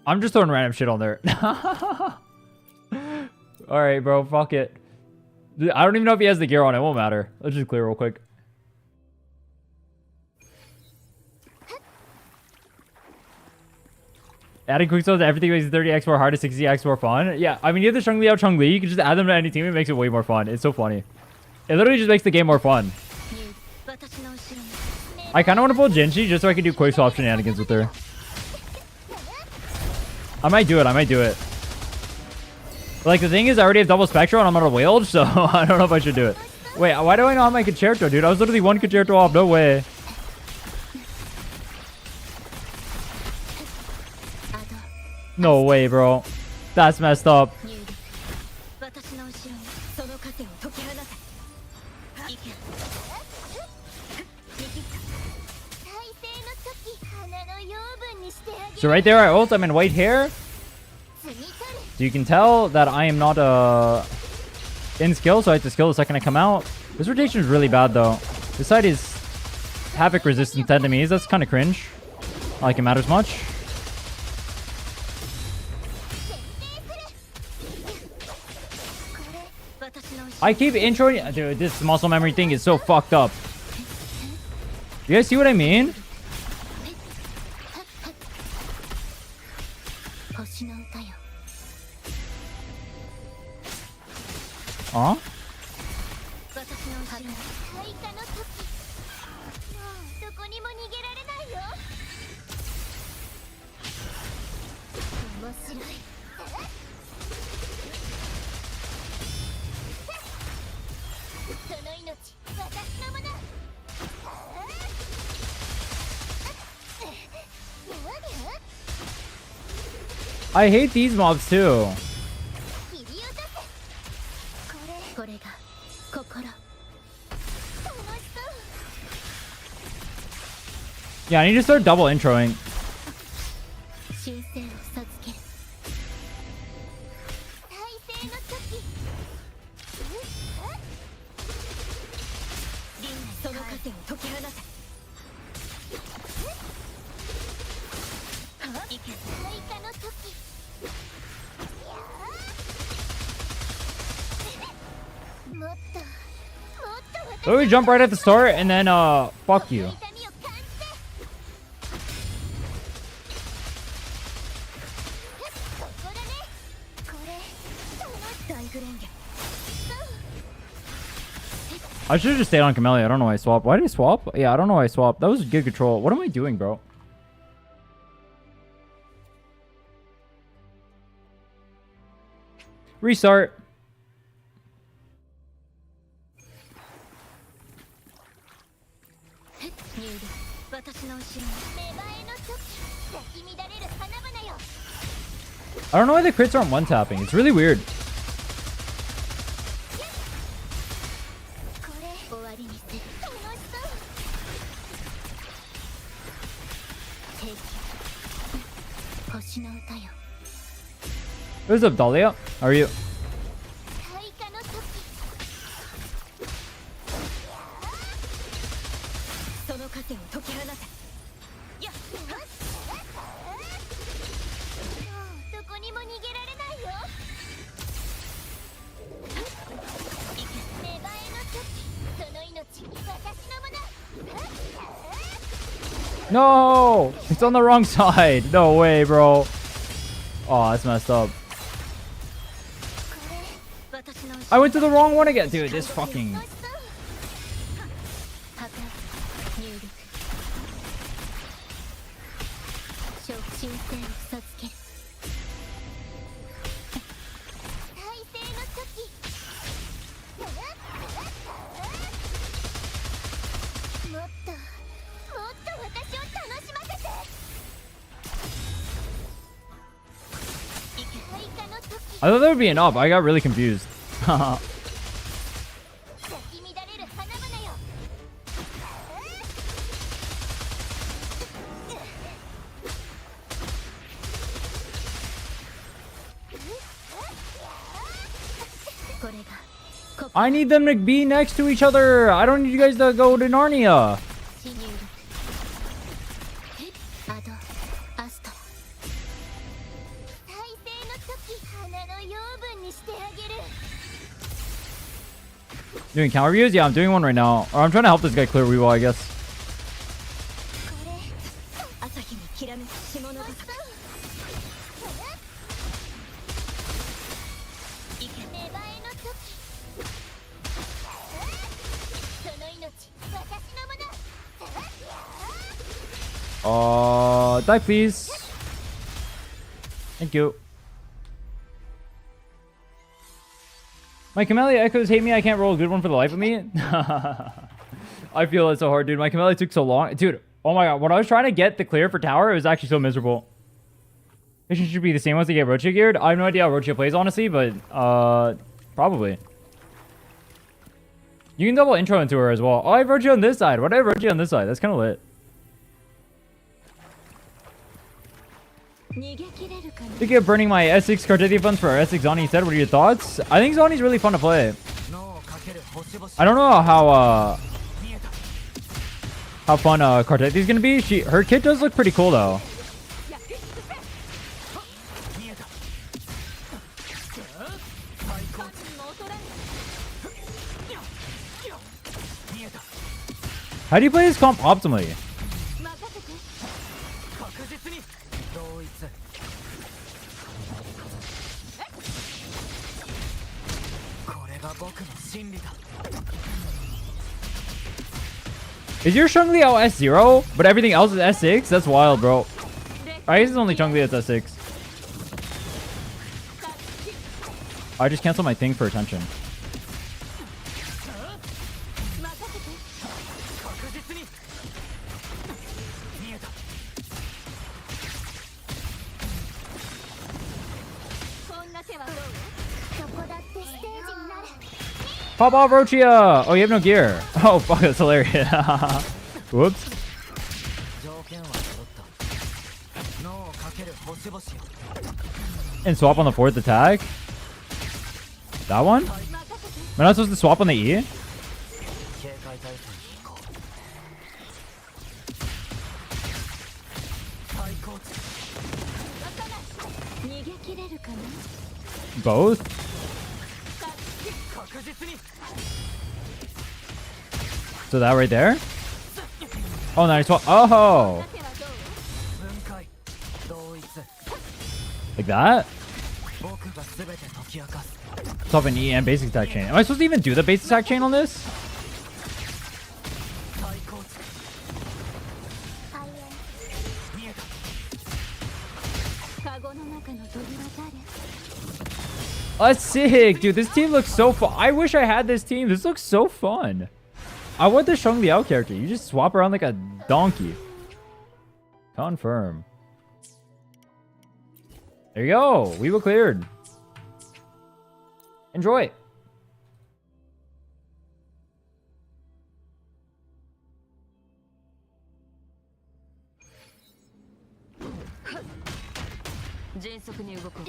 I'm just throwing random shit on there. Alright, bro. Fuck it. I don't even know if he has the gear on. It won't matter. Let's just clear real quick. Adding quick slows to everything makes it 30x more hard to 60x more fun. Yeah, I mean, you have the Chun-Li out Chun-Li. You can just add them to any team. It makes it way more fun. It's so funny. It literally just makes the game more fun. I kind of want to pull Jinshi just so I can do quick swap shenanigans with her. I might do it. I might do it. Like, the thing is, I already have double Spectral and I'm on a Wailed, so I don't know if I should do it. Wait, why do I not have my Concerto, dude? I was literally one Concerto off. No way. No way, bro. That's messed up. So right there, I ult. I'm in white hair. So you can tell that I am not in skill, so I have to skill the second I come out. This rotation is really bad, though. This side is Havoc resistant to enemies. That's kind of cringe. Not like it matters much. I keep introing... Dude, this muscle memory thing is so fucked up. You guys see what I mean? Huh? I hate these mobs too. Yeah, I need to start double introing. So we jump right at the start and then fuck you. I should have just stayed on Camellia. I don't know why I swapped. Why did I swap? Yeah, I don't know why I swapped. That was good control. What am I doing, bro? Restart. I don't know why the crits aren't one-tapping. It's really weird. What's up, Dahlia? How are you? No! It's on the wrong side. No way, bro. Oh, that's messed up. I went to the wrong one again. Dude, this fucking... I thought that would be an up. I got really confused. 咲き乱れる花々よ。これが I need them to be next to each other. I don't need you guys to go to Narnia. 死入力。アドアスト。再生の時花の養分にしてあげる。 Doing count reviews? Yeah, I'm doing one right now. Or I'm trying to help this guy clear Weevil, I guess. これ朝日にきらめく下のがさ。いけ芽生えの時。その命私のもの。 Die please. Thank you. My Camellia echoes hate me. I can't roll a good one for the life of me. I feel it so hard, dude. My Camellia took so long. Dude, oh my god. When I was trying to get the clear for tower, it was actually so miserable. It should be the same once they get Roachia geared. I have no idea how Roachia plays, honestly, but probably. You can double intro into her as well. Oh, I have Roachia on this side. Why do I have Roachia on this side? That's kind of lit. 逃げ切れるかな。 Thinking of burning my S6 Cartethyia funds for S6 Zani instead. What are your thoughts? I think Zani's really fun to play. I don't know how fun Cartethia's gonna be. Her kit does look pretty cool though. How do you play this comp optimally? 任せて。確実に同一 これが僕の真理だ Is your Shungli out S0, but everything else is S6? That's wild, bro. I guess it's only Shungli that's S6. I just canceled my thing for attention. 任せて。確実に見えた こんな手はどう？どこだってステージになる。 Pop off, Roachia! Oh, you have no gear. Oh, fuck, that's hilarious. Whoops. 条件は揃った脳をかける星々よ And swap on the fourth attack? That one? Am I not supposed to swap on the E? 警戒態勢に行こう最高値逃げ切れるかな。 Both? 確実に So that right there? Oh, nice swap. Oh! 手はどう？分解同一 Like that? 僕が全て解き明かす Swap an E and basic attack chain. Am I supposed to even do the basic attack chain on this? 最高値見えたカゴの中の鳥は誰？ That's sick, dude. This team looks so fun. I wish I had this team. This looks so fun. I want the Shung Liao character. You just swap around like a donkey. Confirm. There you go. Weevil cleared. Enjoy.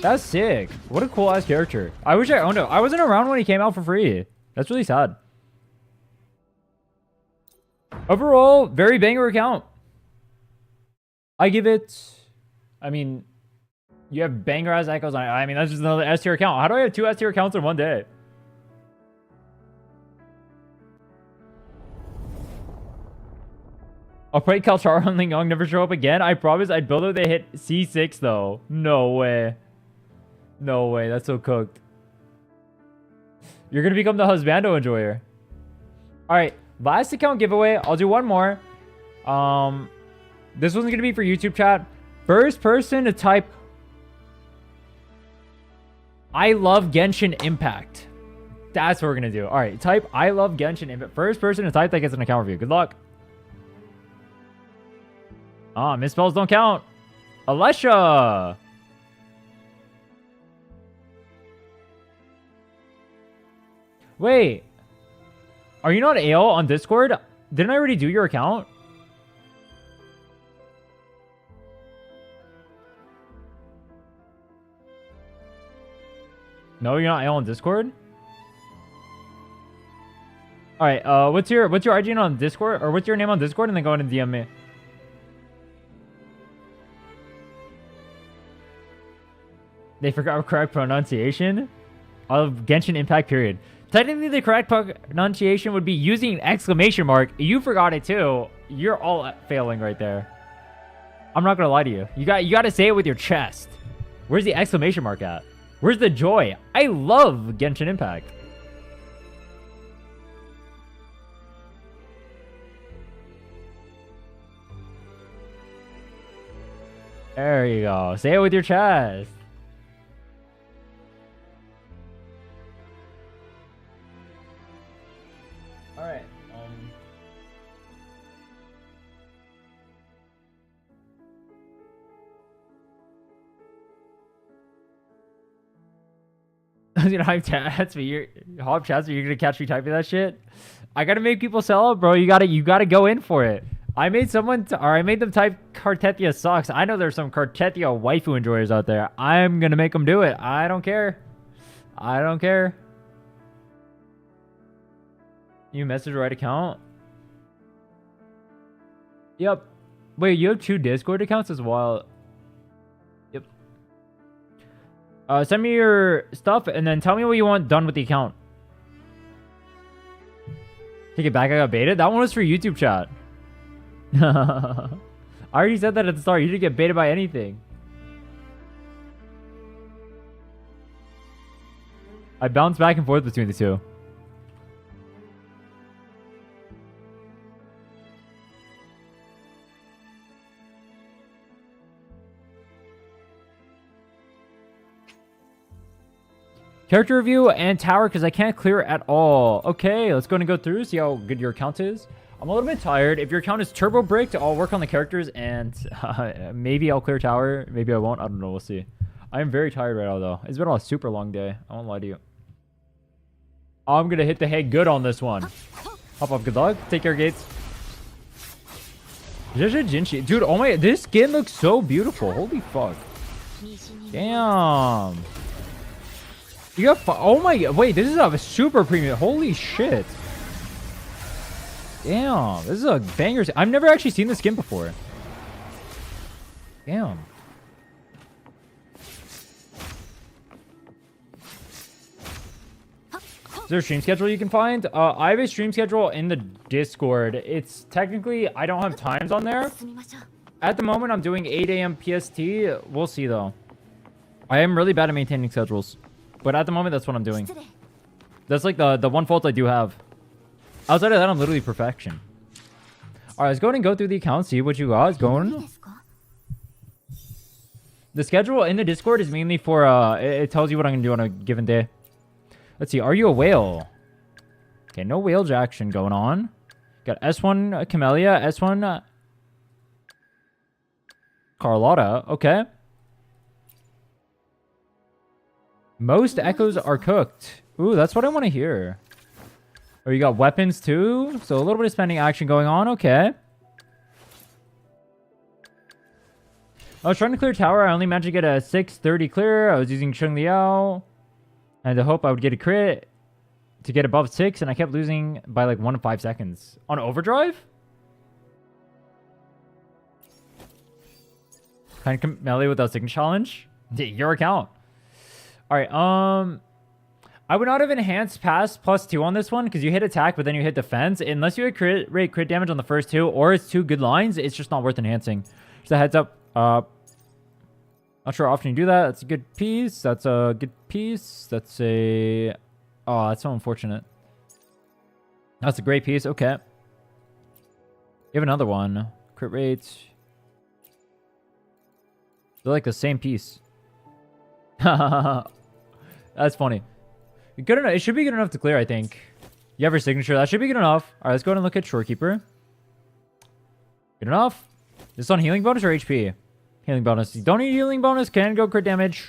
That's sick. What a cool ass character. I wish I owned him. I wasn't around when he came out for free. That's really sad. Overall, very banger account. I give it... I mean, you have banger ass echoes on it. I mean, that's just another S tier account. How do I have 2 S tier accounts in one day? I'll pray Kalchar and Ling Yong never show up again. I promise I'd build it if they hit C6 though. No way. No way. That's so cooked. You're going to become the husbando enjoyer. Alright. Last account giveaway. I'll do one more. This one's going to be for YouTube chat. First person to type I love Genshin Impact. That's what we're going to do. Alright. Type I love Genshin Impact. First person to type that gets an account review. Good luck. Ah, misspells don't count. Alesha. Wait. Are you not AL on Discord? Didn't I already do your account? No, you're not AL on Discord? Alright, what's your IG on Discord? Or what's your name on Discord? And then go ahead and DM me. They forgot correct pronunciation of Genshin Impact period. Technically, the correct pronunciation would be using an exclamation mark. You forgot it too. You're all failing right there. I'm not gonna lie to you. You got to say it with your chest. Where's the exclamation mark at? Where's the joy? I love Genshin Impact. There you go. Say it with your chest. All right. I was gonna hype chats, but you're gonna catch me typing that shit. I gotta make people sell it, bro. You gotta go in for it. I made I made them type Cartethyia sucks. I know there's some Cartethyia waifu enjoyers out there. I'm gonna make them do it. I don't care. I don't care. You message the right account? Yep. Wait, you have 2 Discord accounts as well? Yep. Send me your stuff and then tell me what you want done with the account. Take it back, I got baited? That one was for YouTube chat. I already said that at the start. You didn't get baited by anything. I bounce back and forth between the two. Character review and tower because I can't clear at all. Okay, let's go and go through, see how good your account is. I'm a little bit tired. If your account is turbo bricked, I'll work on the characters and maybe I'll clear tower. Maybe I won't. I don't know. We'll see. I'm very tired right now, though. It's been a super long day. I won't lie to you. I'm going to hit the head good on this one. Hop off. Good luck. Take care, Gates. Jinshi. Dude, oh my. This skin looks so beautiful. Holy fuck. Damn. You got. Oh my. Wait, this is a super premium. Holy shit. Damn, this is a banger. I've never actually seen this skin before. Damn. Is there a stream schedule you can find? I have a stream schedule in the Discord. It's technically, I don't have times on there. At the moment, I'm doing 8 a.m. PST. We'll see, though. I am really bad at maintaining schedules. But at the moment, that's what I'm doing. That's like the one fault I do have. Outside of that, I'm literally perfection. Alright, let's go ahead and go through the account, see what you got. It's going. The schedule in the Discord is mainly for, it tells you what I'm going to do on a given day. Let's see, are you a whale? Okay, no whale action going on. Got S1 Camellia, S1 Carlotta. Okay. Most echoes are cooked. Ooh, that's what I want to hear. Oh, you got weapons too? So a little bit of spending action going on. Okay. I was trying to clear tower. I only managed to get a 630 clear. I was using Chung Liao. And I hope I would get a crit to get above 6. And I kept losing by like 1 to 5 seconds. On overdrive? Kind of melee without signature challenge? Your account. Alright, I would not have enhanced pass +2 on this one because you hit attack, but then you hit defense. Unless you hit crit damage on the first 2, or it's 2 good lines, it's just not worth enhancing. Just a heads up. Not sure how often you do that. That's a good piece. That's a good piece. That's a... Oh, that's so unfortunate. That's a great piece. Okay. You have another one. Crit rate. They're like the same piece. That's funny. Good enough. It should be good enough to clear, I think. You have your signature. That should be good enough. All right, let's go ahead and look at Shorekeeper. Good enough. Is this on healing bonus or HP? Healing bonus. You don't need healing bonus. Can go crit damage.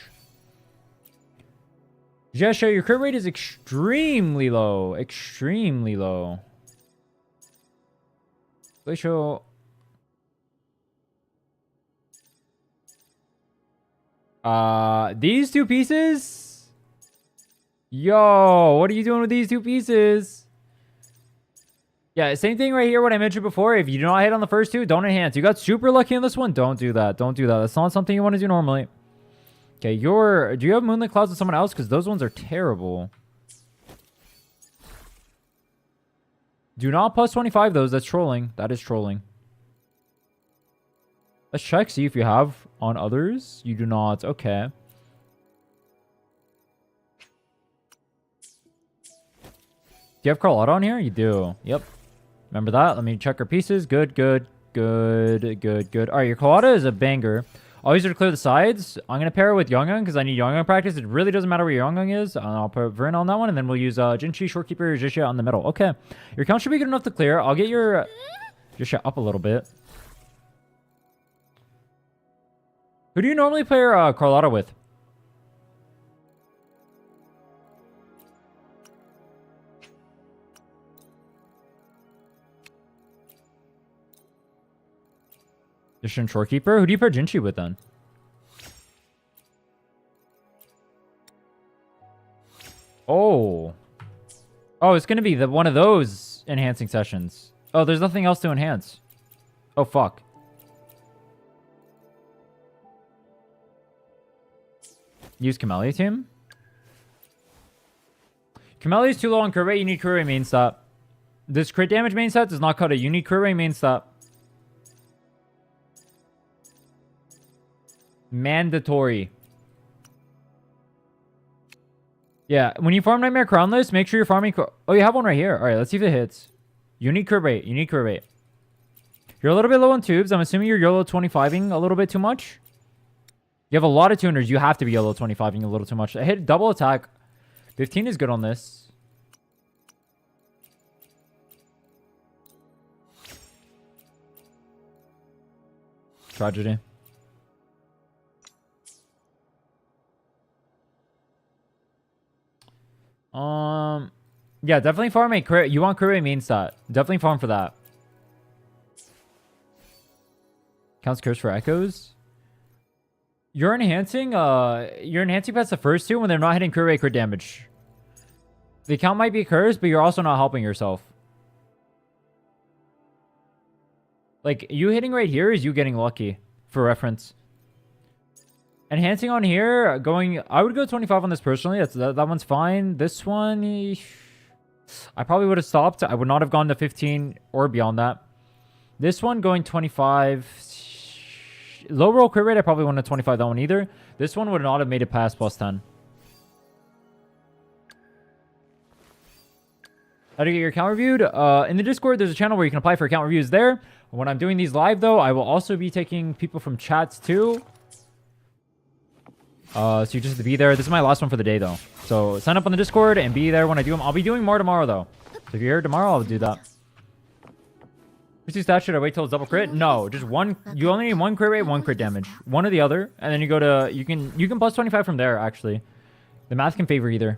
Gacha, your crit rate is extremely low. Extremely low. Glacial. These two pieces? Yo, what are you doing with these two pieces? Yeah, same thing right here, what I mentioned before. If you do not hit on the first two, don't enhance. You got super lucky on this one. Don't do that. Don't do that. That's not something you want to do normally. Okay, do you have Moonlit Clouds with someone else? Because those ones are terrible. Do not plus 25 those. That's trolling. That is trolling. Let's check, see if you have on others. You do not. Okay. Do you have Carlotta on here? You do. Yep. Remember that? Let me check her pieces. Good, good, good, good, good. All right, your Carlotta is a banger. I'll use her to clear the sides. I'm going to pair her with Yongyang because I need Yongyang practice. It really doesn't matter where your Yongyang is. I'll put Rhinne on that one, and then we'll use Jinchi, Shorekeeper, Jisha on the middle. Okay. Your count should be good enough to clear. I'll get your Jisha up a little bit. Who do you normally play your Carlotta with? Jisha and Shorekeeper? Who do you pair Jinchi with then? Oh. Oh, it's going to be one of those enhancing sessions. Oh, there's nothing else to enhance. Oh, fuck. Use Camellia team? Camellia is too low on crit rate. You need crit rate main stat. This crit damage main stat does not cut it. You need crit rate main stat. Mandatory. Yeah, when you farm Nightmare Crownless, make sure you're farming... Oh, you have one right here. All right, let's see if it hits. You need crit rate. You need crit rate. You're a little bit low on tubes. I'm assuming you're YOLO 25ing a little bit too much. You have a lot of tuners. You have to be YOLO 25ing a little too much. I hit double attack. 15 is good on this. Tragedy. Yeah, definitely farm a crit. You want crit rate main stat. Definitely farm for that. Counts curse for echoes. You're enhancing past the first two when they're not hitting crit rate crit damage. The count might be cursed, but you're also not helping yourself. Like, you hitting right here is you getting lucky, for reference. Enhancing on here, I would go 25 on this personally. That one's fine. This one, I probably would have stopped. I would not have gone to 15 or beyond that. This one going 25. Low roll crit rate, I probably wouldn't have 25 that one either. This one would not have made it past plus 10. How to get your account reviewed? In the Discord, there's a channel where you can apply for account reviews there. When I'm doing these live, though, I will also be taking people from chats too. So you just have to be there. This is my last one for the day, though. So sign up on the Discord and be there when I do them. I'll be doing more tomorrow, though. So if you're here tomorrow, I'll do that. First stat, should I wait till it's double crit? No, just one. You only need one crit rate, one crit damage. One or the other. And then you go to... You can plus 25 from there, actually. The math can favor either.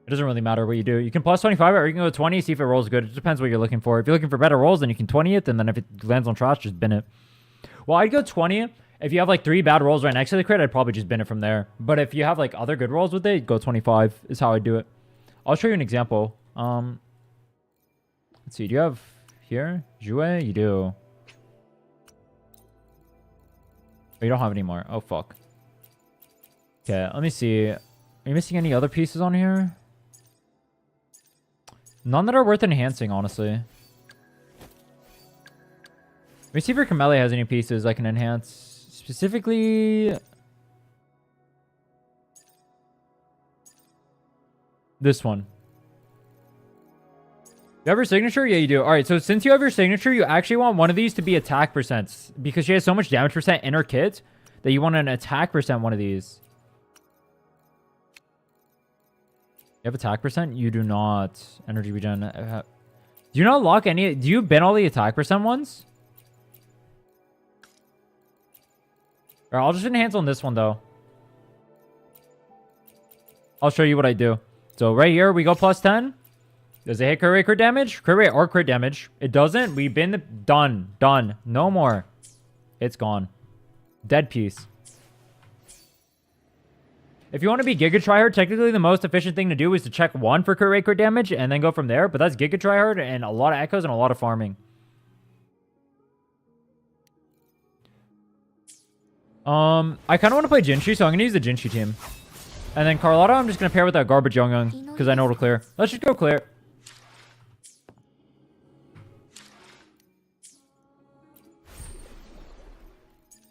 It doesn't really matter what you do. You can plus 25 or you can go 20, see if it rolls good. It depends what you're looking for. If you're looking for better rolls, then you can 20 it. And then if it lands on trash, just bin it. Well, I'd go 20. If you have like 3 bad rolls right next to the crit, I'd probably just bin it from there. But if you have like other good rolls with it, go 25 is how I do it. I'll show you an example. Let's see. Do you have here? Jouet? You do. Oh, you don't have any more. Oh, fuck. Okay, let me see. Are you missing any other pieces on here? None that are worth enhancing, honestly. Let me see if your Camellia has any pieces I can enhance. Specifically... this one. You have her signature? Yeah, you do. Alright, so since you have your signature, you actually want one of these to be attack percents. Because she has so much damage percent in her kit that you want an attack percent one of these. You have attack percent? You do not. Energy regen. Do you not lock any... Do you bin all the attack percent ones? Alright, I'll just enhance on this one, though. I'll show you what I do. So right here, we go plus 10. Does it hit crit rate, crit damage? Crit rate or crit damage. It doesn't. We've been done. Done. No more. It's gone. Dead piece. If you want to be Giga Tryhard, technically the most efficient thing to do is to check 1 for crit rate, crit damage, and then go from there. But that's Giga Tryhard and a lot of echoes and a lot of farming. I kind of want to play Jinchi, so I'm going to use the Jinchi team. And then Carlotta, I'm just going to pair with that garbage Young because I know it'll clear. Let's just go clear.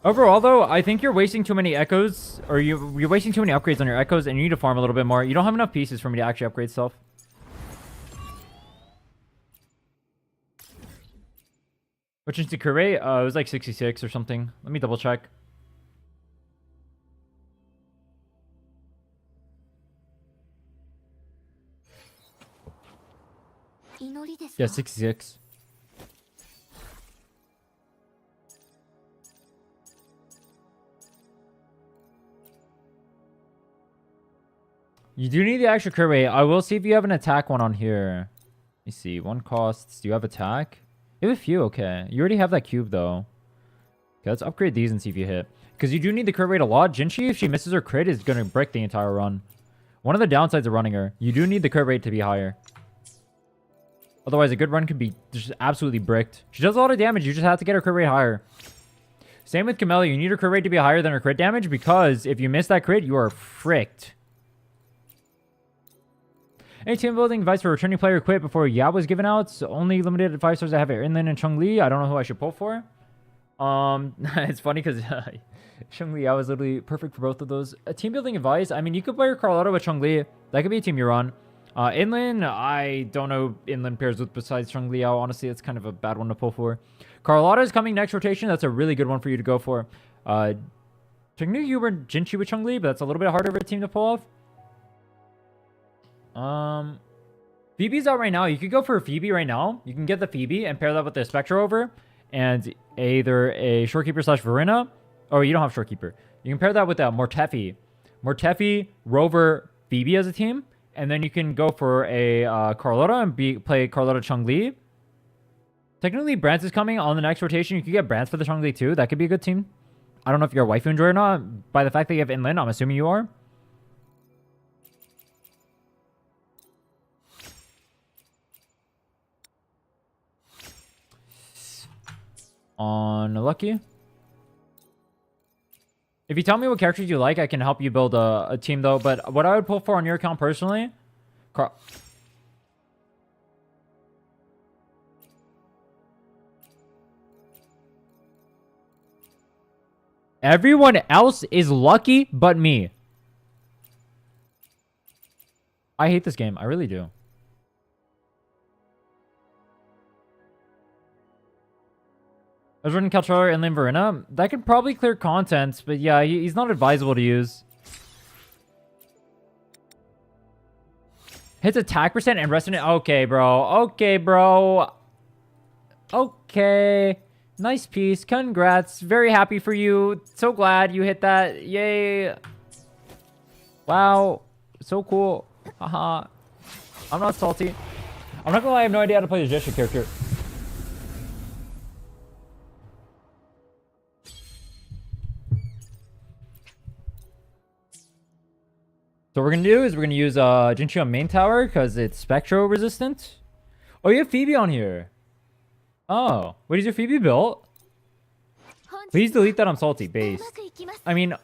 Overall, though, I think you're wasting too many echoes, or you're wasting too many upgrades on your echoes, and you need to farm a little bit more. You don't have enough pieces for me to actually upgrade stuff. Which into Kure, it was like 66 or something. Let me double check. Yeah, 66. You do need the extra crit rate. I will see if you have an attack one on here. Let me see. 1 costs. Do you have attack? You have a few. Okay. You already have that cube, though. Okay, let's upgrade these and see if you hit. Because you do need the crit rate a lot. Jinchi, if she misses her crit, is going to brick the entire run. One of the downsides of running her. You do need the crit rate to be higher. Otherwise, a good run could be just absolutely bricked. She does a lot of damage. You just have to get her crit rate higher. Same with Camellia. You need her crit rate to be higher than her crit damage because if you miss that crit, you are fricked. Any team building advice for a returning player quit before Ya was given out? So only limited 5 stars I have Rhinne and Chun-Li. I don't know who I should pull for. It's funny because Chun-Li Ya was literally perfect for both of those. Team building advice. I mean, you could play your Carlotta with Chun-Li. That could be a team you run. Inland, I don't know Inland pairs with besides Chun-Li Yao. Honestly, it's kind of a bad one to pull for. Carlotta is coming next rotation. That's a really good one for you to go for. Technically, you were Jinchi with Chun-Li, but that's a little bit harder of a team to pull off. Phoebe's out right now. You could go for a Phoebe right now. You can get the Phoebe and pair that with the Spectre over. And either a Shorekeeper / Verena. Or you don't have Shorekeeper. You can pair that with a Mortefi. Mortefi, Rover, Phoebe as a team. And then you can go for a Carlotta and play Carlotta Chun-Li. Technically, Brance is coming on the next rotation. You could get Brance for the Chun-Li too. That could be a good team. I don't know if you're a waifu enjoyer or not. By the fact that you have Inland, I'm assuming you are. On Lucky. If you tell me what characters you like, I can help you build a team, though. But what I would pull for on your account personally... Everyone else is lucky but me. I hate this game. I really do. I was running Caltroller and Verena. That could probably clear content, but yeah, he's not advisable to use. Hits attack percent and rest in it. Okay, bro. Okay, bro. Okay. Nice piece. Congrats. Very happy for you. So glad you hit that. Yay. Wow. So cool. Haha. I'm not salty. I'm not gonna lie, I have no idea how to play the Gesture character. So what we're going to do is we're going to use Jinchi on main tower because it's Spectro resistant. Oh, you have Phoebe on here. Oh. Wait, is your Phoebe built? Please delete that. I'm salty. Base. I mean,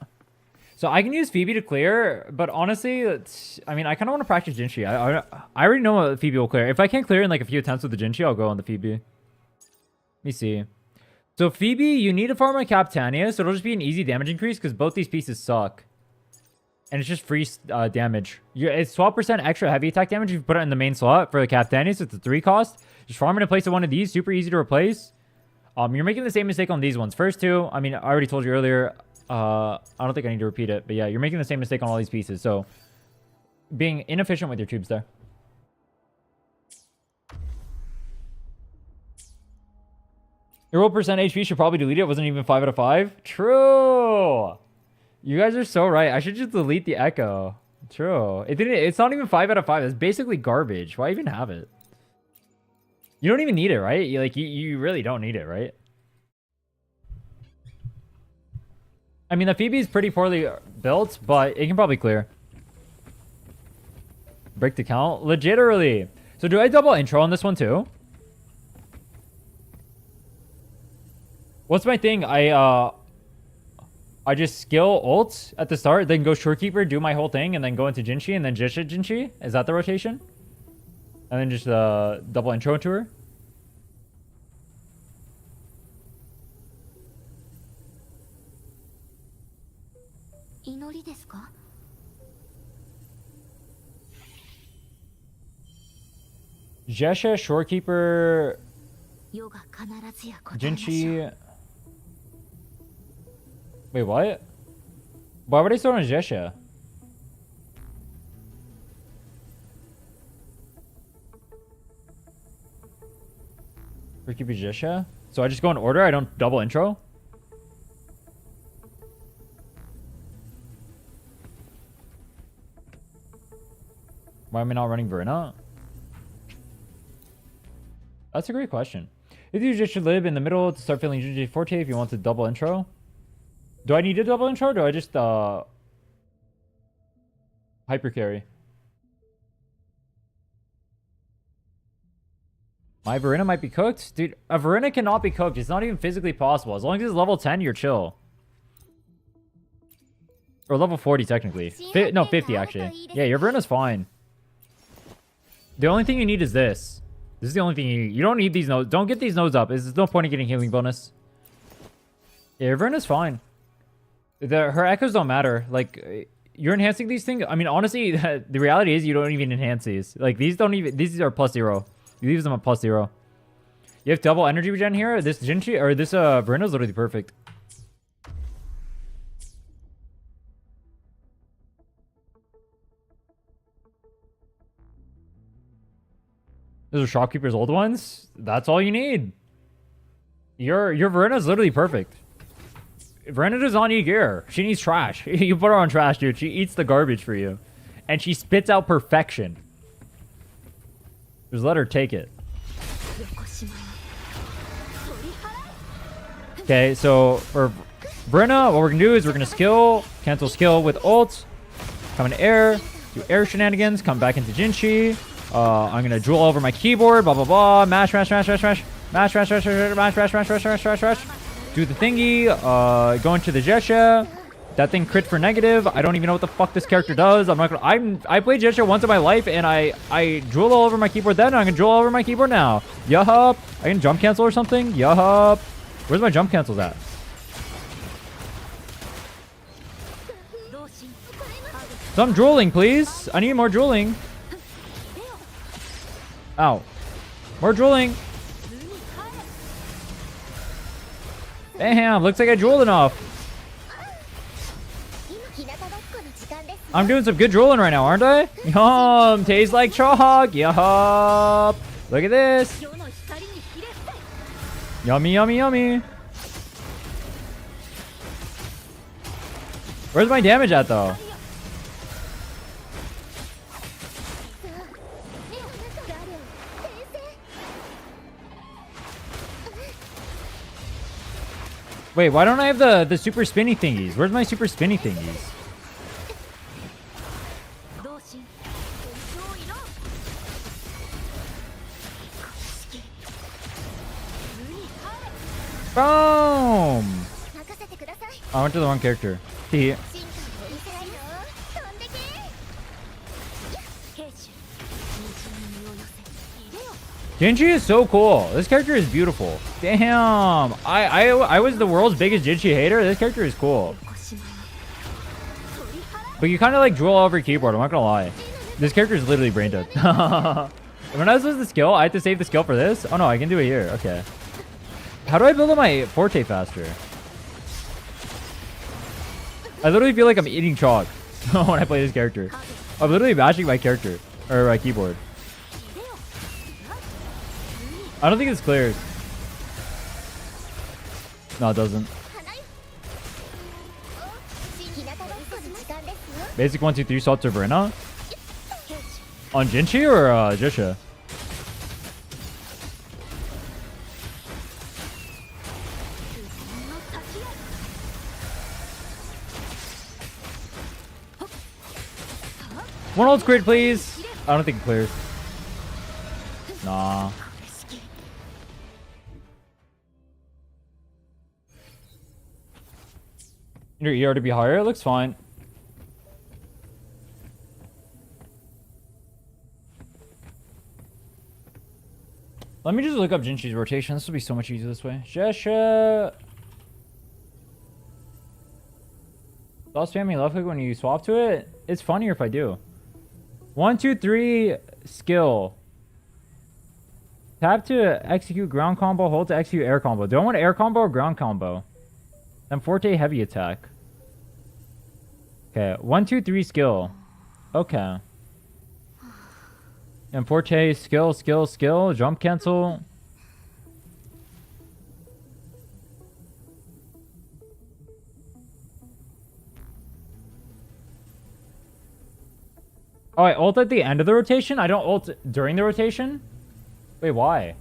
so I can use Phoebe to clear, but honestly, I mean, I kind of want to practice Jinchi. I already know what Phoebe will clear. If I can't clear in like a few attempts with the Jinchi, I'll go on the Phoebe. Let me see. So Phoebe, you need to farm on Capitania, so it'll just be an easy damage increase because both these pieces suck. And it's just free damage. It's 12% extra heavy attack damage if you put it in the main slot for the Capitania, so it's a 3 cost. Just farm it in place of one of these. Super easy to replace. You're making the same mistake on these ones. First two, I mean, I already told you earlier. I don't think I need to repeat it. But yeah, you're making the same mistake on all these pieces. So being inefficient with your tubes there. Your roll percent HP should probably delete it. It wasn't even 5 out of 5. True. You guys are so right. I should just delete the echo. True. It's not even 5 out of 5. It's basically garbage. Why even have it? You don't even need it, right? You really don't need it, right? I mean, the Phoebe is pretty poorly built, but it can probably clear. Break the count? Legitimately. So do I double intro on this one too? What's my thing? I just skill ult at the start, then go Shorekeeper, do my whole thing, and then go into Jinchi, and then Jisha Jinchi? Is that the rotation? And then just double intro to her? Jesha, Shorekeeper, Jinchi. Wait, what? Why would I start on Jesha? Shorekeeper Jesha? So I just go in order? I don't double intro? Why am I not running Verna? That's a great question. If you just should live in the middle to start feeling Jinji Forte if you want to double intro. Do I need a double intro or do I just hyper carry? My Verena might be cooked? Dude, a Verena cannot be cooked. It's not even physically possible. As long as it's level 10, you're chill. Or level 40 technically. No, 50 actually. Yeah, your Verena's fine. The only thing you need is this. This is the only thing you don't need these nodes. Don't get these nodes up. There's no point in getting healing bonus. Yeah, Verna's fine. Her echoes don't matter. Like, you're enhancing these things. I mean, honestly, the reality is you don't even enhance these. Like, these don't even... These are +0. You leave them at +0. You have double energy regen here. This Jinchi... Or this Verna's literally perfect. Those are Shopkeeper's old ones. That's all you need. Your Verena's literally perfect. Verena does not need gear. She needs trash. You put her on trash, dude. She eats the garbage for you. And she spits out perfection. Just let her take it. Okay, so for Verena, what we're going to do is we're going to skill, cancel skill with ult, come into air, do air shenanigans, come back into Jinchi. I'm going to drool over my keyboard, blah, blah, blah, mash, mash, mash, mash, mash, mash, mash, mash, mash, mash, mash, mash, mash, mash, mash, mash. Do the thingy, go into the Jesha. That thing crit for negative. I don't even know what the fuck this character does. I'm not gonna... I played Jesha once in my life, and I drool all over my keyboard then, and I'm gonna drool all over my keyboard now. Yup. I can jump cancel or something? Yup. Where's my jump cancels at? Some drooling, please. I need more drooling. Ow. More drooling. Damn, looks like I drooled enough. I'm doing some good drooling right now, aren't I? Yum, tastes like chalk. Yup. Look at this. Yummy, yummy, yummy. Where's my damage at, though? Wait, why don't I have the super spinny thingies? Where's my super spinny thingies? Boom! I went to the wrong character. Hee. Jinchi is so cool. This character is beautiful. Damn. I was the world's biggest Jinchi hater. This character is cool. But you kind of like drool over your keyboard. I'm not gonna lie. This character is literally brain dead. When I was with the skill, I had to save the skill for this. Oh no, I can do it here. Okay. How do I build up my forte faster? I literally feel like I'm eating chalk when I play this character. I'm literally mashing my character or my keyboard. I don't think it's cleared. No, it doesn't. Basic 1, 2, 3 swap to Rhinne? On Jinchi or Jisha? One ult's crit, please. I don't think it clears. Nah. Your ER to be higher? It looks fine. Let me just look up Jinshi's rotation. This will be so much easier this way. Jesha. Stop spamming left click when you swap to it. It's funnier if I do. 1, 2, 3 skill. Tap to execute ground combo. Hold to execute air combo. Do I want air combo or ground combo? Then forte heavy attack. Okay. 1, 2, 3 skill. Okay. And forte skill, skill, skill. Jump cancel. Oh, I ult at the end of the rotation? I don't ult during the rotation? Wait, why?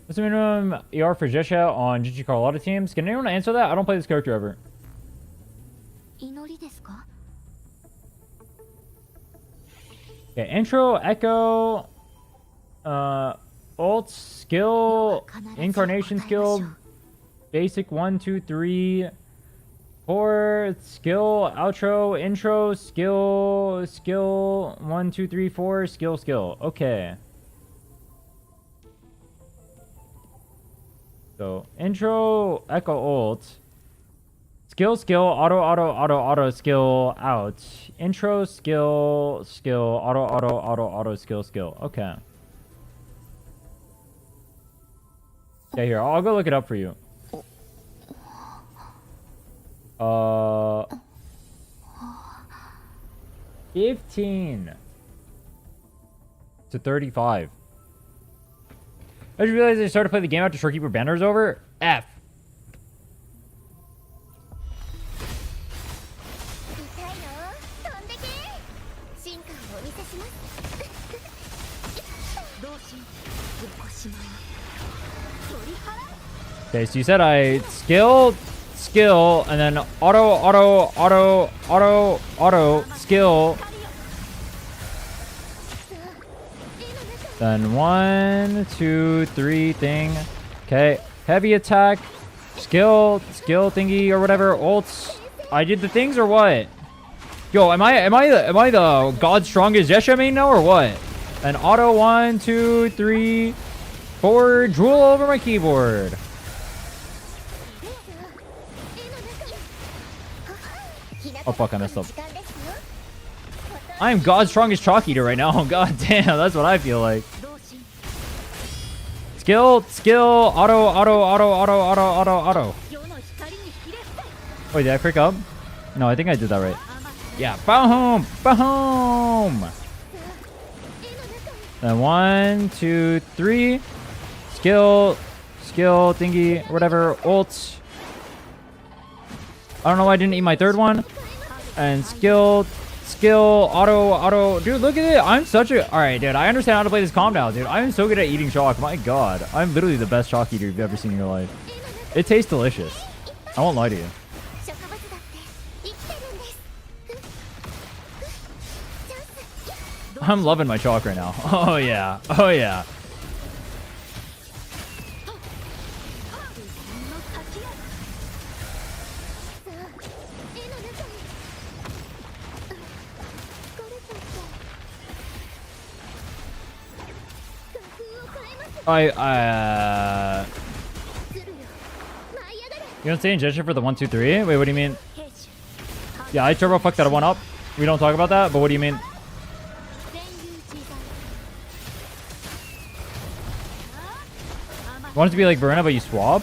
What's the minimum ER for Jesha on GG Carlotta teams? Can anyone answer that? I don't play this character ever. 祈りですか? Okay, intro, echo, ult, skill, incarnation skill, basic 1, 2, 3, 4, skill, outro, intro, skill, skill, 1, 2, 3, 4, skill, skill. Okay. So, intro, echo, ult. Skill, skill, auto, skill, out. Intro, skill, skill, auto, skill, skill. Okay. Okay, here. I'll go look it up for you. 15 to 35. I just realized I started to play the game after Shorekeeper banner's over. F. 痛いの？飛んでけ！進化をお見せします。同心横島取り払う。 Okay, so you said I skill, and then auto, skill. Then 1, 2, 3 thing. Okay, heavy attack, skill thingy or whatever. Ults. I did the things or what? Yo, am I the God's strongest Jesha main now or what? And auto 1, 2, 3, 4. Drool all over my keyboard. Oh fuck, I messed up. I am God's strongest chalk eater right now. God damn, that's what I feel like. Skill, auto. Wait, did I pick up? No, I think I did that right. Yeah, boom. Then 1, 2, 3. Skill thingy, whatever. Ult. I don't know why I didn't eat my third one. And skill, auto. Dude, look at it. I'm such a... Alright, dude. I understand how to play this comp now, dude. I am so good at eating chalk. My god. I'm literally the best chalk eater you've ever seen in your life. It tastes delicious. I won't lie to you. I'm loving my chalk right now. Oh, yeah. Oh, yeah. You don't stay in gesture for the 1, 2, 3? Wait, what do you mean? Yeah, I turbo fucked that one up. We don't talk about that, but what do you mean? You want it to be like Verena, but you swap?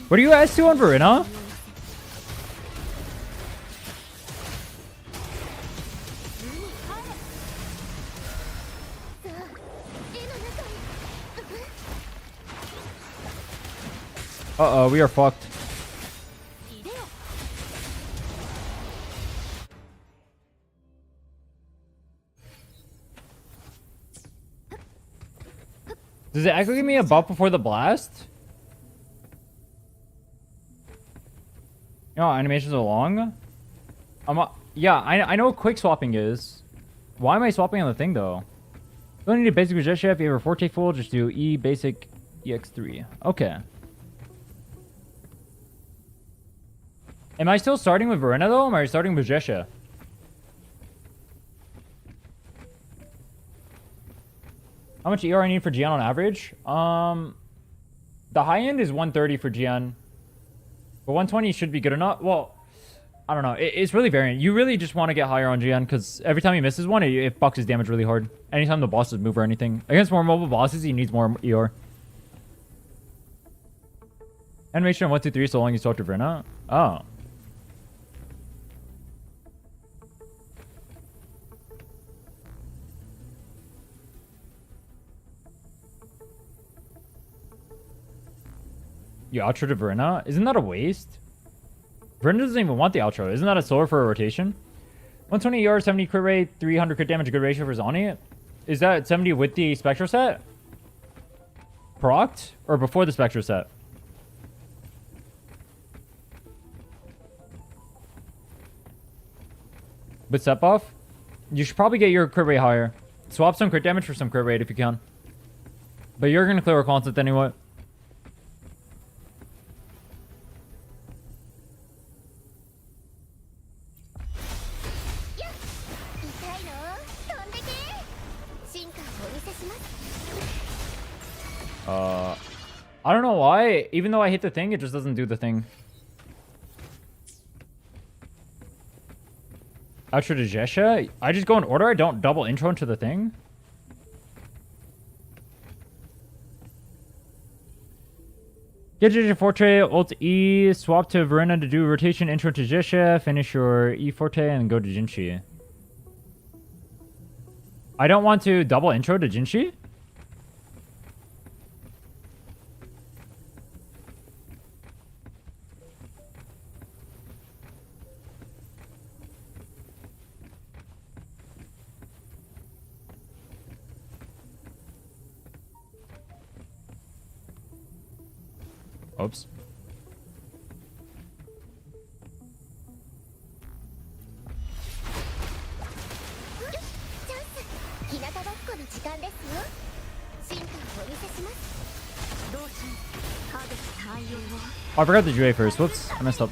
What are you S2 on Verena? Uh-oh, we are fucked. 入れよ Does it actually give me a buff before the blast? You know, animations are long. Yeah, I know what quick swapping is. Why am I swapping on the thing though? Don't need a basic resist if you have a forte full, just do E basic EX3. Okay. Am I still starting with Rhinne though? Or am I starting with Jesha? How much ER I need for Gian on average? The high end is 130 for Gian. But 120 should be good enough. Well, I don't know. It's really variant. You really just want to get higher on Gian because every time he misses one, it fucks his damage really hard. Anytime the bosses move or anything. Against more mobile bosses, he needs more ER. Animation on 1, 2, 3 so long you talk to Rhinne. Oh. You outro to Rhinne? Isn't that a waste? Rhinne doesn't even want the outro. Isn't that a solar for a rotation? 120 ER, 70 crit rate, 300 crit damage, good ratio for Zani. Is that 70 with the Spectral set? Procced? Or before the Spectral set? With set buff? You should probably get your crit rate higher. Swap some crit damage for some crit rate if you can. But you're going to clear a constant anyway. I don't know why. Even though I hit the thing, it just doesn't do the thing. Outro to Jesha? I just go in order? I don't double intro into the thing? Get Jesha Forte, ult E, swap to Rhinne to do rotation, intro to Jesha, finish your E Forte, and go to Jinshi. I don't want to double intro to Jinshi? Oops. Oh, I forgot the Jue first. Whoops, I messed up.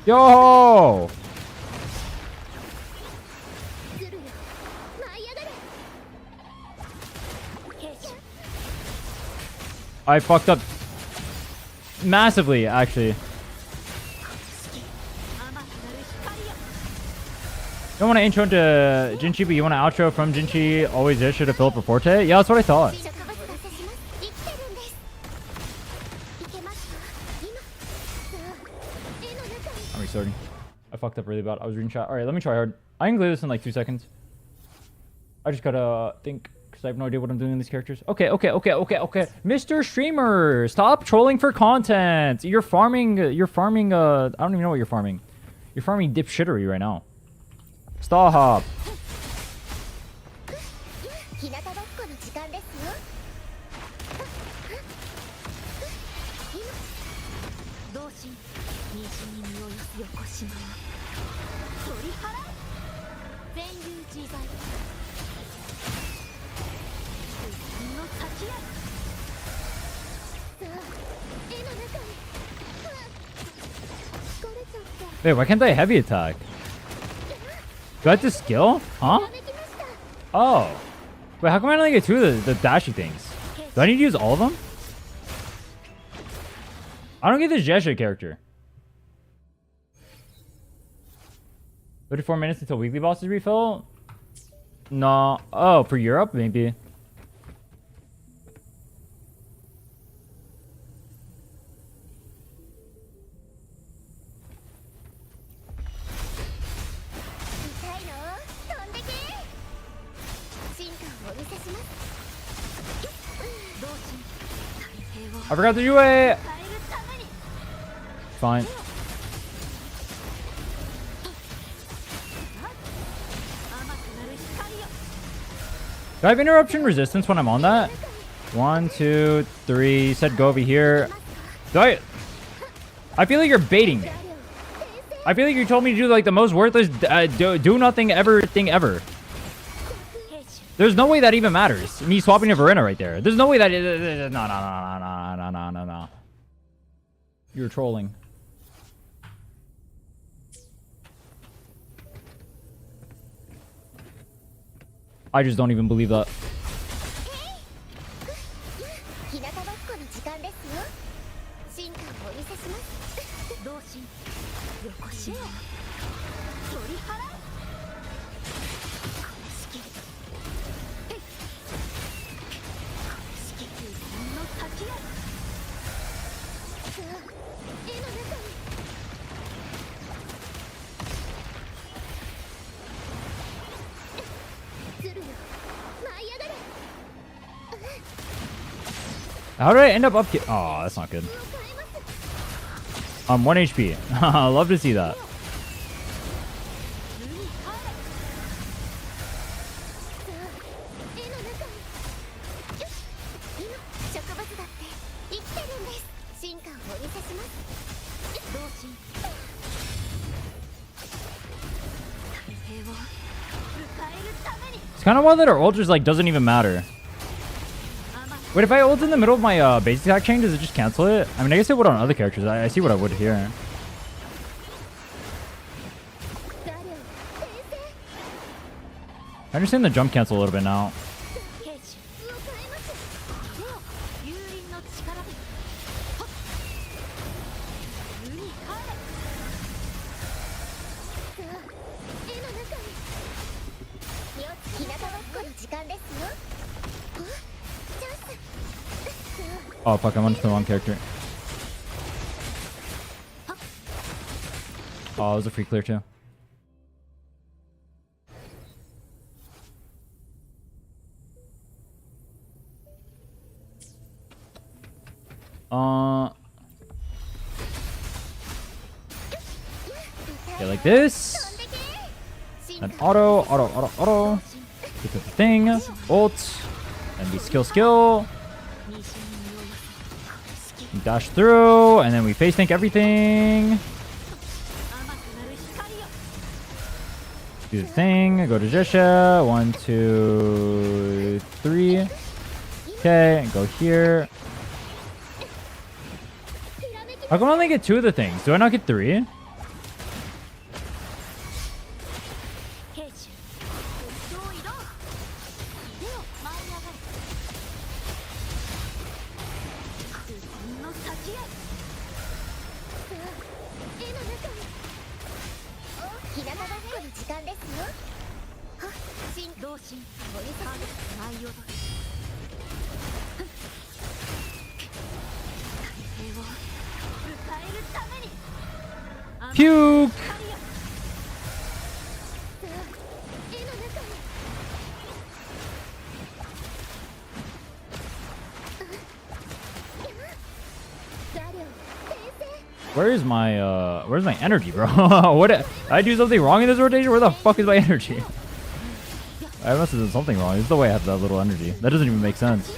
Yo! I fucked up massively, actually. You don't want to intro into Jinchi, but you want to outro from Jinchi, always there, should have fill up a Forte? Yeah, that's what I thought. I'm restarting. I fucked up really bad. I was reading chat. Alright, let me try hard. I can clear this in like 2 seconds. I just gotta think, because I have no idea what I'm doing in these characters. Okay. Mr. Streamer, stop trolling for content. You're farming, I don't even know what you're farming. You're farming dipshittery right now. Stop. Wait, why can't I heavy attack? Do I have to skill? Huh? Oh. Wait, how come I only get 2 of the dashy things? Do I need to use all of them? I don't get this Jesha character. 34 minutes until weekly bosses refill? No. Oh, for Europe? Maybe. I forgot to do it. Fine. Do I have interruption resistance when I'm on that? 1, 2, 3. Said go over here. Do I feel like you're baiting me. I feel like you told me to do like the most worthless do nothing ever thing ever. There's no way that even matters. Me swapping to Rhinne right there. There's no way that no. You're trolling. I just don't even believe that. 日向ぼっこの時間ですよ。進化をお見せします。同心、横しめ、取り払う。スキル、スキルの先へ。絵の中に。鶴よ、舞い上がれ。 How did I end up here? Oh, that's not good. 1 HP. Love to see that. It's kind of wild that our ult just like doesn't even matter. Wait, if I ult in the middle of my base attack chain, does it just cancel it? I mean, I guess it would on other characters. I see what I would here. I understand the jump cancel a little bit now. Oh fuck, I'm onto the wrong character. Oh, it was a free clear too. Yeah, like this. And auto. Pick up the thing. Ult. And be skill. Dash through, and then we face tank everything. Do the thing. Go to Gacha. 1, 2, 3. Okay, and go here. How come I only get 2 of the things? Do I not get 3? Puke! Where's my energy, bro? What? Did I do something wrong in this rotation? Where the fuck is my energy? I must have done something wrong. This is the way I have that little energy. That doesn't even make sense.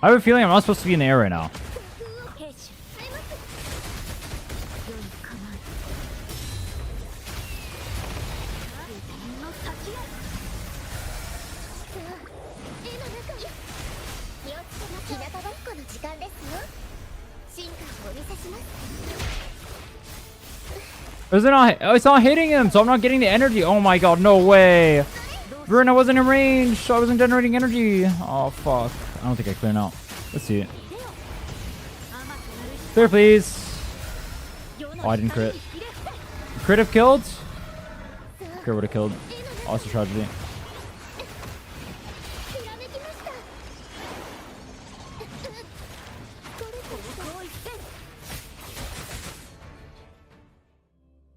I have a feeling I'm not supposed to be in the air right now. It's not hitting him, so I'm not getting the energy. Oh my god, no way. Rhinne, I wasn't in range, so I wasn't generating energy. Oh fuck. I don't think I clear now. Let's see. Third, please. Oh, I didn't crit. Crit have killed? Crit would have killed. Also tragedy.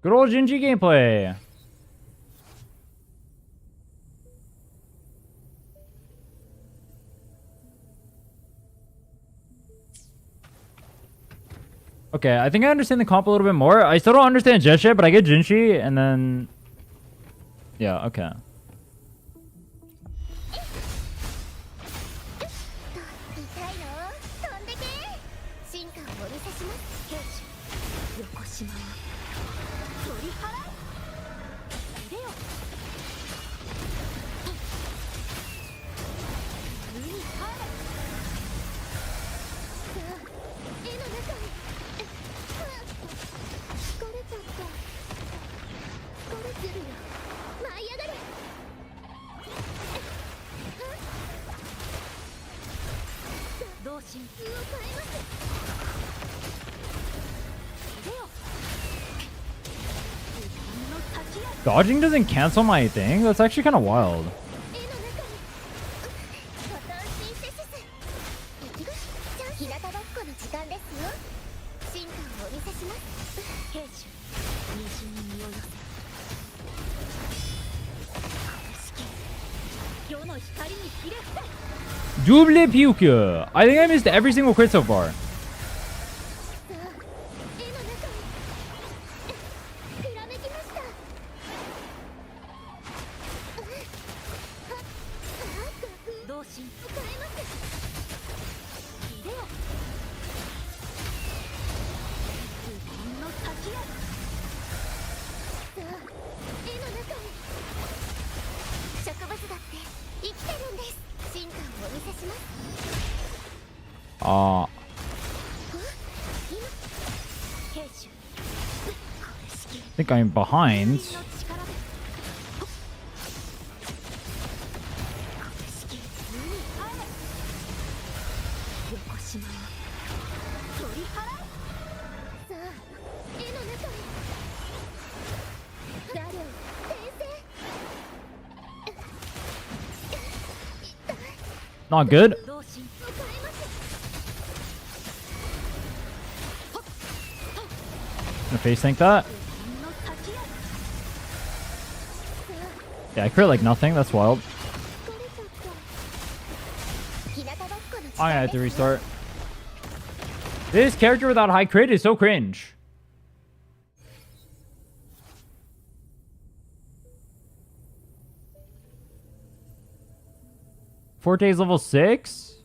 Good old Jinji gameplay. Okay, I think I understand the comp a little bit more. I still don't understand Jeshe, but I get Jinshi, and then... Yeah, okay. Dodging doesn't cancel my thing? That's actually kind of wild. Double puke. I think I missed every single crit so far. I think I'm behind. Not good. Gonna face tank that. Yeah, I crit like nothing. That's wild. I'm gonna have to restart. This character without high crit is so cringe. Forte's level 6?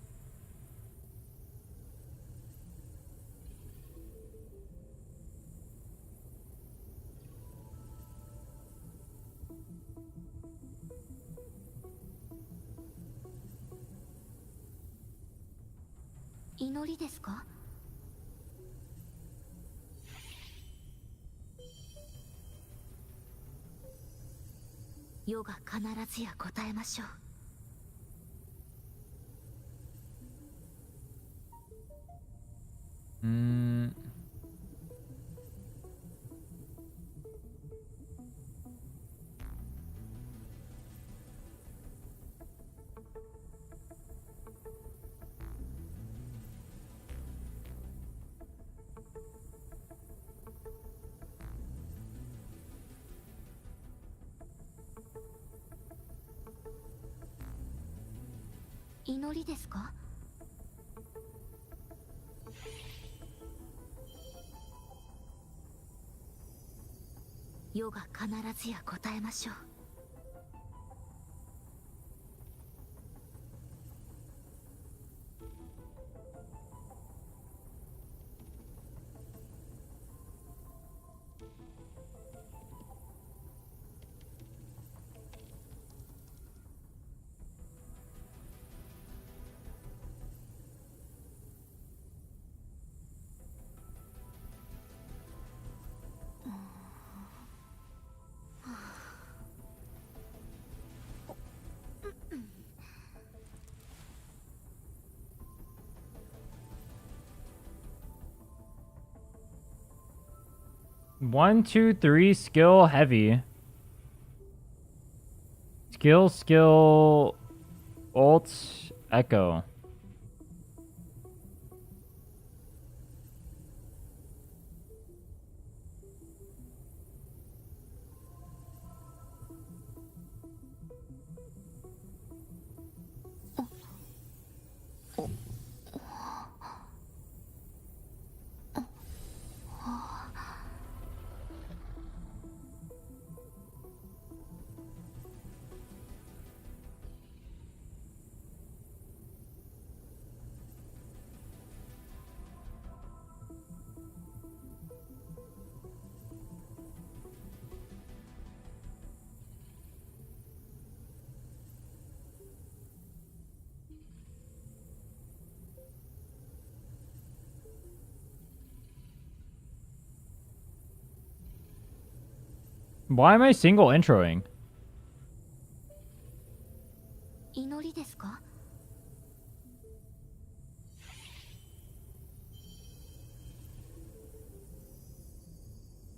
1, 2, 3, skill, heavy. Skill, ult, echo. Why am I single introing? 祈りですか？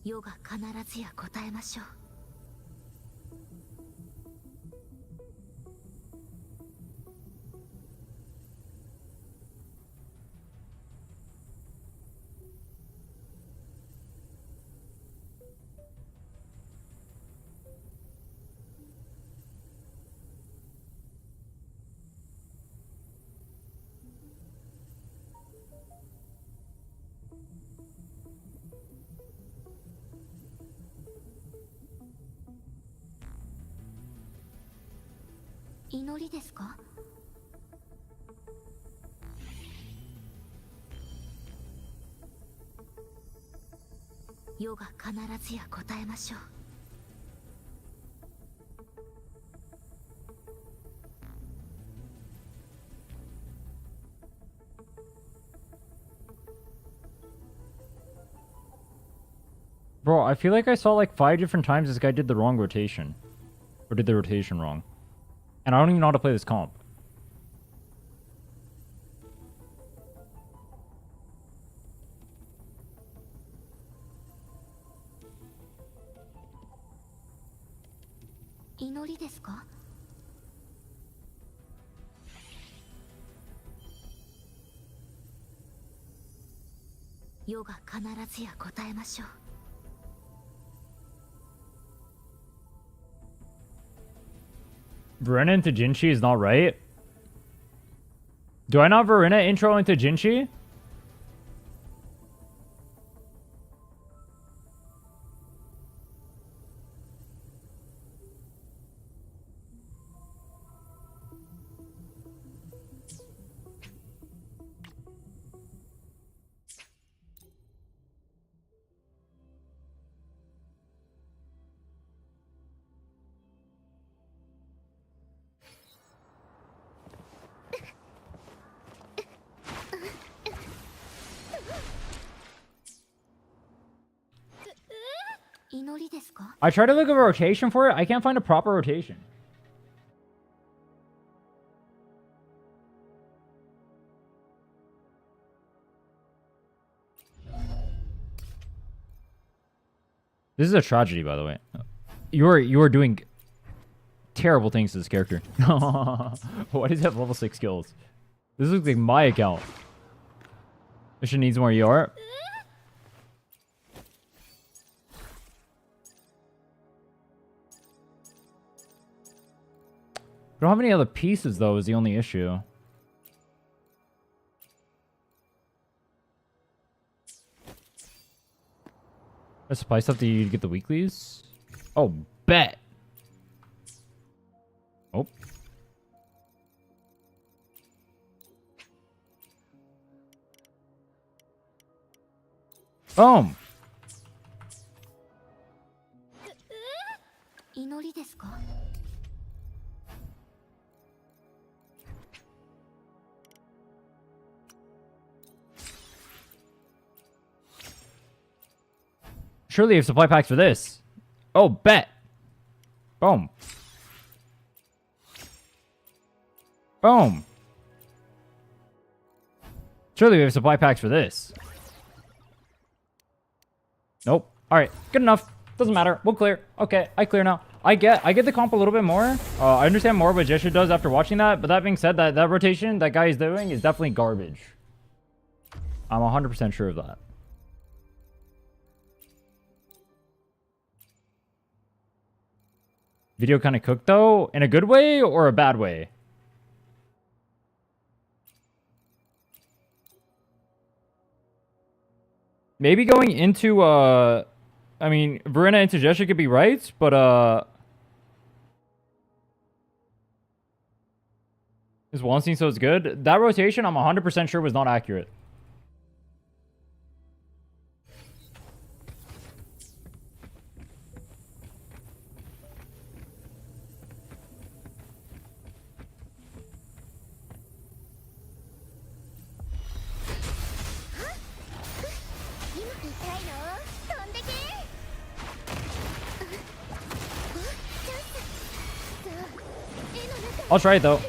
世が必ずや答えましょう。祈りですか？世が必ずや答えましょう。Bro, I feel like I saw like 5 different times this guy did the wrong rotation. Or did the rotation wrong. And I don't even know how to play this comp.祈りですか？世が必ずや答えましょう。Rhinne into Jinchi is not right? Do I not Rhinne intro into Jinchi? I tried to look at a rotation for it. I can't find a proper rotation. This is a tragedy, by the way. You are doing terrible things to this character. Why does he have level 6 skills? This looks like my account. This shit needs more ER. I don't have any other pieces, though, is the only issue. A supply stuff that you get the weeklies? Oh, bet. Oh. Boom. 祈りですか？ Surely you have supply packs for this. Oh, bet. Boom. Boom. Surely we have supply packs for this. Nope. All right, good enough. Doesn't matter. We'll clear. Okay, I clear now. I get the comp a little bit more. I understand more what Jesha does after watching that. But that being said, that rotation that guy is doing is definitely garbage. I'm 100% sure of that. Video kind of cooked though, in a good way or a bad way? Maybe going into I mean, Rhinne into Jesha could be right, but is Wallenstein so it's good? That rotation I'm 100% sure was not accurate. I'll try it though.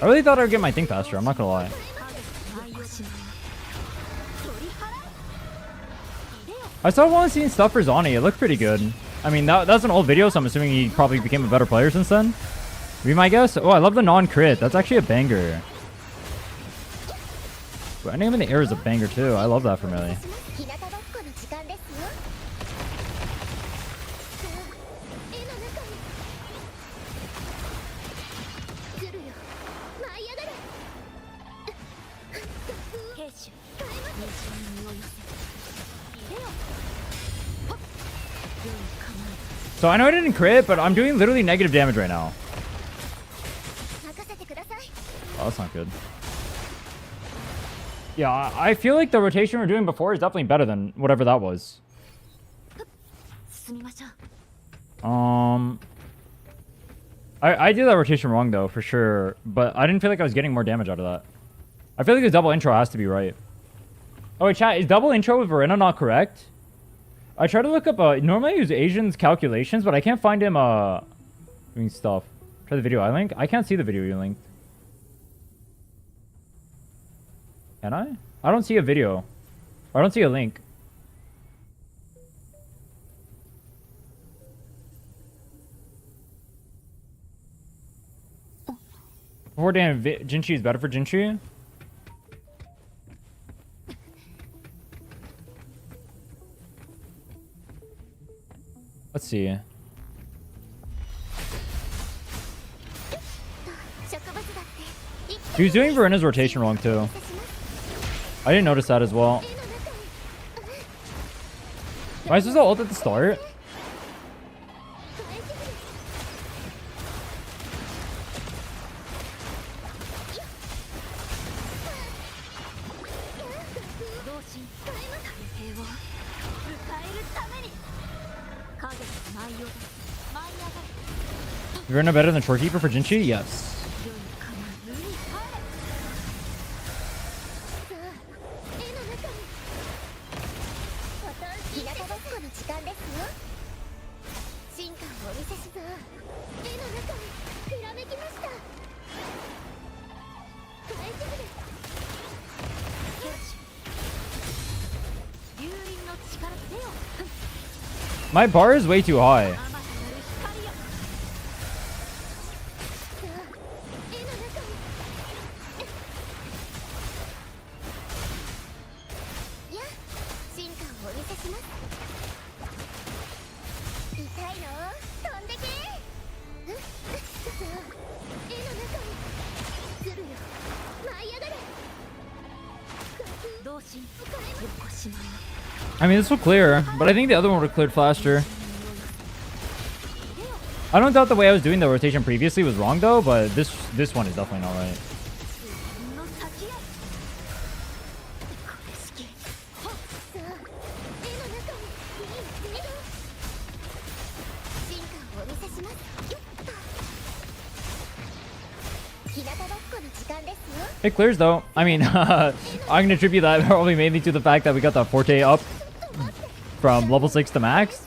I really thought I would get my thing faster, I'm not gonna lie. I saw Wallenstein stuff for Zani, it looked pretty good. I mean, that's an old video, so I'm assuming he probably became a better player since then. Be my guess. Oh, I love the non-crit. That's actually a banger. Ending him in the air is a banger too. I love that for melee. So I know I didn't crit, but I'm doing literally negative damage right now. Oh, that's not good. Yeah, I feel like the rotation we were doing before is definitely better than whatever that was. I did that rotation wrong though, for sure. But I didn't feel like I was getting more damage out of that. I feel like the double intro has to be right. Oh wait, chat, is double intro with Rhinne not correct? I try to look up, normally I use Asian's calculations, but I can't find him, doing stuff. Try the video I linked. I can't see the video you linked. Can I? I don't see a video. I don't see a link. Before damn, Jinchi is better for Jinchi? Let's see. He was doing Verina's rotation wrong too. I didn't notice that as well. Why is this ult at the start? Verina better than Shorekeeper for Jinchi? Yes. My bar is way too high. I mean, this will clear, but I think the other one would have cleared faster. I don't doubt the way I was doing the rotation previously was wrong though, but this one is definitely not right. It clears though. I mean, I'm going to attribute that probably mainly to the fact that we got the Forte up from level 6 to max.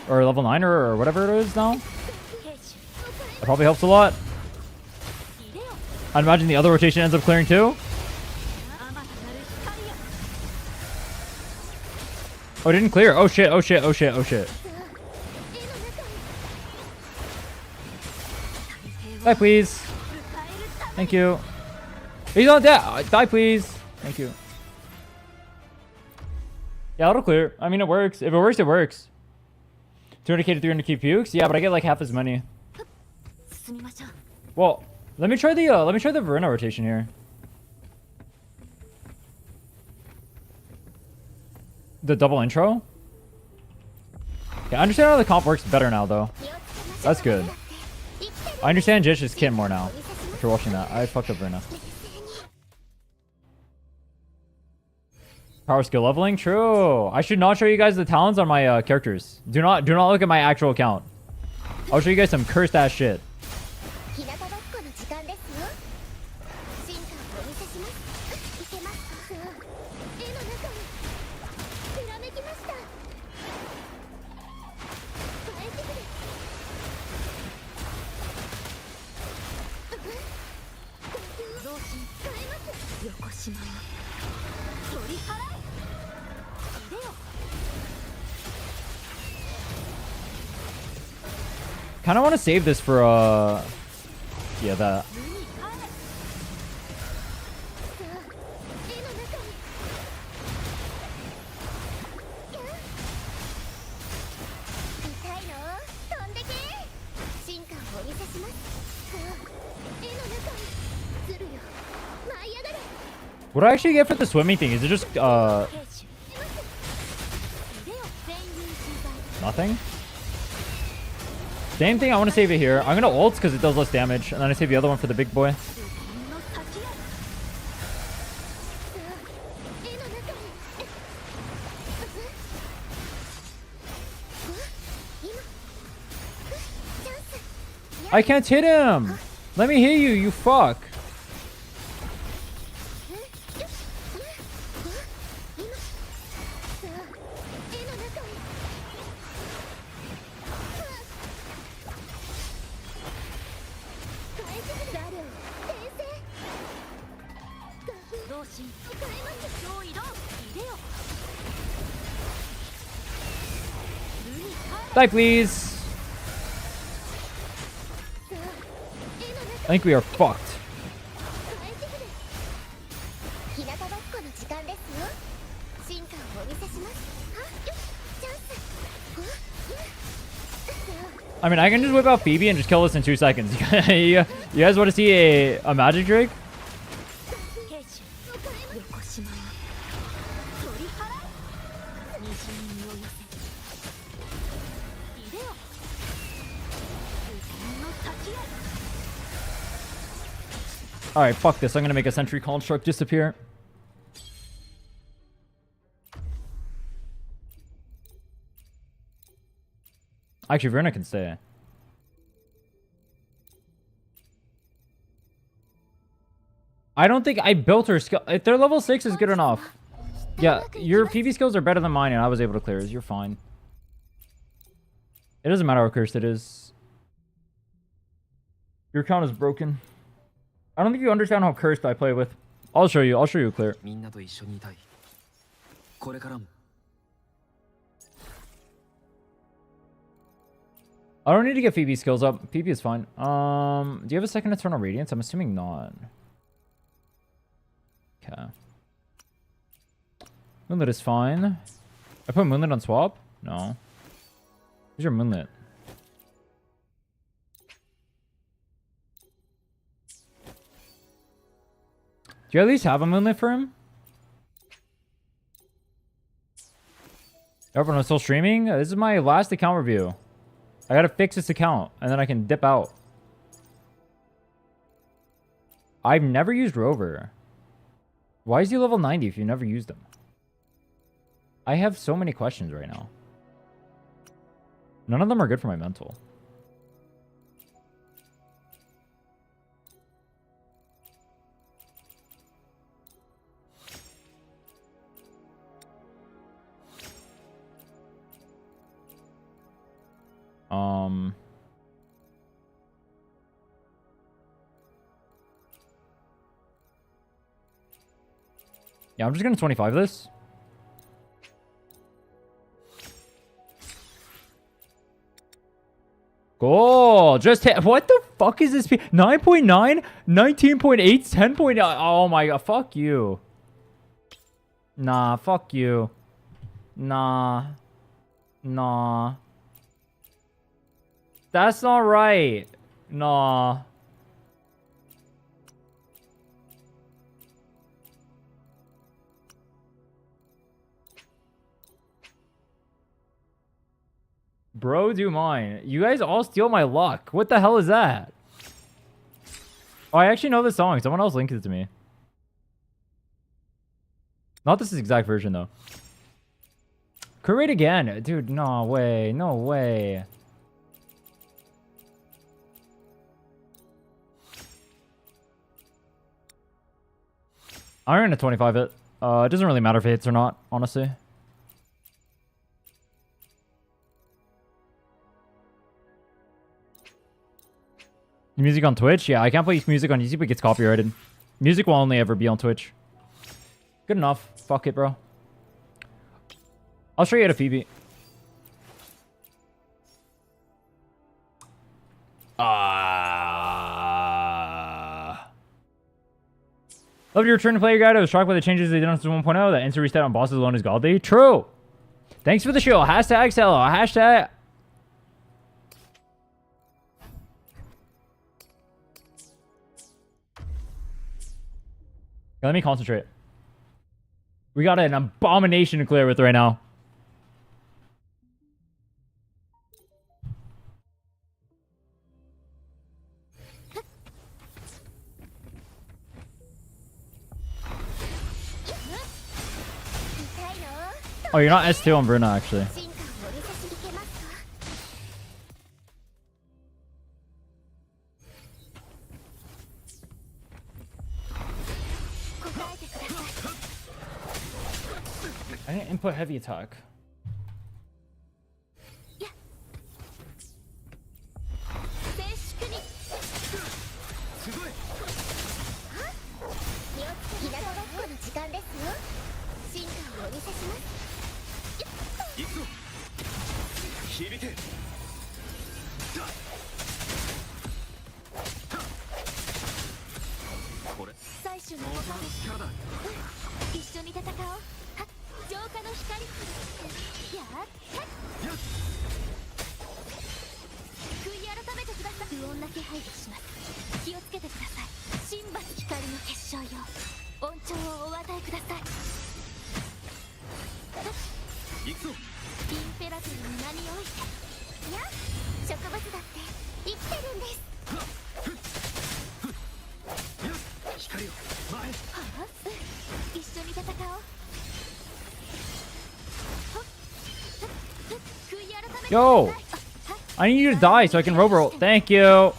Or level 9 or whatever it is now. That probably helps a lot. I'd imagine the other rotation ends up clearing too. Oh, it didn't clear. Oh shit, oh shit, oh shit, oh shit. Die, please. Thank you. He's not dead. Die, please. Thank you. Yeah, it'll clear. I mean, it works. If it works, it works. 200k to 300k pukes. Yeah, but I get like half as many. Well, let me try the Rhinne rotation here. The double intro. Okay, I understand how the comp works better now, though. That's good. I understand Jish's kit more now. After watching that, I fucked up Rhinne. Power skill leveling, true. I should not show you guys the talents on my characters. Do not look at my actual account. I'll show you guys some cursed ass shit. Kind of want to save this for yeah, that. What do I actually get for the swimming thing? Is it just nothing? Same thing, I want to save it here. I'm gonna ult because it does less damage, and then I save the other one for the big boy. I can't hit him! Let me hit you, you fuck! Die, please. I think we are fucked. I mean, I can just whip out Phoebe and just kill this in 2 seconds. You guys want to see a magic trick? Alright, fuck this. I'm gonna make a sentry construct disappear. Actually, Rhinne can stay. I don't think I built her skill. If they're level 6 is good enough. Yeah, your PV skills are better than mine, and I was able to clear his. You're fine. It doesn't matter how cursed it is. Your account is broken. I don't think you understand how cursed I play with. I'll show you. I'll show you clear. I don't need to get Phoebe skills up. Phoebe is fine. Do you have a second Eternal Radiance? I'm assuming not. Okay. Moonlit is fine. I put Moonlit on swap? No. Where's your Moonlit? Do you at least have a Moonlit for him? Everyone is still streaming? This is my last account review. I gotta fix this account, and then I can dip out. I've never used Rover. Why is he level 90 if you never used him? I have so many questions right now. None of them are good for my mental. Yeah, I'm just gonna 25 this. Cool. Just hit. What the fuck is this? 9.9, 19.8, 10.9. Oh my god. Fuck you. Nah. Fuck you. Nah. Nah. That's not right. Nah. Bro, do mine. You guys all steal my luck. What the hell is that? Oh, I actually know this song. Someone else linked it to me. Not this exact version, though. Create again. Dude, no way. No way. I'm gonna 25 it. It doesn't really matter if it hits or not, honestly. Music on Twitch? Yeah, I can't play music on YouTube. It gets copyrighted. Music will only ever be on Twitch. Good enough. Fuck it, bro. I'll show you how to Phoebe. Love your return to player guide. I was shocked by the changes they did on 1.0. That instant reset on bosses alone is godly. True. Thanks for the show. Hashtag Cello. Hashtag... Let me concentrate. We got an abomination to clear with right now. Oh, you're not S2 on Rhinne, actually. I didn't input heavy attack. Yo! I need you to die so I can roll. Thank you!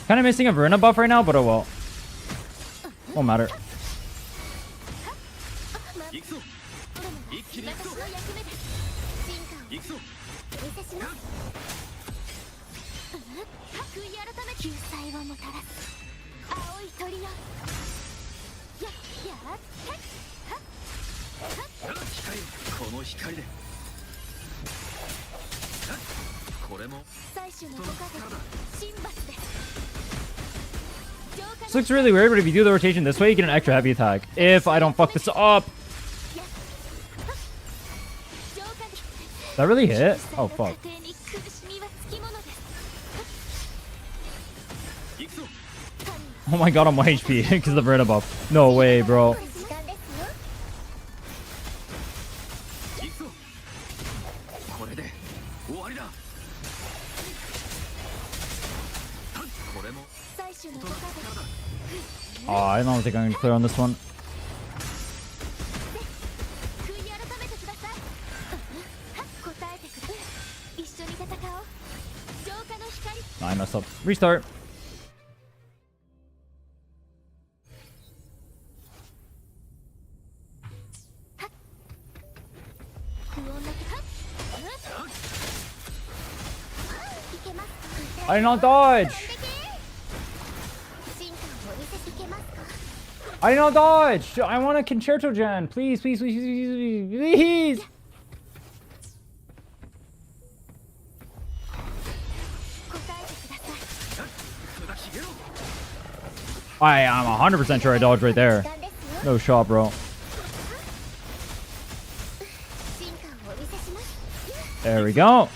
Kind of missing a Rhinne buff right now, but oh well. Won't matter. This looks really weird, but if you do the rotation this way, you get an extra heavy attack. If I don't fuck this up. That really hit? Oh, fuck. Oh my god, I'm 1 HP because of the Rhinne buff. No way, bro. Oh, I don't think I'm going to clear on this one. Nah, I messed up. Restart. I did not dodge. I don't dodge. I want a concerto gen. Please, please, please, please, please. I'm 100% sure I dodged right there. No shot, bro. There we go.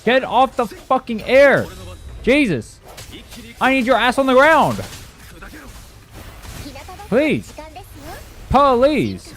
Get off the fucking air. Jesus. I need your ass on the ground. Please. Please.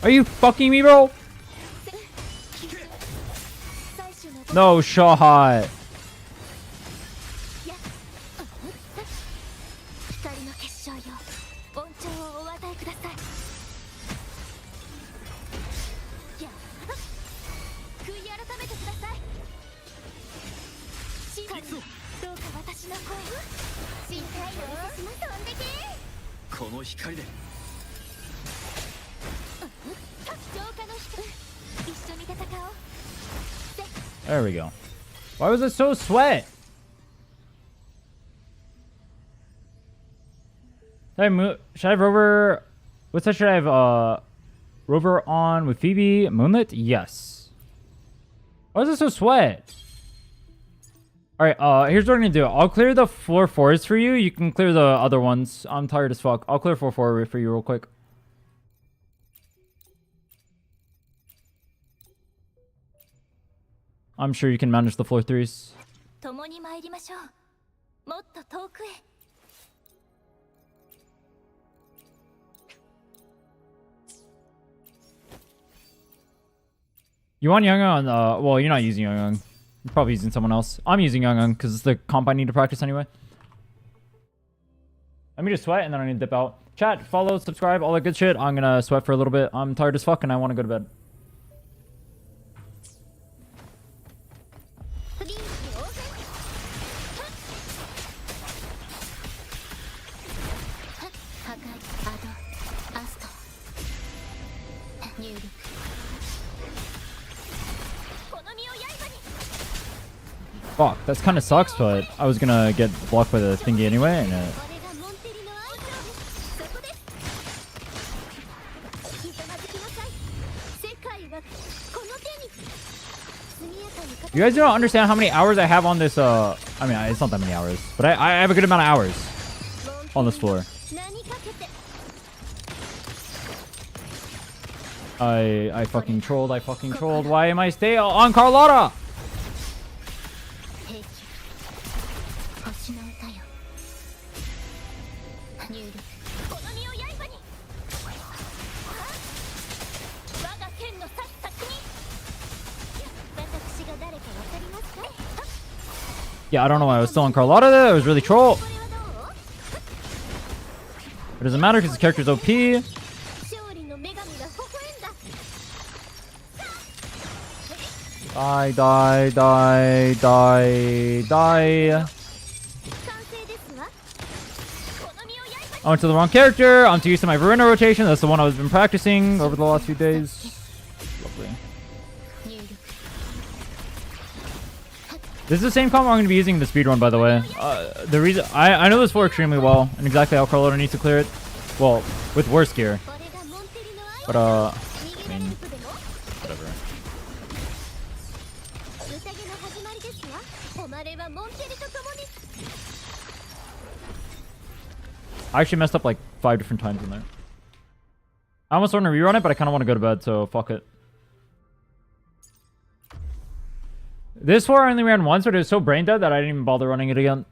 Are you fucking me, bro? No shot. There we go. Why was it so sweat? Should I have Rover? What set should I have Rover on with Phoebe? Moonlit? Yes. Why is it so sweat? Alright, here's what I'm gonna do. I'll clear the floor 4s for you. You can clear the other ones. I'm tired as fuck. I'll clear floor 4 for you real quick. I'm sure you can manage the floor 3s. You want Young? Well, you're not using Young. You're probably using someone else. I'm using Young because it's the comp I need to practice anyway. Let me just sweat and then I need to dip out. Chat, follow, subscribe, all that good shit. I'm gonna sweat for a little bit. I'm tired as fuck and I want to go to bed. Fuck, that kind of sucks, but I was gonna get blocked by the thingy anyway, and you guys don't understand how many hours I have on this, I mean, it's not that many hours, but I have a good amount of hours on this floor. I fucking trolled, Why am I still on Carlotta? Yeah, I don't know why I was still on Carlotta there. It was really troll. It doesn't matter because the character's OP. Die. I went to the wrong character. I'm too used to my Rhinne rotation. That's the one I've been practicing over the last few days. Lovely. This is the same combo I'm going to be using in the speedrun, by the way. The reason I know this floor extremely well and exactly how Carlotta needs to clear it. Well, with worse gear. But I mean, whatever. I actually messed up like 5 different times in there. I almost want to rerun it, but I kind of want to go to bed, so fuck it. This floor I only ran once, but it was so brain dead that I didn't even bother running it again.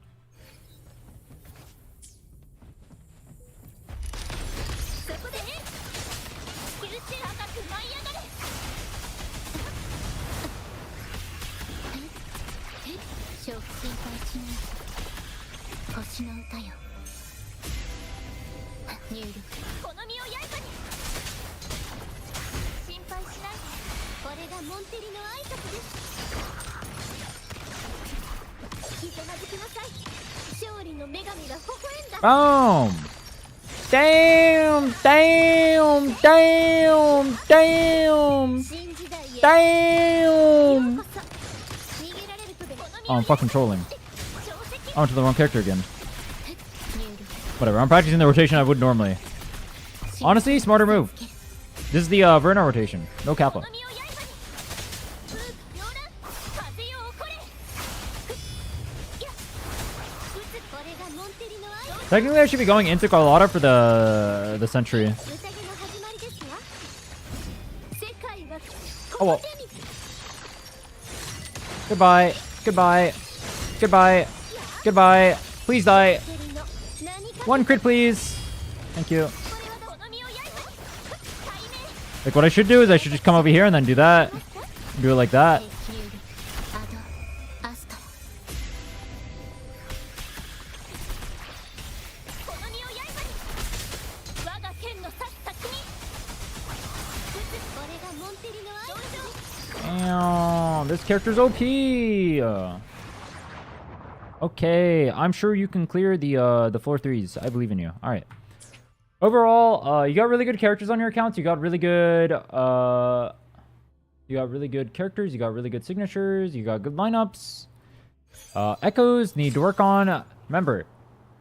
Boom! Damn! Damn! Damn! Damn! Damn! Oh, I'm fucking trolling. I went to the wrong character again. Whatever, I'm practicing the rotation I would normally. Honestly, smarter move. This is the Rhinne rotation. No Kappa. Technically, I should be going into Carlotta for the sentry. Oh well. Goodbye. Goodbye. Goodbye. Goodbye. Please die. One crit, please. Thank you. Like, what I should do is I should just come over here and then do that. Do it like that. Damn, this character's OP. Okay, I'm sure you can clear the floor 3s. I believe in you. All right. Overall, you got really good characters on your accounts. You got really good characters. You got really good signatures. You got good lineups. Echoes need to work on. Remember,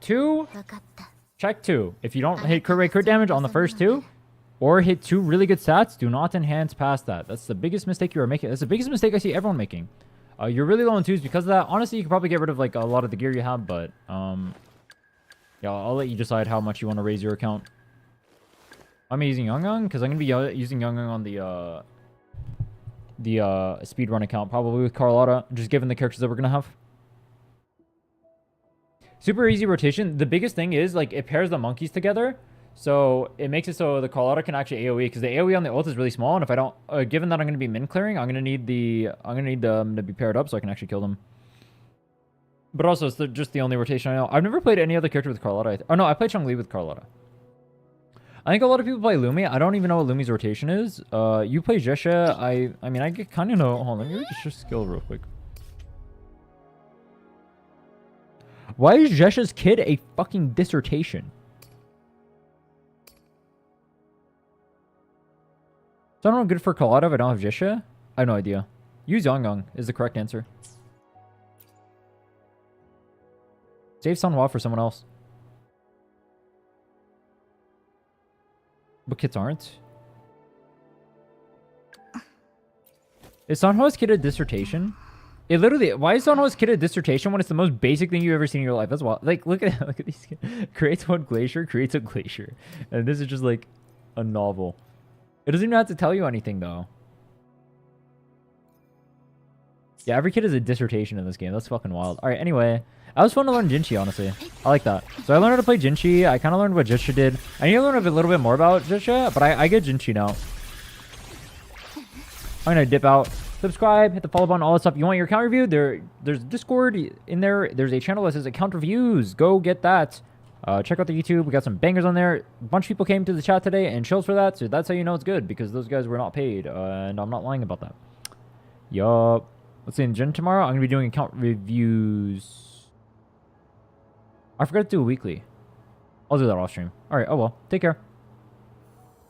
2, check 2. If you don't hit crit rate, crit damage on the first 2, or hit 2 really good stats, do not enhance past that. That's the biggest mistake you are making. That's the biggest mistake I see everyone making. You're really low on 2s because of that. Honestly, you could probably get rid of like a lot of the gear you have, but yeah, I'll let you decide how much you want to raise your account. I'm using Young because I'm gonna be using Young on the speedrun account, probably with Carlotta, just given the characters that we're gonna have. Super easy rotation. The biggest thing is like it pairs the monkeys together, so it makes it so the Carlotta can actually AOE, because the AOE on the ult is really small, and if I don't, given that I'm gonna be min clearing, I'm gonna need them to be paired up so I can actually kill them. But also, it's just the only rotation I know. I've never played any other character with Carlotta. Oh no, I played Chun-Li with Carlotta. I think a lot of people play Lumi. I don't even know what Lumi's rotation is. You play Jesha. I mean, I kind of know. Hold on, let me read your skill real quick. Why is Jesha's kid a fucking dissertation? So I don't know, good for Carlotta if I don't have Jesha? I have no idea. Use Yongyong is the correct answer. Save Sunhwa for someone else. But kits aren't. Is Sunhwa's kid a dissertation? It literally, why is Sunhwa's kid a dissertation when it's the most basic thing you've ever seen in your life? That's wild. Like, look at these kids. Creates one glacier, creates a glacier. And this is just like a novel. It doesn't even have to tell you anything though. Yeah, every kid is a dissertation in this game. That's fucking wild. Alright, anyway. That was fun to learn Jinchi, honestly. I like that. So I learned how to play Jinchi. I kind of learned what Jesha did. I need to learn a little bit more about Jesha, but I get Jinchi now. I'm going to dip out. Subscribe, hit the follow button, all that stuff. You want your account reviewed? There's Discord in there. There's a channel that says account reviews. Go get that. Check out the YouTube. We got some bangers on there. A bunch of people came to the chat today and chills for that. So that's how you know it's good, because those guys were not paid. And I'm not lying about that. Yup. Let's see, in Gen tomorrow, I'm going to be doing account reviews. I forgot to do a weekly. I'll do that off stream. Alright, oh well. Take care.